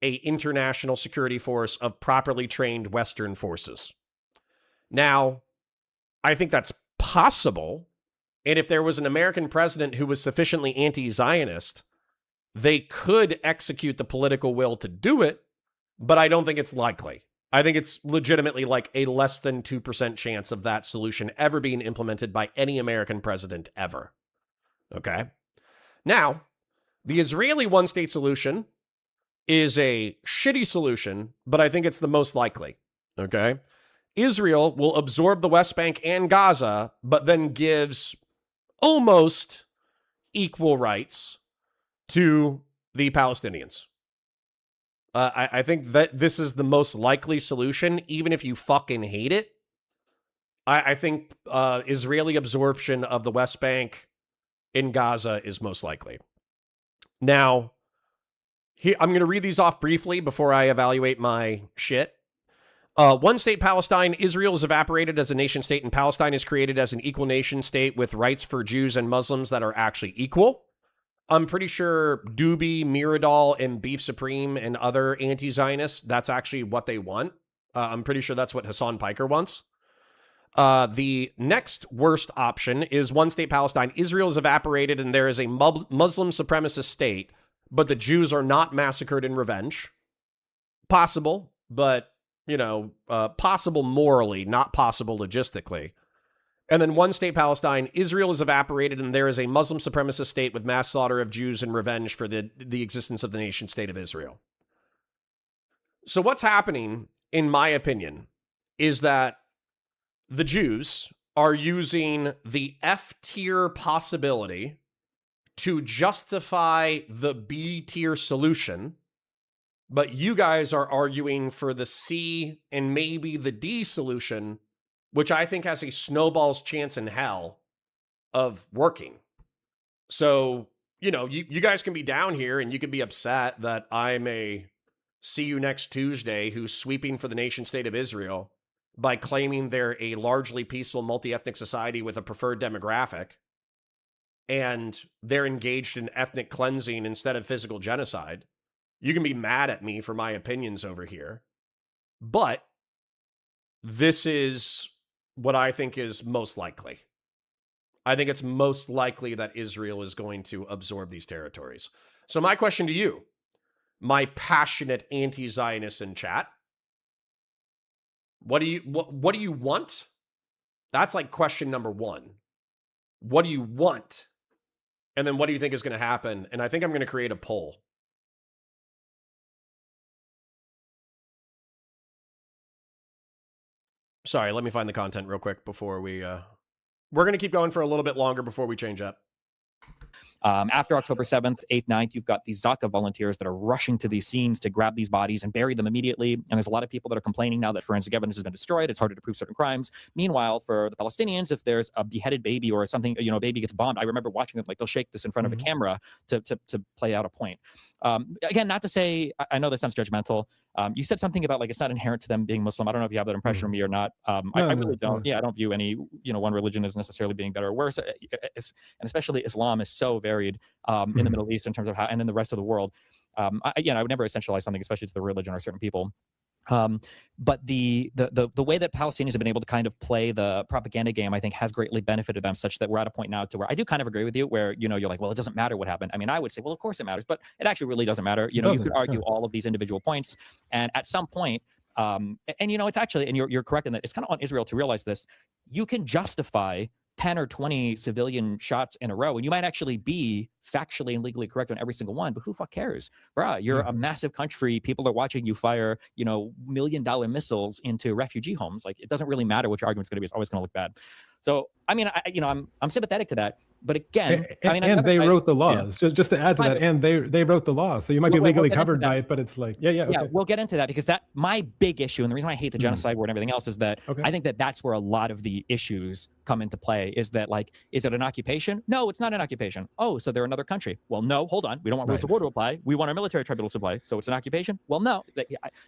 A: an international security force of properly trained Western forces. Now, I think that's possible. And if there was an American president who was sufficiently anti-Zionist, they could execute the political will to do it, but I don't think it's likely. I think it's legitimately like a less than 2% chance of that solution ever being implemented by any American president ever. Okay? Now, the Israeli one-state solution is a shitty solution, but I think it's the most likely. Okay. Israel will absorb the West Bank and Gaza, but then gives almost equal rights to the Palestinians. I think that this is the most likely solution, even if you fucking hate it. I think Israeli absorption of the West Bank in Gaza is most likely. Now, here, I'm going to read these off briefly before I evaluate my shit. One state Palestine, Israel is evaporated as a nation state, and Palestine is created as an equal nation state with rights for Jews and Muslims that are actually equal. I'm pretty sure Doobie, Miradol, and Beef Supreme and other anti-Zionists, that's actually what they want. I'm pretty sure that's what Hassan Piker wants. The next worst option is one state Palestine. Israel is evaporated and there is a Muslim supremacist state, but the Jews are not massacred in revenge. Possible, but, possible morally, not possible logistically. And then one state Palestine, Israel is evaporated and there is a Muslim supremacist state with mass slaughter of Jews in revenge for the existence of the nation state of Israel. So what's happening, in my opinion, is that the Jews are using the F-tier possibility to justify the B-tier solution, but you guys are arguing for the C and maybe the D solution, which I think has a snowball's chance in hell of working. So, you guys can be down here and you can be upset that I'm a see you next Tuesday who's sweeping for the nation state of Israel by claiming they're a largely peaceful multi-ethnic society with a preferred demographic, and they're engaged in ethnic cleansing instead of physical genocide. You can be mad at me for my opinions over here, but this is what I think is most likely. I think it's most likely that Israel is going to absorb these territories. So my question to you, my passionate anti-Zionists in chat, what do you want? That's like question number one. What do you want? And then what do you think is going to happen? And I think I'm going to create a poll. Sorry, let me find the content real quick before we're going to keep going for a little bit longer before we change up.
D: After October 7th, 8th, 9th, you've got these Zaka volunteers that are rushing to these scenes to grab these bodies and bury them immediately. And there's a lot of people that are complaining now that forensic evidence has been destroyed. It's harder to prove certain crimes. Meanwhile, for the Palestinians, if there's a beheaded baby or something, a baby gets bombed, I remember watching them, like they'll shake this in front of a camera to play out a point. Again, not to say, I know this sounds judgmental. You said something about like it's not inherent to them being Muslim. I don't know if you have that impression of me or not. I really don't. Yeah, I don't view any one religion as necessarily being better or worse. And especially Islam is so varied in the Middle East in terms of how, and in the rest of the world. I would never essentialize something, especially to the religion or certain people. But the way that Palestinians have been able to kind of play the propaganda game, I think, has greatly benefited them, such that we're at a point now to where I do kind of agree with you, where you're like, well, it doesn't matter what happened. I mean, I would say, well, of course it matters, but it actually really doesn't matter. You could argue all of these individual points, and at some point, it's actually, and you're correct in that it's kind of on Israel to realize this. You can justify 10 or 20 civilian shots in a row, and you might actually be factually and legally correct on every single one, but who fuck cares? Bruh, you're a massive country. People are watching you fire, $1 million missiles into refugee homes. Like, it doesn't really matter what your argument's going to be. It's always going to look bad. So, I mean, I'm sympathetic to that. But again,
C: they wrote the laws. Yeah. Just to add to that, and they wrote the laws. So you might be legally covered by it, but it's like, okay.
D: We'll get into that, because that my big issue, and the reason why I hate the genocide word and everything else, is that I think that that's where a lot of the issues come into play. Is that, like, is it an occupation? No, it's not an occupation. Oh, so they're another country. Well, no, hold on. We don't want rules of war to apply. We want our military tribunals to apply. So it's an occupation? Well, no.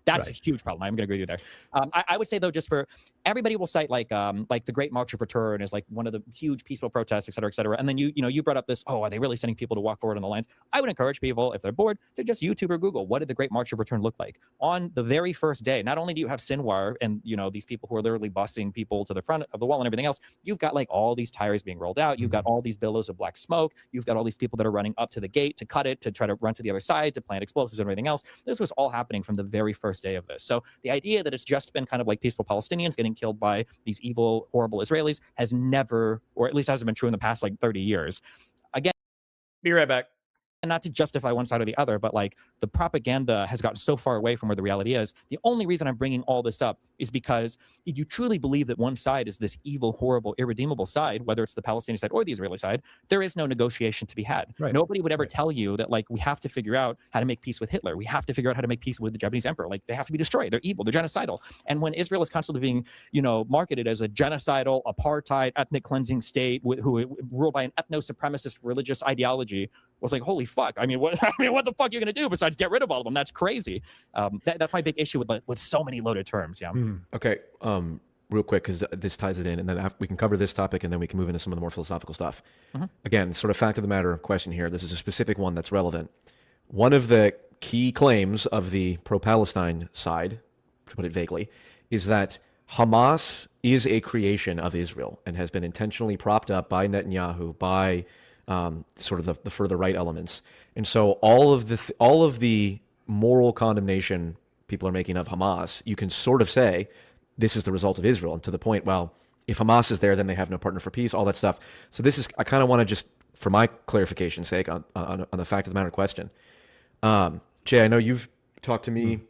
D: That's a huge problem. I'm going to agree with you there. I would say, though, just for everybody will cite like the Great March of Return as like one of the huge peaceful protests, et cetera, et cetera. And then you brought up this, are they really sending people to walk forward on the lines? I would encourage people, if they're bored, to just YouTube or Google, what did the Great March of Return look like? On the very first day, not only do you have Sinwar and, these people who are literally busing people to the front of the wall and everything else, you've got like all these tires being rolled out. You've got all these billows of black smoke. You've got all these people that are running up to the gate to cut it, to try to run to the other side, to plant explosives and everything else. This was all happening from the very first day of this. So the idea that it's just been kind of like peaceful Palestinians getting killed by these evil, horrible Israelis has never, or at least hasn't been true in the past like 30 years. Again,
A: be right back.
D: not to justify one side or the other, but like the propaganda has gotten so far away from where the reality is. The only reason I'm bringing all this up is because if you truly believe that one side is this evil, horrible, irredeemable side, whether it's the Palestinian side or the Israeli side, there is no negotiation to be had.
C: Right.
D: Nobody would ever tell you that like we have to figure out how to make peace with Hitler. We have to figure out how to make peace with the Japanese emperor. Like they have to be destroyed. They're evil. They're genocidal. And when Israel is constantly being, marketed as a genocidal, apartheid, ethnic cleansing state who ruled by an ethno-supremacist religious ideology, was like, holy fuck. I mean, what the fuck are you going to do besides get rid of all of them? That's crazy. That's my big issue with so many loaded terms. Yeah.
B: Okay. Real quick, because this ties it in, and then we can cover this topic, and then we can move into some of the more philosophical stuff. Again, sort of fact of the matter question here. This is a specific one that's relevant. One of the key claims of the pro-Palestine side, to put it vaguely, is that Hamas is a creation of Israel and has been intentionally propped up by Netanyahu, by sort of the further right elements. And so all of the moral condemnation people are making of Hamas, you can sort of say this is the result of Israel. And to the point, well, if Hamas is there, then they have no partner for peace, all that stuff. So this is, I kind of want to just, for my clarification's sake, on the fact of the matter question. Jay, I know you've talked to me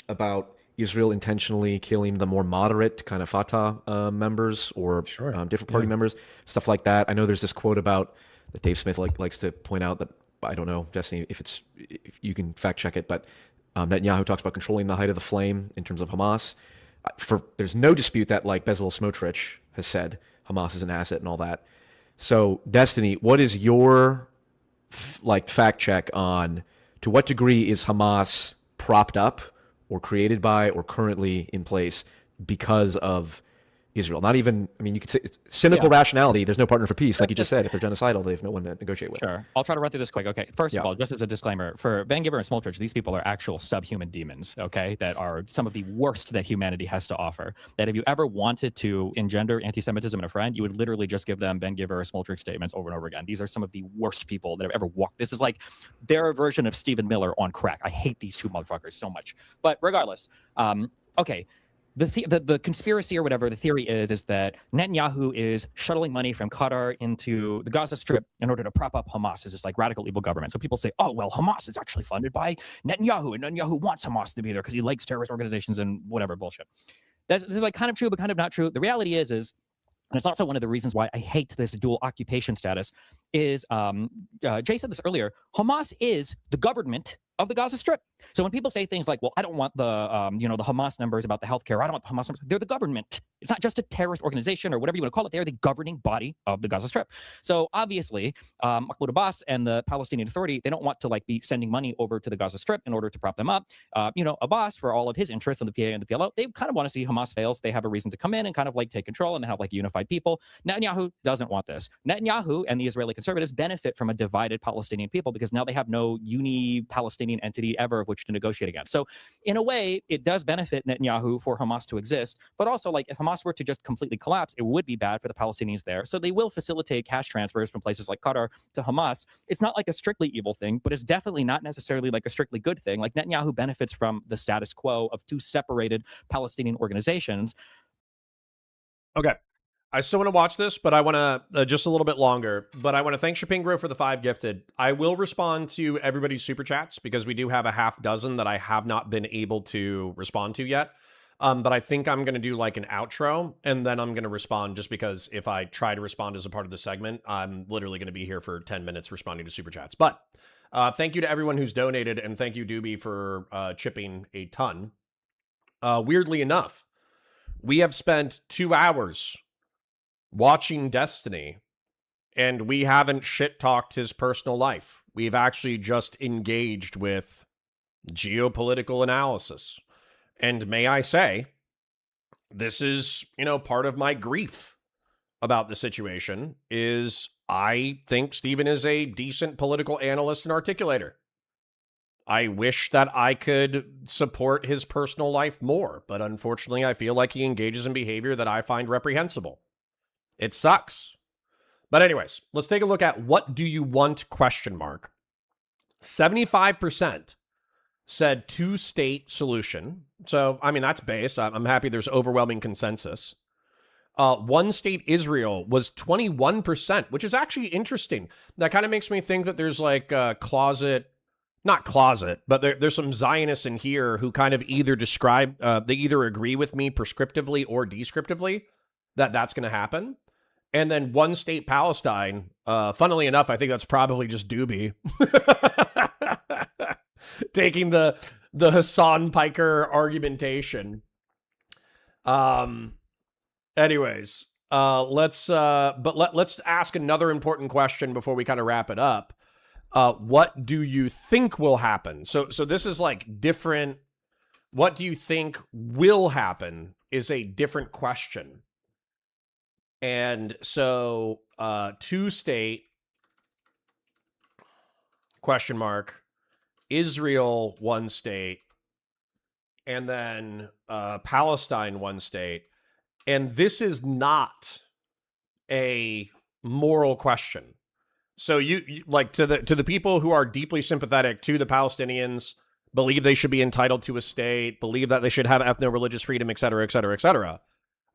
B: about Israel intentionally killing the more moderate kind of Fatah members or different party members, stuff like that. I know there's this quote about that Dave Smith likes to point out that, I don't know, Destiny, if you can fact check it, but Netanyahu talks about controlling the height of the flame in terms of Hamas. There's no dispute that, like Bezalel Smotrich has said, Hamas is an asset and all that. So, Destiny, what is your fact check on to what degree is Hamas propped up or created by or currently in place because of Israel? Not even, I mean, you could say it's cynical rationality. There's no partner for peace. Like you just said, if they're genocidal, they have no one to negotiate with.
D: Sure. I'll try to run through this quick. Okay. First of all, just as a disclaimer, for Ben Giver and Smoltrich, these people are actual subhuman demons, okay, that are some of the worst that humanity has to offer. That if you ever wanted to engender anti-Semitism in a friend, you would literally just give them Ben Giver or Smoltrich statements over and over again. These are some of the worst people that have ever walked. This is like their version of Stephen Miller on crack. I hate these two motherfuckers so much. But regardless, okay. The conspiracy or whatever the theory is that Netanyahu is shuttling money from Qatar into the Gaza Strip in order to prop up Hamas as this like radical evil government. So people say, oh, well, Hamas is actually funded by Netanyahu, and Netanyahu wants Hamas to be there because he likes terrorist organizations and whatever bullshit. This is like kind of true, but kind of not true. The reality is, and it's also one of the reasons why I hate this dual occupation status, is Jay said this earlier, Hamas is the government of the Gaza Strip. So when people say things like, well, I don't want the Hamas numbers about the healthcare, I don't want the Hamas numbers, they're the government. It's not just a terrorist organization or whatever you want to call it. They're the governing body of the Gaza Strip. So obviously, Mahmoud Abbas and the Palestinian Authority, they don't want to be sending money over to the Gaza Strip in order to prop them up. Abbas, for all of his interests in the PA and the PLO, they kind of want to see Hamas fails. They have a reason to come in and kind of take control and have unified people. Netanyahu doesn't want this. Netanyahu and the Israeli conservatives benefit from a divided Palestinian people because now they have no uni-Palestinian entity ever of which to negotiate against. So in a way, it does benefit Netanyahu for Hamas to exist, but also if Hamas were to just completely collapse, it would be bad for the Palestinians there. So they will facilitate cash transfers from places like Qatar to Hamas. It's not a strictly evil thing, but it's definitely not necessarily a strictly good thing. Netanyahu benefits from the status quo of two separated Palestinian organizations.
A: Okay. I still want to watch this, but I want to just a little bit longer. But I want to thank Shapiro for the 5 gifted. I will respond to everybody's super chats because we do have a half dozen that I have not been able to respond to yet. But I think I'm going to do an outro and then I'm going to respond, just because if I try to respond as a part of the segment, I'm literally going to be here for 10 minutes responding to super chats. But thank you to everyone who's donated, and thank you, Doobie, for chipping a ton. Weirdly enough, we have spent 2 hours watching Destiny, and we haven't shit-talked his personal life. We've actually just engaged with geopolitical analysis. And may I say, this is, part of my grief about the situation, is I think Steven is a decent political analyst and articulator. I wish that I could support his personal life more, but unfortunately I feel like he engages in behavior that I find reprehensible. It sucks. But anyways, let's take a look at what do you want ? 75% said 2-state solution. So, I mean, that's base. I'm happy there's overwhelming consensus. one state Israel was 21%, which is actually interesting. That kind of makes me think that there's like a not closet, but there's some Zionists in here who kind of either they either agree with me prescriptively or descriptively that that's going to happen. And then one state Palestine, funnily enough, I think that's probably just Doobie taking the Hassan Piker argumentation. Anyways, let's ask another important question before we kind of wrap it up. What do you think will happen? So this is like different. What do you think will happen is a different question. And so, 2-state question mark, Israel 1 state, and then Palestine 1 state. And this is not a moral question. So you like to the people who are deeply sympathetic to the Palestinians, believe they should be entitled to a state, believe that they should have ethno-religious freedom, et cetera, et cetera, et cetera.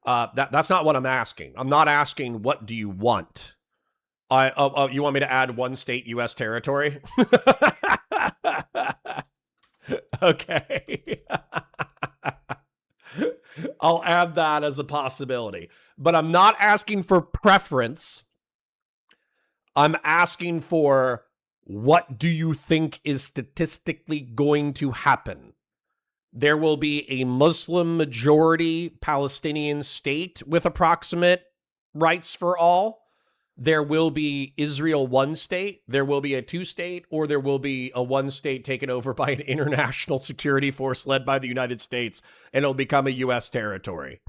A: That's not what I'm asking. I'm not asking what do you want. You want me to add 1 state U.S. territory? Okay. I'll add that as a possibility. But I'm not asking for preference. I'm asking for what do you think is statistically going to happen? There will be a Muslim majority Palestinian state with approximate rights for all. There will be Israel 1 state. There will be a 2 state, or there will be a 1 state taken over by an international security force led by the United States, and it'll become a U.S. territory.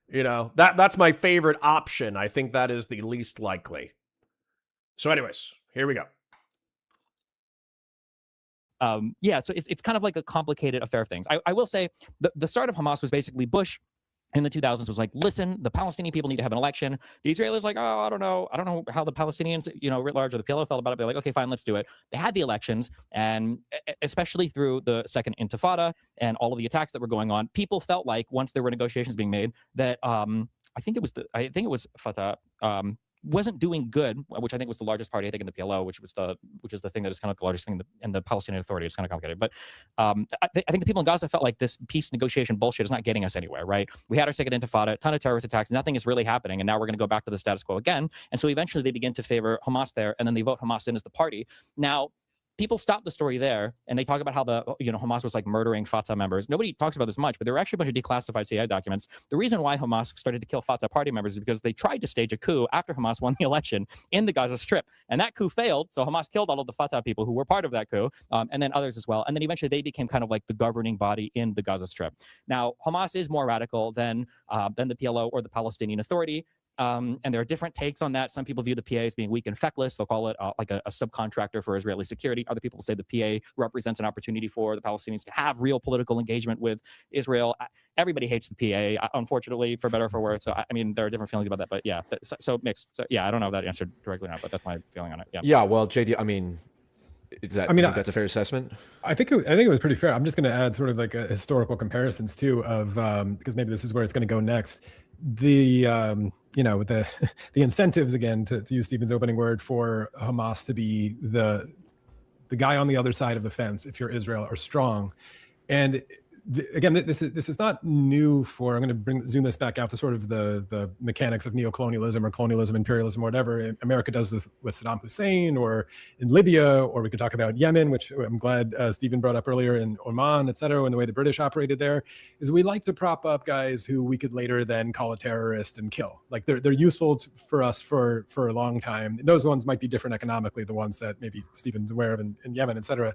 A: You know, that's my favorite option. I think that is the least likely. So anyways, here we go.
D: Yeah, so it's kind of like a complicated affair of things. I will say the start of Hamas was basically Bush in the 2000s was like, listen, the Palestinian people need to have an election. The Israelis like, oh, I don't know how the Palestinians, writ large, or the PLO felt about it. They're like, okay, fine, let's do it. They had the elections, and especially through the second Intifada and all of the attacks that were going on, people felt like once there were negotiations being made that I think it was Fatah. Wasn't doing good, which I think was the largest party, I think, in the PLO, which is the thing that is kind of the largest thing in the Palestinian Authority. It's kind of complicated. But I think the people in Gaza felt like this peace negotiation bullshit is not getting us anywhere, right? We had our second Intifada, a ton of terrorist attacks, nothing is really happening, and now we're going to go back to the status quo again. And so eventually they begin to favor Hamas there, and then they vote Hamas in as the party. Now, people stop the story there, and they talk about how Hamas was like murdering Fatah members. Nobody talks about this much, but there were actually a bunch of declassified CIA documents. The reason why Hamas started to kill Fatah party members is because they tried to stage a coup after Hamas won the election in the Gaza Strip, and that coup failed. So Hamas killed all of the Fatah people who were part of that coup, and then others as well. And then eventually they became kind of like the governing body in the Gaza Strip. Now, Hamas is more radical than the PLO or the Palestinian Authority. And there are different takes on that. Some people view the PA as being weak and feckless. They'll call it like a subcontractor for Israeli security. Other people say the PA represents an opportunity for the Palestinians to have real political engagement with Israel. Everybody hates the PA, unfortunately, for better or for worse. So, I mean, there are different feelings about that. But yeah, so mixed. So yeah, I don't know if that answered directly or not, but that's my feeling on it. Yeah.
B: Yeah, well, JD, I mean, that's a fair assessment.
C: I think it was pretty fair. I'm just going to add sort of like a historical comparisons too of because maybe this is where it's going to go next. The incentives, again, to use Stephen's opening word, for Hamas to be the guy on the other side of the fence if you're Israel are strong. And again, this is not new for, I'm going to zoom this back out to sort of the mechanics of neocolonialism or colonialism, imperialism, or whatever. America does this with Saddam Hussein, or in Libya, or we could talk about Yemen, which I'm glad Stephen brought up earlier, in Oman, et cetera, and the way the British operated there, is we like to prop up guys who we could later then call a terrorist and kill. Like they're useful for us for a long time. Those ones might be different economically, the ones that maybe Stephen's aware of in Yemen, et cetera.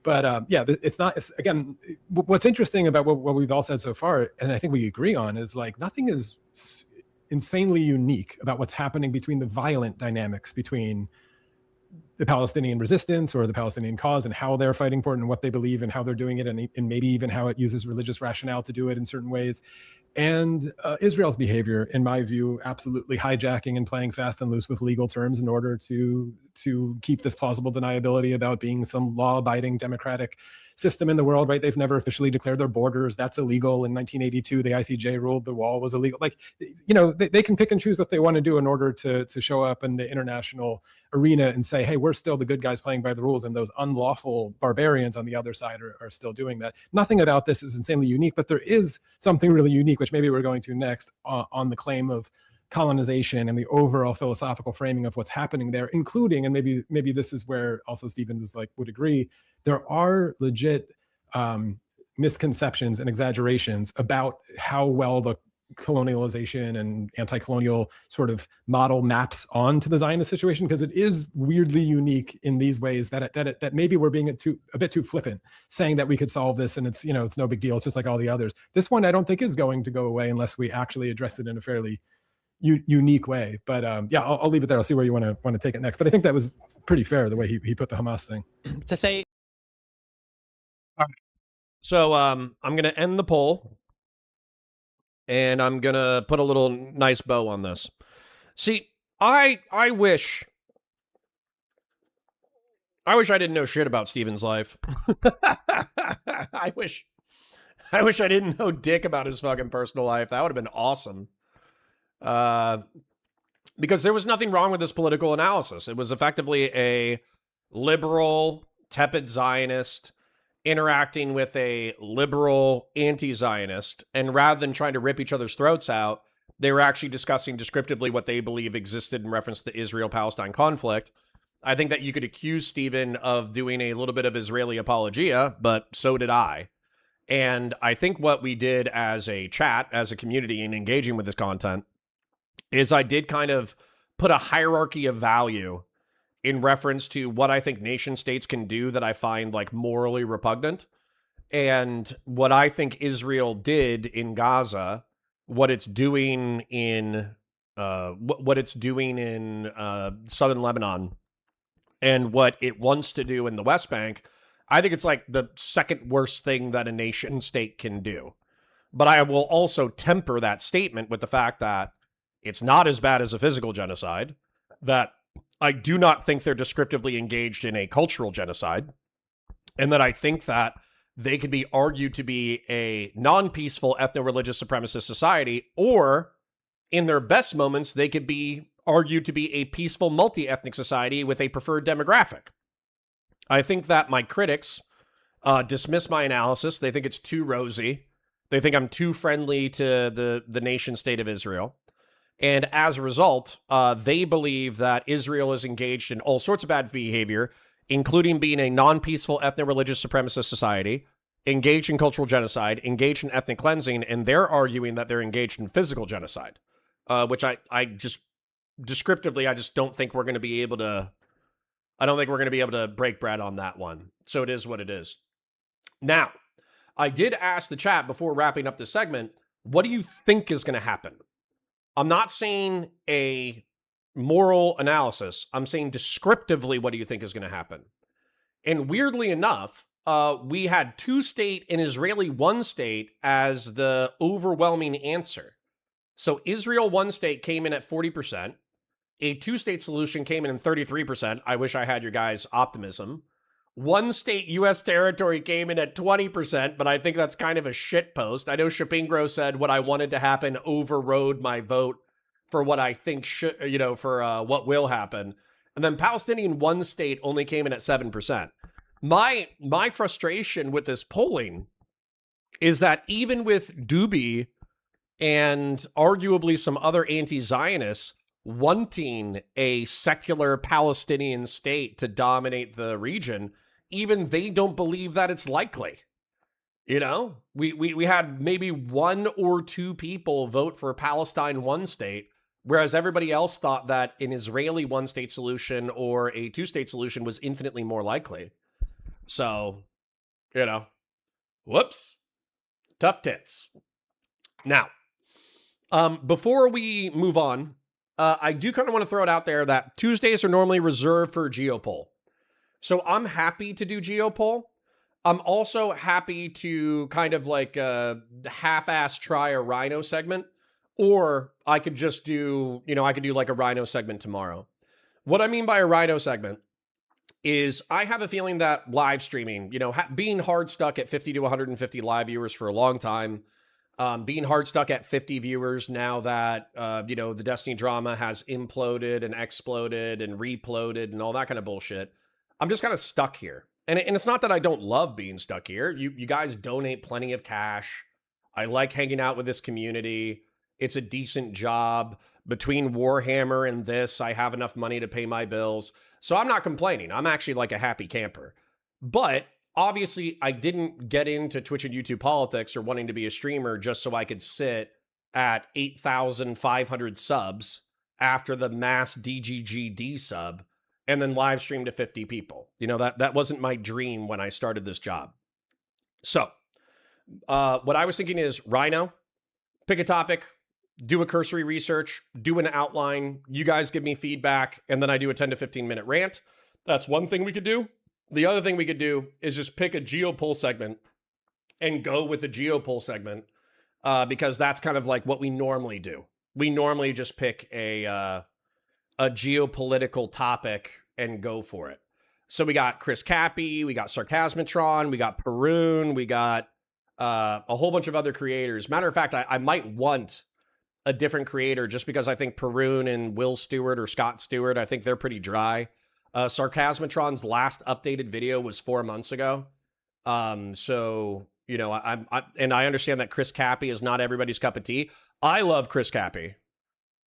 C: But it's again, what's interesting about what we've all said so far, and I think we agree on, is like nothing is insanely unique about what's happening between the violent dynamics between the Palestinian resistance or the Palestinian cause and how they're fighting for it and what they believe and how they're doing it, and maybe even how it uses religious rationale to do it in certain ways. And Israel's behavior, in my view, absolutely hijacking and playing fast and loose with legal terms in order to to keep this plausible deniability about being some law-abiding democratic system in the world, right? They've never officially declared their borders. That's illegal. In 1982, the ICJ ruled the wall was illegal. Like, they can pick and choose what they want to do in order to show up in the international arena and say, hey, we're still the good guys playing by the rules, and those unlawful barbarians on the other side are still doing that. Nothing about this is insanely unique, but there is something really unique, which maybe we're going to next, on the claim of colonization and the overall philosophical framing of what's happening there, including, and maybe this is where also Stephen would agree, there are legit misconceptions and exaggerations about how well the colonialization and anti-colonial sort of model maps onto the Zionist situation, because it is weirdly unique in these ways that maybe we're being a bit too flippant, saying that we could solve this and it's no big deal, it's just like all the others. This one I don't think is going to go away unless we actually address it in a fairly unique way. But yeah, I'll leave it there. I'll see where you want to take it next. But I think that was pretty fair the way he put the Hamas thing.
D: To say,
A: so I'm gonna end the poll, and I'm gonna put a little nice bow on this. See, I wish I didn't know shit about Steven's life. I wish I didn't know dick about his fucking personal life. That would have been awesome. Because there was nothing wrong with this political analysis. It was effectively a liberal, tepid Zionist interacting with a liberal anti-Zionist. And rather than trying to rip each other's throats out, they were actually discussing descriptively what they believe existed in reference to the Israel-Palestine conflict. I think that you could accuse Stephen of doing a little bit of Israeli apologia, but so did I. And I think what we did as a chat, as a community, in engaging with this content, is I did kind of put a hierarchy of value in reference to what I think nation states can do that I find like morally repugnant, and what I think Israel did in Gaza, what it's doing in what it's doing in southern Lebanon, and what it wants to do in the West Bank. I think it's like the second worst thing that a nation state can do. But I will also temper that statement with the fact that it's not as bad as a physical genocide, that I do not think they're descriptively engaged in a cultural genocide, and that I think that they could be argued to be a non-peaceful ethno-religious supremacist society, or in their best moments, they could be argued to be a peaceful multi-ethnic society with a preferred demographic. I think that my critics dismiss my analysis. They think it's too rosy. They think I'm too friendly to the nation state of Israel. And as a result, they believe that Israel is engaged in all sorts of bad behavior, including being a non-peaceful ethno-religious supremacist society, engaged in cultural genocide, engaged in ethnic cleansing, and they're arguing that they're engaged in physical genocide, which I just, descriptively, I just don't think we're going to be able to, I don't think we're going to be able to break bread on that one. So it is what it is. Now, I did ask the chat before wrapping up this segment, what do you think is going to happen? I'm not saying a moral analysis. I'm saying descriptively, what do you think is going to happen? And weirdly enough, we had two-state and Israeli one-state as the overwhelming answer. So Israel one-state came in at 40%. A two-state solution came in 33%. I wish I had your guys' optimism. One-state U.S. territory came in at 20%, but I think that's kind of a shit post. I know Shapiro said what I wanted to happen overrode my vote for what I think should, for what will happen. And then Palestinian one-state only came in at 7%. My frustration with this polling is that even with Doobie and arguably some other anti-Zionists wanting a secular Palestinian state to dominate the region, even they don't believe that it's likely. We had maybe one or two people vote for Palestine one state, whereas everybody else thought that an Israeli one state solution or a two-state solution was infinitely more likely. So, whoops, tough tits. Now, before we move on, I do kind of want to throw it out there that Tuesdays are normally reserved for Geopol. So I'm happy to do Geopol. I'm also happy to kind of like half-ass try a Rhino segment, or I could just do, I could do like a Rhino segment tomorrow. What I mean by a Rhino segment is I have a feeling that live streaming, you know, being hard stuck at 50 to 150 live viewers for a long time, being hard stuck at 50 viewers now that, you know, the Destiny drama has imploded and exploded and reploded and all that kind of bullshit. I'm just kind of stuck here. And it's not that I don't love being stuck here. You guys donate plenty of cash. I like hanging out with this community. It's a decent job. Between Warhammer and this, I have enough money to pay my bills. So I'm not complaining. I'm actually like a happy camper. But obviously, I didn't get into Twitch and YouTube politics or wanting to be a streamer just so I could sit at 8,500 subs after the mass DGGD sub and then live stream to 50 people. You know, that wasn't my dream when I started this job. So what I was thinking is Rhino, pick a topic, do a cursory research, do an outline. You guys give me feedback, and then I do a 10 to 15 minute rant. That's one thing we could do. The other thing we could do is just pick a Geopol segment and go with the Geopol segment because that's kind of like what we normally do. We normally just pick a geopolitical topic and go for it. So we got Chris Cappy, we got Sarcasmatron, we got Perun, we got a whole bunch of other creators. Matter of fact, I might want a different creator just because I think Perun and Will Stewart or Scott Stewart, I think they're pretty dry. Sarcasmatron's last updated video was 4 months ago. So, you know, I understand that Chris Cappy is not everybody's cup of tea. I love Chris Cappy,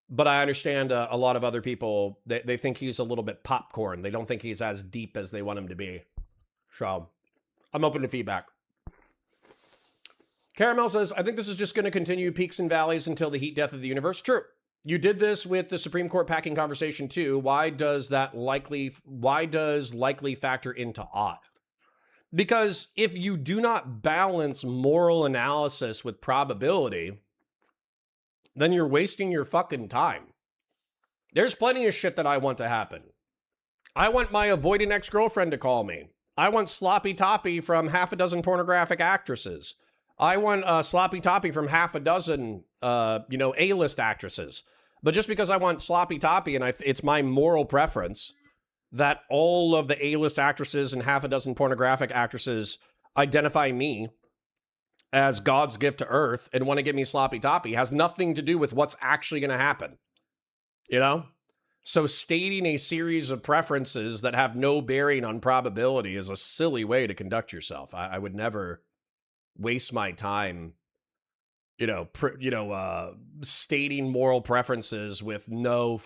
A: but I understand a lot of other people, they think he's a little bit popcorn. They don't think he's as deep as they want him to be. So I'm open to feedback. Caramel says, I think this is just going to continue peaks and valleys until the heat death of the universe. True. You did this with the Supreme Court packing conversation too. Why does likely factor into odd? Because if you do not balance moral analysis with probability, then you're wasting your fucking time. There's plenty of shit that I want to happen. I want my avoidant ex-girlfriend to call me. I want sloppy toppy from half a dozen pornographic actresses. I want sloppy toppy from half a dozen, A-list actresses. But just because I want sloppy toppy and it's my moral preference that all of the A-list actresses and half a dozen pornographic actresses identify me as God's gift to Earth and want to give me sloppy toppy has nothing to do with what's actually going to happen. You know? So stating a series of preferences that have no bearing on probability is a silly way to conduct yourself. I would never waste my time, stating moral preferences with no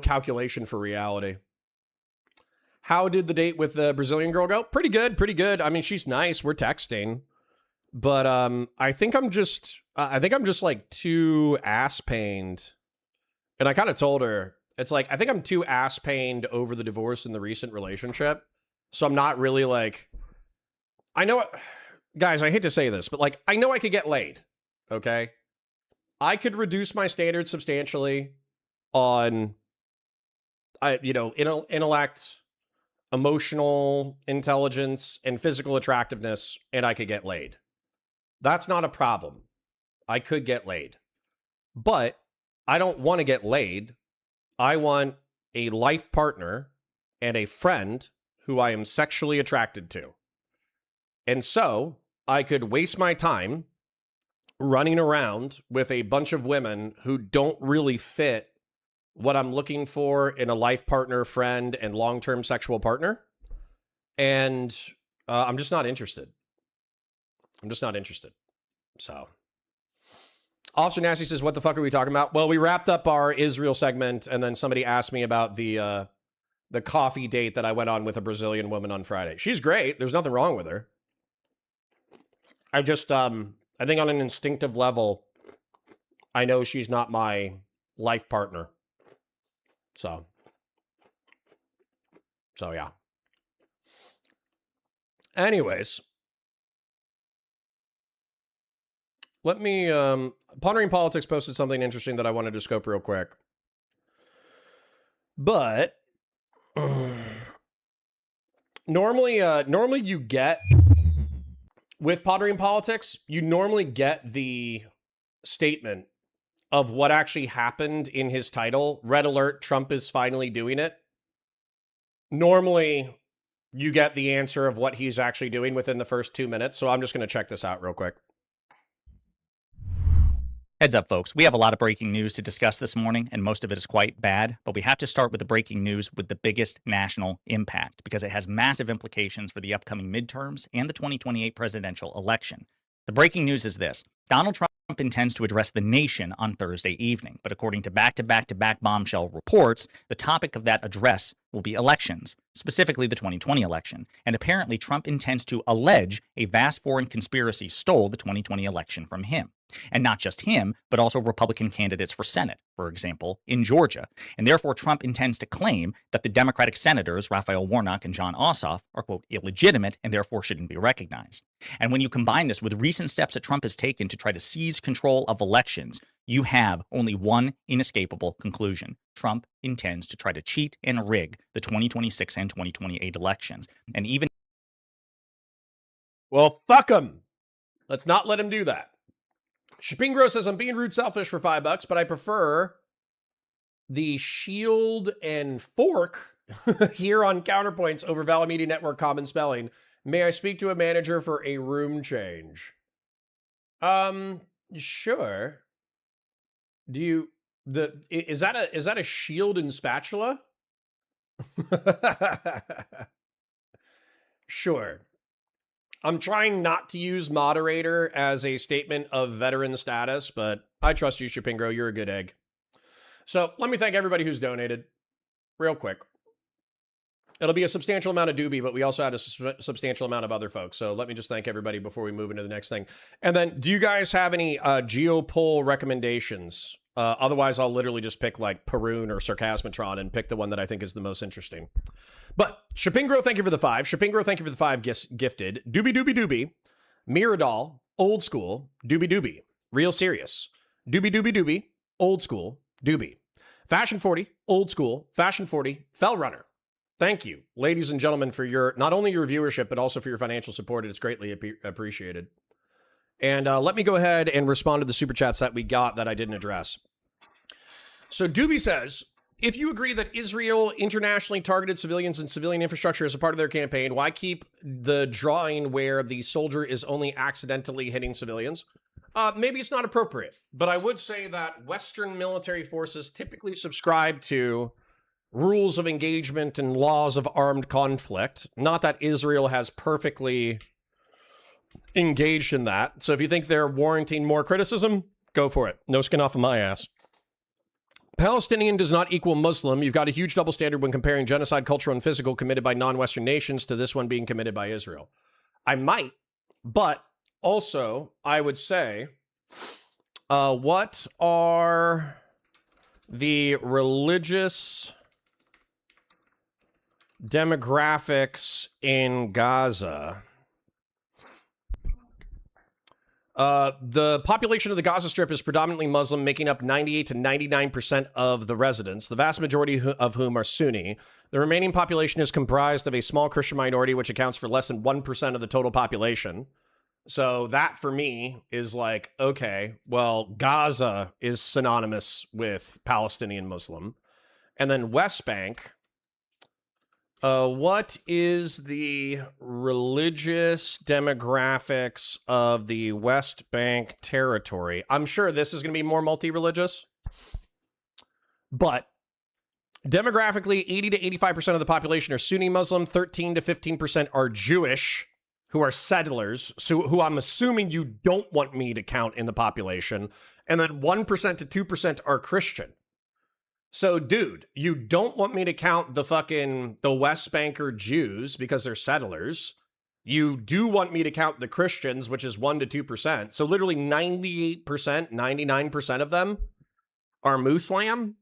A: calculation for reality. How did the date with the Brazilian girl go? Pretty good. I mean, she's nice. We're texting, but I think I'm just like too ass pained, and I kind of told her. It's like, I think I'm too ass-pained over the divorce in the recent relationship. So I'm not really like, I know, guys, I hate to say this, but like, I know I could get laid, okay? I could reduce my standards substantially on, intellect, emotional intelligence, and physical attractiveness, and I could get laid. That's not a problem. I could get laid. But I don't want to get laid. I want a life partner and a friend who I am sexually attracted to. And so I could waste my time running around with a bunch of women who don't really fit what I'm looking for in a life partner, friend, and long-term sexual partner. And I'm just not interested. So... Officer Nasty says, what the fuck are we talking about? Well, we wrapped up our Israel segment, and then somebody asked me about the coffee date that I went on with a Brazilian woman on Friday. She's great. There's nothing wrong with her. I just, I think on an instinctive level, I know she's not my life partner. So yeah. Anyways. Let me, Pondering Politics posted something interesting that I wanted to scope real quick. But, normally you get, with Pondering Politics, you normally get the statement of what actually happened in his title, Red Alert, Trump is finally doing it, normally you get the answer of what he's actually doing within the first 2 minutes. So I'm just going to check this out real quick.
E: Heads up, folks. We have a lot of breaking news to discuss this morning, and most of it is quite bad, but we have to start with the breaking news with the biggest national impact because it has massive implications for the upcoming midterms and the 2028 presidential election. The breaking news is this. Donald Trump intends to address the nation on Thursday evening, but according to back-to-back-to-back bombshell reports, the topic of that address will be elections, specifically the 2020 election. And apparently Trump intends to allege a vast foreign conspiracy stole the 2020 election from him. And not just him, but also Republican candidates for Senate, for example, in Georgia. And therefore, Trump intends to claim that the Democratic senators, Raphael Warnock and Jon Ossoff, are, quote, illegitimate and therefore shouldn't be recognized. And when you combine this with recent steps that Trump has taken to try to seize control of elections, you have only one inescapable conclusion. Trump intends to try to cheat and rig the 2026 and 2028 elections. And even...
A: Well, fuck him. Let's not let him do that. Shapiro says, I'm being rude selfish for $5, but I prefer the shield and fork here on Counterpoints over Valley Media Network Common Spelling. May I speak to a manager for a room change? Sure. Do you, is that a shield and spatula? Sure. I'm trying not to use moderator as a statement of veteran status, but I trust you, Shapiro. You're a good egg. So let me thank everybody who's donated real quick. It'll be a substantial amount of doobie, but we also had a substantial amount of other folks. So let me just thank everybody before we move into the next thing. And then do you guys have any Geopol recommendations? Otherwise, I'll literally just pick like Perun or Sarcasmatron and pick the one that I think is the most interesting. But Shapingro, thank you for the 5. Shapingro, thank you for the 5 gifted. Doobie Doobie Doobie. Miradol, Old School, Doobie Doobie. Real Serious. Doobie Doobie Doobie, Old School, Doobie. Fashion 40, Old School, Fashion 40, Fell Runner. Thank you, ladies and gentlemen, for your not only your viewership, but also for your financial support. It's greatly appreciated. And let me go ahead and respond to the super chats that we got that I didn't address. So Doobie says, if you agree that Israel internationally targeted civilians and civilian infrastructure as a part of their campaign, why keep the drawing where the soldier is only accidentally hitting civilians? Maybe it's not appropriate, but I would say that Western military forces typically subscribe to rules of engagement and laws of armed conflict. Not that Israel has perfectly engaged in that. So if you think they're warranting more criticism, go for it. No skin off of my ass. Palestinian does not equal Muslim. You've got a huge double standard when comparing genocide, cultural, and physical committed by non-Western nations to this one being committed by Israel. I might, but also I would say, what are the religious demographics in Gaza? The population of the Gaza Strip is predominantly Muslim, making up 98 to 99% of the residents, the vast majority of whom are Sunni. The remaining population is comprised of a small Christian minority, which accounts for less than 1% of the total population. So that, for me, is like, okay, well, Gaza is synonymous with Palestinian Muslim. And then West Bank... what is the religious demographics of the West Bank territory? I'm sure this is going to be more multi-religious, but demographically, 80 to 85% of the population are Sunni Muslim, 13 to 15% are Jewish, who are settlers, so who I'm assuming you don't want me to count in the population, and then 1% to 2% are Christian. So, dude, you don't want me to count the West Banker Jews because they're settlers. You do want me to count the Christians, which is 1 to 2%. So literally 98%, 99% of them are Muslim.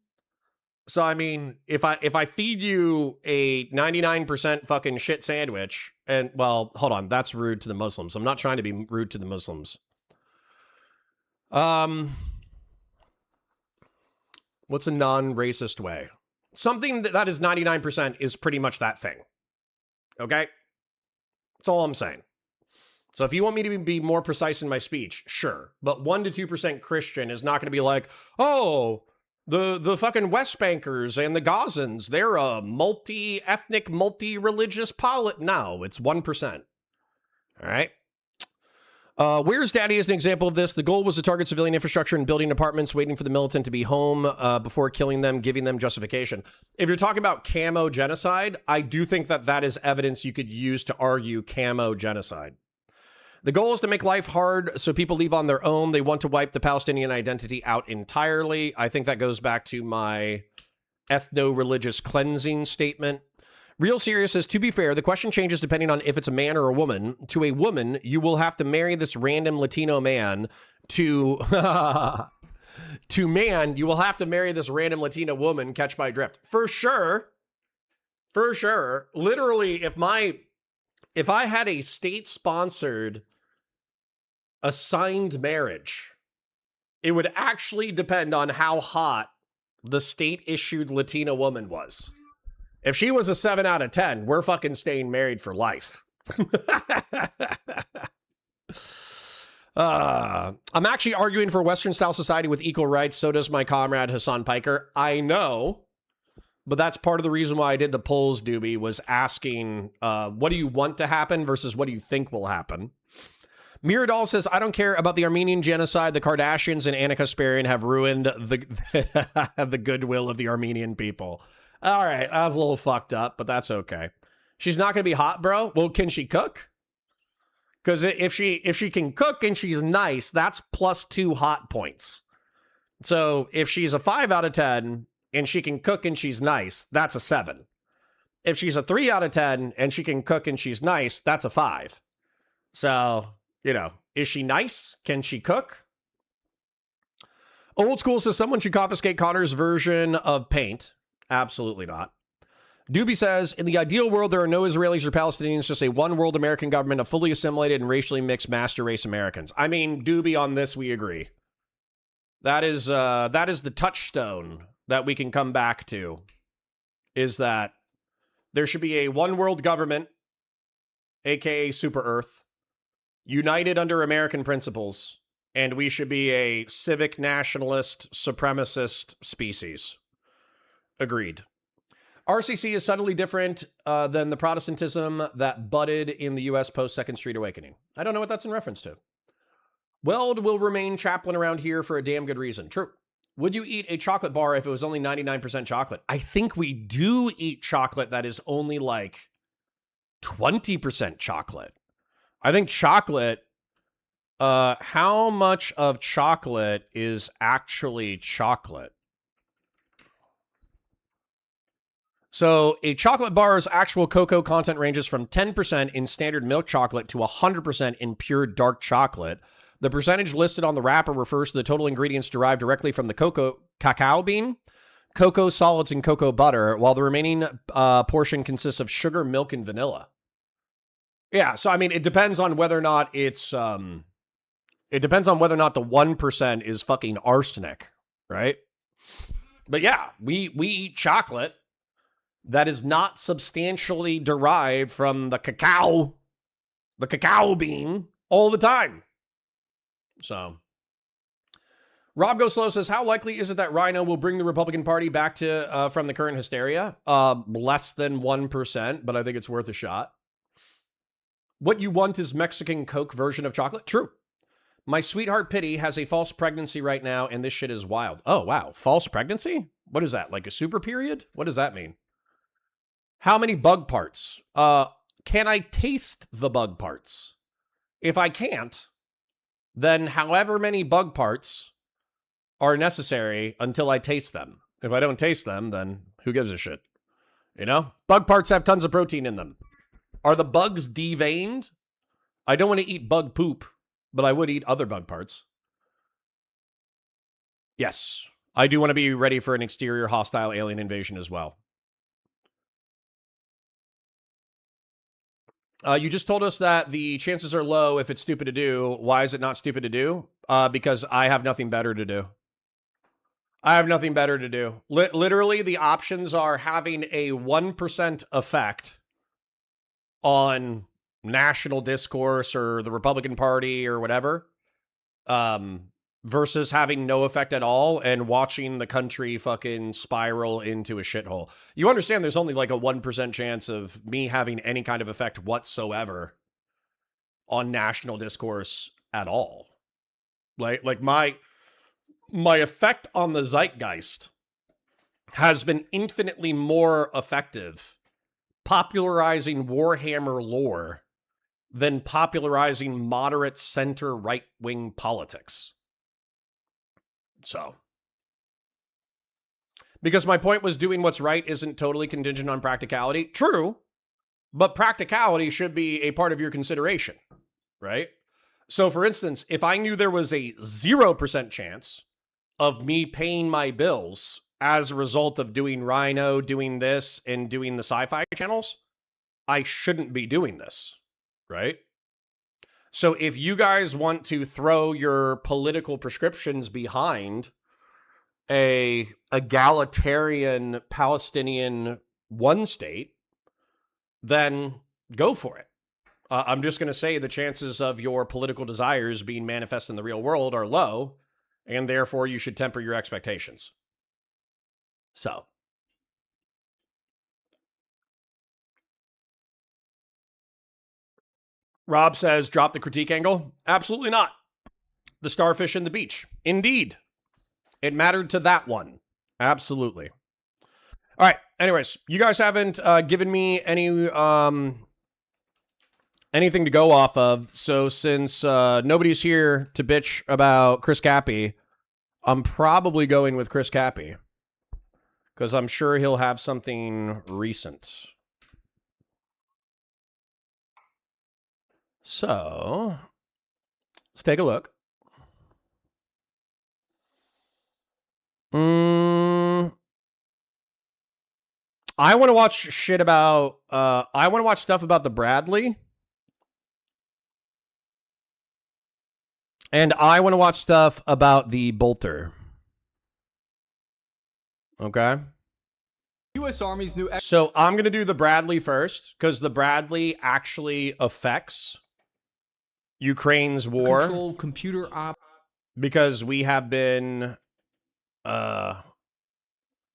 A: So, I mean, if I feed you a 99% fucking shit sandwich, and, well, hold on, that's rude to the Muslims. I'm not trying to be rude to the Muslims. What's a non-racist way? Something that is 99% is pretty much that thing. Okay? That's all I'm saying. So if you want me to be more precise in my speech, sure. But 1 to 2% Christian is not going to be like, oh, the fucking West Bankers and the Gazans, they're a multi-ethnic, multi-religious No, it's 1%. All right. Where's Daddy is an example of this. The goal was to target civilian infrastructure and building apartments, waiting for the militant to be home before killing them, giving them justification. If you're talking about camo genocide, I do think that that is evidence you could use to argue camo genocide. The goal is to make life hard so people leave on their own. They want to wipe the Palestinian identity out entirely. I think that goes back to my ethno-religious cleansing statement. Real Serious says, to be fair, the question changes depending on if it's a man or a woman. To a woman, you will have to marry this random Latino man. To man, you will have to marry this random Latina woman, catch my drift. For sure. For sure. Literally, if I had a state-sponsored assigned marriage, it would actually depend on how hot the state-issued Latina woman was. If she was a 7 out of 10, we're fucking staying married for life. I'm actually arguing for a Western-style society with equal rights. So does my comrade Hassan Piker. I know, but that's part of the reason why I did the polls, Doobie, was asking, what do you want to happen versus what do you think will happen? Miradol says, I don't care about the Armenian genocide. The Kardashians and Anna Kasparian have ruined the goodwill of the Armenian people. All right, that was a little fucked up, but that's okay. She's not going to be hot, bro. Well, can she cook? Because if she can cook and she's nice, that's +2 hot points. So if she's a 5 out of 10 and she can cook and she's nice, that's a 7. If she's a 3 out of 10 and she can cook and she's nice, that's a 5. So, you know, is she nice? Can she cook? Old School says someone should confiscate Connor's version of paint. Absolutely not. Doobie says, in the ideal world, there are no Israelis or Palestinians, just a one world American government of fully assimilated and racially mixed master race Americans. I mean, Doobie, on this, we agree. That is the touchstone that we can come back to, is that there should be a one world government, aka Super Earth, united under American principles, and we should be a civic nationalist supremacist species. Agreed. RCC is subtly different than the Protestantism that budded in the U.S. post-Second Street Awakening. I don't know what that's in reference to. Weld will remain chaplain around here for a damn good reason. True. Would you eat a chocolate bar if it was only 99% chocolate? I think we do eat chocolate that is only like 20% chocolate. I think chocolate, how much of chocolate is actually chocolate? So a chocolate bar's actual cocoa content ranges from 10% in standard milk chocolate to 100% in pure dark chocolate. The percentage listed on the wrapper refers to the total ingredients derived directly from the cacao bean, cocoa solids, and cocoa butter, while the remaining portion consists of sugar, milk, and vanilla. Yeah, so I mean, it depends on whether or not it's, it depends on whether or not the 1% is fucking arsenic, right? But yeah, we eat chocolate that is not substantially derived from the cacao bean all the time. So, Rob Go Slow says, how likely is it that Rhino will bring the Republican Party back to from the current hysteria? Less than 1%, but I think it's worth a shot. What you want is Mexican Coke version of chocolate? True. My sweetheart Pitty has a false pregnancy right now, and this shit is wild. Oh, wow. False pregnancy? What is that? Like a super period? What does that mean? How many bug parts? Can I taste the bug parts? If I can't, then however many bug parts are necessary until I taste them. If I don't taste them, then who gives a shit? You know? Bug parts have tons of protein in them. Are the bugs deveined? I don't want to eat bug poop, but I would eat other bug parts. Yes, I do want to be ready for an exterior hostile alien invasion as well. You just told us that the chances are low if it's stupid to do. Why is it not stupid to do? Because I have nothing better to do. I have nothing better to do. Literally, the options are having a 1% effect on national discourse or the Republican Party or whatever, versus having no effect at all and watching the country fucking spiral into a shithole. You understand there's only like a 1% chance of me having any kind of effect whatsoever on national discourse at all. Like my effect on the zeitgeist has been infinitely more effective popularizing Warhammer lore than popularizing moderate center right-wing politics. So, because my point was doing what's right isn't totally contingent on practicality. True, but practicality should be a part of your consideration, right? So, for instance, if I knew there was a 0% chance of me paying my bills as a result of doing Rhino, doing this, and doing the sci-fi channels, I shouldn't be doing this, right? So if you guys want to throw your political prescriptions behind a egalitarian Palestinian one state, then go for it. I'm just going to say the chances of your political desires being manifest in the real world are low, and therefore you should temper your expectations. So. Rob says, drop the critique angle. Absolutely not. The starfish and the beach. Indeed. It mattered to that one. Absolutely. All right. Anyways, you guys haven't given me any anything to go off of. So since nobody's here to bitch about Chris Cappy, I'm probably going with Chris Cappy. Because I'm sure he'll have something recent. So, let's take a look. I want to watch shit about, I want to watch stuff about the Bradley. And I want to watch stuff about the Bolter. Okay.
F: U.S. Army's new...
A: So I'm going to do the Bradley first, because the Bradley actually affects Ukraine's war.
F: Control computer op...
A: Because we have been...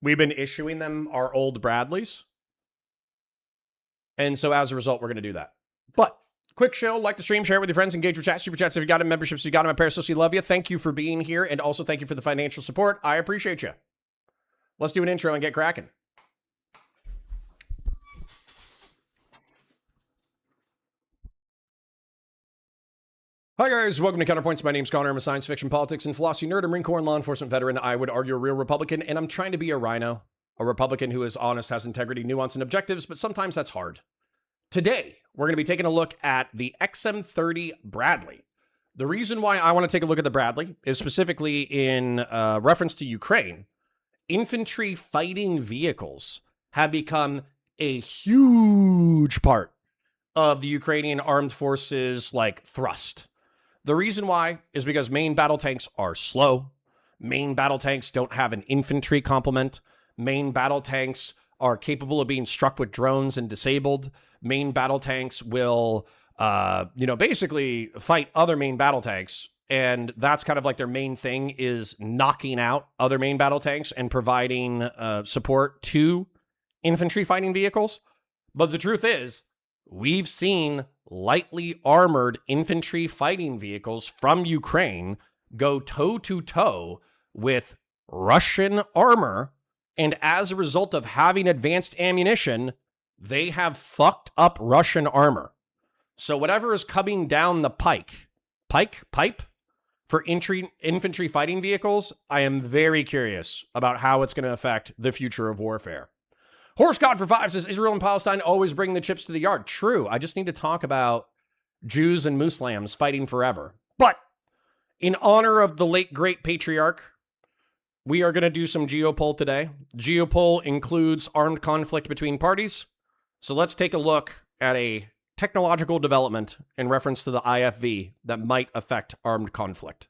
A: we've been issuing them our old Bradleys. And so as a result, we're going to do that. But, quick show, like the stream, share it with your friends, engage with chat, super chats if you got them, memberships if you got them, my Parasocial love you. Thank you for being here, and also thank you for the financial support. I appreciate you. Let's do an intro and get cracking. Hi guys, welcome to Counterpoints. My name's Connor. I'm a science fiction, politics, and philosophy nerd, a Marine Corps and law enforcement veteran. I would argue a real Republican, and I'm trying to be a Rhino. A Republican who is honest, has integrity, nuance, and objectives, but sometimes that's hard. Today, we're going to be taking a look at the XM30 Bradley. The reason why I want to take a look at the Bradley is specifically in reference to Ukraine. Infantry fighting vehicles have become a huge part of the Ukrainian armed forces, thrust. The reason why is because main battle tanks are slow. Main battle tanks don't have an infantry complement. Main battle tanks are capable of being struck with drones and disabled. Main battle tanks will, basically fight other main battle tanks. And that's kind of like their main thing, is knocking out other main battle tanks and providing support to infantry fighting vehicles. But the truth is, we've seen lightly armored infantry fighting vehicles from Ukraine go toe-to-toe with Russian armor, and as a result of having advanced ammunition, they have fucked up Russian armor. So whatever is coming down the pipe for infantry fighting vehicles, I am very curious about how it's going to affect the future of warfare. Horse God for 5 says, Israel and Palestine always bring the chips to the yard. True. I just need to talk about Jews and Muslims fighting forever. But in honor of the late great patriarch, we are going to do some Geopol today. Geopol includes armed conflict between parties. So let's take a look at a technological development in reference to the IFV that might affect armed conflict.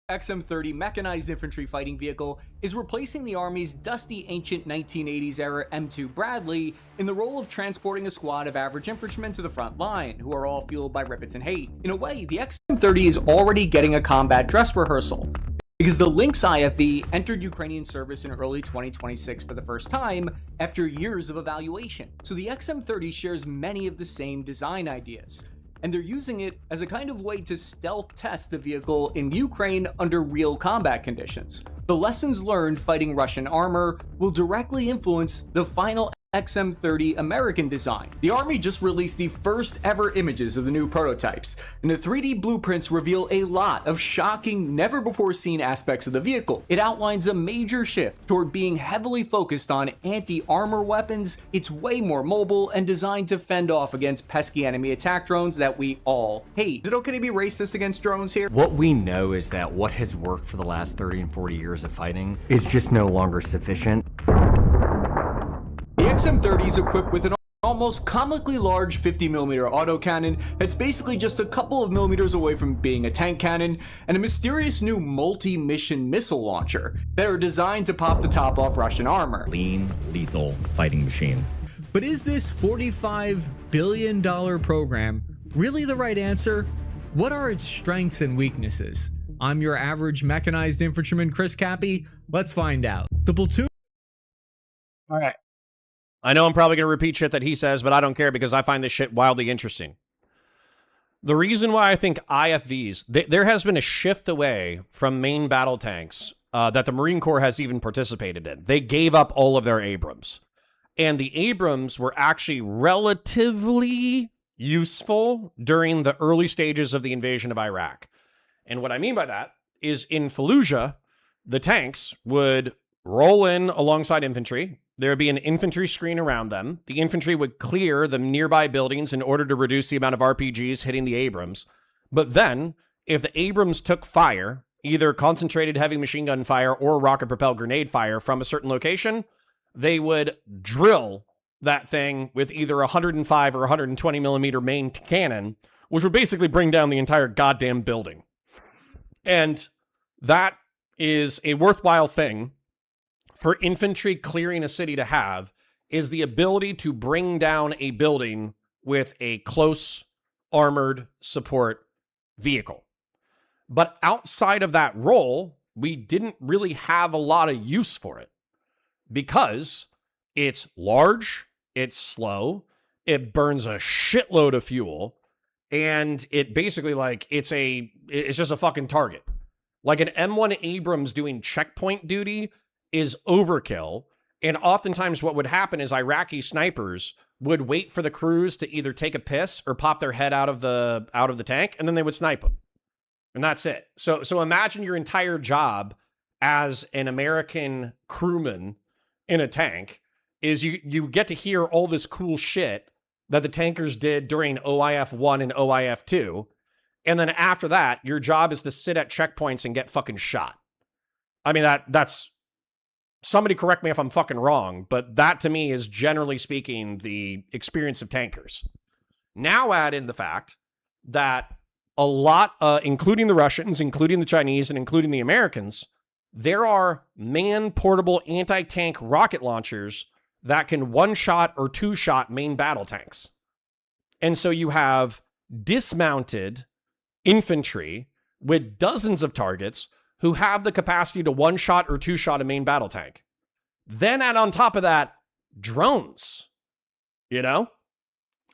F: XM30 mechanized infantry fighting vehicle is replacing the Army's dusty ancient 1980s era M2 Bradley in the role of transporting a squad of average infantrymen to the front line, who are all fueled by rivets and hate. In a way, the XM30 is already getting a combat dress rehearsal, because the Lynx IFV entered Ukrainian service in early 2026 for the first time after years of evaluation. So the XM30 shares many of the same design ideas, and they're using it as a kind of way to stealth test the vehicle in Ukraine under real combat conditions. The lessons learned fighting Russian armor will directly influence the final XM30 American design. The Army just released the first ever images of the new prototypes, and the 3D blueprints reveal a lot of shocking, never before seen aspects of the vehicle. It outlines a major shift toward being heavily focused on anti-armor weapons. It's way more mobile and designed to fend off against pesky enemy attack drones that we all hate. Is it okay to be racist against drones here?
G: What we know is that what has worked for the last 30 and 40 years of fighting
H: is just no longer sufficient.
F: The XM30 is equipped with an almost comically large 50mm autocannon that's basically just a couple of millimeters away from being a tank cannon, and a mysterious new multi-mission missile launcher that are designed to pop the top off Russian armor.
G: lean, lethal fighting machine.
I: But is this $45 billion program really the right answer? What are its strengths and weaknesses? I'm your average mechanized infantryman, Chris Cappy. Let's find out. The platoon.
A: All right. I know I'm probably going to repeat shit that he says, but I don't care because I find this shit wildly interesting. The reason why I think IFVs, there has been a shift away from main battle tanks that the Marine Corps has even participated in. They gave up all of their Abrams. And the Abrams were actually relatively useful during the early stages of the invasion of Iraq. And what I mean by that is in Fallujah, the tanks would roll in alongside infantry. There would be an infantry screen around them. The infantry would clear the nearby buildings in order to reduce the amount of RPGs hitting the Abrams. But then, if the Abrams took fire, either concentrated heavy machine gun fire or rocket-propelled grenade fire from a certain location, they would drill that thing with either 105 or 120 millimeter main cannon, which would basically bring down the entire goddamn building. And that is a worthwhile thing for infantry clearing a city to have, is the ability to bring down a building with a close armored support vehicle. But outside of that role, we didn't really have a lot of use for it because it's large, it's slow, it burns a shitload of fuel, and it basically it's just a fucking target. Like an M1 Abrams doing checkpoint duty is overkill. And oftentimes what would happen is Iraqi snipers would wait for the crews to either take a piss or pop their head out of the tank, and then they would snipe them. And that's it. So imagine your entire job as an American crewman in a tank is you get to hear all this cool shit that the tankers did during OIF 1 and OIF 2. And then after that, your job is to sit at checkpoints and get fucking shot. I mean, that's somebody correct me if I'm fucking wrong, but that to me is generally speaking the experience of tankers. Now add in the fact that a lot, including the Russians, including the Chinese, and including the Americans, there are man-portable anti-tank rocket launchers that can one-shot or two-shot main battle tanks. And so you have dismounted infantry with dozens of targets who have the capacity to one-shot or two-shot a main battle tank. Then add on top of that, drones. You know?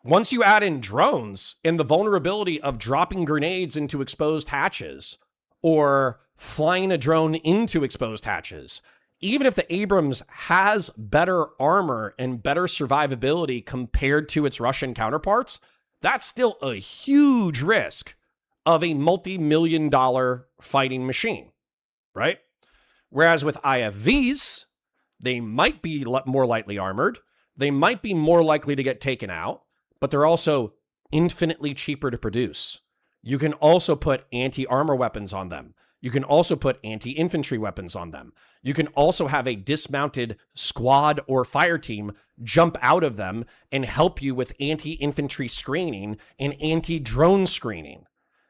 A: Once you add in drones and the vulnerability of dropping grenades into exposed hatches or flying a drone into exposed hatches, even if the Abrams has better armor and better survivability compared to its Russian counterparts, that's still a huge risk of a multi-million-dollar fighting machine, right? Whereas with IFVs, they might be more lightly armored, they might be more likely to get taken out, but they're also infinitely cheaper to produce. You can also put anti-armor weapons on them. You can also put anti-infantry weapons on them. You can also have a dismounted squad or fire team jump out of them and help you with anti-infantry screening and anti-drone screening.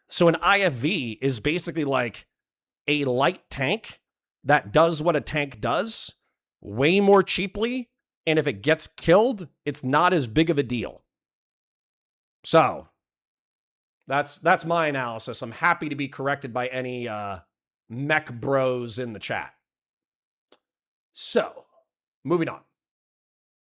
A: So an IFV is basically like a light tank that does what a tank does way more cheaply, and if it gets killed, it's not as big of a deal. So, that's my analysis. I'm happy to be corrected by any mech bros in the chat. So, moving on.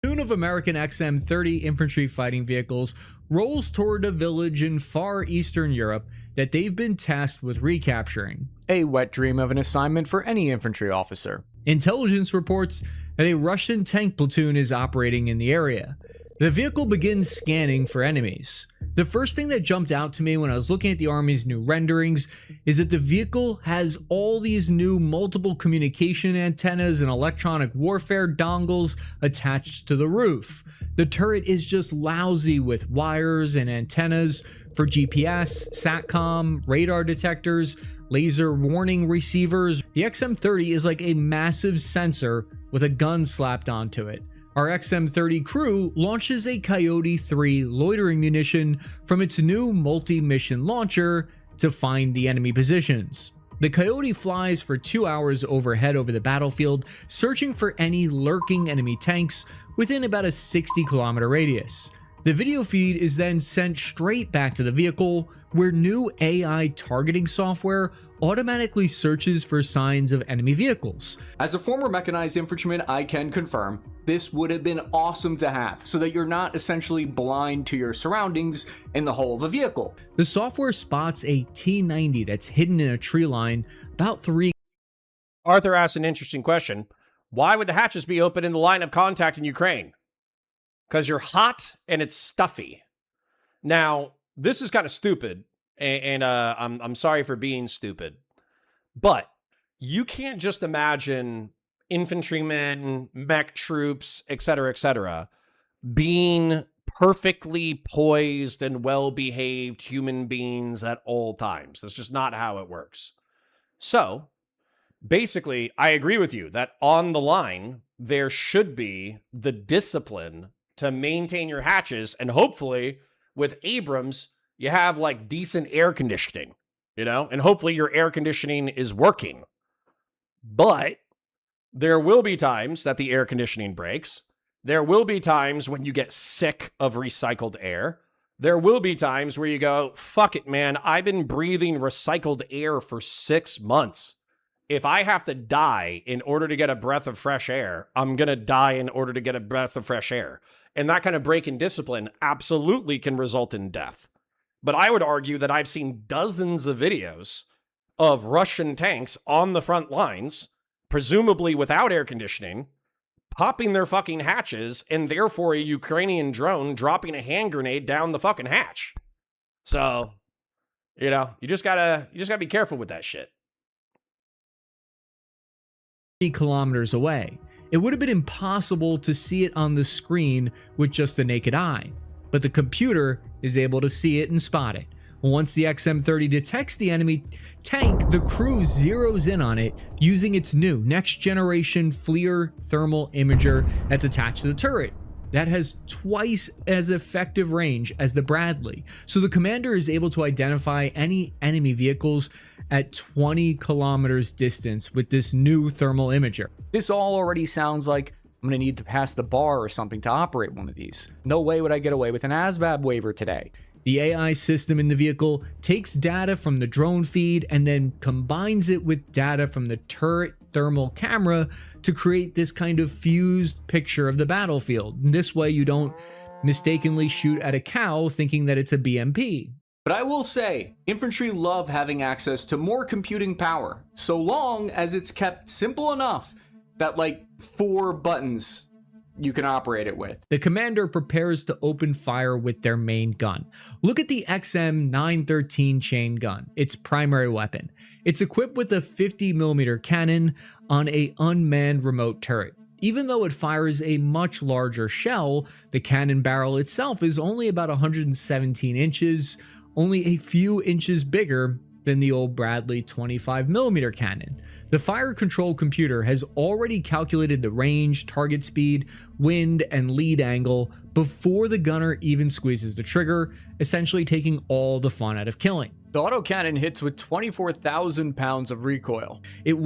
I: Platoon of American XM-30 infantry fighting vehicles rolls toward a village in far eastern Europe that they've been tasked with recapturing.
F: A wet dream of an assignment for any infantry officer.
I: Intelligence reports that a Russian tank platoon is operating in the area. The vehicle begins scanning for enemies. The first thing that jumped out to me when I was looking at the Army's new renderings is that the vehicle has all these new multiple communication antennas and electronic warfare dongles attached to the roof. The turret is just lousy with wires and antennas for GPS, SATCOM, radar detectors, laser warning receivers. The XM-30 is like a massive sensor with a gun slapped onto it. Our XM-30 crew launches a Coyote 3 loitering munition from its new multi-mission launcher to find the enemy positions. The Coyote flies for 2 hours overhead over the battlefield, searching for any lurking enemy tanks within about a 60-kilometer radius. The video feed is then sent straight back to the vehicle, where new AI targeting software automatically searches for signs of enemy vehicles.
F: As a former mechanized infantryman, I can confirm this would have been awesome to have, so that you're not essentially blind to your surroundings in the whole of a vehicle.
I: The software spots a T-90 that's hidden in a tree line about 3.
A: Arthur asked an interesting question. Why would the hatches be open in the line of contact in Ukraine? Because you're hot and it's stuffy. Now, this is kind of stupid, and I'm sorry for being stupid, but you can't just imagine infantrymen, mech troops, etc., being perfectly poised and well-behaved human beings at all times. That's just not how it works. So, basically, I agree with you that on the line, there should be the discipline to maintain your hatches, and hopefully with Abrams, you have like decent air conditioning, you know, and hopefully your air conditioning is working. But there will be times that the air conditioning breaks. There will be times when you get sick of recycled air. There will be times where you go, fuck it, man, I've been breathing recycled air for 6 months. If I have to die in order to get a breath of fresh air, I'm going to die in order to get a breath of fresh air. And that kind of break in discipline absolutely can result in death. But I would argue that I've seen dozens of videos of Russian tanks on the front lines, presumably without air conditioning, popping their fucking hatches, and therefore a Ukrainian drone dropping a hand grenade down the fucking hatch. So, you know, you just gotta be careful with that shit.
I: Kilometers away. It would have been impossible to see it on the screen with just the naked eye, but the computer is able to see it and spot it. Once the XM-30 detects the enemy tank, the crew zeroes in on it using its new next-generation FLIR thermal imager that's attached to the turret. That has twice as effective range as the Bradley, so the commander is able to identify any enemy vehicles at 20 kilometers distance with this new thermal imager.
F: This all already sounds like I'm going to need to pass the bar or something to operate one of these. No way would I get away with an ASVAB waiver today.
I: The AI system in the vehicle takes data from the drone feed and then combines it with data from the turret thermal camera to create this kind of fused picture of the battlefield. This way you don't mistakenly shoot at a cow thinking that it's a BMP.
F: But I will say, infantry love having access to more computing power, so long as it's kept simple enough that like 4 buttons you can operate it with.
I: The commander prepares to open fire with their main gun. Look at the XM-913 chain gun, its primary weapon. It's equipped with a 50mm cannon on an unmanned remote turret. Even though it fires a much larger shell, the cannon barrel itself is only about 117 inches, only a few inches bigger than the old Bradley 25mm cannon. The fire control computer has already calculated the range, target speed, wind, and lead angle before the gunner even squeezes the trigger, essentially taking all the fun out of killing.
F: The autocannon hits with 24,000 pounds of recoil.
I: It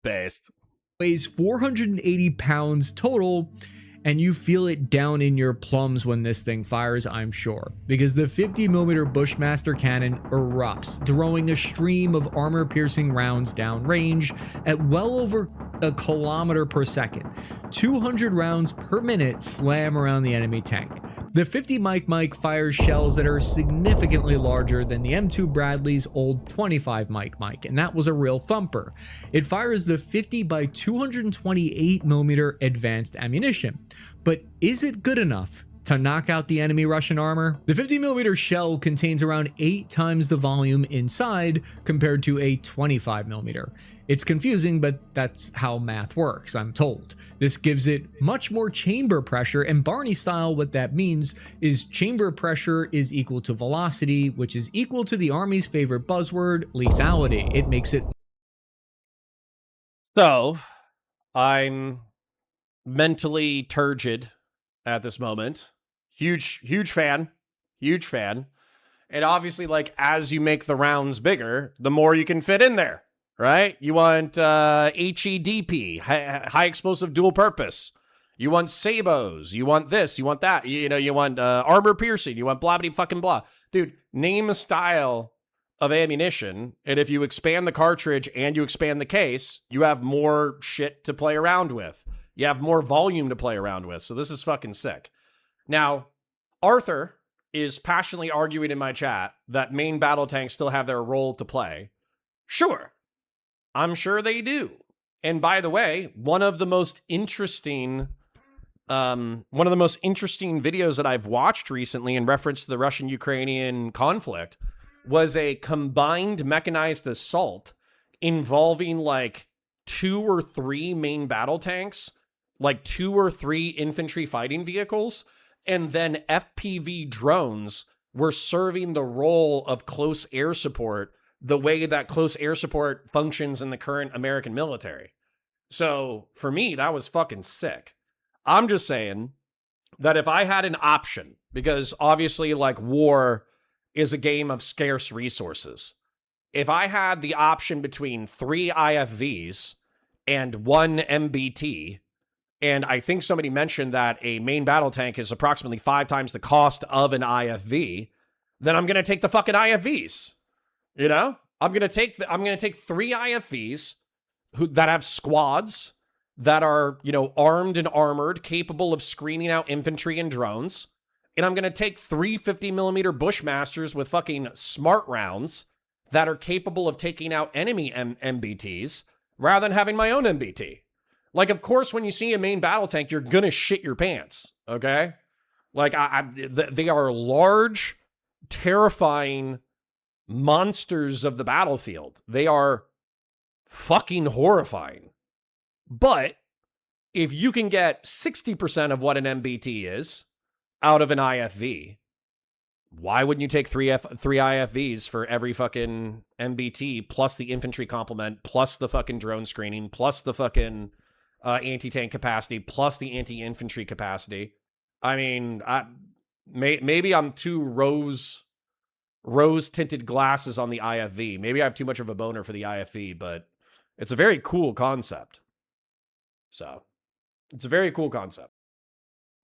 A: Based.
I: weighs 480 pounds total, and you feel it down in your plums when this thing fires, I'm sure, because the 50mm Bushmaster cannon erupts, throwing a stream of armor-piercing rounds downrange at well over a kilometer per second. 200 rounds per minute slam around the enemy tank. The 50 Mike fires shells that are significantly larger than the M2 Bradley's old 25 Mike, and that was a real thumper. It fires the 50 by 228mm advanced ammunition. But is it good enough to knock out the enemy Russian armor? The 50mm shell contains around 8 times the volume inside compared to a 25mm. It's confusing, but that's how math works, I'm told. This gives it much more chamber pressure, and Barney style, what that means is chamber pressure is equal to velocity, which is equal to the Army's favorite buzzword, lethality. It makes it...
A: So, I'm mentally turgid at this moment. Huge fan. And obviously, like, as you make the rounds bigger, the more you can fit in there. Right? You want HEDP, high explosive dual purpose. You want sabos. You want this. You want that. You want armor piercing. You want blah blah fucking blah. Dude, name a style of ammunition, and if you expand the cartridge and you expand the case, you have more shit to play around with. You have more volume to play around with. So this is fucking sick. Now, Arthur is passionately arguing in my chat that main battle tanks still have their role to play. Sure. I'm sure they do. And by the way, one of the most interesting videos that I've watched recently in reference to the Russian-Ukrainian conflict was a combined mechanized assault involving like 2 or 3 main battle tanks, like 2 or 3 infantry fighting vehicles, and then FPV drones were serving the role of close air support the way that close air support functions in the current American military. So for me, that was fucking sick. I'm just saying that if I had an option, because obviously like war is a game of scarce resources. If I had the option between 3 IFVs and 1 MBT, and I think somebody mentioned that a main battle tank is approximately 5 times the cost of an IFV, then I'm going to take the fucking IFVs. You know, I'm gonna take 3 IFVs that have squads that are, armed and armored, capable of screening out infantry and drones, and I'm gonna take 3 50mm Bushmasters with fucking smart rounds that are capable of taking out enemy MBTs rather than having my own MBT. Like, of course, when you see a main battle tank, you're gonna shit your pants. Okay, like they are large, terrifying monsters of the battlefield. They are fucking horrifying. But if you can get 60% of what an MBT is out of an IFV, why wouldn't you take 3 IFVs for every fucking MBT plus the infantry complement plus the fucking drone screening plus the fucking anti-tank capacity plus the anti-infantry capacity? I mean, maybe I'm too rose-tinted glasses on the IFV. Maybe I have too much of a boner for the IFV, but it's a very cool concept. So, it's a very cool concept.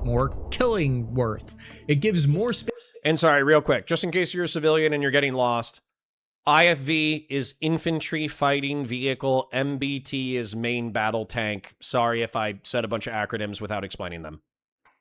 I: More killing worth. It gives more space.
A: And sorry, real quick, just in case you're a civilian and you're getting lost, IFV is infantry fighting vehicle. MBT is main battle tank. Sorry if I said a bunch of acronyms without explaining them.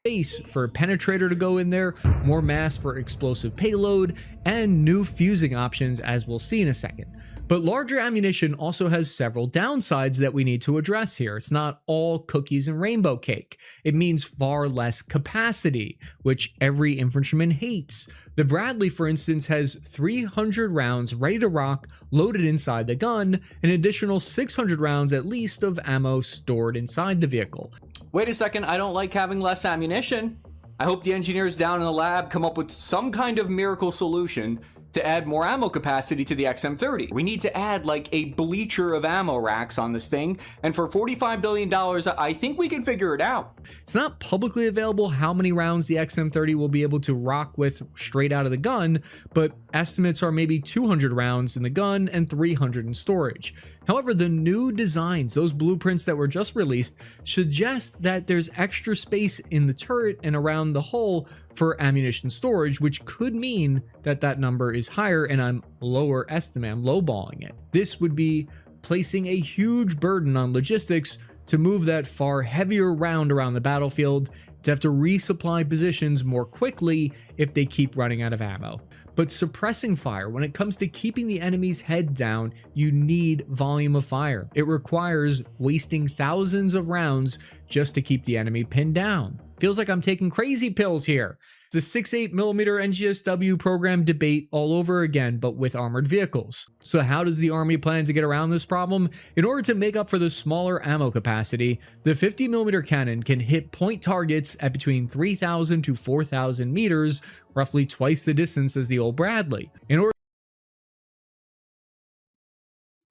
I: Space for a penetrator to go in there, more mass for explosive payload, and new fusing options, as we'll see in a second. But larger ammunition also has several downsides that we need to address here. It's not all cookies and rainbow cake. It means far less capacity, which every infantryman hates. The Bradley, for instance, has 300 rounds ready to rock loaded inside the gun, an additional 600 rounds at least of ammo stored inside the vehicle.
F: Wait a second, I don't like having less ammunition. I hope the engineers down in the lab come up with some kind of miracle solution to add more ammo capacity to the XM30. We need to add like a bleacher of ammo racks on this thing, and for $45 billion, I think we can figure it out.
I: It's not publicly available how many rounds the XM30 will be able to rock with straight out of the gun, but estimates are maybe 200 rounds in the gun and 300 in storage. However, the new designs, those blueprints that were just released, suggest that there's extra space in the turret and around the hull for ammunition storage, which could mean that that number is higher, and I'm lowballing it. This would be placing a huge burden on logistics to move that far heavier round around the battlefield, to have to resupply positions more quickly if they keep running out of ammo. But suppressing fire, when it comes to keeping the enemy's head down, you need volume of fire. It requires wasting thousands of rounds just to keep the enemy pinned down. Feels like I'm taking crazy pills here. The 6.8mm NGSW program debate all over again, but with armored vehicles. So how does the Army plan to get around this problem? In order to make up for the smaller ammo capacity, the 50mm cannon can hit point targets at between 3,000 to 4,000 meters, roughly twice the distance as the old Bradley.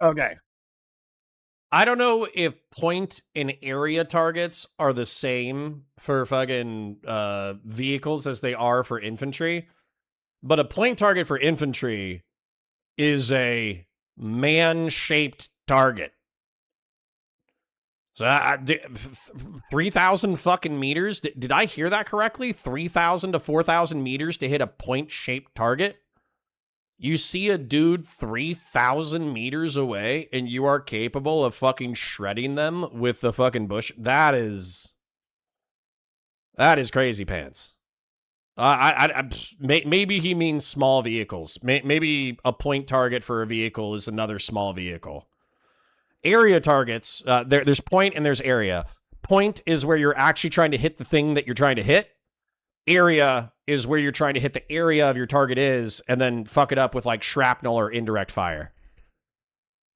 A: Okay. I don't know if point and area targets are the same for fucking vehicles as they are for infantry, but a point target for infantry is a man-shaped target. So 3,000 fucking meters? Did I hear that correctly? 3,000 to 4,000 meters to hit a point-shaped target? You see a dude 3,000 meters away and you are capable of fucking shredding them with the fucking bush. That is crazy pants. Maybe he means small vehicles. Maybe a point target for a vehicle is another small vehicle. Area targets, there's point and there's area. Point is where you're actually trying to hit the thing that you're trying to hit. Area is where you're trying to hit the area of your target is, and then fuck it up with like shrapnel or indirect fire.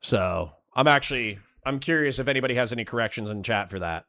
A: So I'm curious if anybody has any corrections in chat for that.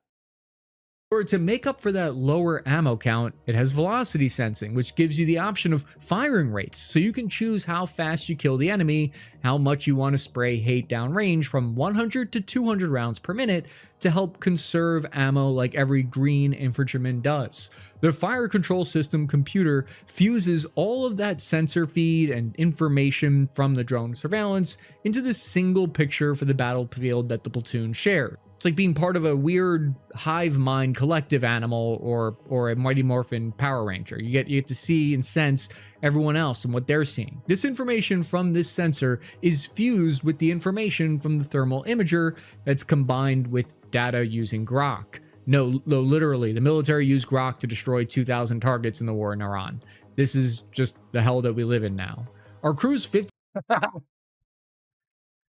I: Or to make up for that lower ammo count, it has velocity sensing, which gives you the option of firing rates. So you can choose how fast you kill the enemy, how much you want to spray hate downrange from 100 to 200 rounds per minute to help conserve ammo like every green infantryman does. The fire control system computer fuses all of that sensor feed and information from the drone surveillance into this single picture for the battlefield that the platoon shares. It's like being part of a weird hive mind collective animal or a Mighty Morphin Power Ranger. You get to see and sense everyone else and what they're seeing. This information from this sensor is fused with the information from the thermal imager that's combined with data using Grok. No, literally, the military used Grok to destroy 2,000 targets in the war in Iran. This is just the hell that we live in now. Our crew's 50...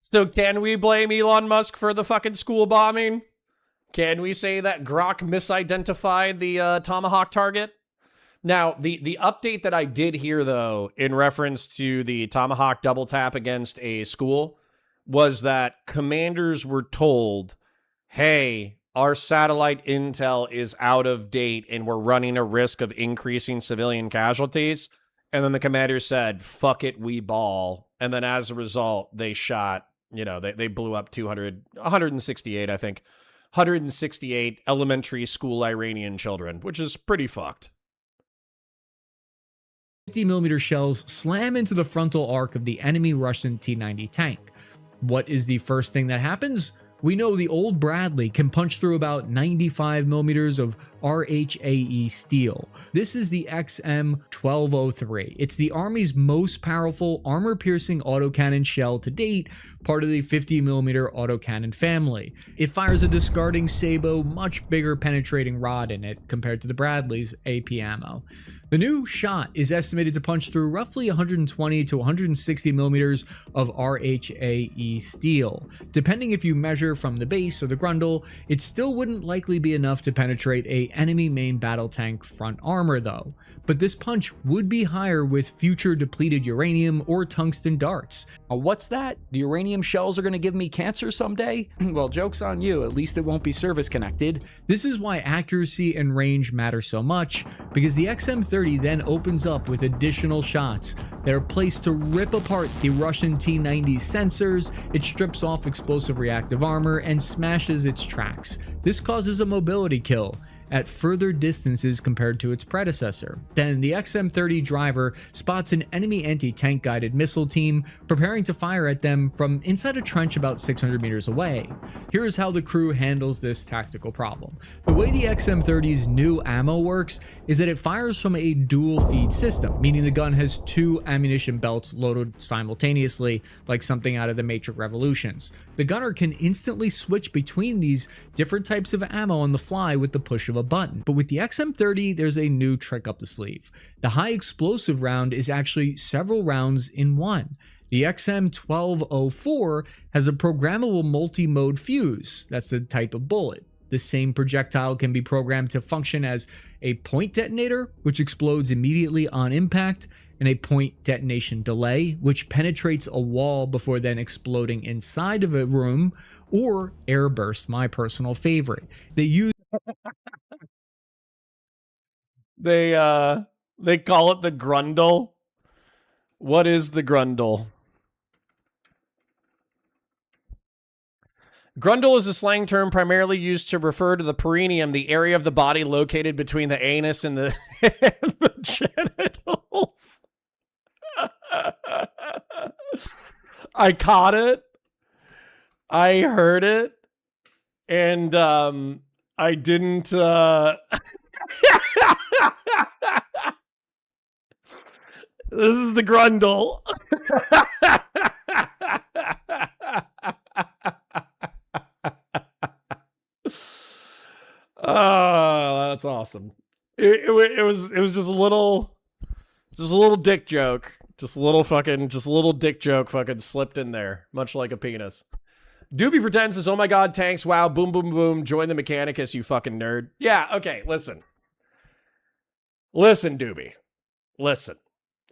A: So can we blame Elon Musk for the fucking school bombing? Can we say that Grok misidentified the Tomahawk target? Now, the update that I did hear, though, in reference to the Tomahawk double tap against a school, was that commanders were told, hey, our satellite intel is out of date and we're running a risk of increasing civilian casualties. And then the commander said, fuck it, we ball. And then as a result, they shot, they blew up 168, I think, 168 elementary school Iranian children, which is pretty fucked.
I: 50mm shells slam into the frontal arc of the enemy Russian T-90 tank. What is the first thing that happens? We know the old Bradley can punch through about 95mm of RHAE steel. This is the XM1203. It's the Army's most powerful armor-piercing autocannon shell to date, part of the 50mm autocannon family. It fires a discarding sabot, much bigger penetrating rod in it compared to the Bradley's AP ammo. The new shot is estimated to punch through roughly 120 to 160 millimeters of RHAE steel. Depending if you measure from the base or the grundle, it still wouldn't likely be enough to penetrate a enemy main battle tank front armor though. But this punch would be higher with future depleted uranium or tungsten darts.
F: What's that? The uranium shells are going to give me cancer someday? Well, joke's on you. At least it won't be service connected.
I: This is why accuracy and range matter so much, because the XM30 XM-30 then opens up with additional shots that are placed to rip apart the Russian T-90 sensors. It strips off explosive reactive armor and smashes its tracks. This causes a mobility kill at further distances compared to its predecessor. Then the XM-30 driver spots an enemy anti-tank guided missile team preparing to fire at them from inside a trench about 600 meters away. Here is how the crew handles this tactical problem. The way the XM-30's new ammo works is that it fires from a dual feed system, meaning the gun has two ammunition belts loaded simultaneously, like something out of the Matrix Revolutions. The gunner can instantly switch between these different types of ammo on the fly with the push of a button. But with the XM-30, there's a new trick up the sleeve. The high explosive round is actually several rounds in one. The XM-1204 has a programmable multi-mode fuse. That's the type of bullet. The same projectile can be programmed to function as a point detonator, which explodes immediately on impact, and a point detonation delay, which penetrates a wall before then exploding inside of a room, or airburst, my personal favorite. They use
A: They call it the grundle. What is the grundle? Grundle is a slang term primarily used to refer to the perineum, the area of the body located between the anus and the, and the genitals. I caught it. I heard it. And I didn't This is the grundle. Oh, that's awesome. It was just a little dick joke. Just a little dick joke fucking slipped in there, much like a penis. Doobie for 10 says, oh my god, tanks, wow, boom, boom, boom, join the Mechanicus, you fucking nerd. Yeah, okay, listen. Listen, Doobie. Listen.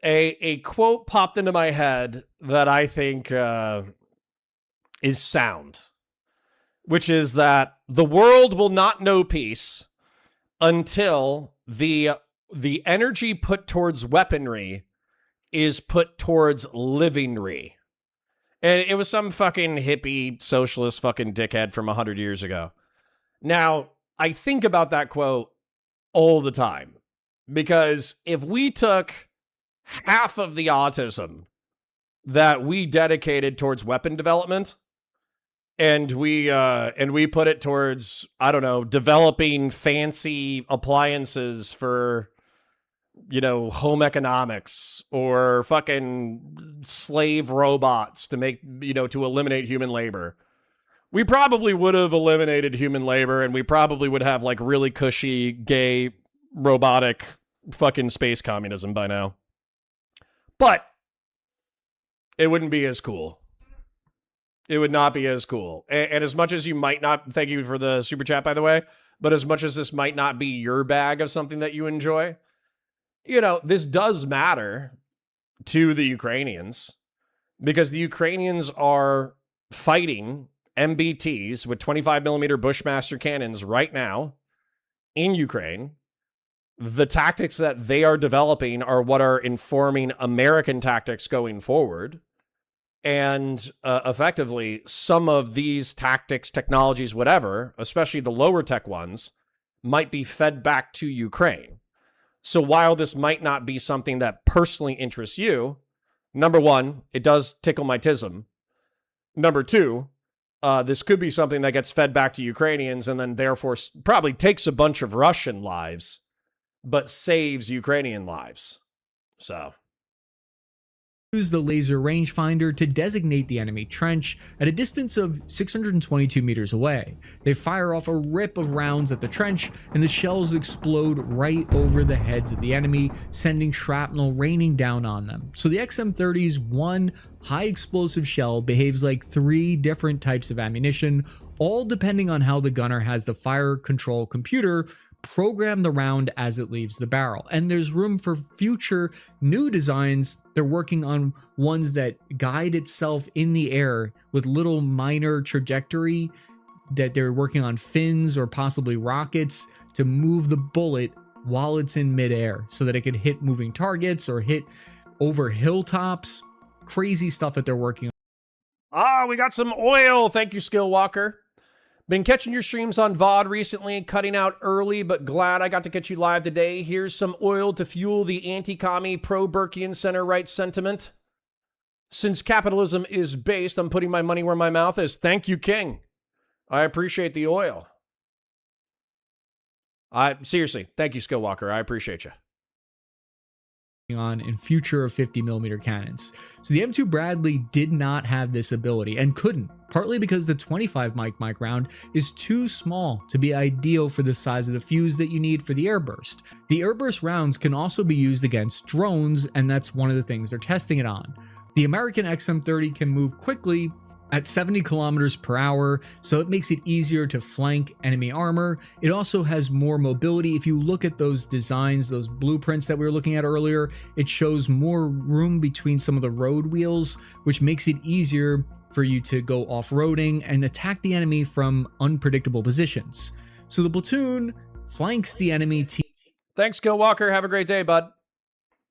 A: A quote popped into my head that I think is sound, which is that the world will not know peace until the energy put towards weaponry is put towards livingry. And it was some fucking hippie socialist fucking dickhead from 100 years ago. Now, I think about that quote all the time, because if we took half of the autism that we dedicated towards weapon development and we put it towards, I don't know, developing fancy appliances for, you know, home economics or fucking slave robots to make, you know, to eliminate human labor, we probably would have eliminated human labor, and we probably would have like really cushy, gay, robotic fucking space communism by now. But it wouldn't be as cool. It would not be as cool. And as much as you might not, thank you for the super chat, by the way, but as much as this might not be your bag of something that you enjoy, you know, this does matter to the Ukrainians, because the Ukrainians are fighting MBTs with 25mm Bushmaster cannons right now in Ukraine. The tactics that they are developing are what are informing American tactics going forward. And effectively, some of these tactics, technologies, whatever, especially the lower tech ones, might be fed back to Ukraine. So while this might not be something that personally interests you, number one, it does tickle my tism. Number two, this could be something that gets fed back to Ukrainians and then therefore probably takes a bunch of Russian lives, but saves Ukrainian lives. So
I: use the laser rangefinder to designate the enemy trench at a distance of 622 meters away. They fire off a rip of rounds at the trench, and the shells explode right over the heads of the enemy, sending shrapnel raining down on them. So the XM-30's one high explosive shell behaves like 3 different types of ammunition, all depending on how the gunner has the fire control computer program the round as it leaves the barrel. And there's room for future new designs. They're working on ones that guide itself in the air with little minor trajectory, that they're working on fins or possibly rockets to move the bullet while it's in midair so that it could hit moving targets or hit over hilltops. Crazy stuff that they're working on.
A: Ah, we got some oil. Thank you, Skill Walker. Been catching your streams on VOD recently, cutting out early, but glad I got to catch you live today. Here's some oil to fuel the anti-commie, pro-Burkean center-right sentiment. Since capitalism is based on putting my money where my mouth is, thank you, King. I appreciate the oil. Seriously, thank you, Skill Walker. I appreciate you.
I: On in future of 50mm cannons. So the M2 Bradley did not have this ability and couldn't, partly because the 25 mic round is too small to be ideal for the size of the fuse that you need for the airburst. The airburst rounds can also be used against drones, and that's one of the things they're testing it on. The American XM30 can move quickly at 70 kilometers per hour, so it makes it easier to flank enemy armor. It also has more mobility. If you look at those designs, those blueprints that we were looking at earlier, it shows more room between some of the road wheels, which makes it easier for you to go off-roading and attack the enemy from unpredictable positions. So the platoon flanks the enemy
A: Thanks, Skill Walker. Have a great day, bud.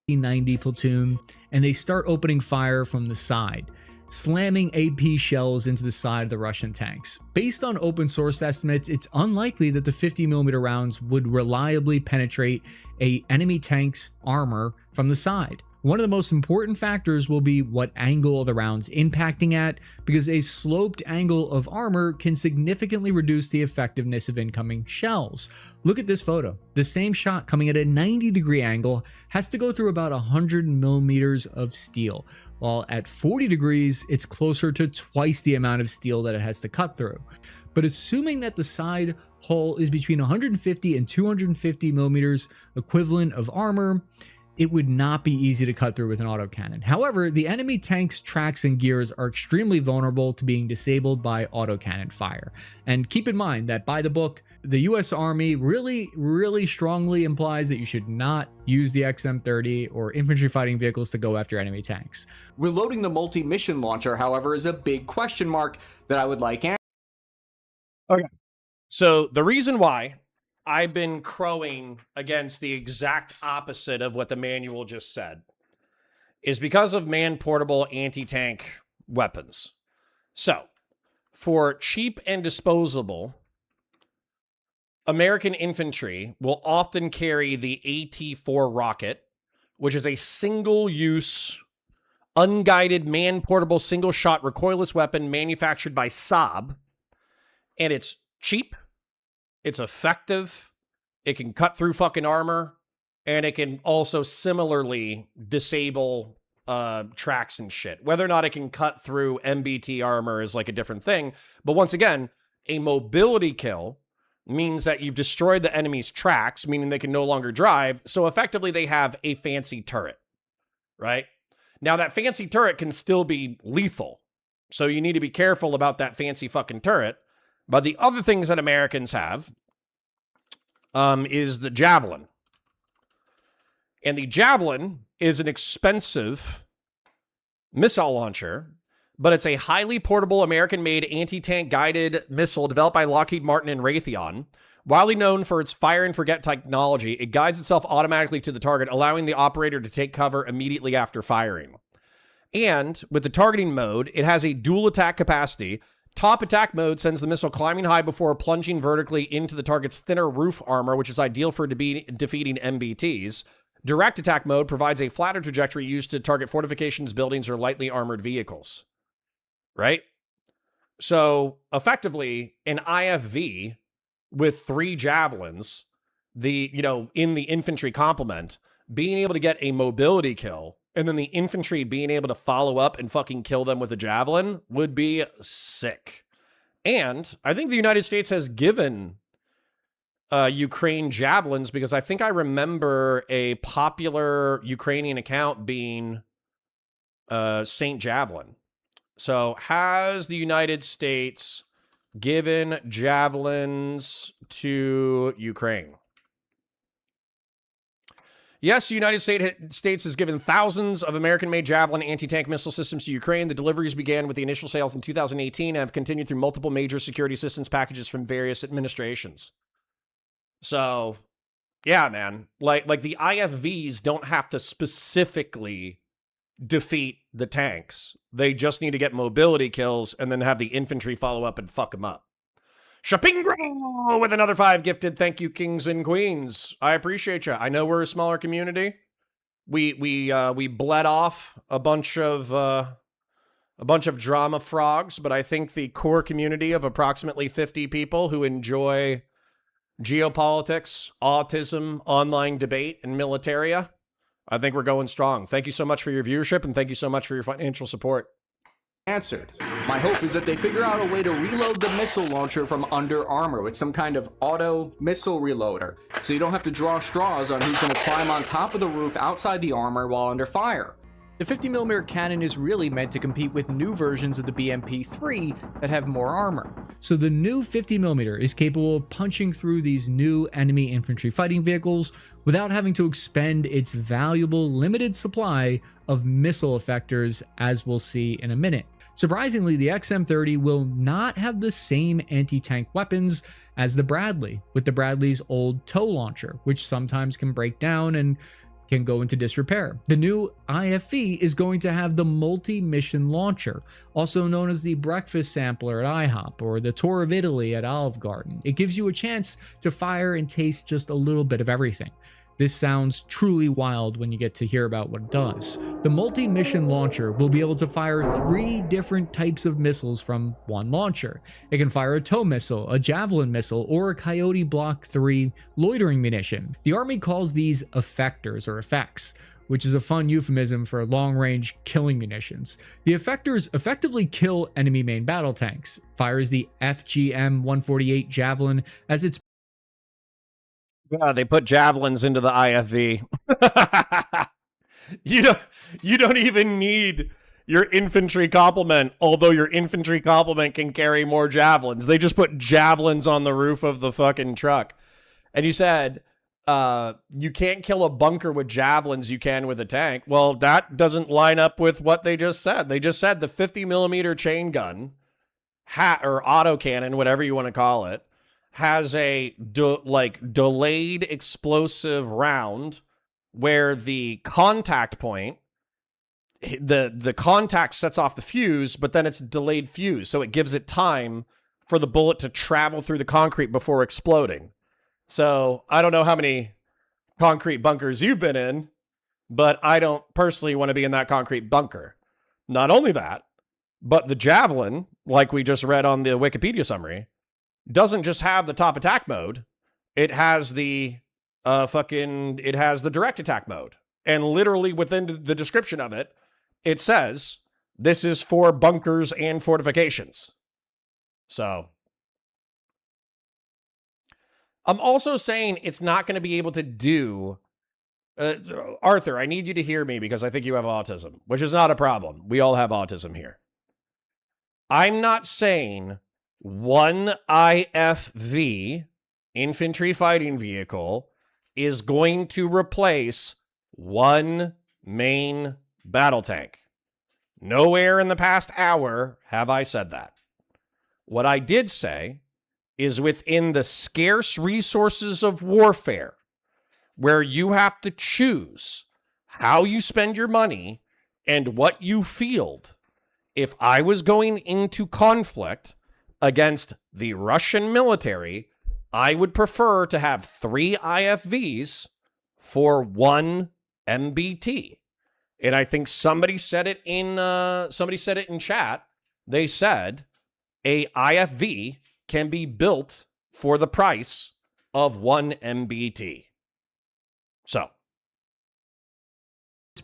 I: T-90 platoon, and they start opening fire from the side, slamming AP shells into the side of the Russian tanks. Based on open source estimates, it's unlikely that the 50mm rounds would reliably penetrate a enemy tank's armor from the side. One of the most important factors will be what angle the round's impacting at, because a sloped angle of armor can significantly reduce the effectiveness of incoming shells. Look at this photo. The same shot coming at a 90-degree angle has to go through about 100mm of steel, while at 40 degrees, it's closer to twice the amount of steel that it has to cut through. But assuming that the side hull is between 150 and 250mm equivalent of armor, it would not be easy to cut through with an autocannon. However, the enemy tank's tracks and gears are extremely vulnerable to being disabled by autocannon fire. And keep in mind that by the book, the US Army really strongly implies that you should not use the XM30 or infantry fighting vehicles to go after enemy tanks.
F: Reloading the multi-mission launcher, however, is a big question mark that I would like answered.
A: Okay. So the reason why I've been crowing against the exact opposite of what the manual just said is because of man-portable anti-tank weapons. So, for cheap and disposable, American infantry will often carry the AT-4 rocket, which is a single-use, unguided, man-portable, single-shot recoilless weapon manufactured by Saab, and it's cheap, it's effective, it can cut through fucking armor, and it can also similarly disable tracks and shit. Whether or not it can cut through MBT armor is like a different thing, but once again, a mobility kill means that you've destroyed the enemy's tracks, meaning they can no longer drive, so effectively they have a fancy turret, right? Now that fancy turret can still be lethal, so you need to be careful about that fancy fucking turret. But the other things that Americans have is the Javelin. And the Javelin is an expensive missile launcher, but it's a highly portable American-made anti-tank guided missile developed by Lockheed Martin and Raytheon. Widely known for its fire and forget technology, it guides itself automatically to the target, allowing the operator to take cover immediately after firing. And with the targeting mode, it has a dual attack capacity. Top attack mode sends the missile climbing high before plunging vertically into the target's thinner roof armor, which is ideal for defeating MBTs. Direct attack mode provides a flatter trajectory used to target fortifications, buildings, or lightly armored vehicles. Right? So, effectively, an IFV with 3 javelins, in the infantry complement, being able to get a mobility kill, and then the infantry being able to follow up and fucking kill them with a javelin would be sick. And I think the United States has given Ukraine javelins, because I think I remember a popular Ukrainian account being Saint Javelin. So has the United States given javelins to Ukraine? Yes, the United States has given thousands of American-made Javelin anti-tank missile systems to Ukraine. The deliveries began with the initial sales in 2018 and have continued through multiple major security assistance packages from various administrations. So, Yeah, man. Like the IFVs don't have to specifically defeat the tanks. They just need to get mobility kills and then have the infantry follow up and fuck them up. Shapiro with another 5 gifted. Thank you, kings and queens. I appreciate you. I know we're a smaller community. We bled off a bunch of drama frogs, but I think the core community of approximately 50 people who enjoy geopolitics, autism, online debate, and militaria, I think we're going strong. Thank you so much for your viewership, and thank you so much for your financial support.
F: Answered. My hope is that they figure out a way to reload the missile launcher from under armor with some kind of auto missile reloader, so you don't have to draw straws on who's going to climb on top of the roof outside the armor while under fire. The 50mm cannon is really meant to compete with new versions of the BMP-3 that have more armor. So the new 50mm is capable of punching through these new enemy infantry fighting vehicles without having to expend its valuable limited supply of missile effectors, as we'll see in a minute. Surprisingly, the XM30 will not have the same anti-tank weapons as the Bradley, with the Bradley's old tow launcher, which sometimes can break down and can go into disrepair. The new IFV is going to have the multi-mission launcher, also known as the breakfast sampler at IHOP or the tour of Italy at Olive Garden. It gives you a chance to fire and taste just a little bit of everything. This sounds truly wild when you get to hear about what it does. The multi-mission launcher will be able to fire 3 different types of missiles from one launcher. It can fire a tow missile, a javelin missile, or a Coyote Block 3 loitering munition. The Army calls these effectors or effects, which is a fun euphemism for long-range killing munitions. The effectors effectively kill enemy main battle tanks. Fires the FGM-148 Javelin as its
A: Yeah, they put javelins into the IFV. You don't even need your infantry complement, although your infantry complement can carry more javelins. They just put javelins on the roof of the fucking truck. And you said you can't kill a bunker with javelins you can with a tank. Well, that doesn't line up with what they just said. They just said the 50mm chain gun, or autocannon, whatever you want to call it, has a delayed explosive round where the contact point, the contact sets off the fuse, but then it's delayed fuse, so it gives it time for the bullet to travel through the concrete before exploding. So I don't know how many concrete bunkers you've been in, but I don't personally want to be in that concrete bunker. Not only that, but the javelin, like we just read on the Wikipedia summary, doesn't just have the top attack mode. It has the direct attack mode. And literally within the description of it, it says this is for bunkers and fortifications. So I'm also saying it's not going to be able to do Arthur, I need you to hear me because I think you have autism, which is not a problem. We all have autism here. I'm not saying one IFV, infantry fighting vehicle, is going to replace one main battle tank. Nowhere in the past hour have I said that. What I did say is within the scarce resources of warfare, where you have to choose how you spend your money and what you field, if I was going into conflict against the Russian military, I would prefer to have 3 IFVs for 1 MBT. And I think somebody said it in chat. They said a IFV can be built for the price of 1 MBT. So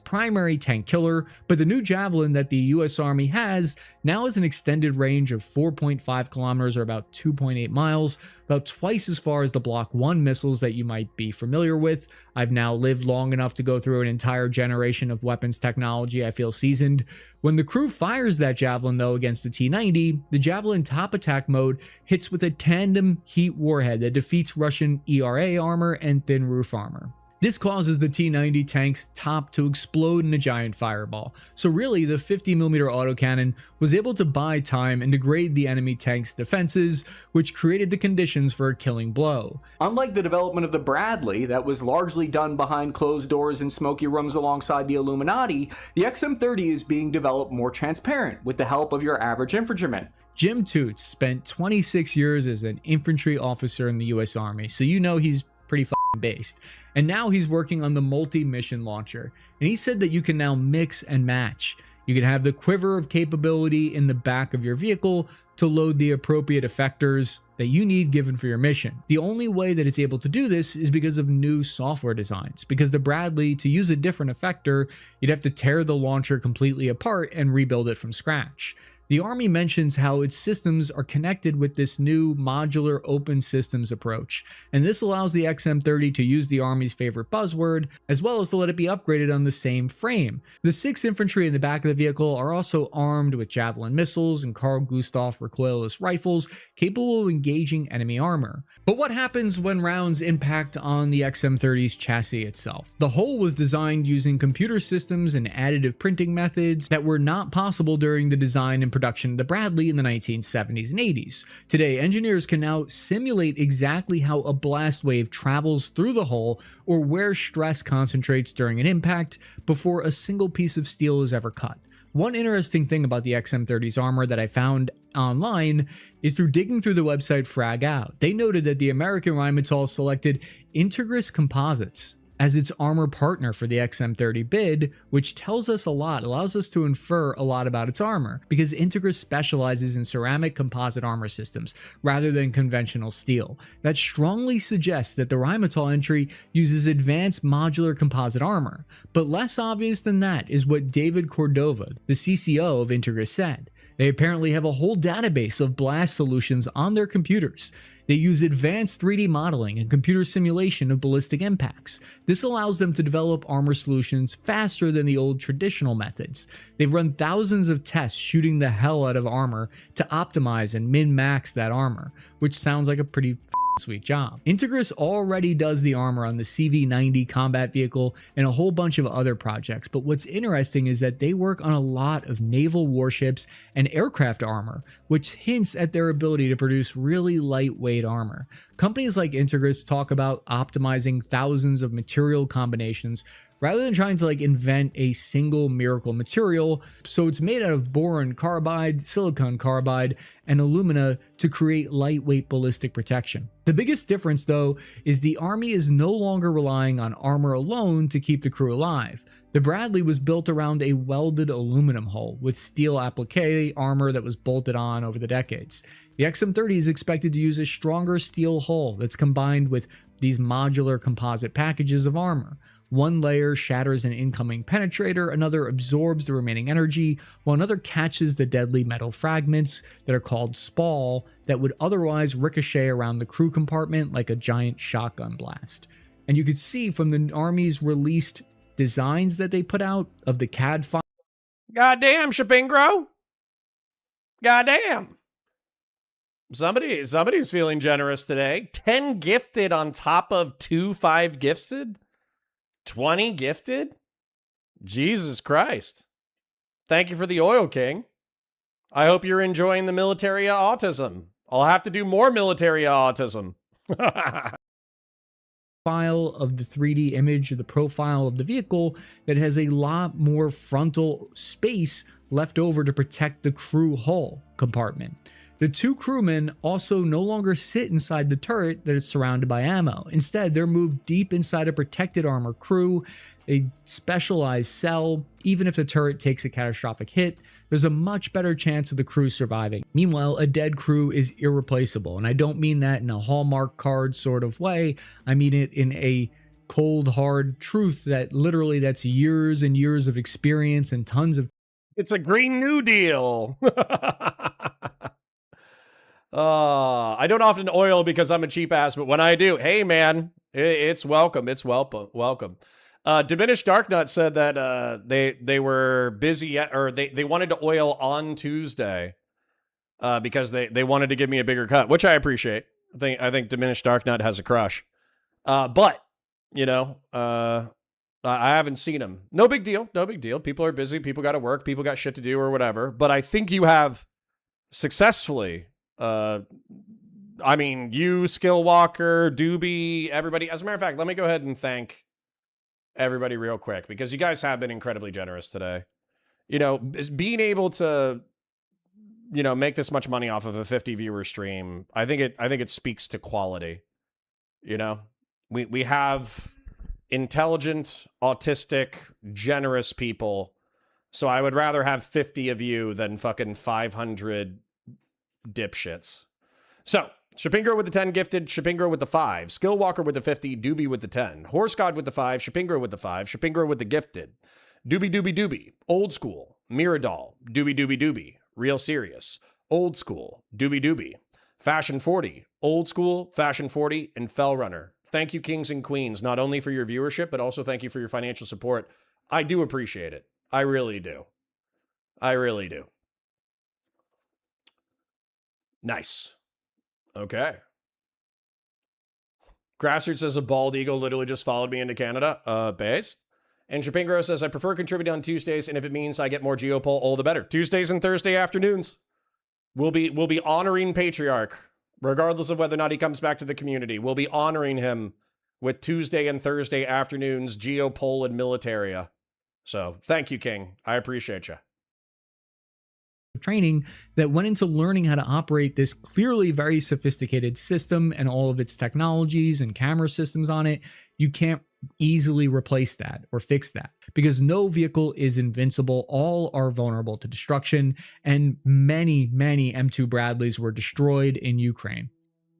I: primary tank killer, but the new Javelin that the US Army has now has an extended range of 4.5 kilometers or about 2.8 miles, about twice as far as the Block 1 missiles that you might be familiar with. I've now lived long enough to go through an entire generation of weapons technology. I feel seasoned. When the crew fires that Javelin, though, against the T-90, the Javelin top attack mode hits with a tandem heat warhead that defeats Russian ERA armor and thin roof armor. This causes the T-90 tank's top to explode in a giant fireball. So really, the 50mm autocannon was able to buy time and degrade the enemy tank's defenses, which created the conditions for a killing blow.
F: Unlike the development of the Bradley, that was largely done behind closed doors in smoky rooms alongside the Illuminati, the XM30 is being developed more transparent with the help of your average infantryman.
I: Jim Toots spent 26 years as an infantry officer in the US Army, so you know he's pretty based. And now he's working on the multi-mission launcher. And he said that you can now mix and match. You can have the quiver of capability in the back of your vehicle to load the appropriate effectors that you need given for your mission. The only way that it's able to do this is because of new software designs. Because the Bradley, to use a different effector, you'd have to tear the launcher completely apart and rebuild it from scratch. The Army mentions how its systems are connected with this new modular open systems approach, and this allows the XM30 to use the Army's favorite buzzword, as well as to let it be upgraded on the same frame. The 6th Infantry in the back of the vehicle are also armed with Javelin missiles and Carl Gustaf recoilless rifles, capable of engaging enemy armor. But what happens when rounds impact on the XM30's chassis itself? The hull was designed using computer systems and additive printing methods that were not possible during the design and production of the Bradley in the 1970s and 80s. Today, engineers can now simulate exactly how a blast wave travels through the hull or where stress concentrates during an impact before a single piece of steel is ever cut. One interesting thing about the XM30's armor that I found online is through digging through the website Frag Out. They noted that the American Rheinmetall selected Integris Composites as its armor partner for the XM30 bid, which tells us a lot, allows us to infer a lot about its armor, because Integris specializes in ceramic composite armor systems rather than conventional steel. That strongly suggests that the Rheinmetall entry uses advanced modular composite armor, but less obvious than that is what David Cordova, the CCO of Integris, said. They apparently have a whole database of blast solutions on their computers. They use advanced 3D modeling and computer simulation of ballistic impacts. This allows them to develop armor solutions faster than the old traditional methods. They've run thousands of tests shooting the hell out of armor to optimize and min-max that armor, which sounds like a pretty sweet job. Integris already does the armor on the CV-90 combat vehicle and a whole bunch of other projects, but what's interesting is that they work on a lot of naval warships and aircraft armor, which hints at their ability to produce really lightweight armor. Companies like Integris talk about optimizing thousands of material combinations rather than trying to invent a single miracle material. So it's made out of boron carbide, silicon carbide, and alumina to create lightweight ballistic protection. The biggest difference, though, is the Army is no longer relying on armor alone to keep the crew alive. The Bradley was built around a welded aluminum hull with steel applique armor that was bolted on over the decades. The XM30 is expected to use a stronger steel hull that's combined with these modular composite packages of armor. One layer shatters an incoming penetrator, another absorbs the remaining energy, while another catches the deadly metal fragments that are called spall that would otherwise ricochet around the crew compartment like a giant shotgun blast. And you could see from the Army's released designs that they put out of the CAD file.
A: Goddamn, Shapiro. Goddamn. Somebody's feeling generous today. 10 gifted on top of 5 gifted? 20 gifted? Jesus Christ. Thank you for the oil, King. I hope you're enjoying the military autism. I'll have to do more military autism.
I: File of the 3D image of the profile of the vehicle that has a lot more frontal space left over to protect the crew hull compartment. The 2 crewmen also no longer sit inside the turret that is surrounded by ammo. Instead, they're moved deep inside a protected armor crew, a specialized cell. Even if the turret takes a catastrophic hit, there's a much better chance of the crew surviving. Meanwhile, a dead crew is irreplaceable, and I don't mean that in a Hallmark card sort of way. I mean it in a cold, hard truth that literally that's years and years of experience and tons of...
A: It's a Green New Deal. I don't often oil because I'm a cheap ass, but when I do, hey man, it's welcome. It's welcome. Diminished Darknut said that they were busy or they wanted to oil on Tuesday because they wanted to give me a bigger cut, which I appreciate. I think Diminished Darknut has a crush. But You know, I haven't seen him. No big deal. No big deal. People are busy. People got to work. People got shit to do or whatever. But I think you have successfully, I mean, you, Skillwalker, Doobie, everybody. As a matter of fact, let me go ahead and thank everybody real quick because you guys have been incredibly generous today. You know, being able to, you know, make this much money off of a 50 viewer stream, I think it speaks to quality. You know, we have intelligent, autistic, generous people. So I would rather have 50 of you than fucking 500 dipshits. So, Shapiro with the 10 gifted, Shapiro with the 5, Skillwalker with the 50, Doobie with the 10, Horse God with the 5, Shapiro with the 5, Shapiro with the gifted, Doobie, Old School, Miradol, Doobie, Real Serious, Old School, Doobie, Fashion 40, Old School, Fashion 40, and Fell Runner. Thank you, kings and queens, not only for your viewership, but also thank you for your financial support. I do appreciate it. I really do. I really do. Nice. Okay. Grassroots says a bald eagle literally just followed me into Canada. Based. And Shapiro says, I prefer contributing on Tuesdays, and if it means I get more Geopol, all the better. Tuesdays and Thursday afternoons. We'll be honoring Patriarch. Regardless of whether or not he comes back to the community, we'll be honoring him with Tuesday and Thursday afternoons, Geopol and Militaria. So, thank you, King. I appreciate you.
I: Training that went into learning how to operate this clearly very sophisticated system and all of its technologies and camera systems on it. You can't easily replace that or fix that because no vehicle is invincible. All are vulnerable to destruction, and many M2 Bradleys were destroyed in Ukraine.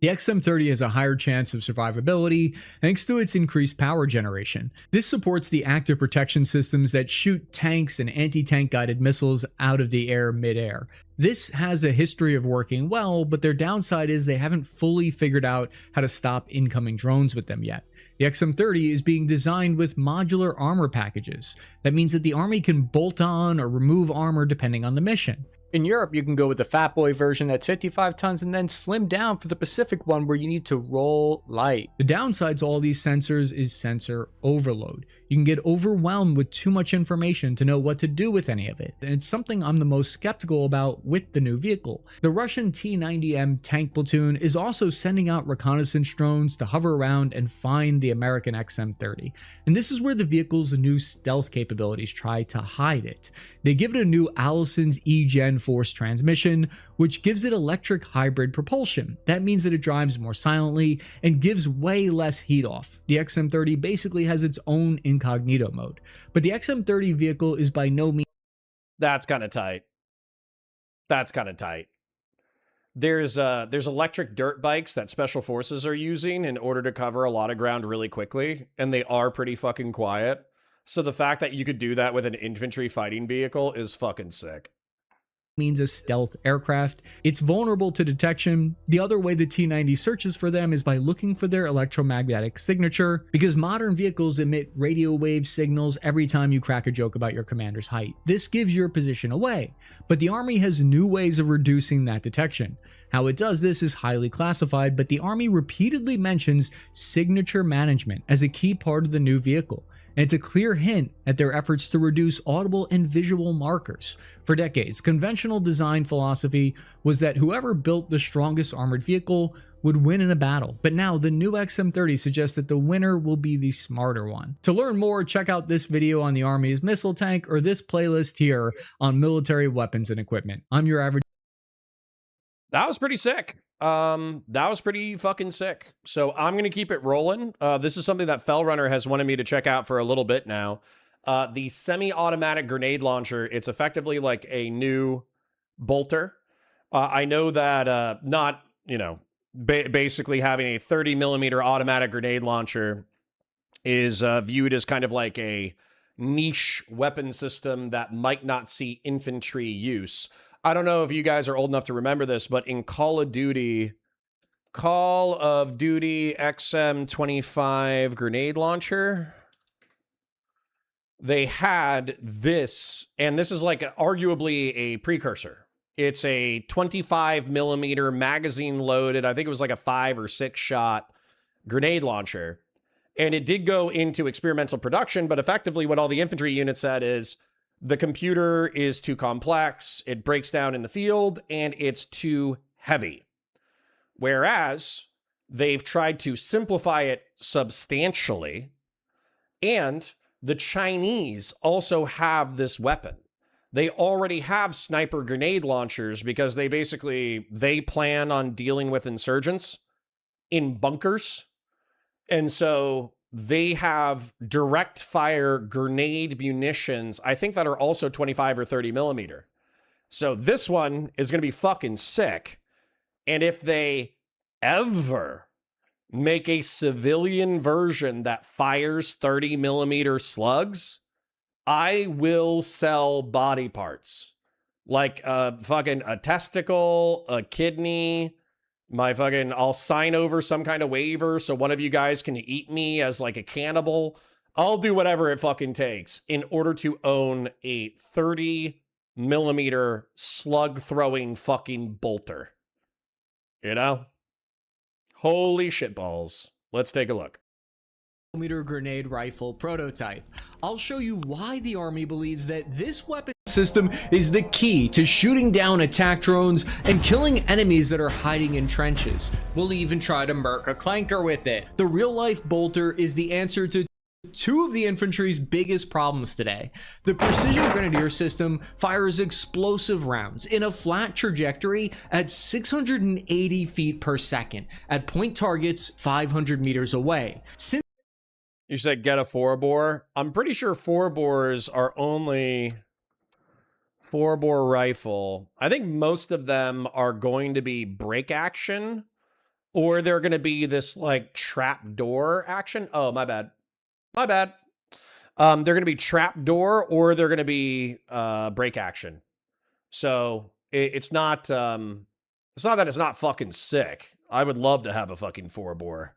I: The XM30 has a higher chance of survivability thanks to its increased power generation. This supports the active protection systems that shoot tanks and anti-tank guided missiles out of the air mid-air. This has a history of working well, but their downside is they haven't fully figured out how to stop incoming drones with them yet. The XM30 is being designed with modular armor packages. That means that the army can bolt on or remove armor depending on the mission. In Europe, you can go with the Fat Boy version that's 55 tons and then slim down for the Pacific one where you need to roll light. The downside to all these sensors is sensor overload. You can get overwhelmed with too much information to know what to do with any of it, and it's something I'm the most skeptical about with the new vehicle. The Russian T-90M tank platoon is also sending out reconnaissance drones to hover around and find the American XM30, and this is where the vehicle's new stealth capabilities try to hide it. They give it a new Allison's E-Gen Force transmission, which gives it electric hybrid propulsion. That means that it drives more silently and gives way less heat off. The XM30 basically has its own incognito mode, but the XM30 vehicle is by no means.
A: That's kind of tight. That's kind of tight. There's electric dirt bikes that special forces are using in order to cover a lot of ground really quickly, and they are pretty fucking quiet. So the fact that you could do that with an infantry fighting vehicle is fucking sick.
I: Means a stealth aircraft. It's vulnerable to detection. The other way the T-90 searches for them is by looking for their electromagnetic signature, because modern vehicles emit radio wave signals every time you crack a joke about your commander's height. This gives your position away, but the Army has new ways of reducing that detection. How it does this is highly classified, but the Army repeatedly mentions signature management as a key part of the new vehicle. And it's a clear hint at their efforts to reduce audible and visual markers. For decades, conventional design philosophy was that whoever built the strongest armored vehicle would win in a battle, but now the new XM30 suggests that the winner will be the smarter one. To learn more, check out this video on the Army's missile tank or this playlist here on military weapons and equipment. I'm your average.
A: That was pretty sick. That was pretty fucking sick. So I'm going to keep it rolling. This is something that Fell Runner has wanted me to check out for a little bit now. The semi-automatic grenade launcher, it's effectively like a new bolter. I know that not, you know, basically having a 30 millimeter automatic grenade launcher is viewed as kind of like a niche weapon system that might not see infantry use. I don't know if you guys are old enough to remember this, but in Call of Duty XM25 grenade launcher, they had this, and this is like arguably a precursor. It's a 25 millimeter magazine loaded, I think it was like a 5 or 6 shot grenade launcher. And it did go into experimental production, but effectively what all the infantry units said is the computer is too complex, it breaks down in the field, and it's too heavy. Whereas they've tried to simplify it substantially, and the Chinese also have this weapon. They already have sniper grenade launchers because they plan on dealing with insurgents in bunkers. And so they have direct fire grenade munitions, I think, that are also 25 or 30 millimeter. So this one is going to be fucking sick. And if they ever make a civilian version that fires 30 millimeter slugs, I will sell body parts. Like a testicle, a kidney, I'll sign over some kind of waiver so one of you guys can eat me as like a cannibal. I'll do whatever it fucking takes in order to own a 30 millimeter slug throwing fucking bolter. You know? Holy shitballs. Let's take a look.
F: Grenade rifle prototype. I'll show you why the Army believes that this weapon system is the key to shooting down attack drones and killing enemies that are hiding in trenches. We'll even try to murk a clanker with it. The real-life bolter is the answer to two of the infantry's biggest problems today. The precision grenadier system fires explosive rounds in a flat trajectory at 680 feet per second at point targets 500 meters away.
A: You said get a 4-bore. I'm pretty sure 4-bores are only 4-bore rifle. I think most of them are going to be break action, or they're going to be this like trap door action. Oh, my bad. My bad. They're going to be trap door, or they're going to be break action. So it's not that it's not fucking sick. I would love to have a fucking 4-bore,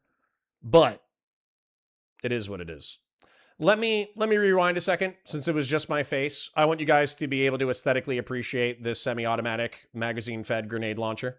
A: but it is what it is. Let me rewind a second, since it was just my face. I want you guys to be able to aesthetically appreciate this semi-automatic magazine-fed grenade launcher.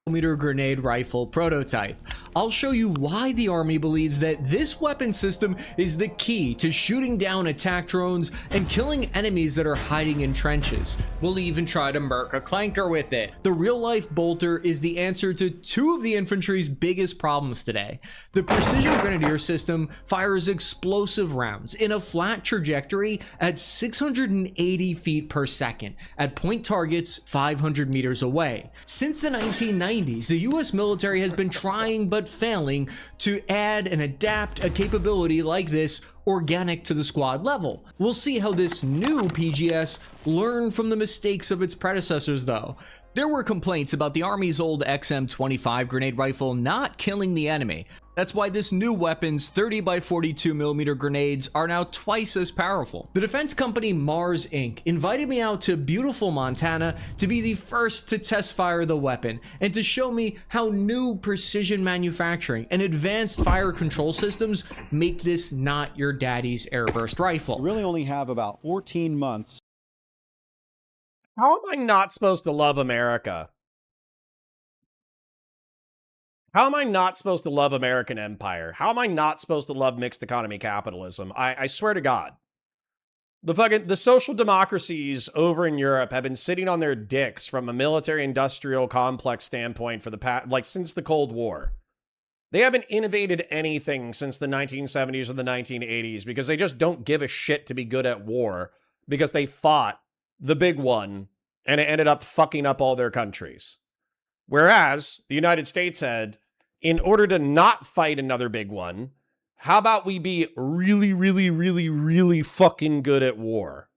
F: Grenade rifle prototype. I'll show you why the Army believes that this weapon system is the key to shooting down attack drones and killing enemies that are hiding in trenches. We'll even try to murk a clanker with it. The real-life bolter is the answer to two of the infantry's biggest problems today. The precision grenadier system fires explosive rounds in a flat trajectory at 680 feet per second at point targets 500 meters away. Since the 1990s, the US military has been trying but failing to add and adapt a capability like this organic to the squad level. We'll see how this new PGS learned from the mistakes of its predecessors though. There were complaints about the Army's old XM25 grenade rifle not killing the enemy. That's why this new weapon's 30x42mm grenades are now twice as powerful. The defense company Mars Inc. invited me out to beautiful Montana to be the first to test fire the weapon and to show me how new precision manufacturing and advanced fire control systems make this not your daddy's airburst rifle.
J: You really only have about 14 months.
A: How am I not supposed to love America? How am I not supposed to love American empire? How am I not supposed to love mixed economy capitalism? I swear to God. The social democracies over in Europe have been sitting on their dicks from a military-industrial complex standpoint for the past, like, since the Cold War. They haven't innovated anything since the 1970s or the 1980s because they just don't give a shit to be good at war because they fought the big one and it ended up fucking up all their countries. Whereas the United States had, in order to not fight another big one, how about we be really, really, really, really fucking good at war?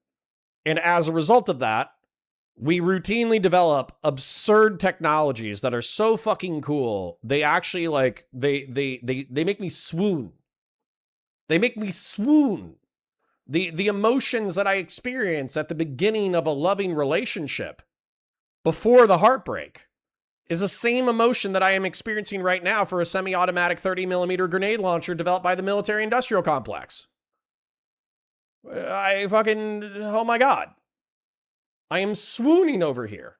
A: And as a result of that, we routinely develop absurd technologies that are so fucking cool. They actually like, they make me swoon. They make me swoon. The emotions that I experience at the beginning of a loving relationship before the heartbreak is the same emotion that I am experiencing right now for a semi-automatic 30mm grenade launcher developed by the military-industrial complex. Oh my God. I am swooning over here.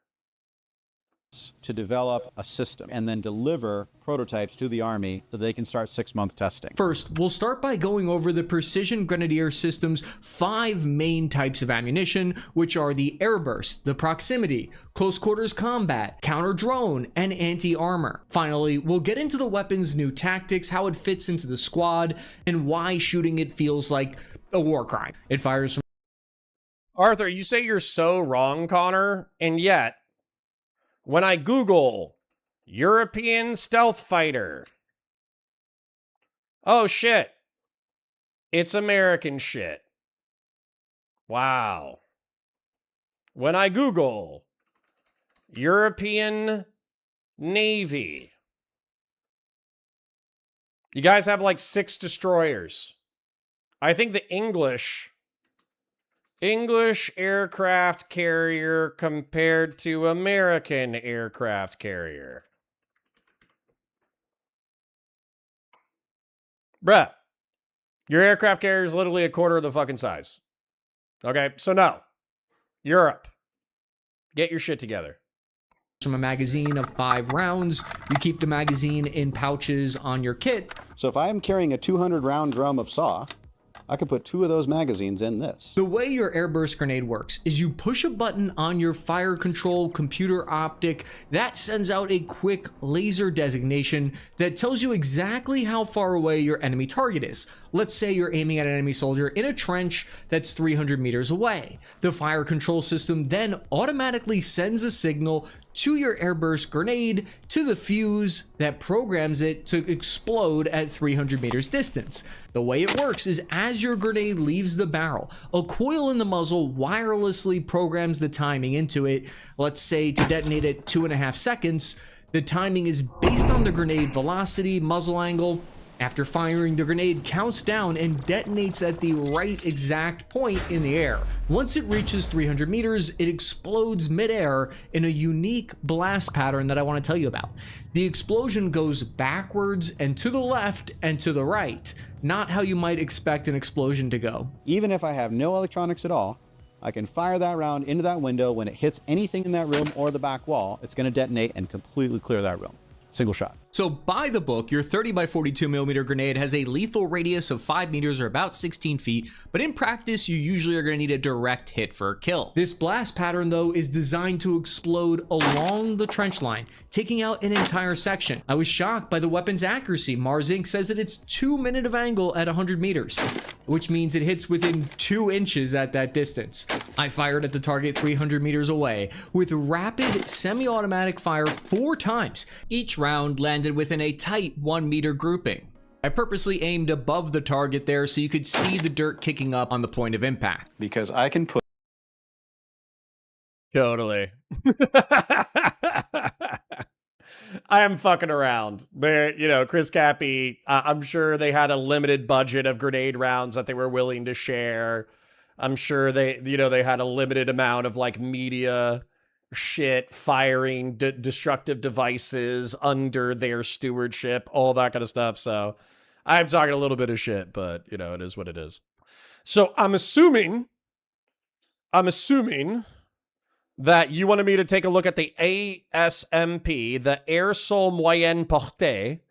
J: to develop a system and then deliver prototypes to the Army so they can start 6-month testing.
I: First, we'll start by going over the Precision Grenadier System's 5 main types of ammunition, which are the airburst, the proximity, close quarters combat, counter-drone, and anti-armor. Finally, we'll get into the weapon's new tactics, how it fits into the squad, and why shooting it feels like a war crime. It fires from
A: Arthur, you say you're so wrong, Connor, and yet, when I Google European stealth fighter, oh shit, it's American shit. Wow. When I Google European Navy, you guys have like 6 destroyers. I think the English aircraft carrier compared to American aircraft carrier. Bruh, your aircraft carrier is literally a quarter of the fucking size. Okay, so no. Europe, get your shit together.
I: from a magazine of 5 rounds. You keep the magazine in pouches on your kit.
J: So if I'm carrying a 200-round drum of saw, I could put 2 of those magazines in this.
I: The way your airburst grenade works is you push a button on your fire control computer optic that sends out a quick laser designation that tells you exactly how far away your enemy target is. Let's say you're aiming at an enemy soldier in a trench that's 300 meters away. The fire control system then automatically sends a signal to your airburst grenade to the fuse that programs it to explode at 300 meters distance. The way it works is as your grenade leaves the barrel, a coil in the muzzle wirelessly programs the timing into it, let's say to detonate at 2.5 seconds. The timing is based on the grenade velocity, muzzle angle. After firing, the grenade counts down and detonates at the right exact point in the air. Once it reaches 300 meters, it explodes midair in a unique blast pattern that I want to tell you about. The explosion goes backwards and to the left and to the right, not how you might expect an explosion to go.
J: Even if I have no electronics at all, I can fire that round into that window. When it hits anything in that room or the back wall, it's going to detonate and completely clear that room. Single shot.
F: So by the book, your 30 by 42 millimeter grenade has a lethal radius of 5 meters or about 16 feet, but in practice, you usually are going to need a direct hit for a kill.
I: This blast pattern, though, is designed to explode along the trench line, taking out an entire section. I was shocked by the weapon's accuracy. Mars Inc. says that it's 2 minutes of angle at 100 meters, which means it hits within 2 inches at that distance. I fired at the target 300 meters away with rapid semi-automatic fire 4 times. Each round landed within a tight 1 meter grouping. I purposely aimed above the target there so you could see the dirt kicking up on the point of impact.
J: Because I can put...
A: Totally. I am fucking around. There, you know, Chris Cappy, I'm sure they had a limited budget of grenade rounds that they were willing to share. I'm sure they, you know, they had a limited amount of like media shit, firing destructive devices under their stewardship, all that kind of stuff. So I'm talking a little bit of shit, but you know, it is what it is. So I'm assuming that you wanted me to take a look at the ASMP, the Air Sol Moyenne Portée,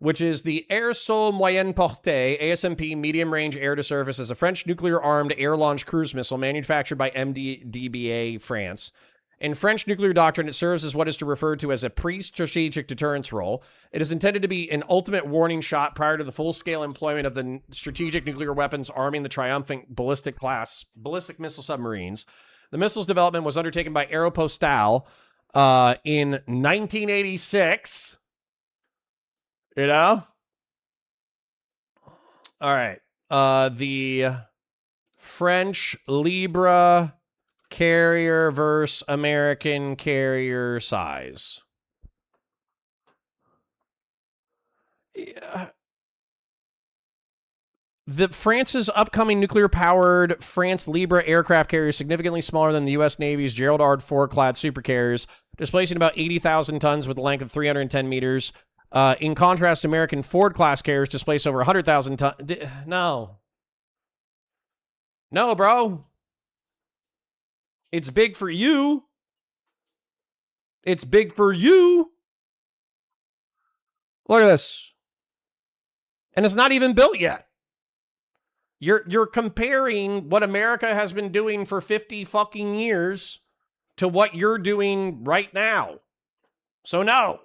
A: which is the Air Sol Moyenne Portée, ASMP, medium-range air-to-surface, is a French nuclear-armed air-launched cruise missile manufactured by MDDBA France. In French nuclear doctrine, it serves as what is referred to as a pre-strategic deterrence role. It is intended to be an ultimate warning shot prior to the full-scale employment of the strategic nuclear weapons arming the triumphant ballistic missile submarines. The missile's development was undertaken by Aeropostale in 1986. You know? All right. The French Libra carrier versus American carrier size. Yeah. The France's upcoming nuclear-powered France Libre aircraft carrier is significantly smaller than the U.S. Navy's Gerald R. Ford-clad supercarriers, displacing about 80,000 tons with a length of 310 meters. In contrast, American Ford-class carriers displace over 100,000 tons. No. No, bro. It's big for you. It's big for you. Look at this. And it's not even built yet. You're comparing what America has been doing for 50 fucking years to what you're doing right now. So no.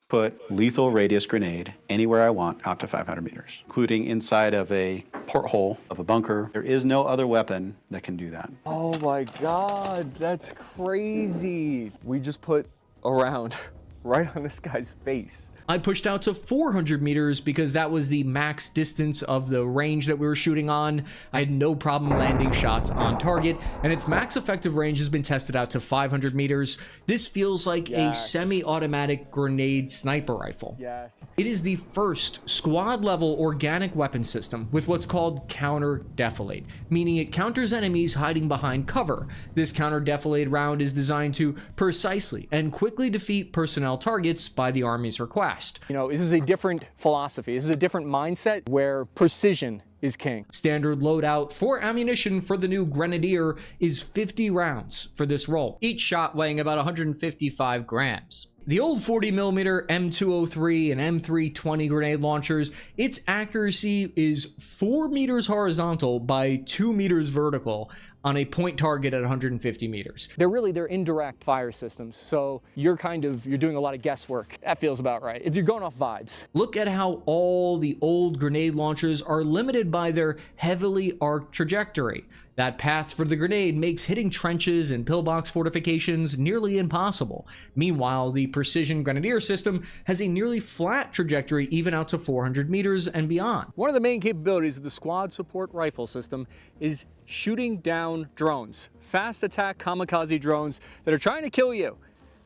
J: Put lethal radius grenade anywhere I want out to 500 meters, including inside of a porthole of a bunker. There is no other weapon that can do that.
K: Oh my God, that's crazy. We just put a round right on this guy's face.
I: I pushed out to 400 meters because that was the max distance of the range that we were shooting on. I had no problem landing shots on target, and its max effective range has been tested out to 500 meters. This feels like a semi-automatic grenade sniper rifle.
K: Yes.
I: It is the first squad-level organic weapon system with what's called counter-defilade, meaning it counters enemies hiding behind cover. This counter-defilade round is designed to precisely and quickly defeat personnel targets by the Army's request.
K: You know, this is a different philosophy. This is a different mindset where precision is king.
I: Standard loadout for ammunition for the new Grenadier is 50 rounds for this role, each shot weighing about 155 grams. The old 40mm M203 and M320 grenade launchers, its accuracy is 4 meters horizontal by 2 meters vertical on a point target at 150 meters.
K: They're indirect fire systems, so you're doing a lot of guesswork. That feels about right. You're going off vibes.
I: Look at how all the old grenade launchers are limited by their heavily arced trajectory. That path for the grenade makes hitting trenches and pillbox fortifications nearly impossible. Meanwhile, the precision Grenadier system has a nearly flat trajectory even out to 400 meters and beyond.
K: One of the main capabilities of the squad support rifle system is shooting down drones, fast attack kamikaze drones that are trying to kill you.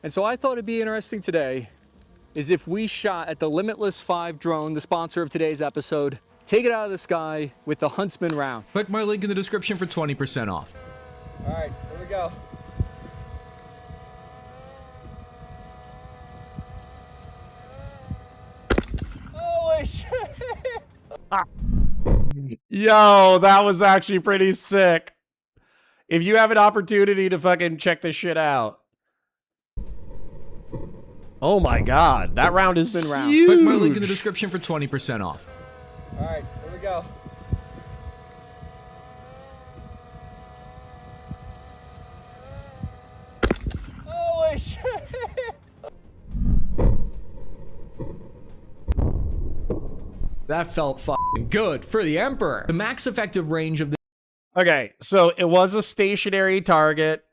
K: And so I thought it'd be interesting today is if we shot at the Limitless 5 drone, the sponsor of today's episode, take it out of the sky with the Huntsman round.
I: Click my link in the description for 20% off.
K: All right, here we go. Holy shit!
A: Yo, that was actually pretty sick. If you have an opportunity to fucking check this shit out. Oh my God, that round is huge.
I: Click my link in the description for 20% off.
K: All right, here we go. Holy shit!
I: That felt fucking good for the Emperor. The max effective range of the
A: Okay, so it was a stationary target.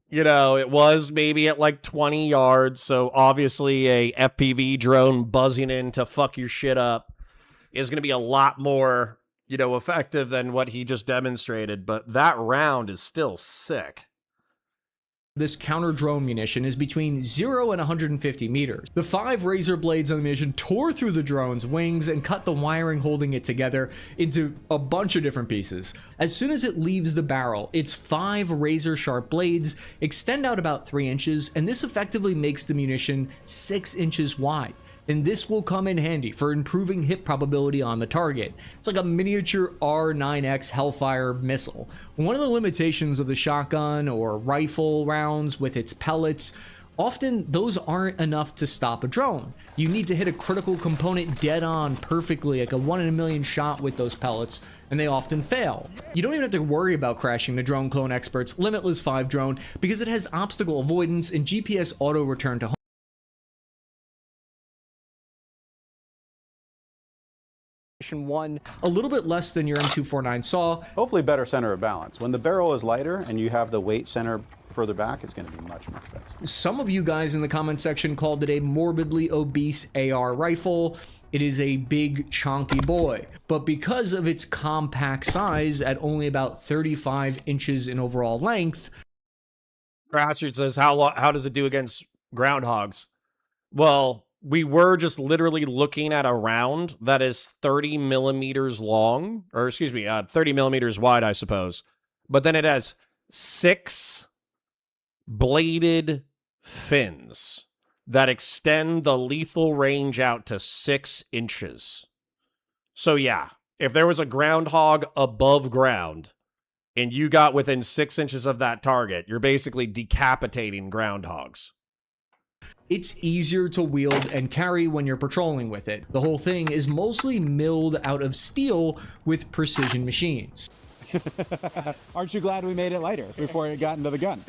A: You know, it was maybe at like 20 yards. So obviously a FPV drone buzzing in to fuck your shit up is going to be a lot more, you know, effective than what he just demonstrated. But that round is still sick.
I: This counter-drone munition is between 0 and 150 meters. The 5 razor blades on the munition tore through the drone's wings and cut the wiring holding it together into a bunch of different pieces. As soon as it leaves the barrel, its 5 razor-sharp blades extend out about 3 inches, and this effectively makes the munition 6 inches wide. And this will come in handy for improving hit probability on the target. It's like a miniature R9X Hellfire missile. One of the limitations of the shotgun or rifle rounds with its pellets, often those aren't enough to stop a drone. You need to hit a critical component dead on perfectly, like a 1 in a million shot with those pellets, and they often fail. You don't even have to worry about crashing the Drone Clone Expert's Limitless 5 drone because it has obstacle avoidance and GPS auto return to home.
K: One.
I: A little bit less than your M249 saw.
J: Hopefully better center of balance. When the barrel is lighter and you have the weight center further back, it's going to be much, much better.
I: Some of you guys in the comment section called it a morbidly obese AR rifle. It is a big, chonky boy. But because of its compact size at only about 35 inches in overall length...
A: Grassroots says, how does it do against groundhogs? Well, we were just literally looking at a round that is 30 millimeters long, or excuse me, 30 millimeters wide, I suppose. But then it has 6 bladed fins that extend the lethal range out to 6 inches. So yeah, if there was a groundhog above ground, and you got within 6 inches of that target, you're basically decapitating groundhogs.
I: It's easier to wield and carry when you're patrolling with it. The whole thing is mostly milled out of steel with precision machines.
J: Aren't you glad we made it lighter before it got into the gun?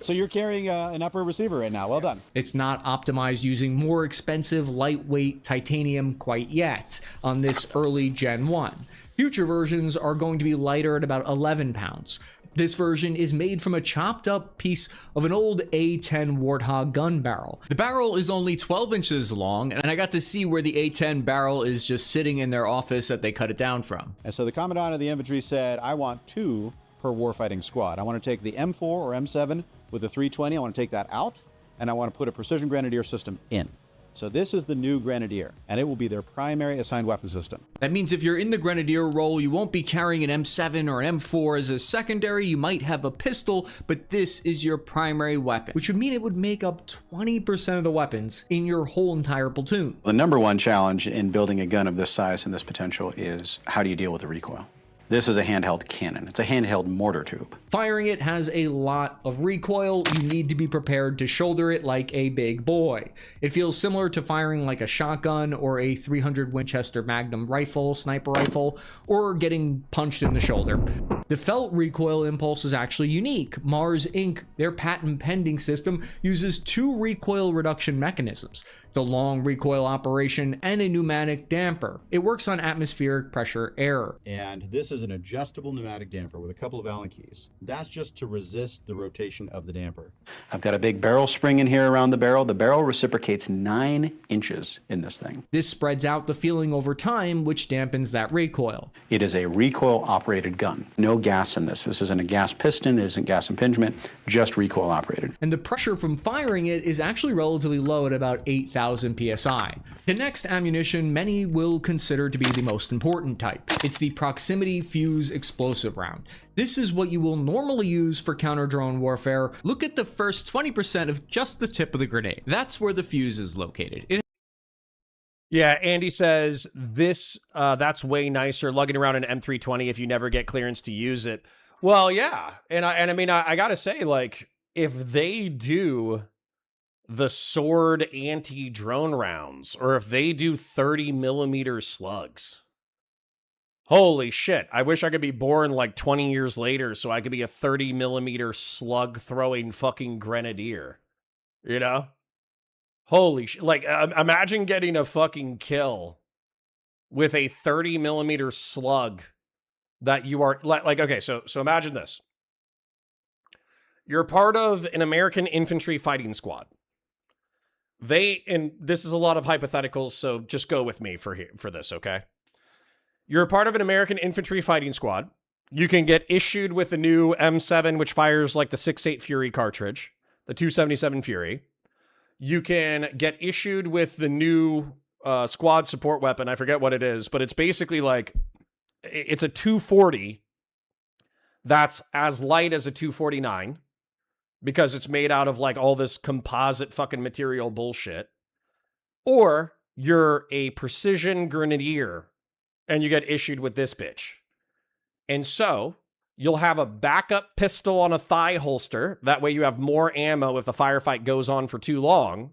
J: So you're carrying an upper receiver right now. Well done.
I: It's not optimized using more expensive, lightweight titanium quite yet on this early Gen 1. Future versions are going to be lighter at about 11 pounds. This version is made from a chopped up piece of an old A10 Warthog gun barrel.
F: The barrel is only 12 inches long, and I got to see where the A10 barrel is just sitting in their office that they cut it down from.
J: And so the commandant of the infantry said, I want 2 per warfighting squad. I want to take the M4 or M7 with the 320. I want to take that out, and I want to put a precision grenadier system in. So this is the new Grenadier, and it will be their primary assigned weapon system.
F: That means if you're in the Grenadier role, you won't be carrying an M7 or an M4 as a secondary. You might have a pistol, but this is your primary weapon, which would mean it would make up 20% of the weapons in your whole entire platoon.
L: The number one challenge in building a gun of this size and this potential is how do you deal with the recoil? This is a handheld cannon. It's a handheld mortar tube.
I: Firing it has a lot of recoil. You need to be prepared to shoulder it like a big boy. It feels similar to firing like a shotgun or a 300 Winchester Magnum rifle, sniper rifle, or getting punched in the shoulder. The felt recoil impulse is actually unique. Mars Inc., their patent pending system, uses 2 recoil reduction mechanisms. It's a long recoil operation and a pneumatic damper. It works on atmospheric pressure error.
J: And this is an adjustable pneumatic damper with a couple of Allen keys. That's just to resist the rotation of the damper.
L: I've got a big barrel spring in here around the barrel. The barrel reciprocates 9 inches in this thing.
I: This spreads out the feeling over time, which dampens that recoil.
L: It is a recoil-operated gun. No gas in this. This isn't a gas piston, it isn't gas impingement, just recoil-operated.
I: And the pressure from firing it is actually relatively low at about 8,000 psi. The next ammunition many will consider to be the most important type. It's the proximity fuse explosive round. This is what you will normally use for counter-drone warfare. Look at the first 20% of just the tip of the grenade. That's where the fuse is located.
A: Yeah, Andy says this that's way nicer lugging around an M320 if you never get clearance to use it. Well, yeah. And I mean I got to say, like, if they do the sword anti-drone rounds, or if they do 30 millimeter slugs, holy shit. I wish I could be born like 20 years later so I could be a 30 millimeter slug throwing fucking grenadier. You know? Holy shit. Like, imagine getting a fucking kill with a 30 millimeter slug that you are like, okay, so imagine this. You're part of an American infantry fighting squad. And this is a lot of hypotheticals, so just go with me for this, okay? You're a part of an American infantry fighting squad. You can get issued with the new M7, which fires like the 6.8 Fury cartridge, the 277 Fury. You can get issued with the new squad support weapon. I forget what it is, but it's basically like, it's a 240 that's as light as a 249 because it's made out of like all this composite fucking material bullshit. Or you're a precision grenadier and you get issued with this bitch. And so you'll have a backup pistol on a thigh holster. That way you have more ammo if the firefight goes on for too long.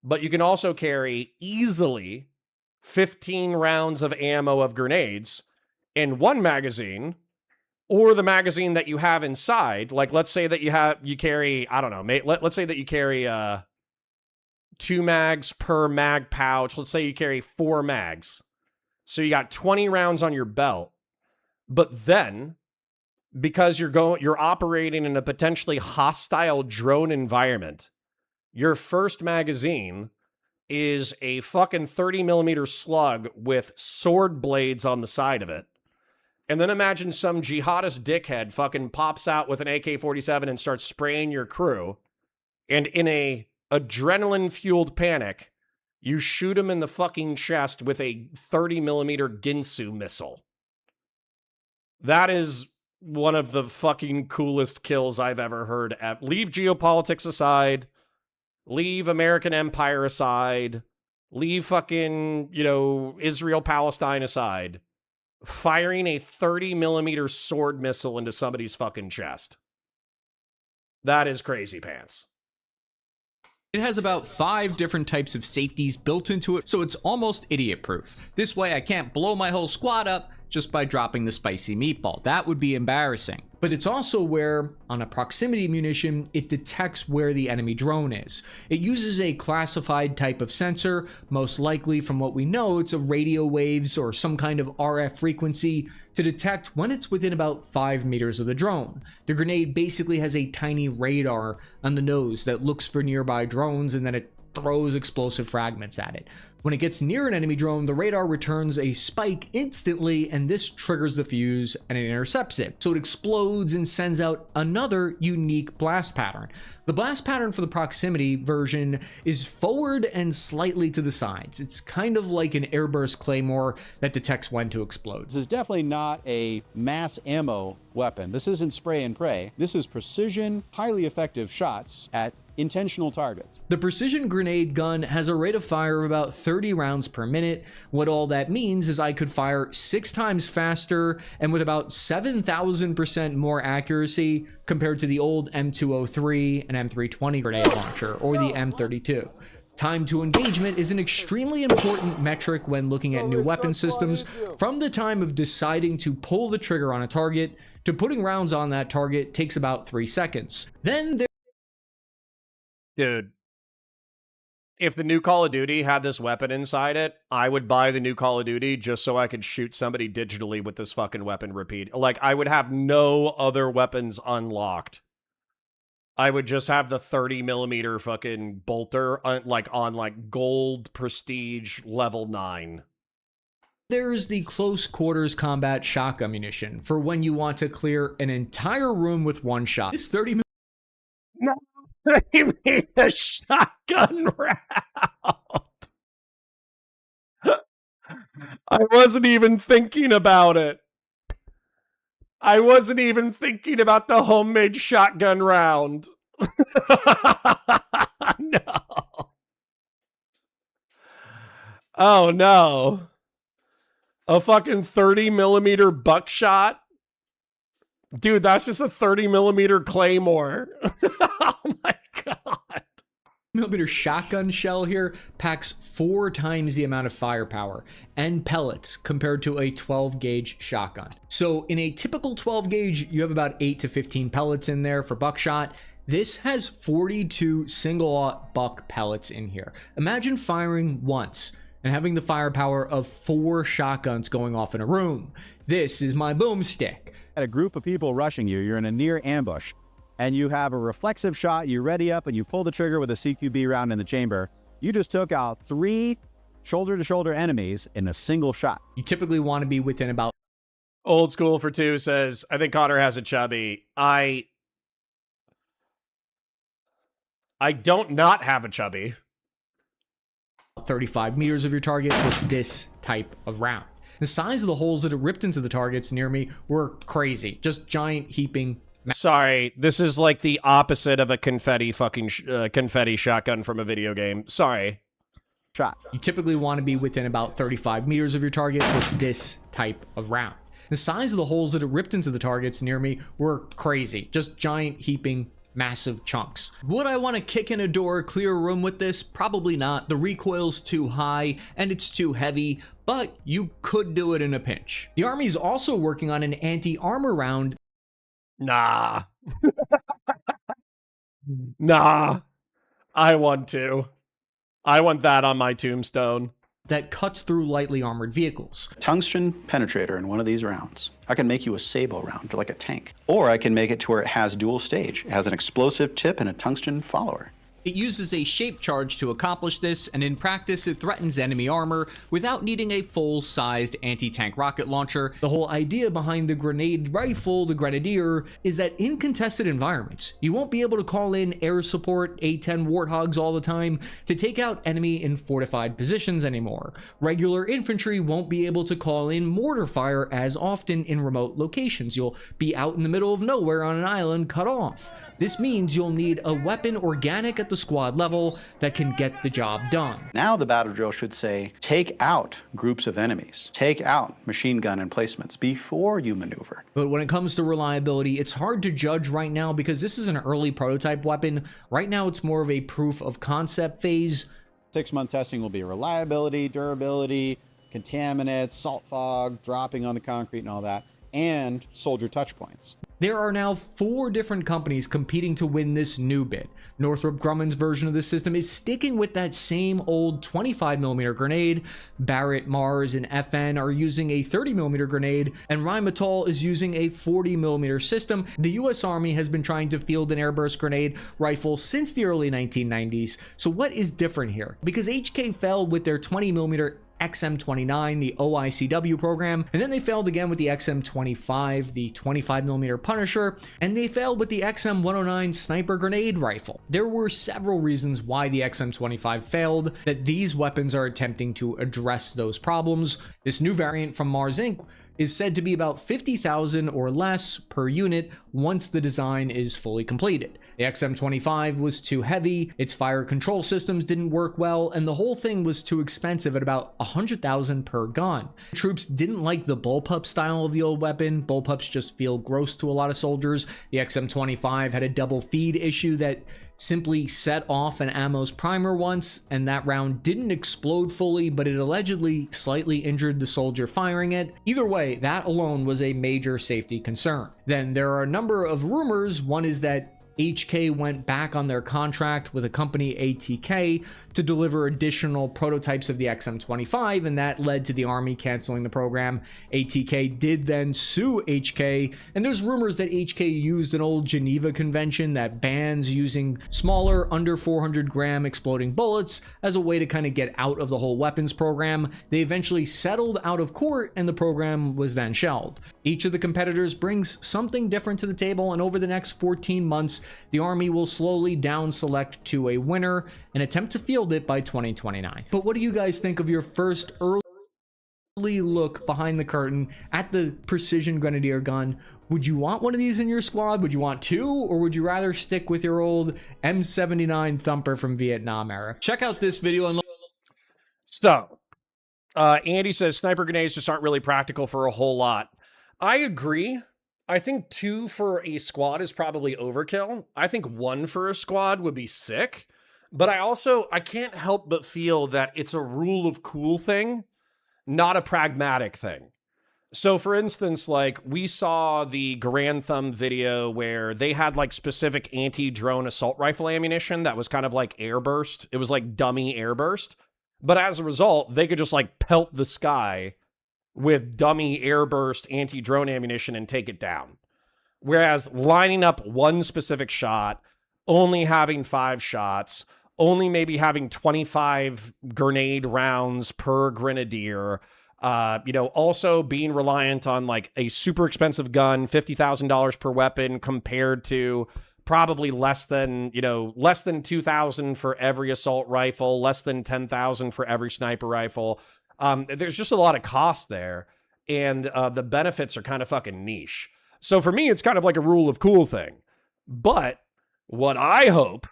A: But you can also carry easily 15 rounds of ammo of grenades in one magazine, or the magazine that you have inside. Like, let's say that you carry, I don't know, let's say that you carry 2 mags per mag pouch. Let's say you carry 4 mags. So you got 20 rounds on your belt. But then, because you're operating in a potentially hostile drone environment, your first magazine is a fucking 30 millimeter slug with sword blades on the side of it. And then imagine some jihadist dickhead fucking pops out with an AK-47 and starts spraying your crew. And in a adrenaline-fueled panic, you shoot him in the fucking chest with a 30 millimeter Ginsu missile. That is one of the fucking coolest kills I've ever heard. Leave geopolitics aside. Leave American empire aside. Leave fucking, Israel-Palestine aside. firing a 30mm sword missile into somebody's fucking chest. That is crazy pants.
F: It has about 5 different types of safeties built into it, so it's almost idiot-proof. This way I can't blow my whole squad up just by dropping the spicy meatball. That would be embarrassing. But it's also where, on a proximity munition, it detects where the enemy drone is. It uses a classified type of sensor. Most likely, from what we know, it's a radio waves or some kind of RF frequency to detect when it's within about 5 meters of the drone. The grenade basically has a tiny radar on the nose that looks for nearby drones, and then it throws explosive fragments at it. When it gets near an enemy drone, the radar returns a spike instantly, and this triggers the fuse and it intercepts it. So it explodes and sends out another unique blast pattern. The blast pattern for the proximity version is forward and slightly to the sides. It's kind of like an airburst claymore that detects when to explode.
J: This is definitely not a mass ammo weapon. This isn't spray and pray. This is precision, highly effective shots at intentional targets.
F: The precision grenade gun has a rate of fire of about 30 rounds per minute. What all that means is I could fire 6 times faster and with about 7,000% more accuracy compared to the old M203 and M320 grenade launcher or the M32. Time to engagement is an extremely important metric when looking at new weapon systems. From the time of deciding to pull the trigger on a target to putting rounds on that target takes about 3 seconds. Then there
A: Dude, if the new Call of Duty had this weapon inside it, I would buy the new Call of Duty just so I could shoot somebody digitally with this fucking weapon repeat. Like, I would have no other weapons unlocked. I would just have the 30mm fucking bolter on gold prestige level 9.
F: There's the close quarters combat shotgun munition for when you want to clear an entire room with one shot. This 30
A: No. He made a shotgun round. I wasn't even thinking about it. I wasn't even thinking about the homemade shotgun round. No. Oh, no. A fucking 30mm buckshot? Dude, that's just a 30mm claymore. Oh my god.
F: millimeter shotgun shell here packs 4 times the amount of firepower and pellets compared to a 12 gauge shotgun. So in a typical 12 gauge, you have about 8 to 15 pellets in there for buckshot. This has 42 single-aught buck pellets in here. Imagine firing once and having the firepower of 4 shotguns going off in a room. This is my boomstick.
J: At a group of people rushing you, you're in a near ambush, and you have a reflexive shot, you ready up, and you pull the trigger with a CQB round in the chamber. You just took out 3 shoulder-to-shoulder enemies in a single shot.
F: You typically want to be within about...
A: Old School for 2 says, I think Connor has a chubby. I don't not have a chubby.
F: 35 meters of your target with this type of round. The size of the holes that are ripped into the targets near me were crazy. Just giant heaping.
A: Sorry, this is like the opposite of a confetti shotgun from a video game. Sorry.
J: Shot.
F: You typically want to be within about 35 meters of your target with this type of round. The size of the holes that are ripped into the targets near me were crazy. Just giant heaping massive chunks. Would I want to kick in a door, clear a room with this? Probably not. The recoil's too high and it's too heavy, but you could do it in a pinch. The Army's also working on an anti-armor round.
A: Nah. Nah. I want to. I want that on my tombstone.
F: That cuts through lightly armored vehicles.
L: Tungsten penetrator in one of these rounds. I can make you a Sabo round, like a tank. Or I can make it to where it has dual stage. It has an explosive tip and a tungsten follower.
F: It uses a shape charge to accomplish this, and in practice it threatens enemy armor without needing a full-sized anti-tank rocket launcher. The whole idea behind the grenade rifle, the Grenadier, is that in contested environments, you won't be able to call in air support A-10 Warthogs all the time to take out enemy in fortified positions anymore. Regular infantry won't be able to call in mortar fire as often in remote locations. You'll be out in the middle of nowhere on an island cut off. This means you'll need a weapon organic at
I: the squad level that can get the job done.
L: Now the battle drill should say, take out groups of enemies, take out machine gun emplacements before you maneuver.
I: But when it comes to reliability, it's hard to judge right now because this is an early prototype weapon. Right now, it's more of a proof of concept phase.
J: 6-month testing will be reliability, durability, contaminants, salt fog, dropping on the concrete and all that, and soldier touch points.
I: There are now 4 different companies competing to win this new bid. Northrop Grumman's version of the system is sticking with that same old 25mm grenade. Barrett, Mars, and FN are using a 30mm grenade, and Rheinmetall is using a 40mm system. The US Army has been trying to field an airburst grenade rifle since the early 1990s. So what is different here? Because HK failed with their 20mm XM29, the OICW program, and then they failed again with the XM25, the 25mm Punisher, and they failed with the XM109 sniper grenade rifle. There were several reasons why the XM25 failed, that these weapons are attempting to address those problems. This new variant from Mars Inc. is said to be about 50,000 or less per unit once the design is fully completed. The XM25 was too heavy, its fire control systems didn't work well, and the whole thing was too expensive at about 100,000 per gun. Troops didn't like the bullpup style of the old weapon. Bullpups just feel gross to a lot of soldiers. The XM25 had a double feed issue that simply set off an ammo's primer once, and that round didn't explode fully, but it allegedly slightly injured the soldier firing it. Either way, that alone was a major safety concern. Then there are a number of rumors. One is that HK went back on their contract with a company, ATK, to deliver additional prototypes of the XM25, and that led to the Army canceling the program. ATK did then sue HK, and there's rumors that HK used an old Geneva Convention that bans using smaller, under 400 gram exploding bullets as a way to kind of get out of the whole weapons program. They eventually settled out of court, and the program was then shelved. Each of the competitors brings something different to the table, and over the next 14 months, the Army will slowly down select to a winner and attempt to field it by 2029. But what do you guys think of your first early look behind the curtain at the precision grenadier gun? Would you want one of these in your squad? Would you want 2? Or would you rather stick with your old M79 Thumper from Vietnam era? Check out this video and look.
A: So, Andy says sniper grenades just aren't really practical for a whole lot. I agree. I think 2 for a squad is probably overkill. I think 1 for a squad would be sick. But I can't help but feel that it's a rule of cool thing, not a pragmatic thing. So for instance, like we saw the Grand Thumb video where they had like specific anti-drone assault rifle ammunition that was kind of like airburst. It was like dummy airburst. But as a result, they could just like pelt the sky with dummy airburst anti-drone ammunition and take it down. Whereas lining up one specific shot, only having 5 shots, only maybe having 25 grenade rounds per grenadier, also being reliant on like a super expensive gun, $50,000 per weapon compared to probably less than 2,000 for every assault rifle, less than 10,000 for every sniper rifle. There's just a lot of cost there, and the benefits are kind of fucking niche. So for me, it's kind of like a rule of cool thing. But what I hope,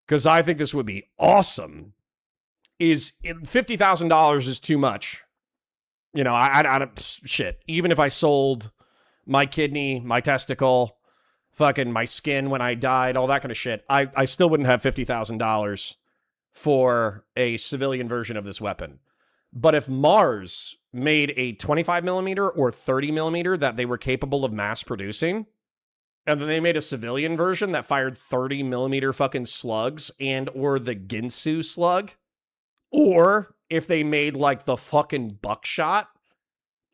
A: because I think this would be awesome, is $50,000 is too much. You know, I don't, shit. Even if I sold my kidney, my testicle, fucking my skin when I died, all that kind of shit, I still wouldn't have $50,000 for a civilian version of this weapon. But if Mars made a 25mm or 30mm that they were capable of mass producing, and then they made a civilian version that fired 30mm fucking slugs and or the Ginsu slug, or if they made like the fucking buckshot,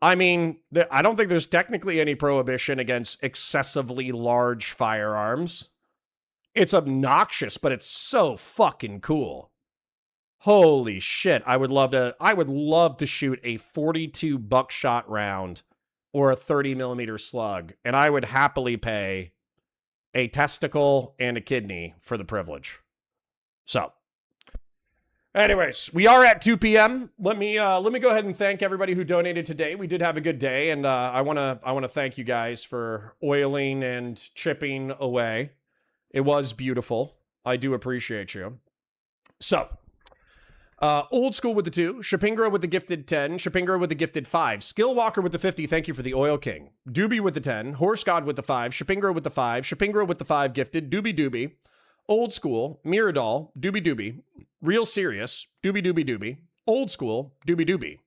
A: I mean, I don't think there's technically any prohibition against excessively large firearms. It's obnoxious, but it's so fucking cool. Holy shit, I would love to shoot a 42 buckshot round or a 30mm slug, and I would happily pay a testicle and a kidney for the privilege. So, anyways, we are at 2 p.m. Let me go ahead and thank everybody who donated today. We did have a good day, and I want to thank you guys for oiling and chipping away. It was beautiful. I do appreciate you. So, Old School with the 2, Shapingra with the gifted 10, Shapingra with the gifted 5, Skillwalker with the 50, thank you for the Oil King, Doobie with the 10, Horse God with the 5, Shapingra with the 5, Shapingra with the 5 gifted, Doobie, Old School, Miradol, Doobie, Real Serious, Doobie, Old School, Doobie,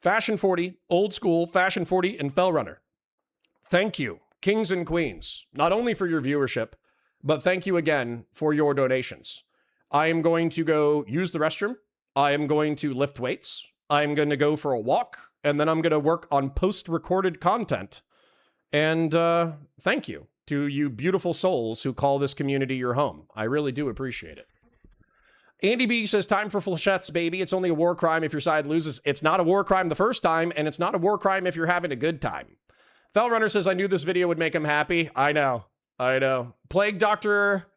A: Fashion 40, Old School, Fashion 40, and Fellrunner. Thank you, kings and queens, not only for your viewership, but thank you again for your donations. I am going to go use the restroom. I am going to lift weights. I'm going to go for a walk, and then I'm going to work on post-recorded content. And thank you to you beautiful souls who call this community your home. I really do appreciate it. Andy B says, time for flechettes, baby. It's only a war crime if your side loses. It's not a war crime the first time, and it's not a war crime if you're having a good time. Fellrunner says, I knew this video would make him happy. I know. Plague Doctor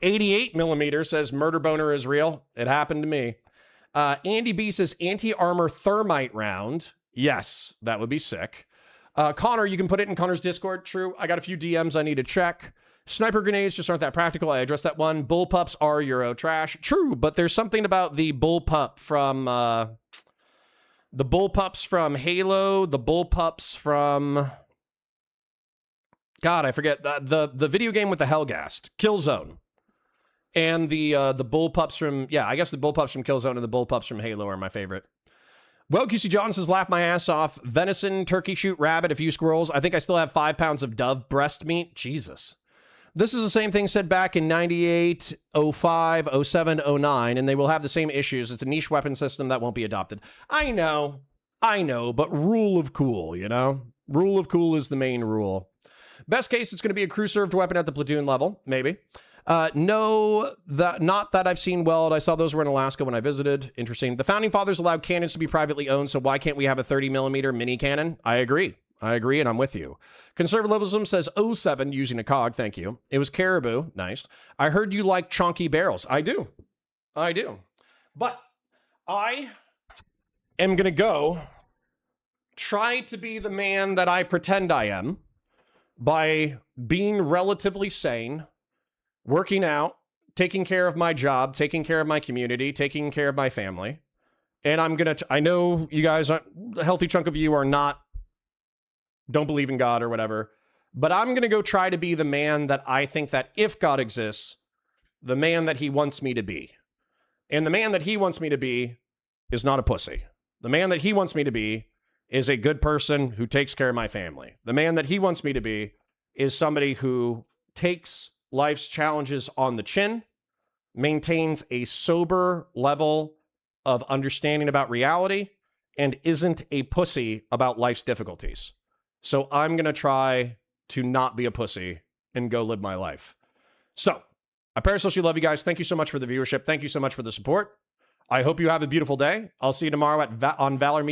A: 88mm says, murder boner is real. It happened to me. Andy B says, anti-armor thermite round. Yes, that would be sick. Connor, you can put it in Connor's Discord. True. I got a few DMs I need to check. Sniper grenades just aren't that practical. I addressed that one. Bullpups are Euro trash. True, but there's something about the bullpup from Halo, the bullpups from God, I forget the video game with the Hellgast, Killzone, and the bullpups from I guess the bullpups from Killzone and the bullpups from Halo are my favorite. Well, QC John says, laugh my ass off. Venison, turkey shoot, rabbit, a few squirrels. I think I still have 5 pounds of dove breast meat. Jesus. This is the same thing said back in 98, 05, 07, 09, and they will have the same issues. It's a niche weapon system that won't be adopted. I know, but rule of cool, you know? Rule of cool is the main rule. Best case, it's going to be a crew-served weapon at the platoon level, maybe. No, not that I've seen weld. I saw those were in Alaska when I visited. Interesting. The Founding Fathers allowed cannons to be privately owned, so why can't we have a 30mm mini cannon? I agree, and I'm with you. Conservatism says 07 using a cog, thank you. It was Caribou, nice. I heard you like chonky barrels. I do. But I am going to go try to be the man that I pretend I am by being relatively sane, working out, taking care of my job, taking care of my community, taking care of my family. And I know you guys, a healthy chunk of you don't believe in God or whatever, but I'm going to go try to be the man that I think that if God exists, the man that he wants me to be. And the man that he wants me to be is not a pussy. The man that he wants me to be is a good person who takes care of my family. The man that he wants me to be is somebody who takes life's challenges on the chin, maintains a sober level of understanding about reality, and isn't a pussy about life's difficulties. So I'm going to try to not be a pussy and go live my life. So, I parasocially love you guys. Thank you so much for the viewership. Thank you so much for the support. I hope you have a beautiful day. I'll see you tomorrow on Valor Media.